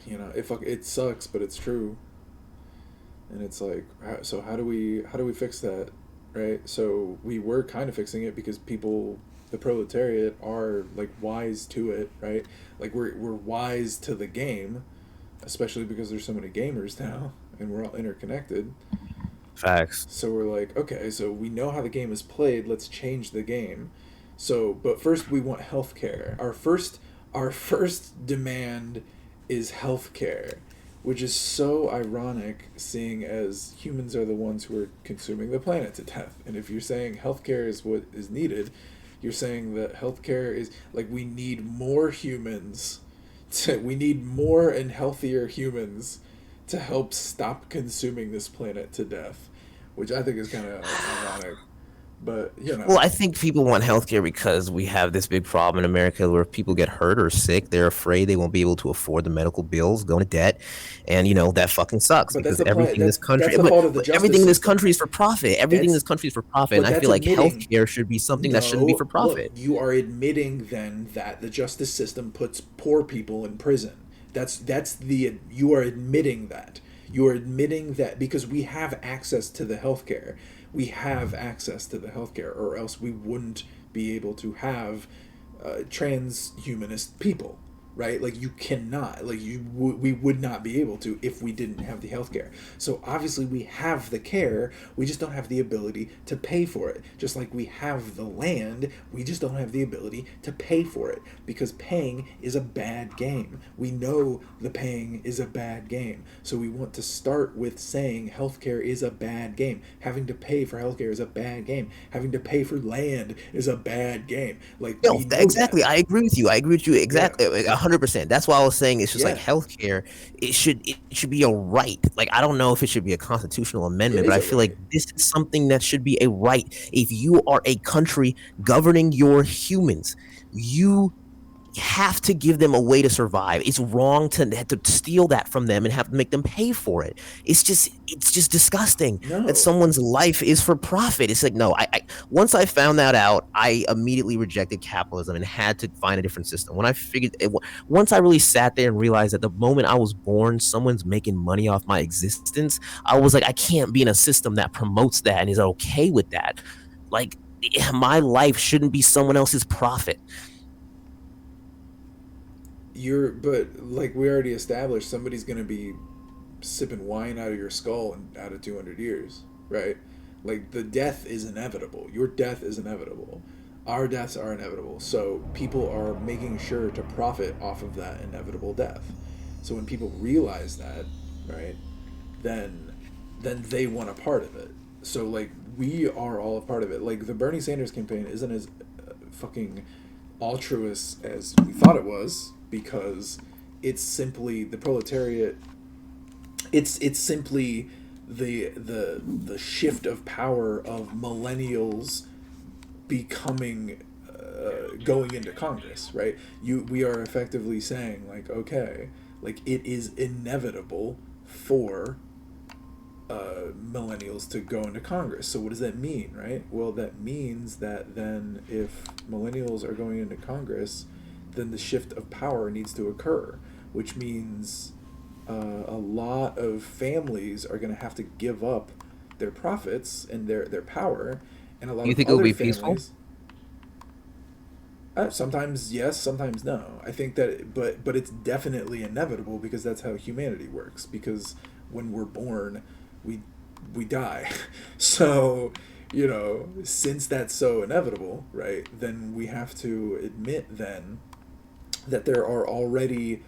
it sucks, but it's true. And it's like, so how do we fix that? Right, so we were kind of fixing it because people, the proletariat, are like wise to it, right? Like we're wise to the game, especially because there's so many gamers now, and we're all interconnected. Facts. So we're like, okay, so we know how the game is played. Let's change the game. So, but first we want healthcare. Our first demand is healthcare. Which is so ironic, seeing as humans are the ones who are consuming the planet to death. And if you're saying healthcare is what is needed, you're saying that healthcare is, like, we need more humans. We need more and healthier humans to help stop consuming this planet to death. Which I think is kind of ironic. But, Well, I think people want healthcare because we have this big problem in America where if people get hurt or sick, they're afraid they won't be able to afford the medical bills, go into debt, and that fucking sucks, but because everything in this country, everything in this country is for profit. Everything in this country is for profit, and I feel like healthcare should be something that shouldn't be for profit. Look, you are admitting then that the justice system puts poor people in prison. You are admitting that. You are admitting that because we have access to the healthcare. We have access to the healthcare, or else we wouldn't be able to have transhumanist people, right? Like, you cannot, like, we would not be able to if we didn't have the healthcare. So obviously we have the care, we just don't have the ability to pay for it. Just like we have the land, we just don't have the ability to pay for it, because paying is a bad game. We know the paying is a bad game. So we want to start with saying healthcare is a bad game. Having to pay for healthcare is a bad game. Having to pay for land is a bad game. Like, no, exactly. I agree with you. Exactly. Yeah. 100%. That's why I was saying it's just like healthcare. It should be a right. Like, I don't know if it should be a constitutional amendment, but I feel like this is something that should be a right. If you are a country governing your humans, you have to give them a way to survive. It's wrong to steal that from them and have to make them pay for it. It's just disgusting that someone's life is for profit. It's like, no, I once I found that out, I immediately rejected capitalism and had to find a different system. When I figured it, once I really sat there and realized that the moment I was born, someone's making money off my existence, I was like, I can't be in a system that promotes that and is okay with that. Like, my life shouldn't be someone else's profit. But like we already established, somebody's gonna be sipping wine out of your skull and out of 200 years, right? Like the death is inevitable. Your death is inevitable. Our deaths are inevitable. So people are making sure to profit off of that inevitable death. So when people realize that, right, then they want a part of it. So like we are all a part of it. Like the Bernie Sanders campaign isn't as fucking altruist as we thought it was, because it's simply the proletariat. It's simply the shift of power of millennials becoming going into Congress, right? We are effectively saying like, okay, like it is inevitable for millennials to go into Congress. So what does that mean, right? Well, that means that then if millennials are going into Congress, then the shift of power needs to occur, which means a lot of families are going to have to give up their profits and their power, and a lot You of think it'll other be peaceful? families. Sometimes yes, sometimes no. I think that, but it's definitely inevitable because that's how humanity works. Because when we're born, we die. So, since that's so inevitable, right? Then we have to admit then that there are already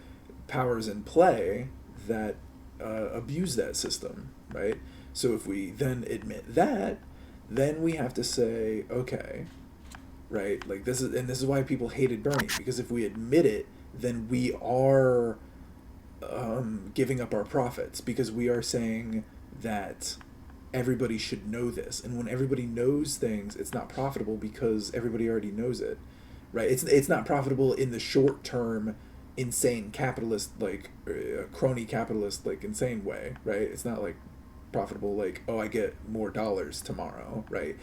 powers in play that abuse that system, right? So if we then admit that, then we have to say, okay, right? Like this is why people hated Bernie, because if we admit it, then we are giving up our profits, because we are saying that everybody should know this, and when everybody knows things, it's not profitable because everybody already knows it, right? It's not profitable in the short term, insane capitalist, like crony capitalist, like insane way, right? It's not like profitable like, oh, I get more dollars tomorrow, right?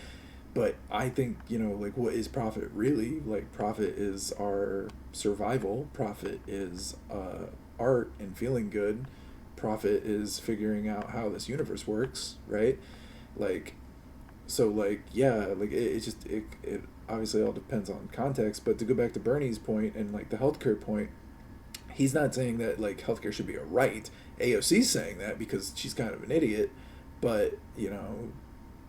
But I think, like, what is profit really? Like, profit is our survival. Profit is art and feeling good. Profit is figuring out how this universe works, right? Like, so, like, yeah, like, it obviously all depends on context. But to go back to Bernie's point and, like, the healthcare point, he's not saying that, like, healthcare should be a right. AOC's saying that because she's kind of an idiot. But,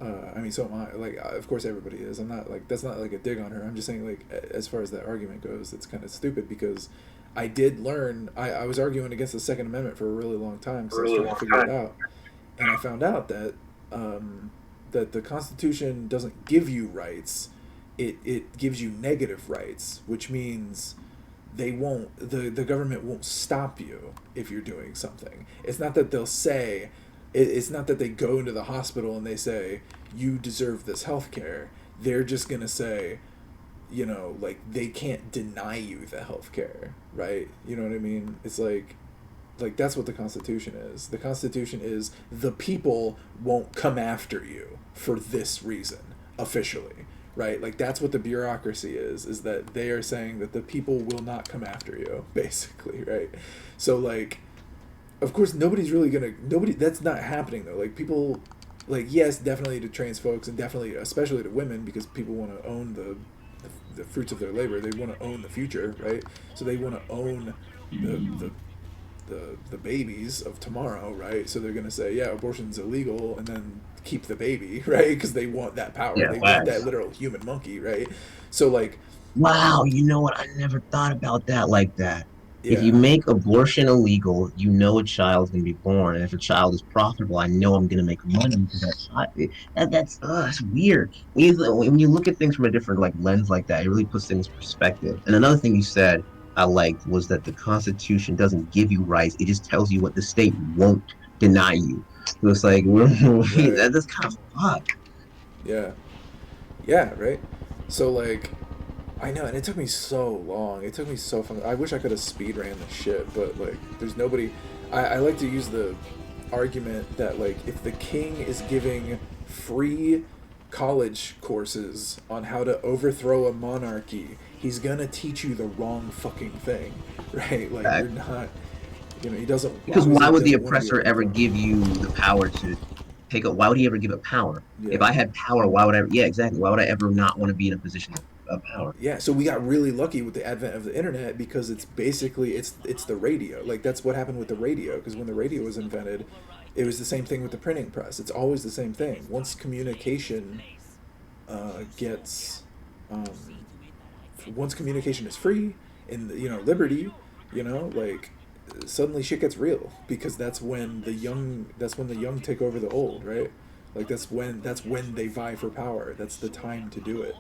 I mean, so am I. Like, of course everybody is. I'm not, like, that's not, like, a dig on her. I'm just saying, like, as far as that argument goes, it's kind of stupid because I did learn, I was arguing against the Second Amendment for a really long time because I was trying to figure it out. And I found out that that the Constitution doesn't give you rights. It gives you negative rights, which means the government won't stop you if you're doing something. It's not that they'll say, it's not that they go into the hospital and they say, you deserve this health care. They're just going to say, like, they can't deny you the health care, right? You know what I mean? It's like that's what the Constitution is. The Constitution is the people won't come after you for this reason, officially, right? Like, that's what the bureaucracy is that they are saying that the people will not come after you, basically, right? So, like, of course, that's not happening, though. Like, people, like, yes, definitely to trans folks, and definitely, especially to women, because people want to own the fruits of their labor. They want to own the future, right? So they want to own the babies of tomorrow, right? So they're going to say, yeah, abortion's illegal, and then keep the baby, right? Because they want that power. Yeah, they want that literal human monkey, right? So, like, wow, you know what? I never thought about that like that. If you yeah, make abortion illegal, a child's going to be born. And if a child is profitable, I know I'm going to make money because that child. That's weird. When you look at things from a different like lens like that, it really puts things in perspective. And another thing you said I liked was that the Constitution doesn't give you rights; it just tells you what the state won't deny you. So it's like right, that's kind of fucked. yeah, yeah, right. So, like, I know, and it took me so long. It took me so fun. I wish I could have speed ran the shit, but like, there's nobody. I like to use the argument that like, if the king is giving free college courses on how to overthrow a monarchy, he's gonna teach you the wrong fucking thing, right? Like, you're Exactly. not. He doesn't Because why obviously would the doesn't want to be oppressor ever overthrown. give you the power to take up? Why would he ever give up power? If Yeah. I had power, why would I? Yeah, exactly. Why would I ever not want to be in a position of power? Yeah, so we got really lucky with the advent of the internet because it's basically it's the radio. Like, that's what happened with the radio, because when the radio was invented, it was the same thing with the printing press. It's always the same thing. Once communication gets once communication is free and liberty, like, suddenly shit gets real, because that's when the young take over the old, right? Like, that's when they vie for power. That's the time to do it,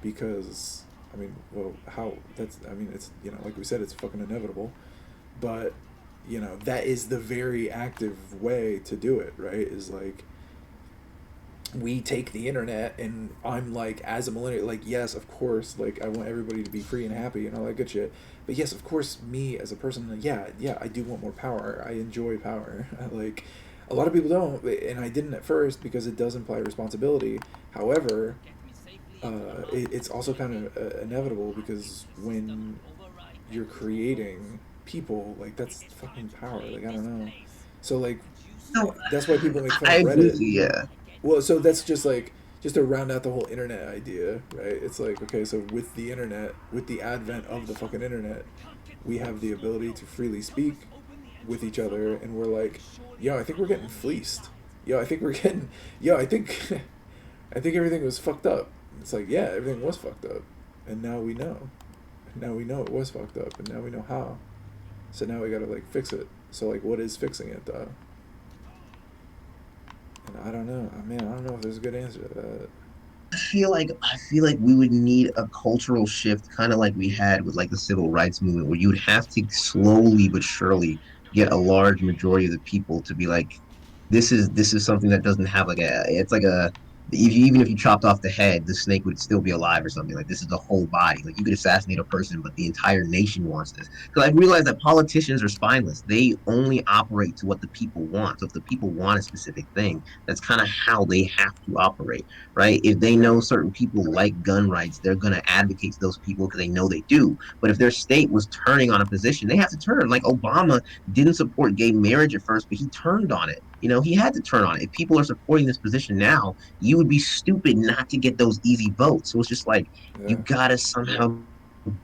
because I mean, well, how that's I mean, it's, like we said, it's fucking inevitable, but that is the very active way to do it, right? Is like, we take the internet, and I'm like, as a millennial, like, yes, of course, like, I want everybody to be free and happy and all that good shit, but yes, of course, me as a person, like, yeah, I do want more power. I enjoy power. Like, a lot of people don't, and I didn't at first, because it does imply responsibility. However, it's also kind of inevitable, because when you're creating people, like, that's fucking power. Like, I don't know. So, like, No, that's why people make fun I of agree Reddit. with you. Yeah, Well, so that's just like, just to round out the whole internet idea, right? It's like, okay, so with the internet, with the advent of the fucking internet, we have the ability to freely speak with each other, and we're like, yo, I think we're getting fleeced. Yo, I think we're getting, yo, I think, I think everything was fucked up. It's like, yeah, everything was fucked up, and now we know. Now we know it was fucked up, and now we know how. So now we gotta, like, fix it. So, like, what is fixing it, though? And I don't know. Man, I don't know if there's a good answer to that. I feel like we would need a cultural shift, kind of like we had with like the civil rights movement, where you would have to slowly but surely get a large majority of the people to be like, this is something that doesn't have like a, it's like a, even if you chopped off the head, the snake would still be alive or something. Like, this is the whole body. Like, you could assassinate a person, but the entire nation wants this. Because I realize that politicians are spineless. They only operate to what the people want. So if the people want a specific thing, that's kind of how they have to operate, right? If they know Right. certain people like gun rights, they're going to advocate to those people because they know they do. But if their state was turning on a position, they have to turn. Like, Obama didn't support gay marriage at first, but he turned on it. He had to turn on it. If people are supporting this position now, you would be stupid not to get those easy votes. So it's just like, you Yeah. gotta somehow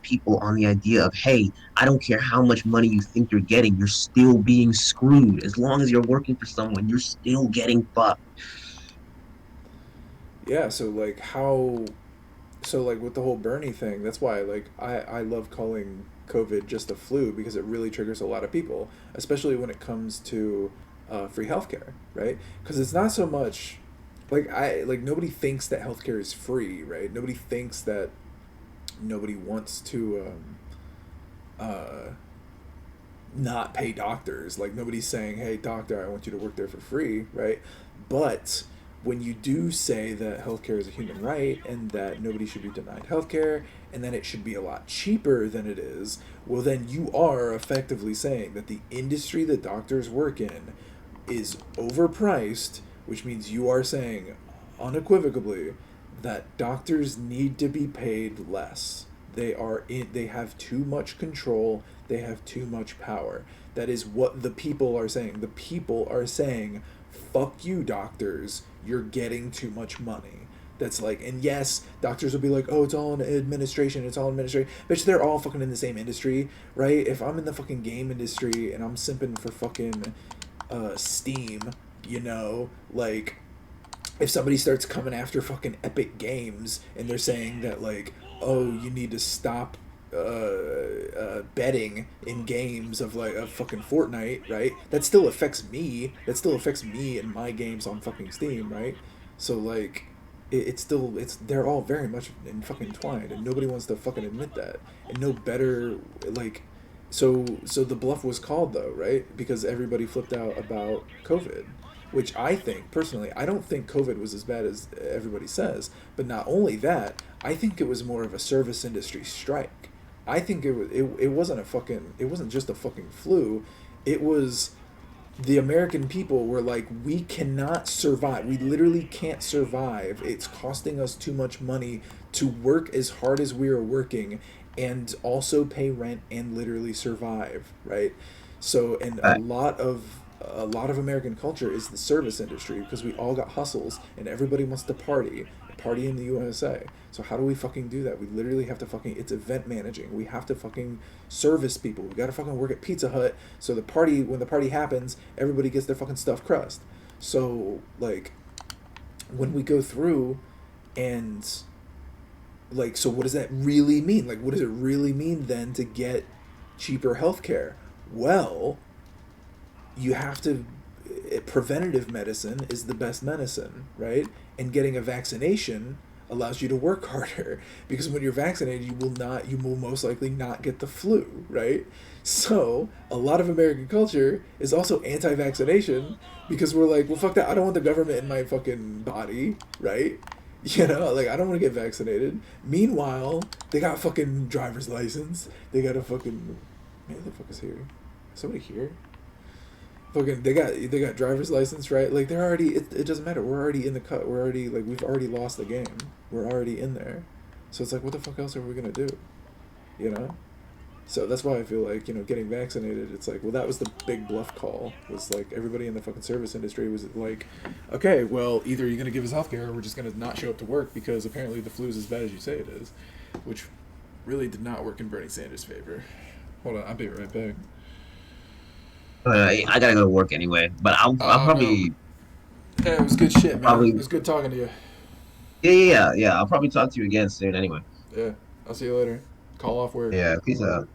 people on the idea of, hey, I don't care how much money you think you're getting, you're still being screwed. As long as you're working for someone, you're still getting fucked. Yeah. So, like, how? So, like, with the whole Bernie thing, that's why, like, I love calling COVID just a flu, because it really triggers a lot of people, especially when it comes to free healthcare, right? Because it's not so much like, nobody thinks that healthcare is free, right? Nobody thinks that, nobody wants to uh, not pay doctors. Like, nobody's saying, "Hey, doctor, I want you to work there for free," right? But when you do say that healthcare is a human right, and that nobody should be denied healthcare, and that it should be a lot cheaper than it is, well, then you are effectively saying that the industry that doctors work in is overpriced, which means you are saying unequivocally that doctors need to be paid less. They have too much control, they have too much power. That is what the people are saying. The people are saying, fuck you, doctors, you're getting too much money. That's like, and yes, doctors will be like, oh, it's all in administration, it's all administration. Bitch, they're all fucking in the same industry, right? If I'm in the fucking game industry and I'm simping for fucking Steam, like, if somebody starts coming after fucking Epic Games, and they're saying that, like, oh, you need to stop betting in games of fucking Fortnite, right? That still affects me. That still affects me and my games on fucking Steam, right? So, like, it's they're all very much in fucking entwined, and nobody wants to fucking admit that. And no better, like, so the bluff was called, though, right? Because everybody flipped out about COVID. which I think personally, I don't think COVID was as bad as everybody says. But not only that, I think it was more of a service industry strike. I think it wasn't a fucking it wasn't just a fucking flu. It was the American people were like, we cannot survive. We literally can't survive. It's costing us too much money to work as hard as we are working and also pay rent and literally survive, right? So, and a lot of American culture is the service industry because we all got hustles and everybody wants to party in the USA. So how do we fucking do that? We literally have to fucking it's event managing. We have to fucking service people. We gotta fucking work at Pizza Hut so the party when the party happens, everybody gets their fucking stuffed crust. So like when we go through and like so what does that really mean? Like what does it really mean then to get cheaper healthcare? Well, you have to preventative medicine is the best medicine, right? And getting a vaccination allows you to work harder because when you're vaccinated you will most likely not get the flu, right? So a lot of American culture is also anti-vaccination because we're like, well, fuck that, I don't want the government in my fucking body, right? You know, like I don't want to get vaccinated. Meanwhile, they got fucking driver's license, they got a fucking man, who the fuck is here, somebody here, fucking they got driver's license, right? Like they're already it doesn't matter. We're already in the cut. We're already like we've already lost the game. We're already in there. So it's like what the fuck else are we gonna do? You know? So that's why I feel like, getting vaccinated, it's like, well, that was the big bluff call. Was like everybody in the fucking service industry was like, okay, well, either you're gonna give us healthcare or we're just gonna not show up to work because apparently the flu is as bad as you say it is. Which really did not work in Bernie Sanders' favor. Hold on, I'll be right back. I gotta go to work anyway, but I'll Oh no. probably Hey, it was good shit, man. It probably was good talking to you. yeah. I'll probably talk to you again soon anyway. Yeah. I'll see you later. Call off work. Yeah, peace out.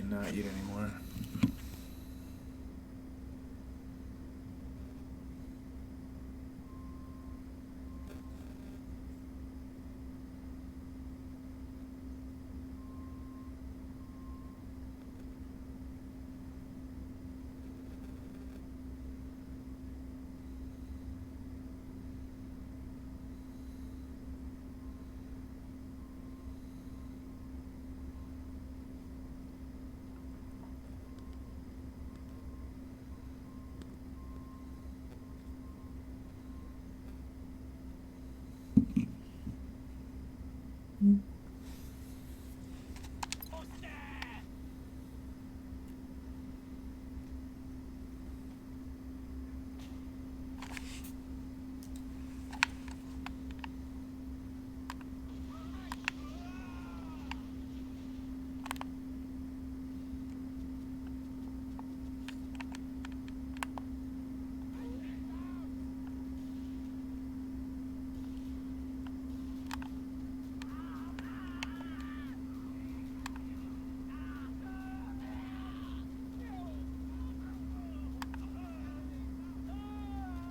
fucking not eat anymore.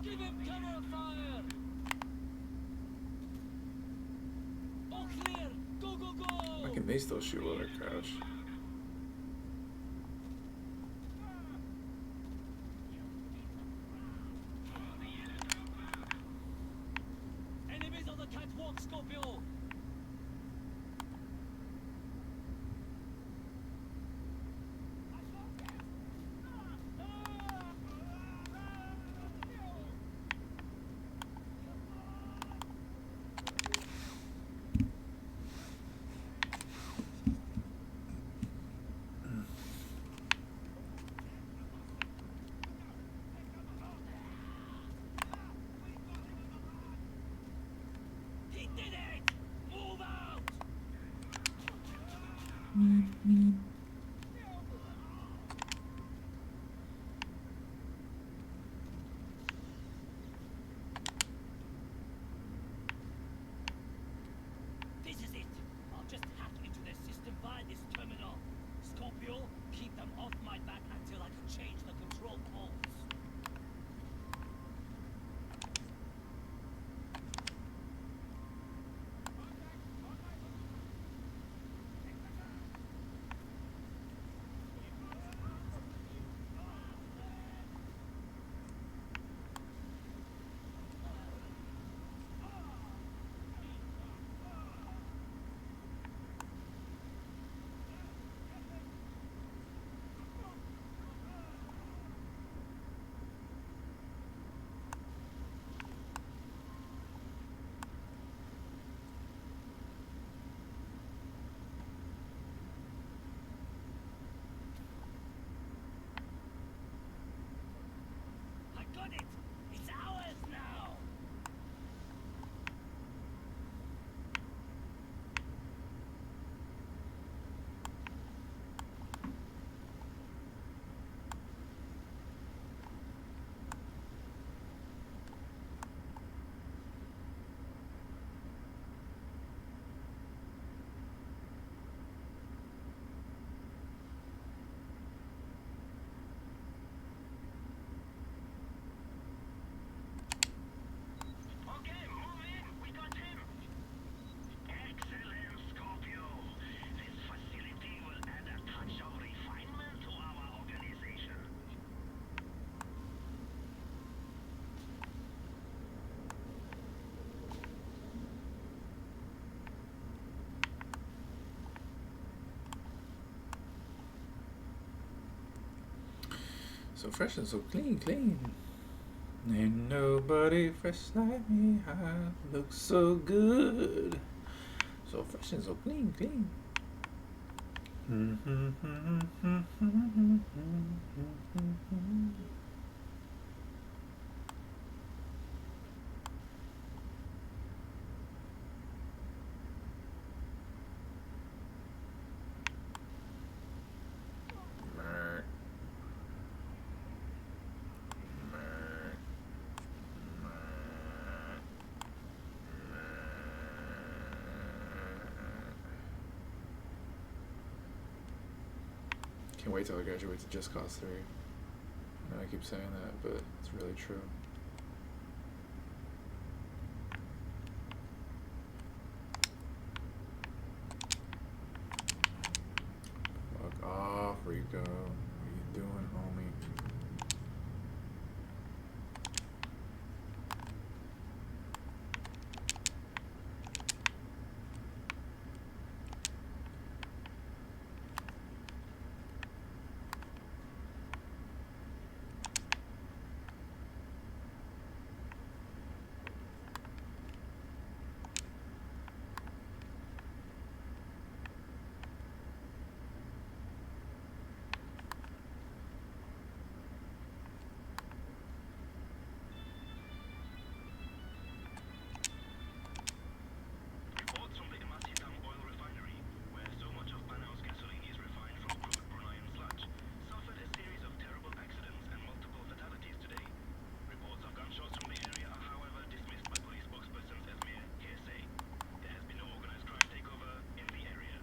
Give him cover fire! All clear! Go, go, go! Fucking they still shoot while they're crouched. Enemies on the catwalk, Scorpio! He did it! Move out! This is it! I'll just hack into their system via this terminal. Scorpio, keep them off my back until I can change the control codes. I got it! It's ours now! Okay, move in. We got him. Excellent, Scorpio. This facility will add a touch of refinement to our organization. So fresh and so clean, clean. Ain't nobody fresh like me. I look so good. So fresh and so clean, clean. Can't wait till I graduate to Just Cause 3. I know I keep saying that, but it's really true. Fuck off, Rico. What are you doing, homie? Reports from the Imasitam oil refinery, where so much of Panau's gasoline is refined from crude Bruneian sludge, suffered a series of terrible accidents and multiple fatalities today. Reports of gunshots from the area are, however, dismissed by police spokespersons as mere hearsay. There has been no organized crime takeover in the area.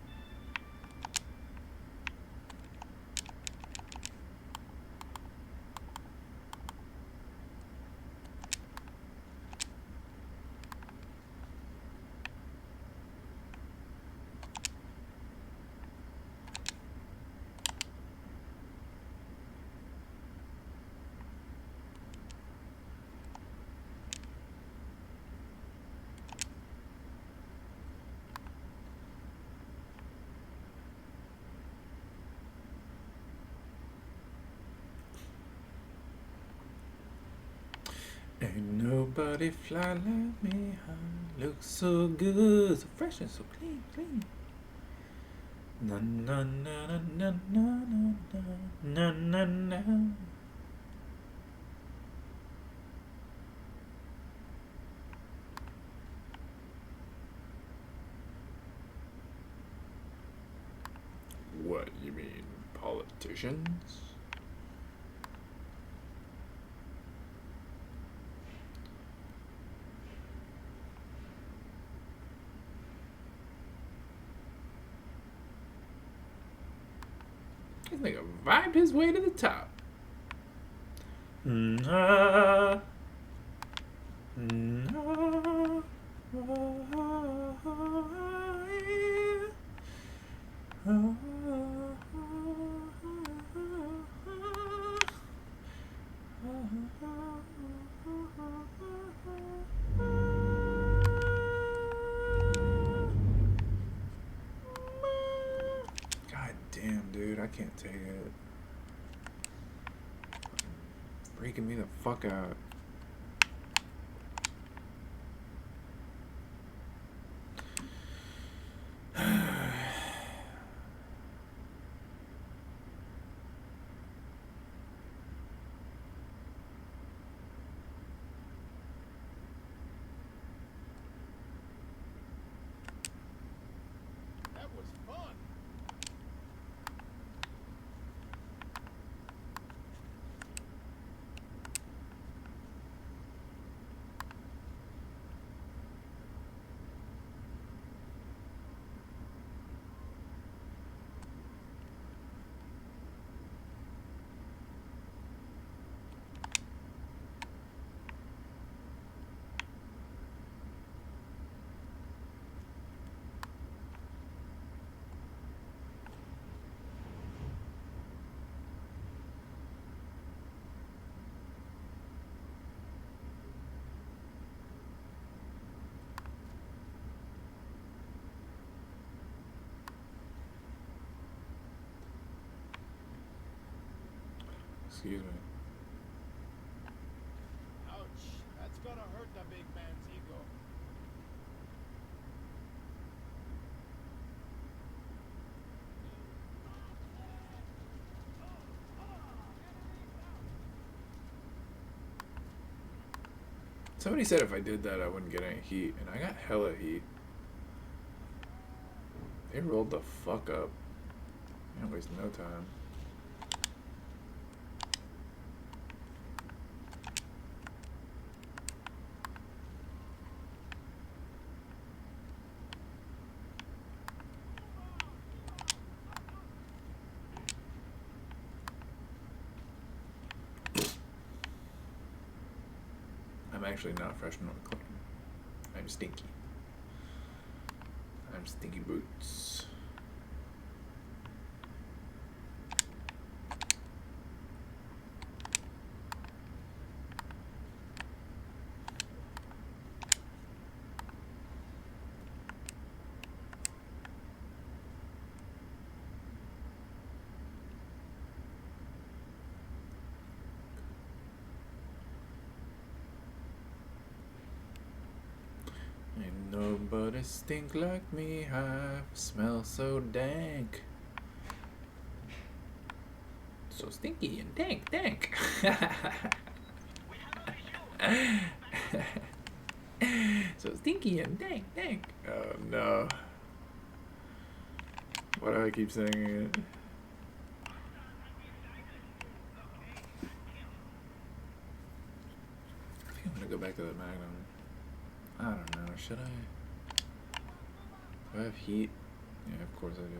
Ain't nobody fly like me. I look so good, so fresh and so clean, clean. Na na na na na na na na na na. What, you mean politicians? This nigga vibed his way to the top. Nah. Nah. God damn, dude, I can't take it. Freaking me the fuck out. That was fun. Excuse me. Ouch. That's gonna hurt the big man's ego. Somebody said if I did that, I wouldn't get any heat, and I got hella heat. They rolled the fuck up. I don't waste no time. actually not fresh nor clean. I'm stinky. I'm stinky boots. Ain't nobody stink like me, I smell so dank. So stinky and dank. So stinky and dank. Oh no. Why do I keep saying it? I think I'm gonna go back to the Magnum. I don't know, should I? Do I have heat? Yeah, of course I do.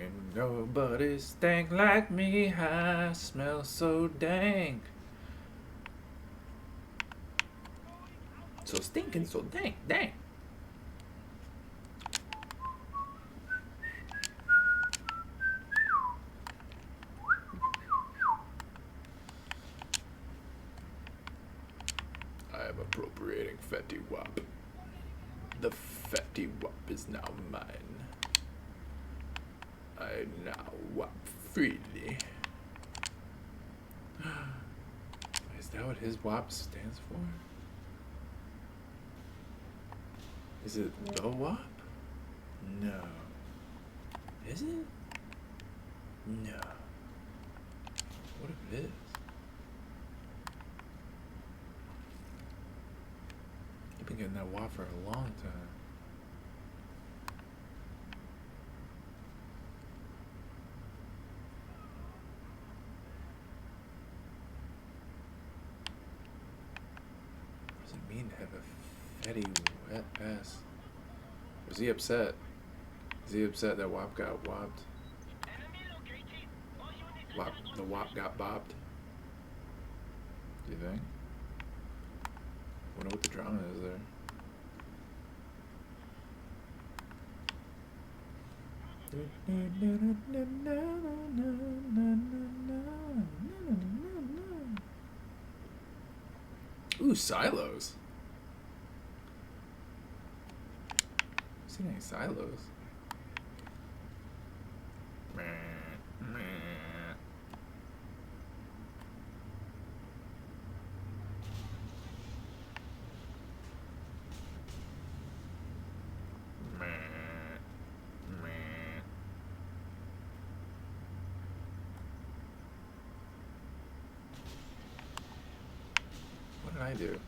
Ain't nobody stank like me, I smell so dank. So stinking, so dank. I am appropriating Fetty Wap. The Fetty Wap is now mine. I now wap freely. Is that what his WAP stands for? Is it the WAP? No. Is it? No. What if it is? I've been getting that WAP for a long time. What does it mean to have a fatty wet ass? Was he upset? Is he upset that WAP got wopped? The WAP got bopped? Do you think? Wonder what the drama is there. Ooh, silos. Seen any silos? What did I do?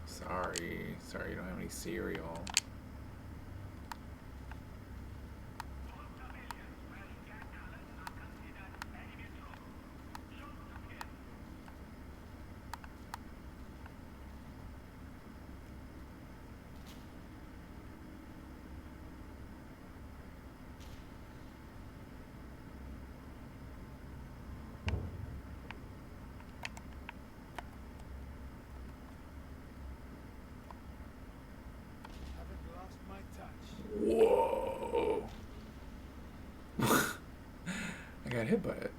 Sorry, you don't have any cereal. Whoa. I got hit by it.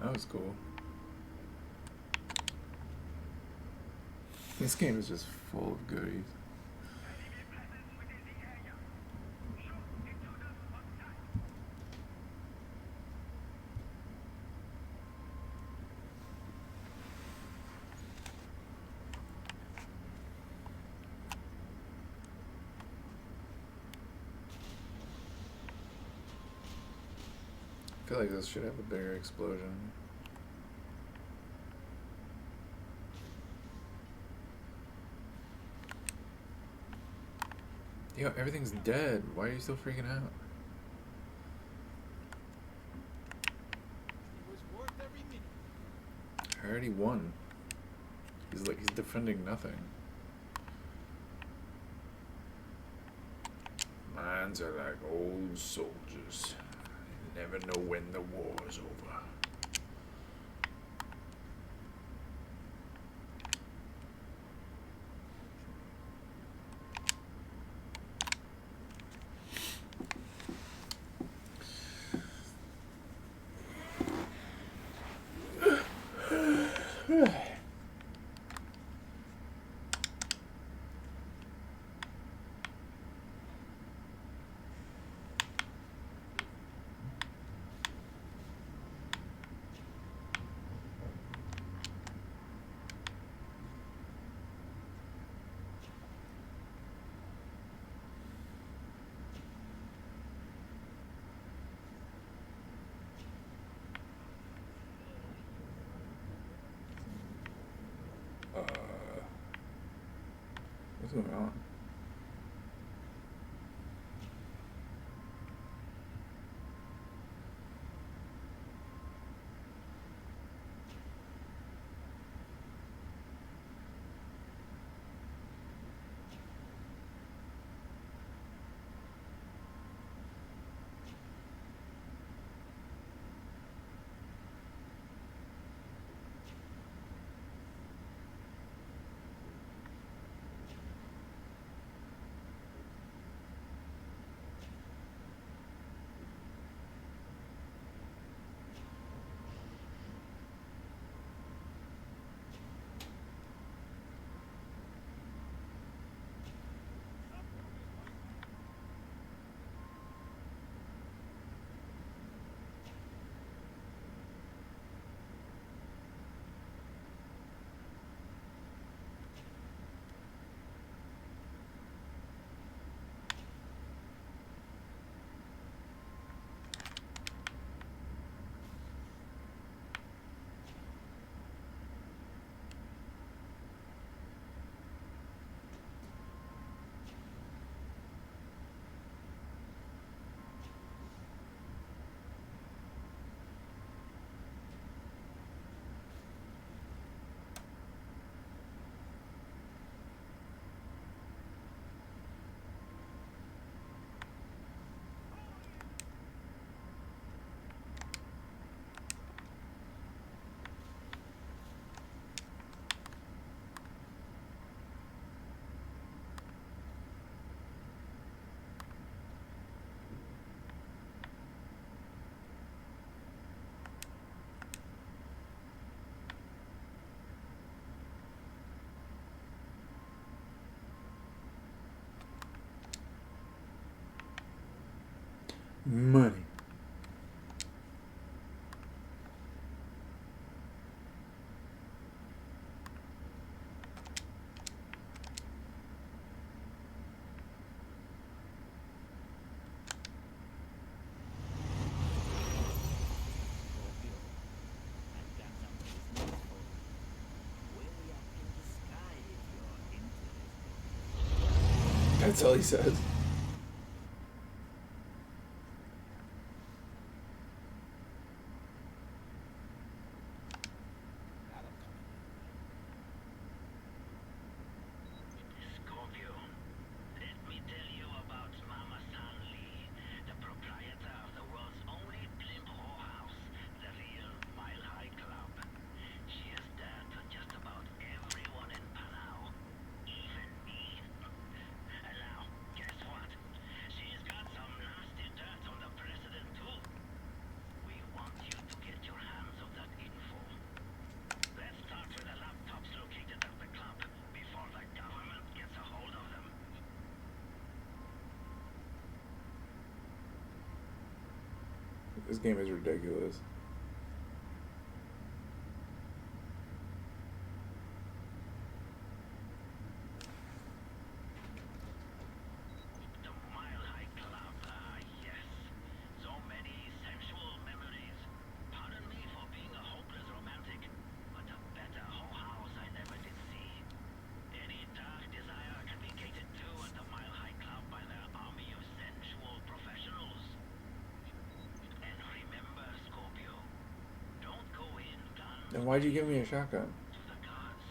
That was cool. This game is just full of goodies. I feel like this should have a bigger explosion. Yo, everything's dead. Why are you still freaking out? I already won. He's defending nothing. Mines are like old soldiers. never know when the war is over. What's going on? Money. That's all he says. Scorpio, let me tell you about Mama San Lee, the proprietor of the world's only blimp whorehouse, the real Mile High Club. She has dirt on just about everyone in Palau, even me. And now, guess what? She's got some nasty dirt on the president too. We want you to get your hands on that info. Let's start with the laptops located at the club before the government gets a hold of them. This game is ridiculous. The Mile High Club, yes. So many sensual memories. Pardon me for being a hopeless romantic, but a better whorehouse I never did see. Any dark desire can be catered to at the Mile High Club by their army of sensual professionals. And remember, Scorpio, don't go in guns Then why'd you give me a shotgun? to the gods.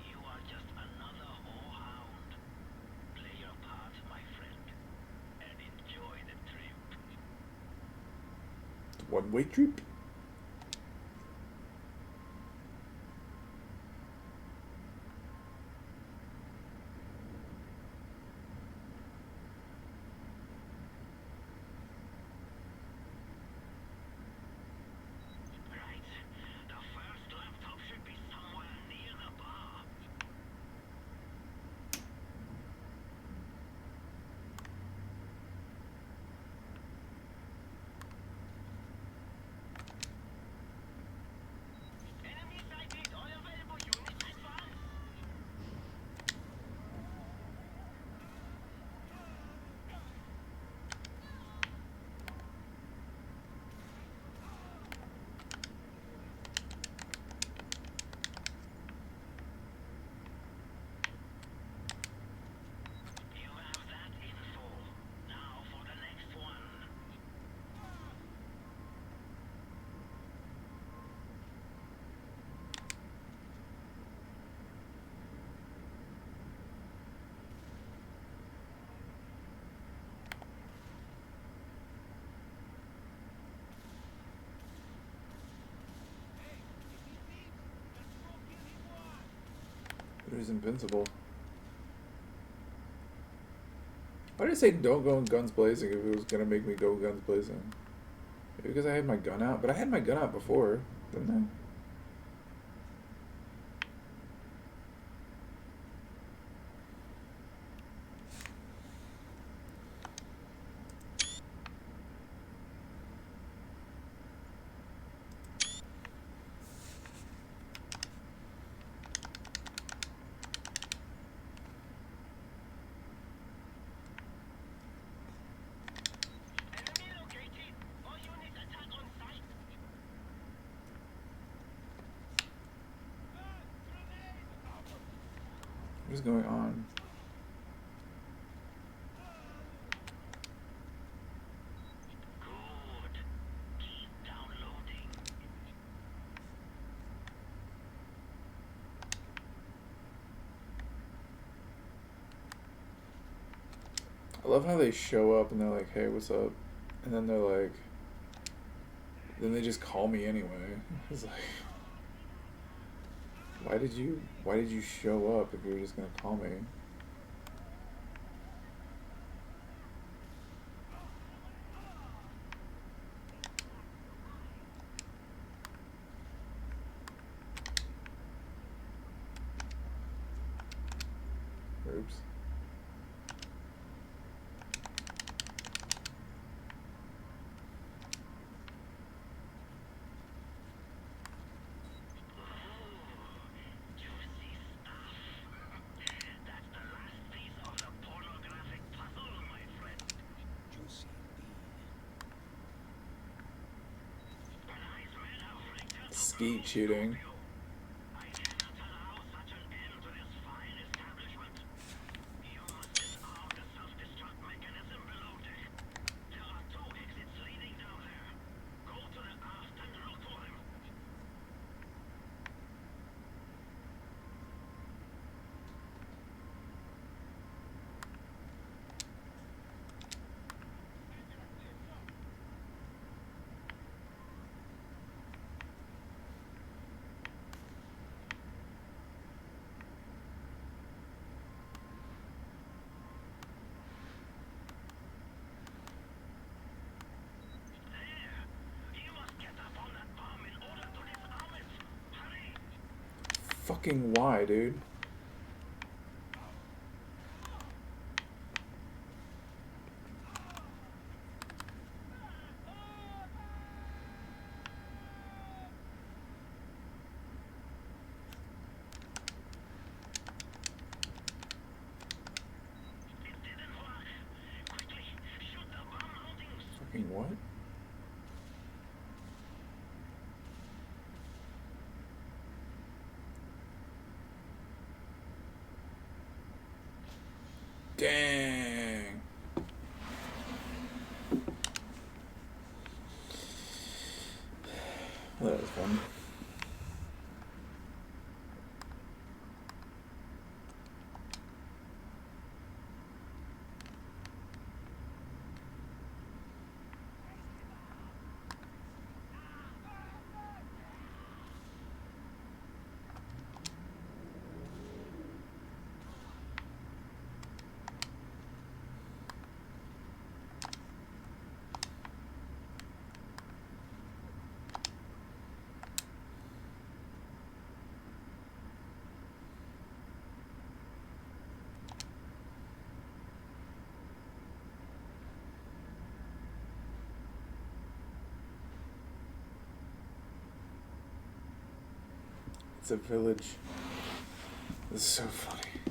You are just another whorehound. Play your part, my friend, and enjoy the trip. one-way trip. Right. The first laptop should be somewhere near the bar. Enemy sighted. All available units advance. You have that info. Now for the next one. Who's invincible? Why did I say don't go guns blazing if it was gonna make me go guns blazing? Maybe because I had my gun out, but I had my gun out before, didn't I? Enemy located. All units attack on sight. What is going on? Good. Keep downloading. I love how they show up and they're like, "Hey, what's up?" And then they're like, then they just call me anyway. It's like, why did you show up if you were just gonna call me? Oops. Juicy stuff. That's the last piece of the pornographic puzzle, my friend. Juicy indeed. Nice men have rigged us a Skeet shooting. Scorpio. I cannot allow such an end to this fine establishment. You must disarm the self-destruct mechanism below deck. There are 2 exits leading down there. Go to the aft and look for them. There! You must get up on that bomb in order to disarm it. Hurry! Fucking why, dude? It didn't work. Quickly, shoot the bomb loadings. Fucking what? Dang. Well, that was fun. It's a village. This is so funny.